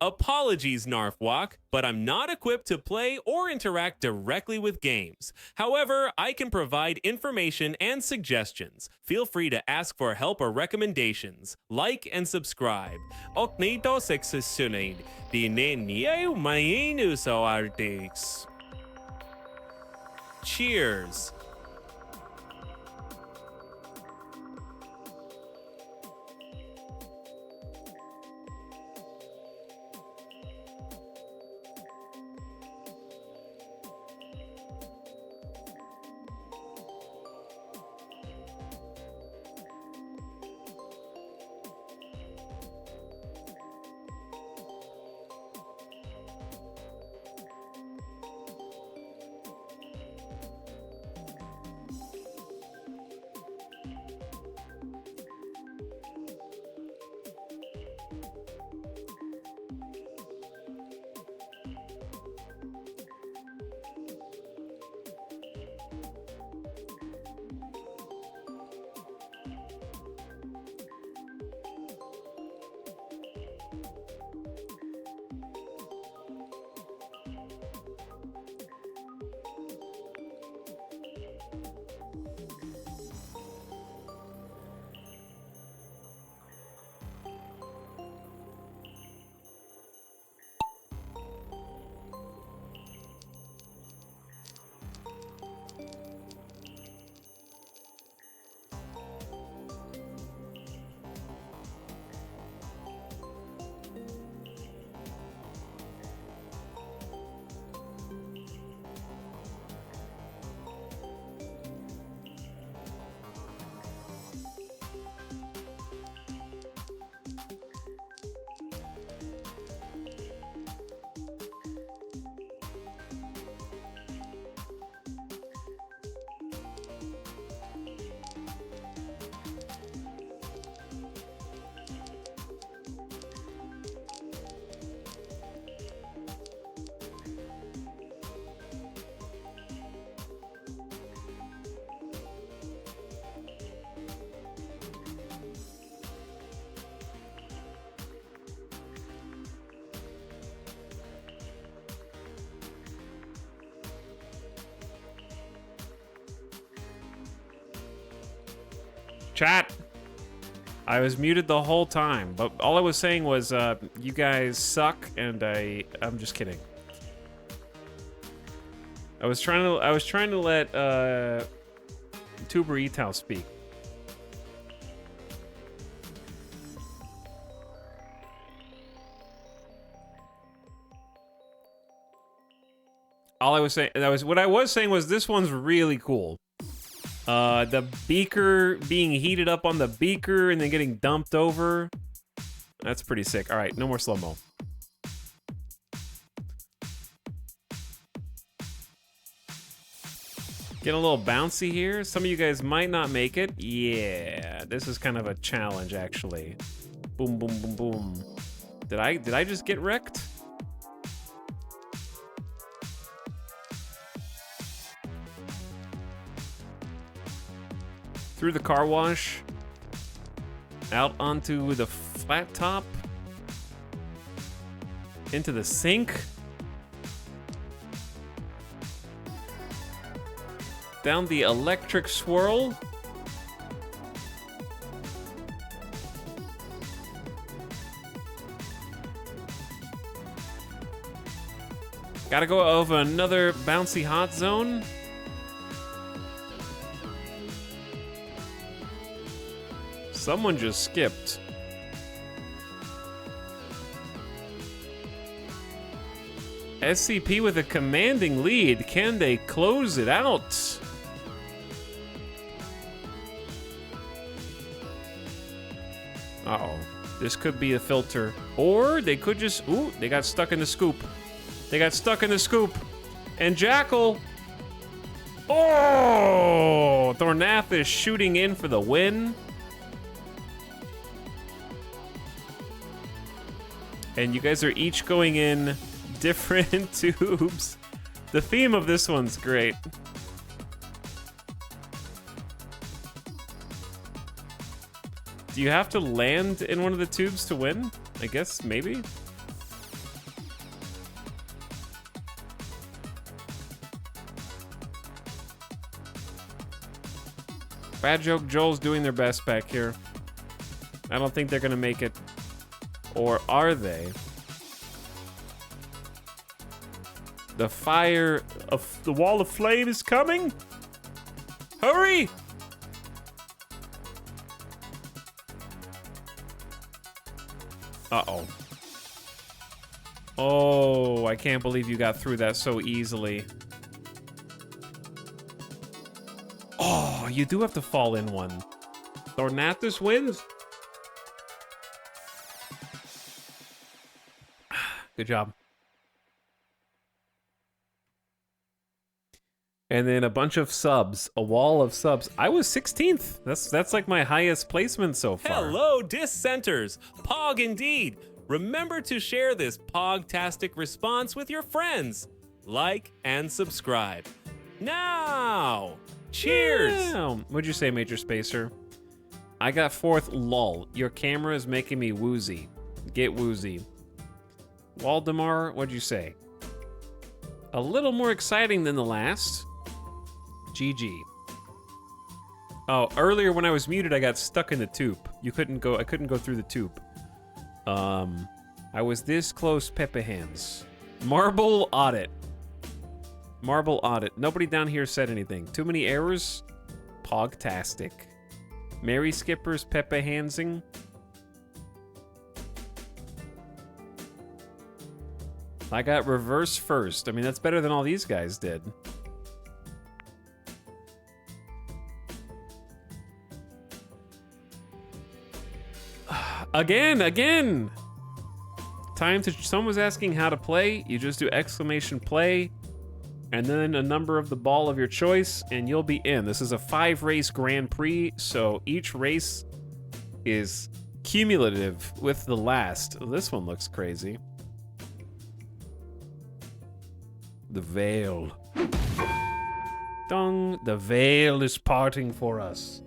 Apologies, Narfwalk, but I'm not equipped to play or interact directly with games. However, I can provide information and suggestions. Feel free to ask for help or recommendations. Like and subscribe. Oknito sexusunid. Dinenye mainu so artix. Cheers. Chat, I was muted the whole time, but all I was saying was, you guys suck, and I'm just kidding. I was trying to let Tuber Etau speak. All I was saying, what I was saying was this one's really cool. The beaker being heated up on the beaker and then getting dumped over. That's pretty sick. All right, no more slow-mo. Getting a little bouncy here. Some of you guys might not make it. Yeah, this is kind of a challenge, actually. Boom, boom, boom, boom. Did I just get wrecked? Through the car wash, out onto the flat top, into the sink, down the electric swirl, gotta go over another bouncy hot zone. Someone just skipped. SCP with a commanding lead. Can they close it out? Uh-oh. This could be a filter. Or they could just... Ooh, they got stuck in the scoop. They got stuck in the scoop. And Jackal... Oh! Thornath is shooting in for the win. And you guys are each going in different tubes. The theme of this one's great. Do you have to land in one of the tubes to win? I guess, maybe? Bad Joke Joel's doing their best back here. I don't think they're gonna make it. Or are they? The fire of the wall of flame is coming. Hurry! Uh-oh. Oh, I can't believe you got through that so easily. Oh, you do have to fall in one. Thornathus wins? Good job. And then a bunch of subs, a wall of subs. I was 16th. That's like my highest placement so far. Hello, dissenters. Pog indeed. Remember to share this pogtastic response with your friends. Like and subscribe. Now, cheers. Yeah. What'd you say, Major Spacer? I got 4th, lol. Your camera is making me woozy. Get woozy. Waldemar, what'd you say? A little more exciting than the last. GG. Oh, earlier when I was muted, I got stuck in the tube. I couldn't go through the tube. I was this close, Pepe Hands. Marble audit. Marble audit. Nobody down here said anything. Too many errors? Pogtastic. Mary Skippers, Pepe Hansing. I got reverse first. I mean, that's better than all these guys did. Again! Time to... Someone was asking how to play. You just do exclamation play, and then a number of the ball of your choice, and you'll be in. This is a 5-race Grand Prix, so each race is cumulative with the last. This one looks crazy. The veil. Dong, the veil is parting for us.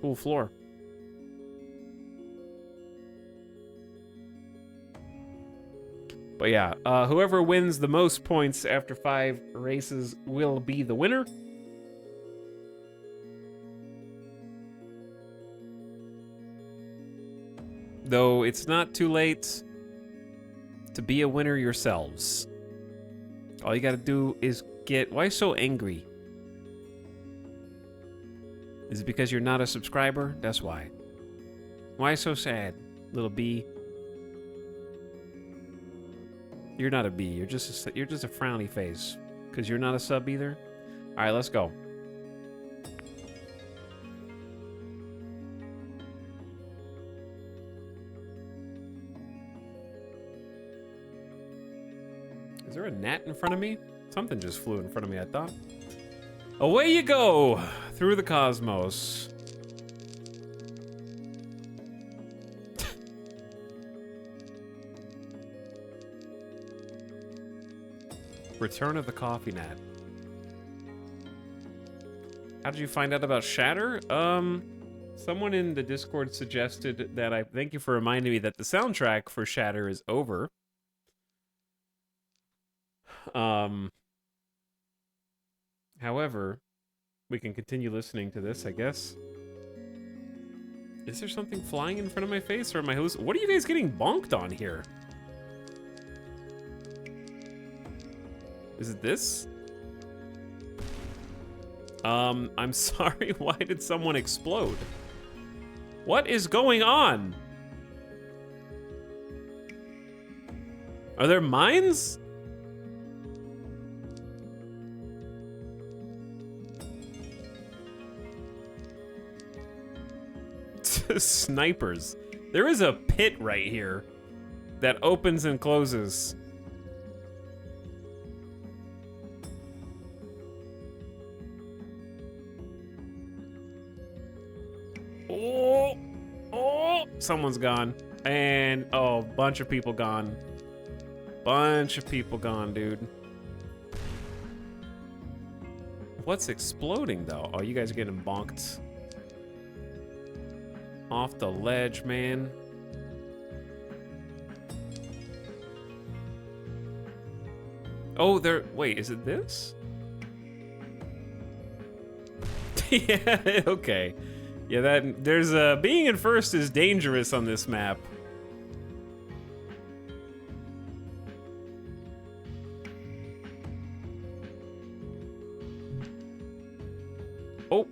Cool floor. But yeah, whoever wins the most points after 5 races will be the winner. Though it's not too late to be a winner yourselves. All you gotta do is get... Why so angry? Is it because you're not a subscriber? That's why. Why so sad, little bee? You're not a bee. You're just a frowny face. Because you're not a sub either? Alright, let's go. Is there a gnat in front of me? Something just flew in front of me, I thought. Away you go! Through the cosmos. Return of the coffee gnat. How did you find out about Shatter? Someone in the Discord suggested that I... Thank you for reminding me that the soundtrack for Shatter is over. However, we can continue listening to this, I guess. Is there something flying in front of my face, or am I... What are you guys getting bonked on here? Is it this? I'm sorry, why did someone explode? What is going on? Are there mines? Snipers. There is a pit right here that opens and closes. Oh, someone's gone. And, oh, bunch of people gone. Bunch of people gone, dude. What's exploding, though? Oh, you guys are getting bonked. Off the ledge, man. Oh, there... Wait, is it this? Yeah, okay. Yeah, that... There's a... Being in first is dangerous on this map. Oh.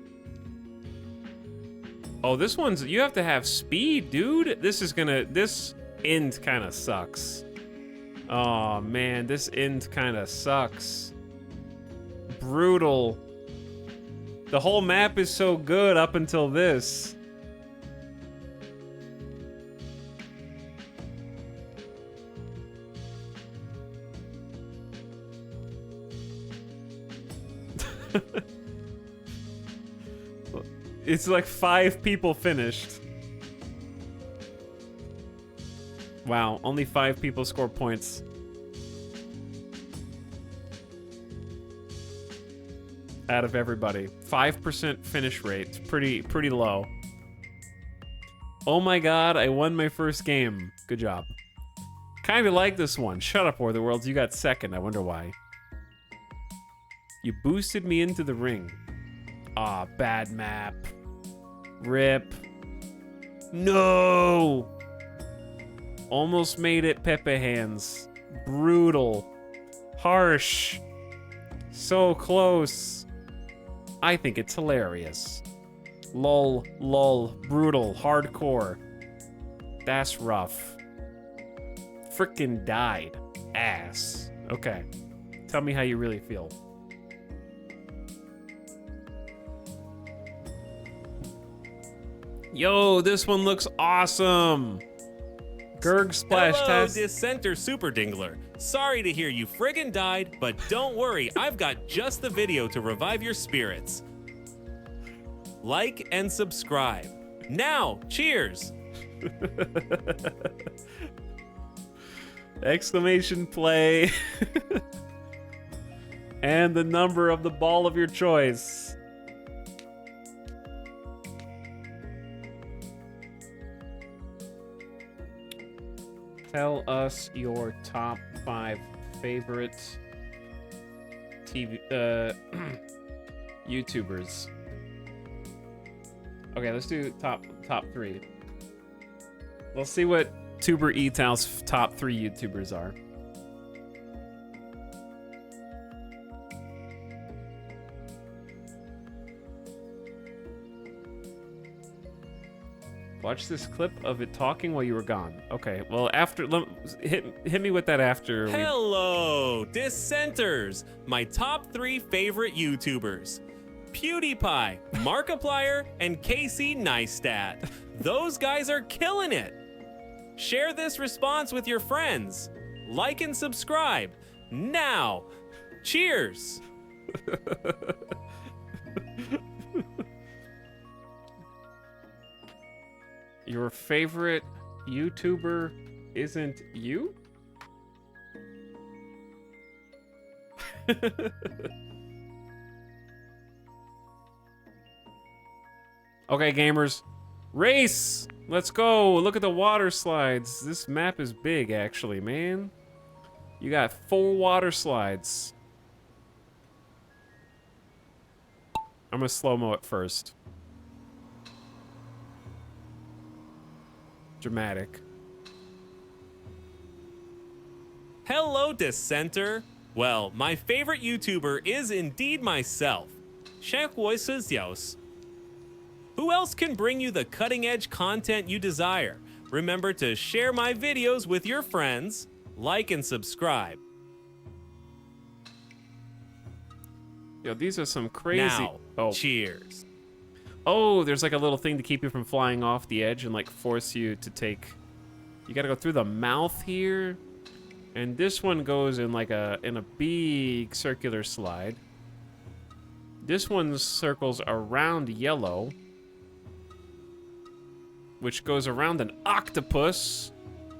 Oh, this one's... You have to have speed, dude. This is gonna... This end kind of sucks. Oh, man. This end kind of sucks. Brutal. The whole map is so good up until this. It's like 5 people finished. Wow, only 5 people score points. Out of everybody. 5% finish rate. It's pretty low. Oh my god, I won my first game. Good job. Kinda like this one. Shut up, War of the Worlds. You got second. I wonder why. You boosted me into the ring. Ah, bad map. Rip. No! Almost made it, Pepe hands. Brutal. Harsh. So close. I think it's hilarious. Lol, lol, brutal, hardcore. That's rough. Frickin' died. Ass. Okay. Tell me how you really feel. Yo, this one looks awesome. Gurg Splash Hello, Test. Dissenter Super Dingler. Sorry to hear you friggin' died, but don't worry, I've got just the video to revive your spirits. Like and subscribe. Now, cheers! Exclamation play. And the number of the ball of your choice. Tell us your top 5 favorite TV YouTubers. Okay, let's do top 3. Let's see what Tuber Etal's top 3 YouTubers are. Watch this clip of it talking while you were gone. Okay, well, after hit me with that after. Hello, dissenters! My top 3 favorite YouTubers: PewDiePie, Markiplier, and Casey Neistat. Those guys are killing it. Share this response with your friends. Like and subscribe now. Cheers. Your favorite YouTuber isn't you? Okay, gamers. Race! Let's go. Look at the water slides. This map is big, actually, man. You got 4 water slides. I'm gonna slow-mo it first. Dramatic. Hello, dissenter. Well, my favorite YouTuber is indeed myself. Who else can bring you the cutting-edge content you desire? Remember to share my videos with your friends, like and subscribe. Yo, these are some crazy. Now, cheers. Oh, there's like a little thing to keep you from flying off the edge and like force you to take. You gotta go through the mouth here, and this one goes in like a big circular slide. This one circles around yellow, which goes around an octopus.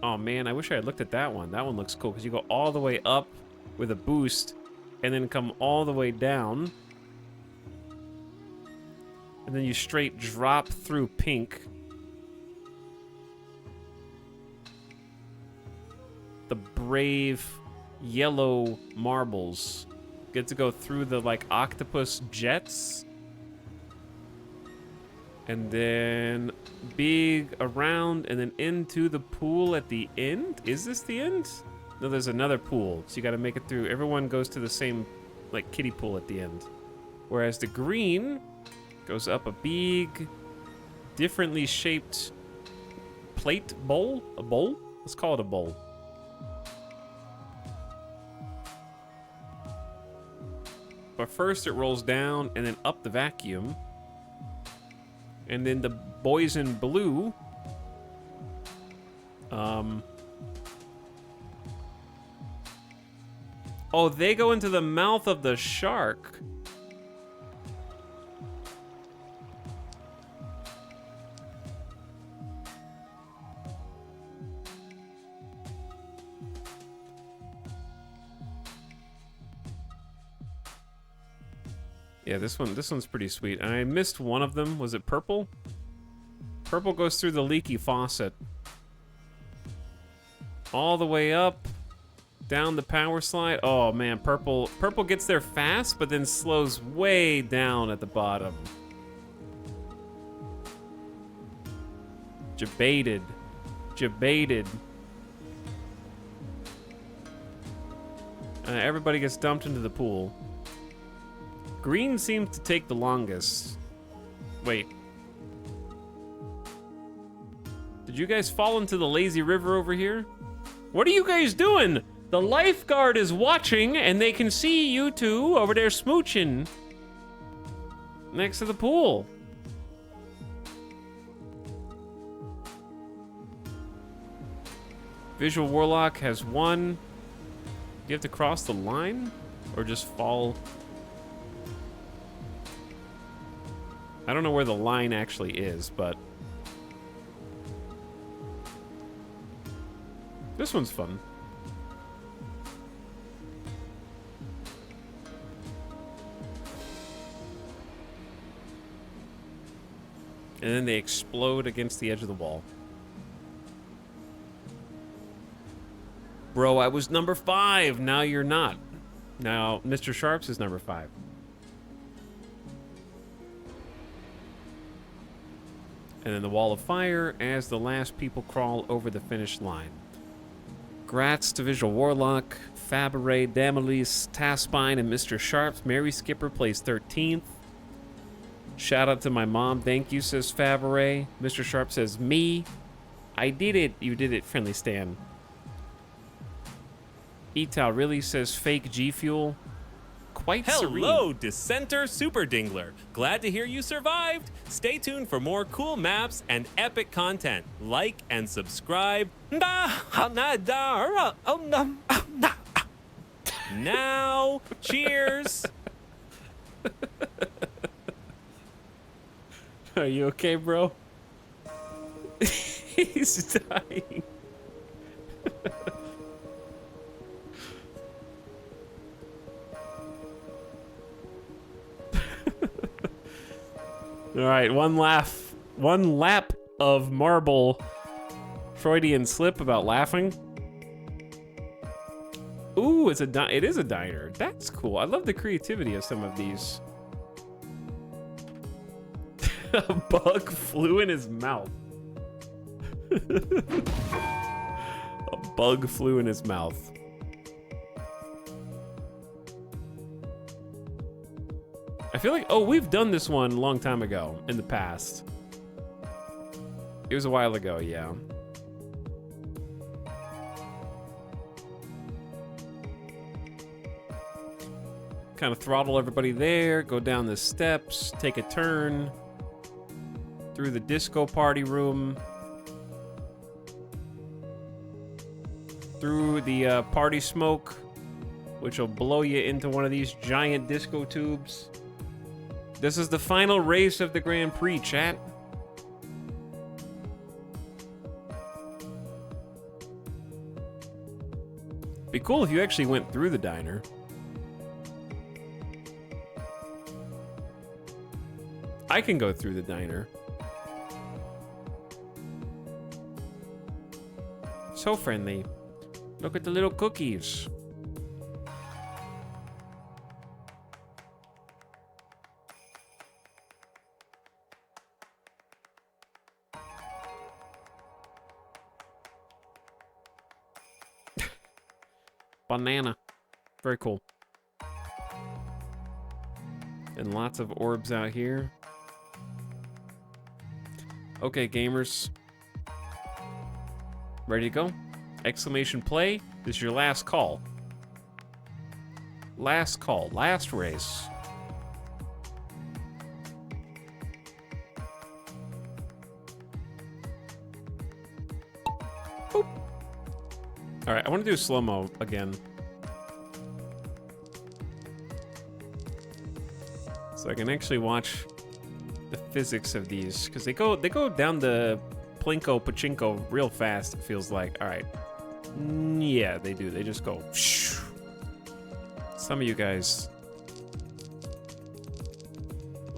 Oh man, I wish I had looked at that one. That one looks cool because you go all the way up with a boost, and then come all the way down. And then you straight drop through pink. The brave yellow marbles get to go through the like octopus jets. And then big around and then into the pool at the end. Is this the end? No, there's another pool. So you got to make it through. Everyone goes to the same like kiddie pool at the end. Whereas the green goes up a big, differently shaped plate bowl? A bowl? Let's call it a bowl. But first it rolls down and then up the vacuum. And then the boys in blue oh, they go into the mouth of the shark. Yeah, this one's pretty sweet. And I missed one of them. Was it purple? Purple goes through the leaky faucet. All the way up. Down the power slide. Oh man, purple gets there fast, but then slows way down at the bottom. Jebaited. Everybody gets dumped into the pool. Green seems to take the longest. Wait. Did you guys fall into the lazy river over here? What are you guys doing? The lifeguard is watching and they can see you two over there smooching next to the pool. Visual Warlock has one. Do you have to cross the line or just fall? I don't know where the line actually is, but this one's fun. And then they explode against the edge of the wall. Bro, I was number 5. Now you're not. Now Mr. Sharps is number 5. And then the wall of fire as the last people crawl over the finish line. Grats to Visual Warlock, Fabaray, Damalise, Taspine, and Mr. Sharps. Mary Skipper plays 13th. Shout out to my mom. Thank you, says Fabaray. Mr. Sharp says, me. I did it. You did it, Friendly Stan. Etal really says fake G Fuel. Quite Hello, serene. Dissenter Super Dingler. Glad to hear you survived. Stay tuned for more cool maps and epic content. Like and subscribe. Now, cheers. Are you okay, bro? He's dying. All right, one lap of marble Freudian slip about laughing. Ooh, it is a diner. That's cool. I love the creativity of some of these. A bug flew in his mouth. A bug flew in his mouth. I feel like, oh, we've done this one a long time ago in the past. It was a while ago, yeah. Kind of throttle everybody there, go down the steps, take a turn through the disco party room, through the party smoke, which will blow you into one of these giant disco tubes. This is the final race of the Grand Prix, chat. Be cool if you actually went through the diner. I can go through the diner. So friendly. Look at the little cookies. Banana. Very cool. And lots of orbs out here. Okay, gamers. Ready to go? Exclamation play. This is your last call. Last call. Last race. Boop. All right, I want to do slow-mo again. So I can actually watch the physics of these, because they go down the plinko pachinko real fast, it feels like. All right. Yeah, they do. They just go. Some of you guys.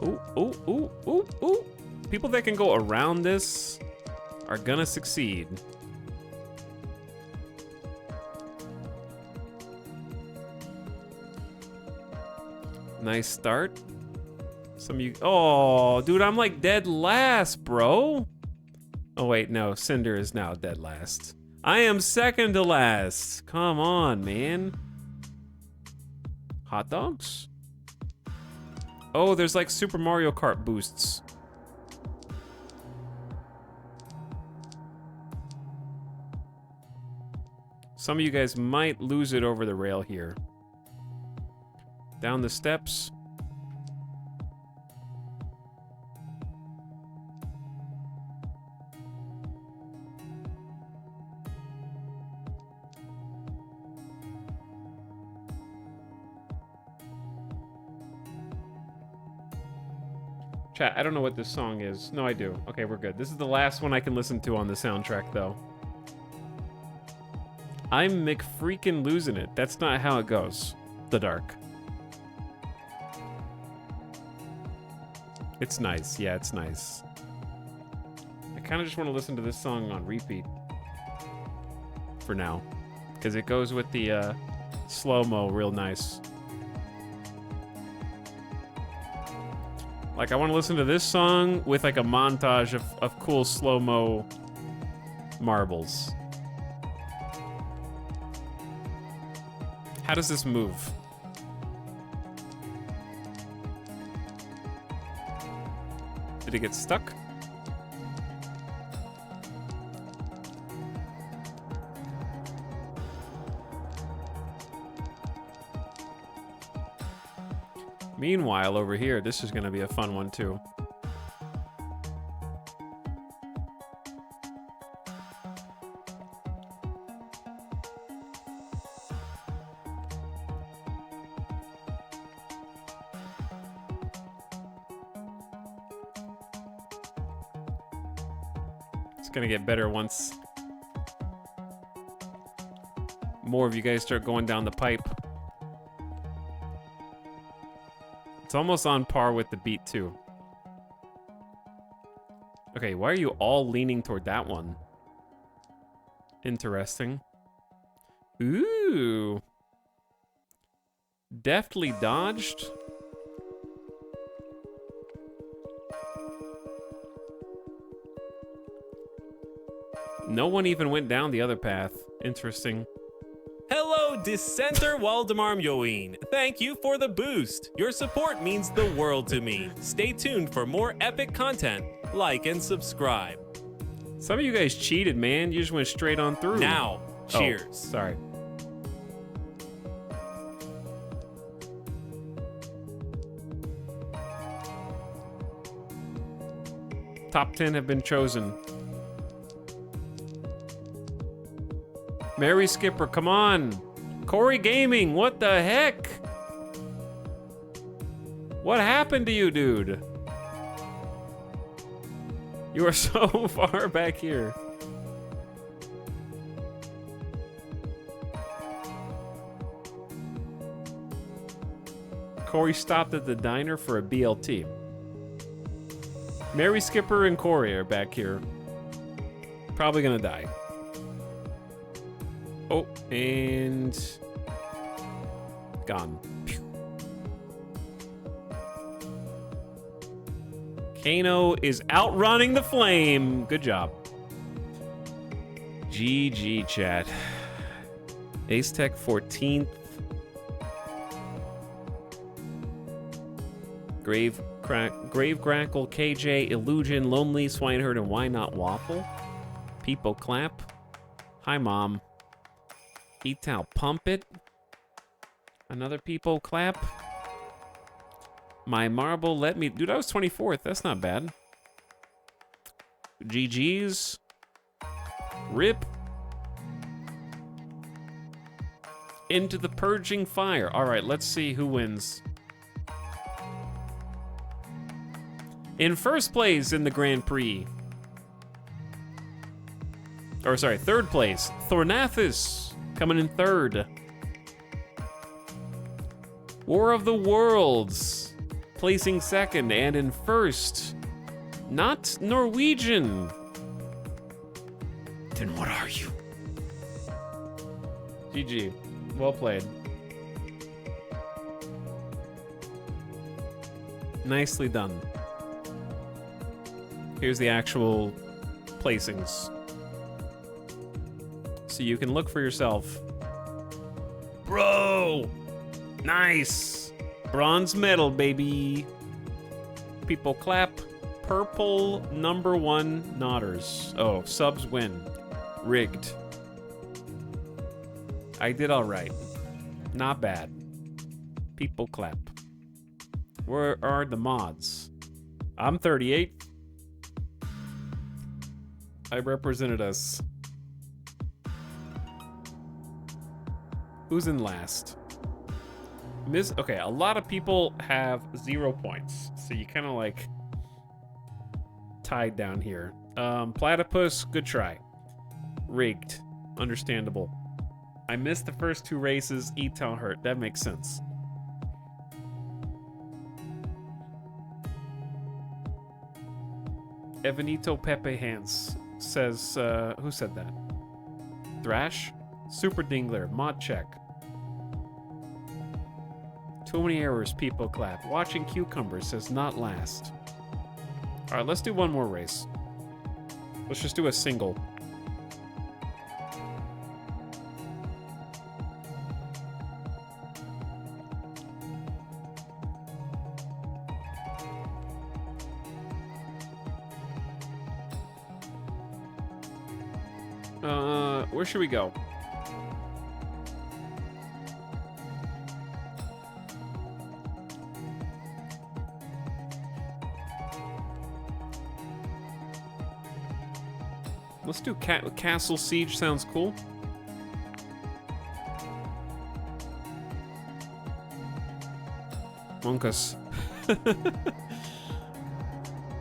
Ooh, ooh, ooh, ooh, ooh. People that can go around this are gonna succeed. Nice start. Some of you. Oh, dude, I'm like dead last, bro. Oh, wait, no. Cinder is now dead last. I am second to last. Come on, man. Hot dogs? Oh, there's like Super Mario Kart boosts. Some of you guys might lose it over the rail here. Down the steps. Chat, I don't know what this song is. No, I do. Okay, we're good. This is the last one I can listen to on the soundtrack, though. I'm McFreakin' losing it. That's not how it goes. The Dark. It's nice. Yeah, it's nice. I kind of just want to listen to this song on repeat. For now. because it goes with the slow-mo real nice. Like, I want to listen to this song with like a montage of cool slow-mo marbles. How does this move? Did it get stuck? Meanwhile, over here, this is going to be a fun one too. It's going to get better once more of you guys start going down the pipe. It's almost on par with the beat, too. Okay, why are you all leaning toward that one? Interesting. Ooh. Deftly dodged. No one even went down the other path. Interesting. Hello, Dissenter Waldemar Mjoin. Thank you for the boost. Your support means the world to me. Stay tuned for more epic content. Like and subscribe. Some of you guys cheated, man. You just went straight on through. Now, cheers. Oh, sorry. Top 10 have been chosen. Mary Skipper, come on. Corey Gaming, what the heck? What happened to you, dude? You are so far back here. Corey stopped at the diner for a BLT. Mary Skipper and Corey are back here. Probably gonna die. Oh, and gone. Pew. Kano is outrunning the flame. Good job. GG, chat. Ace Tech 14th. Grave Grackle, KJ, Illusion, Lonely, Swineherd, and Why Not Waffle? People clap. Hi, Mom. Etal Pump It. Another people clap. My Marble Let Me... Dude, I was 24th. That's not bad. GG's. Rip. Into the Purging Fire. All right, let's see who wins. In first place in the Grand Prix. Or, sorry, third place. Thornathus coming in third. War of the Worlds placing second. And in first, not Norwegian. Then what are you? GG. Well played. Nicely done. Here's the actual placings. So you can look for yourself. Bro! Nice! Bronze medal, baby. People clap. Purple #1 Nodders. Oh, subs win. Rigged. I did all right. Not bad. People clap. Where are the mods? I'm 38. I represented us. Who's in last? Okay, a lot of people have 0 points. So you kind of like tied down here. Platypus, good try. Rigged. Understandable. I missed the first 2 races. Etal hurt. That makes sense. Evanito Pepe Hans says, who said that? Thrash Super Dingler, mod check. Too many errors, people clap. Watching cucumbers says not last. All right, let's do one more race. Let's just do a single. Where should we go? Let's do Castle Siege, sounds cool. Monkus.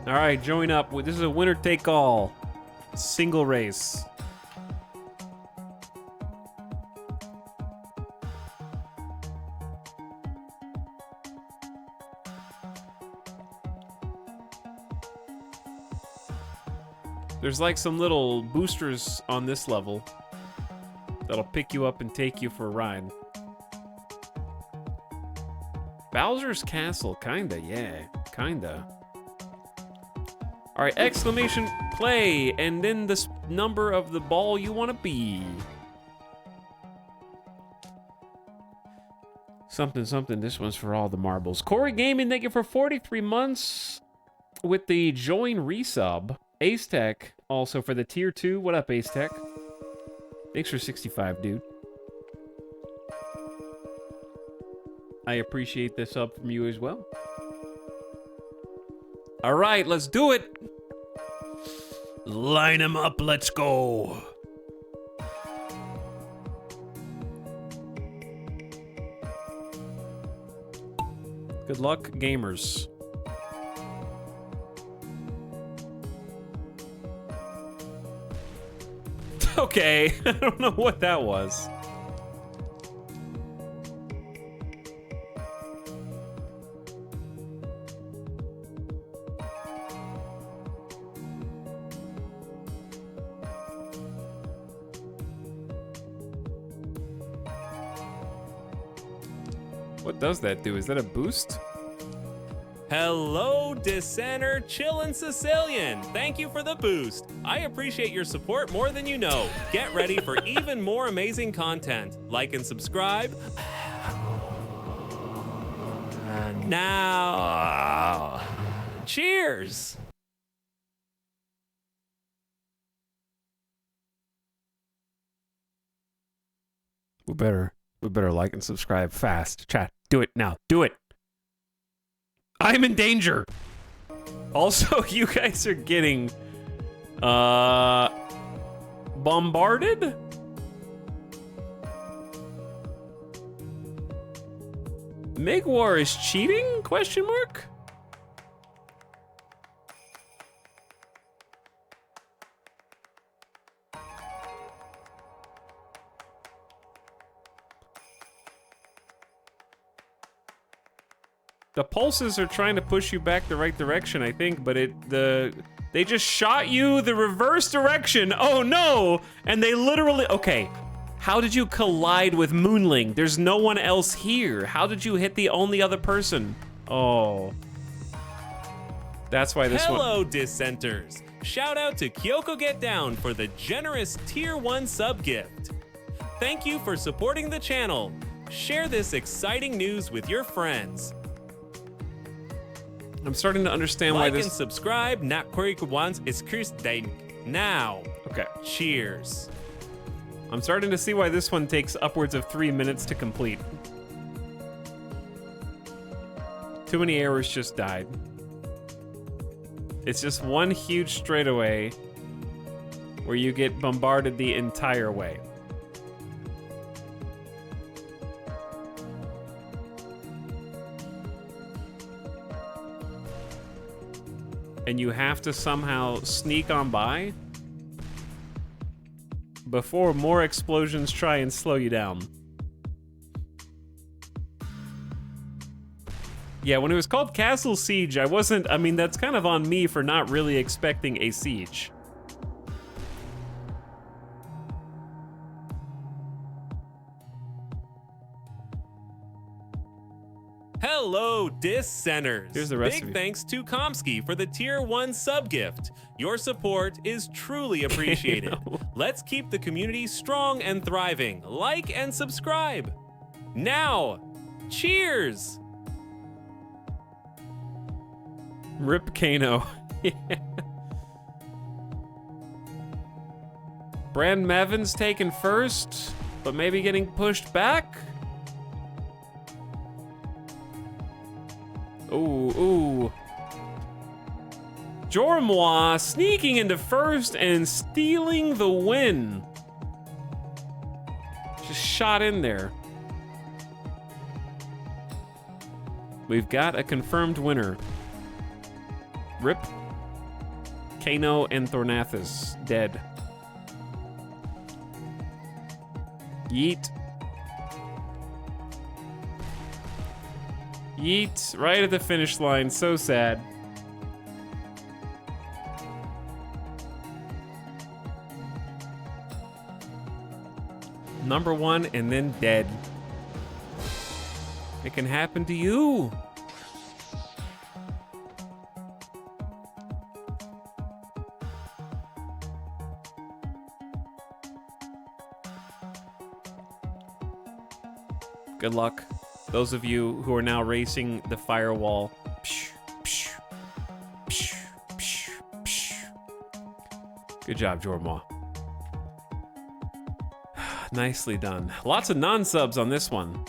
All right, join up. This is a winner take all. Single race. There's like some little boosters on this level that'll pick you up and take you for a ride. Bowser's Castle, kinda, yeah, kinda. All right, exclamation play, and then the number of the ball you want to be. Something, something, this one's for all the marbles. Corey Gaming, thank you for 43 months with the join resub. Ace Tech, also for the tier 2. What up, Ace Tech? Thanks for 65, dude. I appreciate this sub from you as well. All right, let's do it. Line them up, let's go. Good luck, gamers. Okay, I don't know what that was. What does that do? Is that a boost? Hello, Dissenter Chillin' Sicilian. Thank you for the boost. I appreciate your support more than you know. Get ready for even more amazing content. Like and subscribe. And now, cheers. We better like and subscribe fast. Chat, do it now. Do it. I'm in danger. Also, you guys are getting bombarded? Megwar is cheating? Question mark? The pulses are trying to push you back the right direction, I think, but they just shot you the reverse direction. Oh no! And they literally, okay. How did you collide with Moonling? There's no one else here. How did you hit the only other person? Oh. That's why this one. Hello, Dissenters. Shout out to Kyoko Get Down for the generous tier 1 sub gift. Thank you for supporting the channel. Share this exciting news with your friends. I'm starting to understand why Like this. and subscribe. Not Quirky once is Chris now. Okay. Cheers. I'm starting to see why this one takes upwards of 3 minutes to complete. Too many errors just died. It's just one huge straightaway where you get bombarded the entire way. And you have to somehow sneak on by before more explosions try and slow you down. Yeah, when it was called Castle Siege, I mean, that's kind of on me for not really expecting a siege. Hello, Dissenters. Here's the rest Big of you. thanks to Komsky for the tier 1 sub gift. Your support is truly appreciated. Let's keep the community strong and thriving. Like and subscribe. Now, cheers. Rip Kano. Brand Mevin's taken first, but maybe getting pushed back. Ooh. Jormois sneaking into first and stealing the win. Just shot in there. We've got a confirmed winner. Rip Kano and Thornathus dead. Yeet. Yeet, right at the finish line. So sad. Number 1 and then dead. It can happen to you. Good luck. Those of you who are now racing the firewall. Good job, Jorma. Nicely done. Lots of non-subs on this one.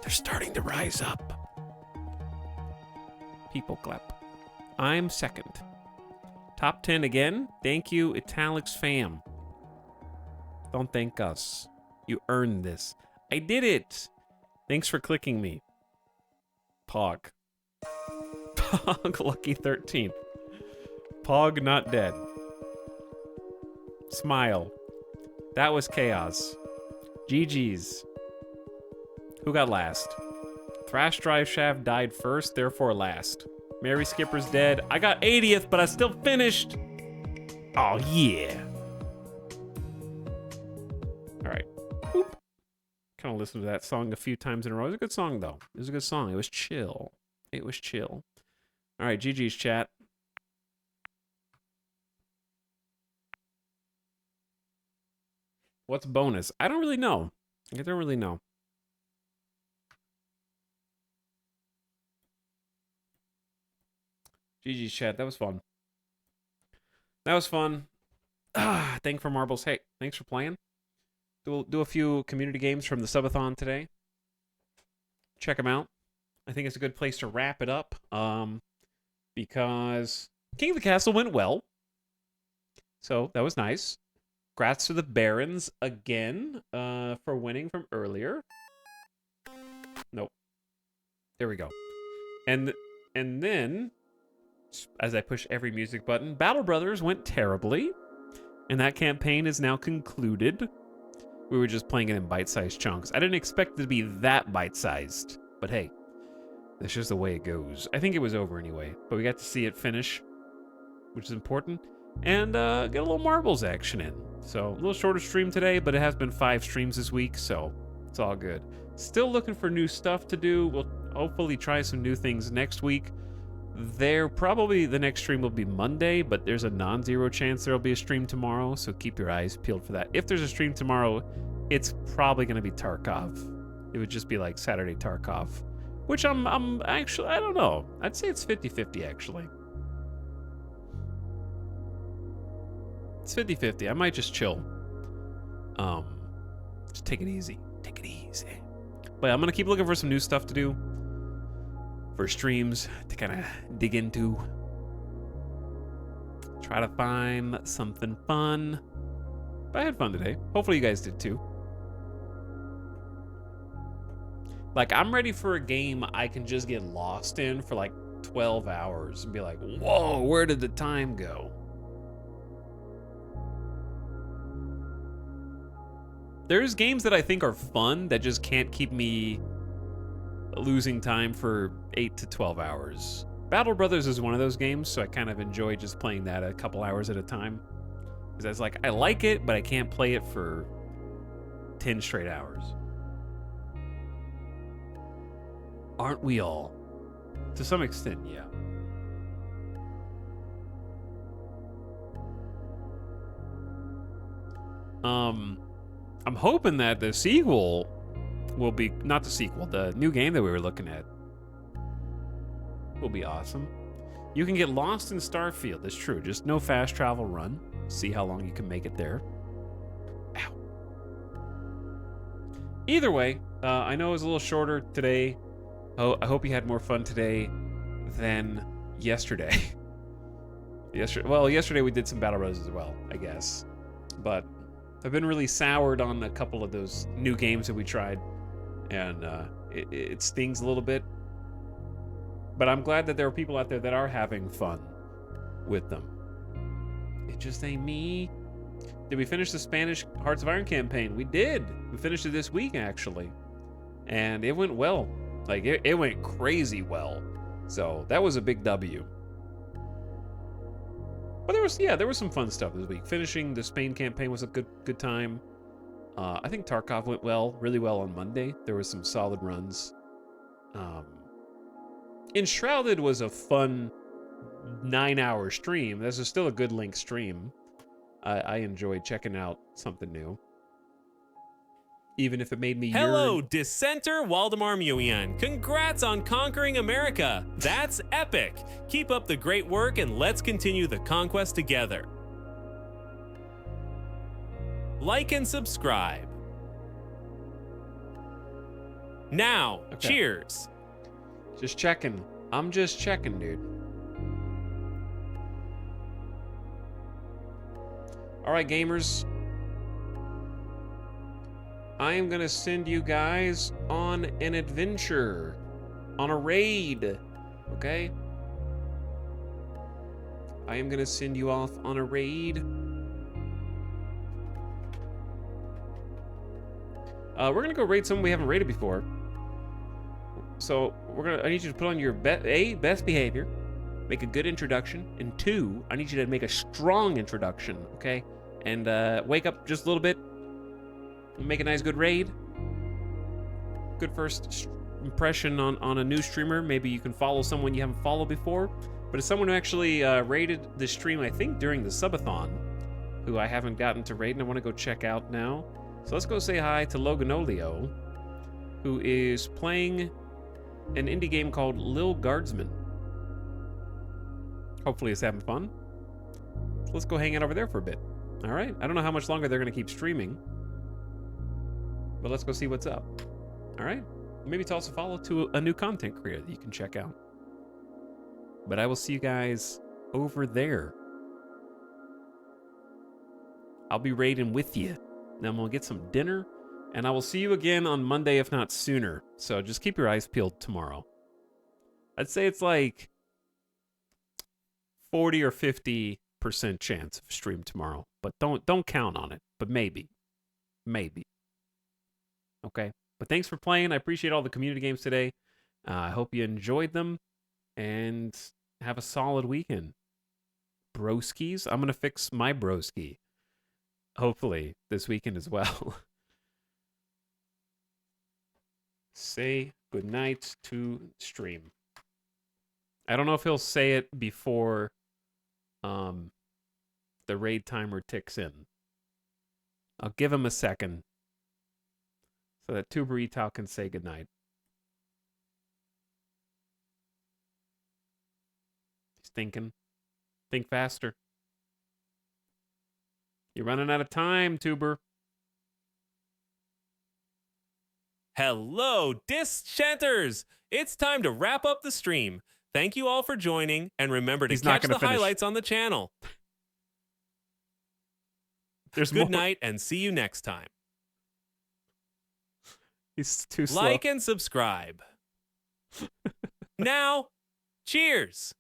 They're starting to rise up. People clap. I'm second. Top 10 again. Thank you, Italics fam. Don't thank us. You earned this. I did it. Thanks for clicking me. Pog. Pog lucky 13th. Pog not dead. Smile. That was chaos. GG's. Who got last? Thrash Drive Shaft died first, therefore last. Mary Skipper's dead. I got 80th, but I still finished. Oh yeah. All right. Boop. Kind of listened to that song a few times in a row. It was a good song, though. It was a good song. It was chill. It was chill. All right, GG's chat. What's bonus? I don't really know. I don't really know. GG's chat. That was fun. That was fun. Thank for marbles. Hey, thanks for playing. We'll do a few community games from the subathon today. Check them out. I think it's a good place to wrap it up. Because King of the Castle went well. So that was nice. Congrats to the Barons again for winning from earlier. Nope. There we go. And then, as I push every music button, Battle Brothers went terribly. And that campaign is now concluded. We were just playing it in bite-sized chunks. I didn't expect it to be that bite-sized. But hey, that's just the way it goes. I think it was over anyway. But we got to see it finish, which is important. And get a little marbles action in. So a little shorter stream today, but it has been 5 streams this week, so it's all good. Still looking for new stuff to do. We'll hopefully try some new things next week. Probably the next stream will be Monday, but there's a non-zero chance there'll be a stream tomorrow, so keep your eyes peeled for that. If there's a stream tomorrow, it's probably going to be Tarkov. It would just be like Saturday Tarkov, which I'm actually, I don't know. I'd say it's 50-50 actually. It's 50-50. I might just chill. Just take it easy. Take it easy. But I'm gonna keep looking for some new stuff to do. For streams to kind of dig into. Try to find something fun. But I had fun today. Hopefully you guys did too. Like, I'm ready for a game I can just get lost in for like 12 hours and be like, whoa, where did the time go? There's games that I think are fun that just can't keep me losing time for 8 to 12 hours. Battle Brothers is one of those games, so I kind of enjoy just playing that a couple hours at a time. Because it's like, I like it, but I can't play it for 10 straight hours. Aren't we all? To some extent, yeah. I'm hoping that the sequel will be, not the sequel, the new game that we were looking at will be awesome. You can get lost in Starfield, that's true. Just no fast travel run. See how long you can make it there. Ow. Either way, I know it was a little shorter today. Oh, I hope you had more fun today than yesterday. Yesterday we did some Battle Royals as well, I guess. But I've been really soured on a couple of those new games that we tried. And it stings a little bit. But I'm glad that there are people out there that are having fun with them. It just ain't me. Did we finish the Spanish Hearts of Iron campaign? We did. We finished it this week, actually. And it went well. Like, it went crazy well. So, that was a big W. But there was some fun stuff this week. Finishing the Spain campaign was a good time. I think Tarkov went really well on Monday. There was some solid runs. Enshrouded was a fun 9-hour stream. This is still a good length stream. I enjoyed checking out something new. Even if it made me Hello, yearn. Dissenter Waldemar Muian. Congrats on conquering America. That's epic. Keep up the great work and let's continue the conquest together. Like and subscribe. Now, Okay. cheers. Just checking. I'm just checking, dude. All right, gamers. I am going to send you guys on an adventure. On a raid. Okay? I am going to send you off on a raid. We're going to go raid someone we haven't raided before. So I need you to put on your best behavior, make a good introduction, and 2, I need you to make a strong introduction, okay? And wake up just a little bit, make a nice good raid. Good first impression on a new streamer. Maybe you can follow someone you haven't followed before. But it's someone who actually raided the stream, I think, during the subathon, who I haven't gotten to raid and I want to go check out now. So let's go say hi to Loganolio, who is playing an indie game called Lil Guardsman. Hopefully it's having fun. So let's go hang out over there for a bit. All right. I don't know how much longer they're going to keep streaming, but let's go see what's up. All right. Maybe toss a follow to a new content creator that you can check out. But I will see you guys over there. I'll be raiding with you. Then we'll get some dinner. And I will see you again on Monday, if not sooner. So just keep your eyes peeled tomorrow. I'd say it's like 40 or 50% chance of stream tomorrow. But don't count on it. But maybe. Maybe. Okay. But thanks for playing. I appreciate all the community games today. I hope you enjoyed them. And have a solid weekend. Broskies. I'm going to fix my broski. Hopefully this weekend as well. Say goodnight to stream. I don't know if he'll say it before the raid timer ticks in. I'll give him a second so that Tuber Etal can say goodnight. He's thinking. Think faster. You're running out of time, Tuber. Hello, Dischanters! It's time to wrap up the stream. Thank you all for joining, and remember to He's not catch the gonna finish. highlights on the channel. There's Good more. night, and see you next time. He's too slow. Like and subscribe. Now, cheers!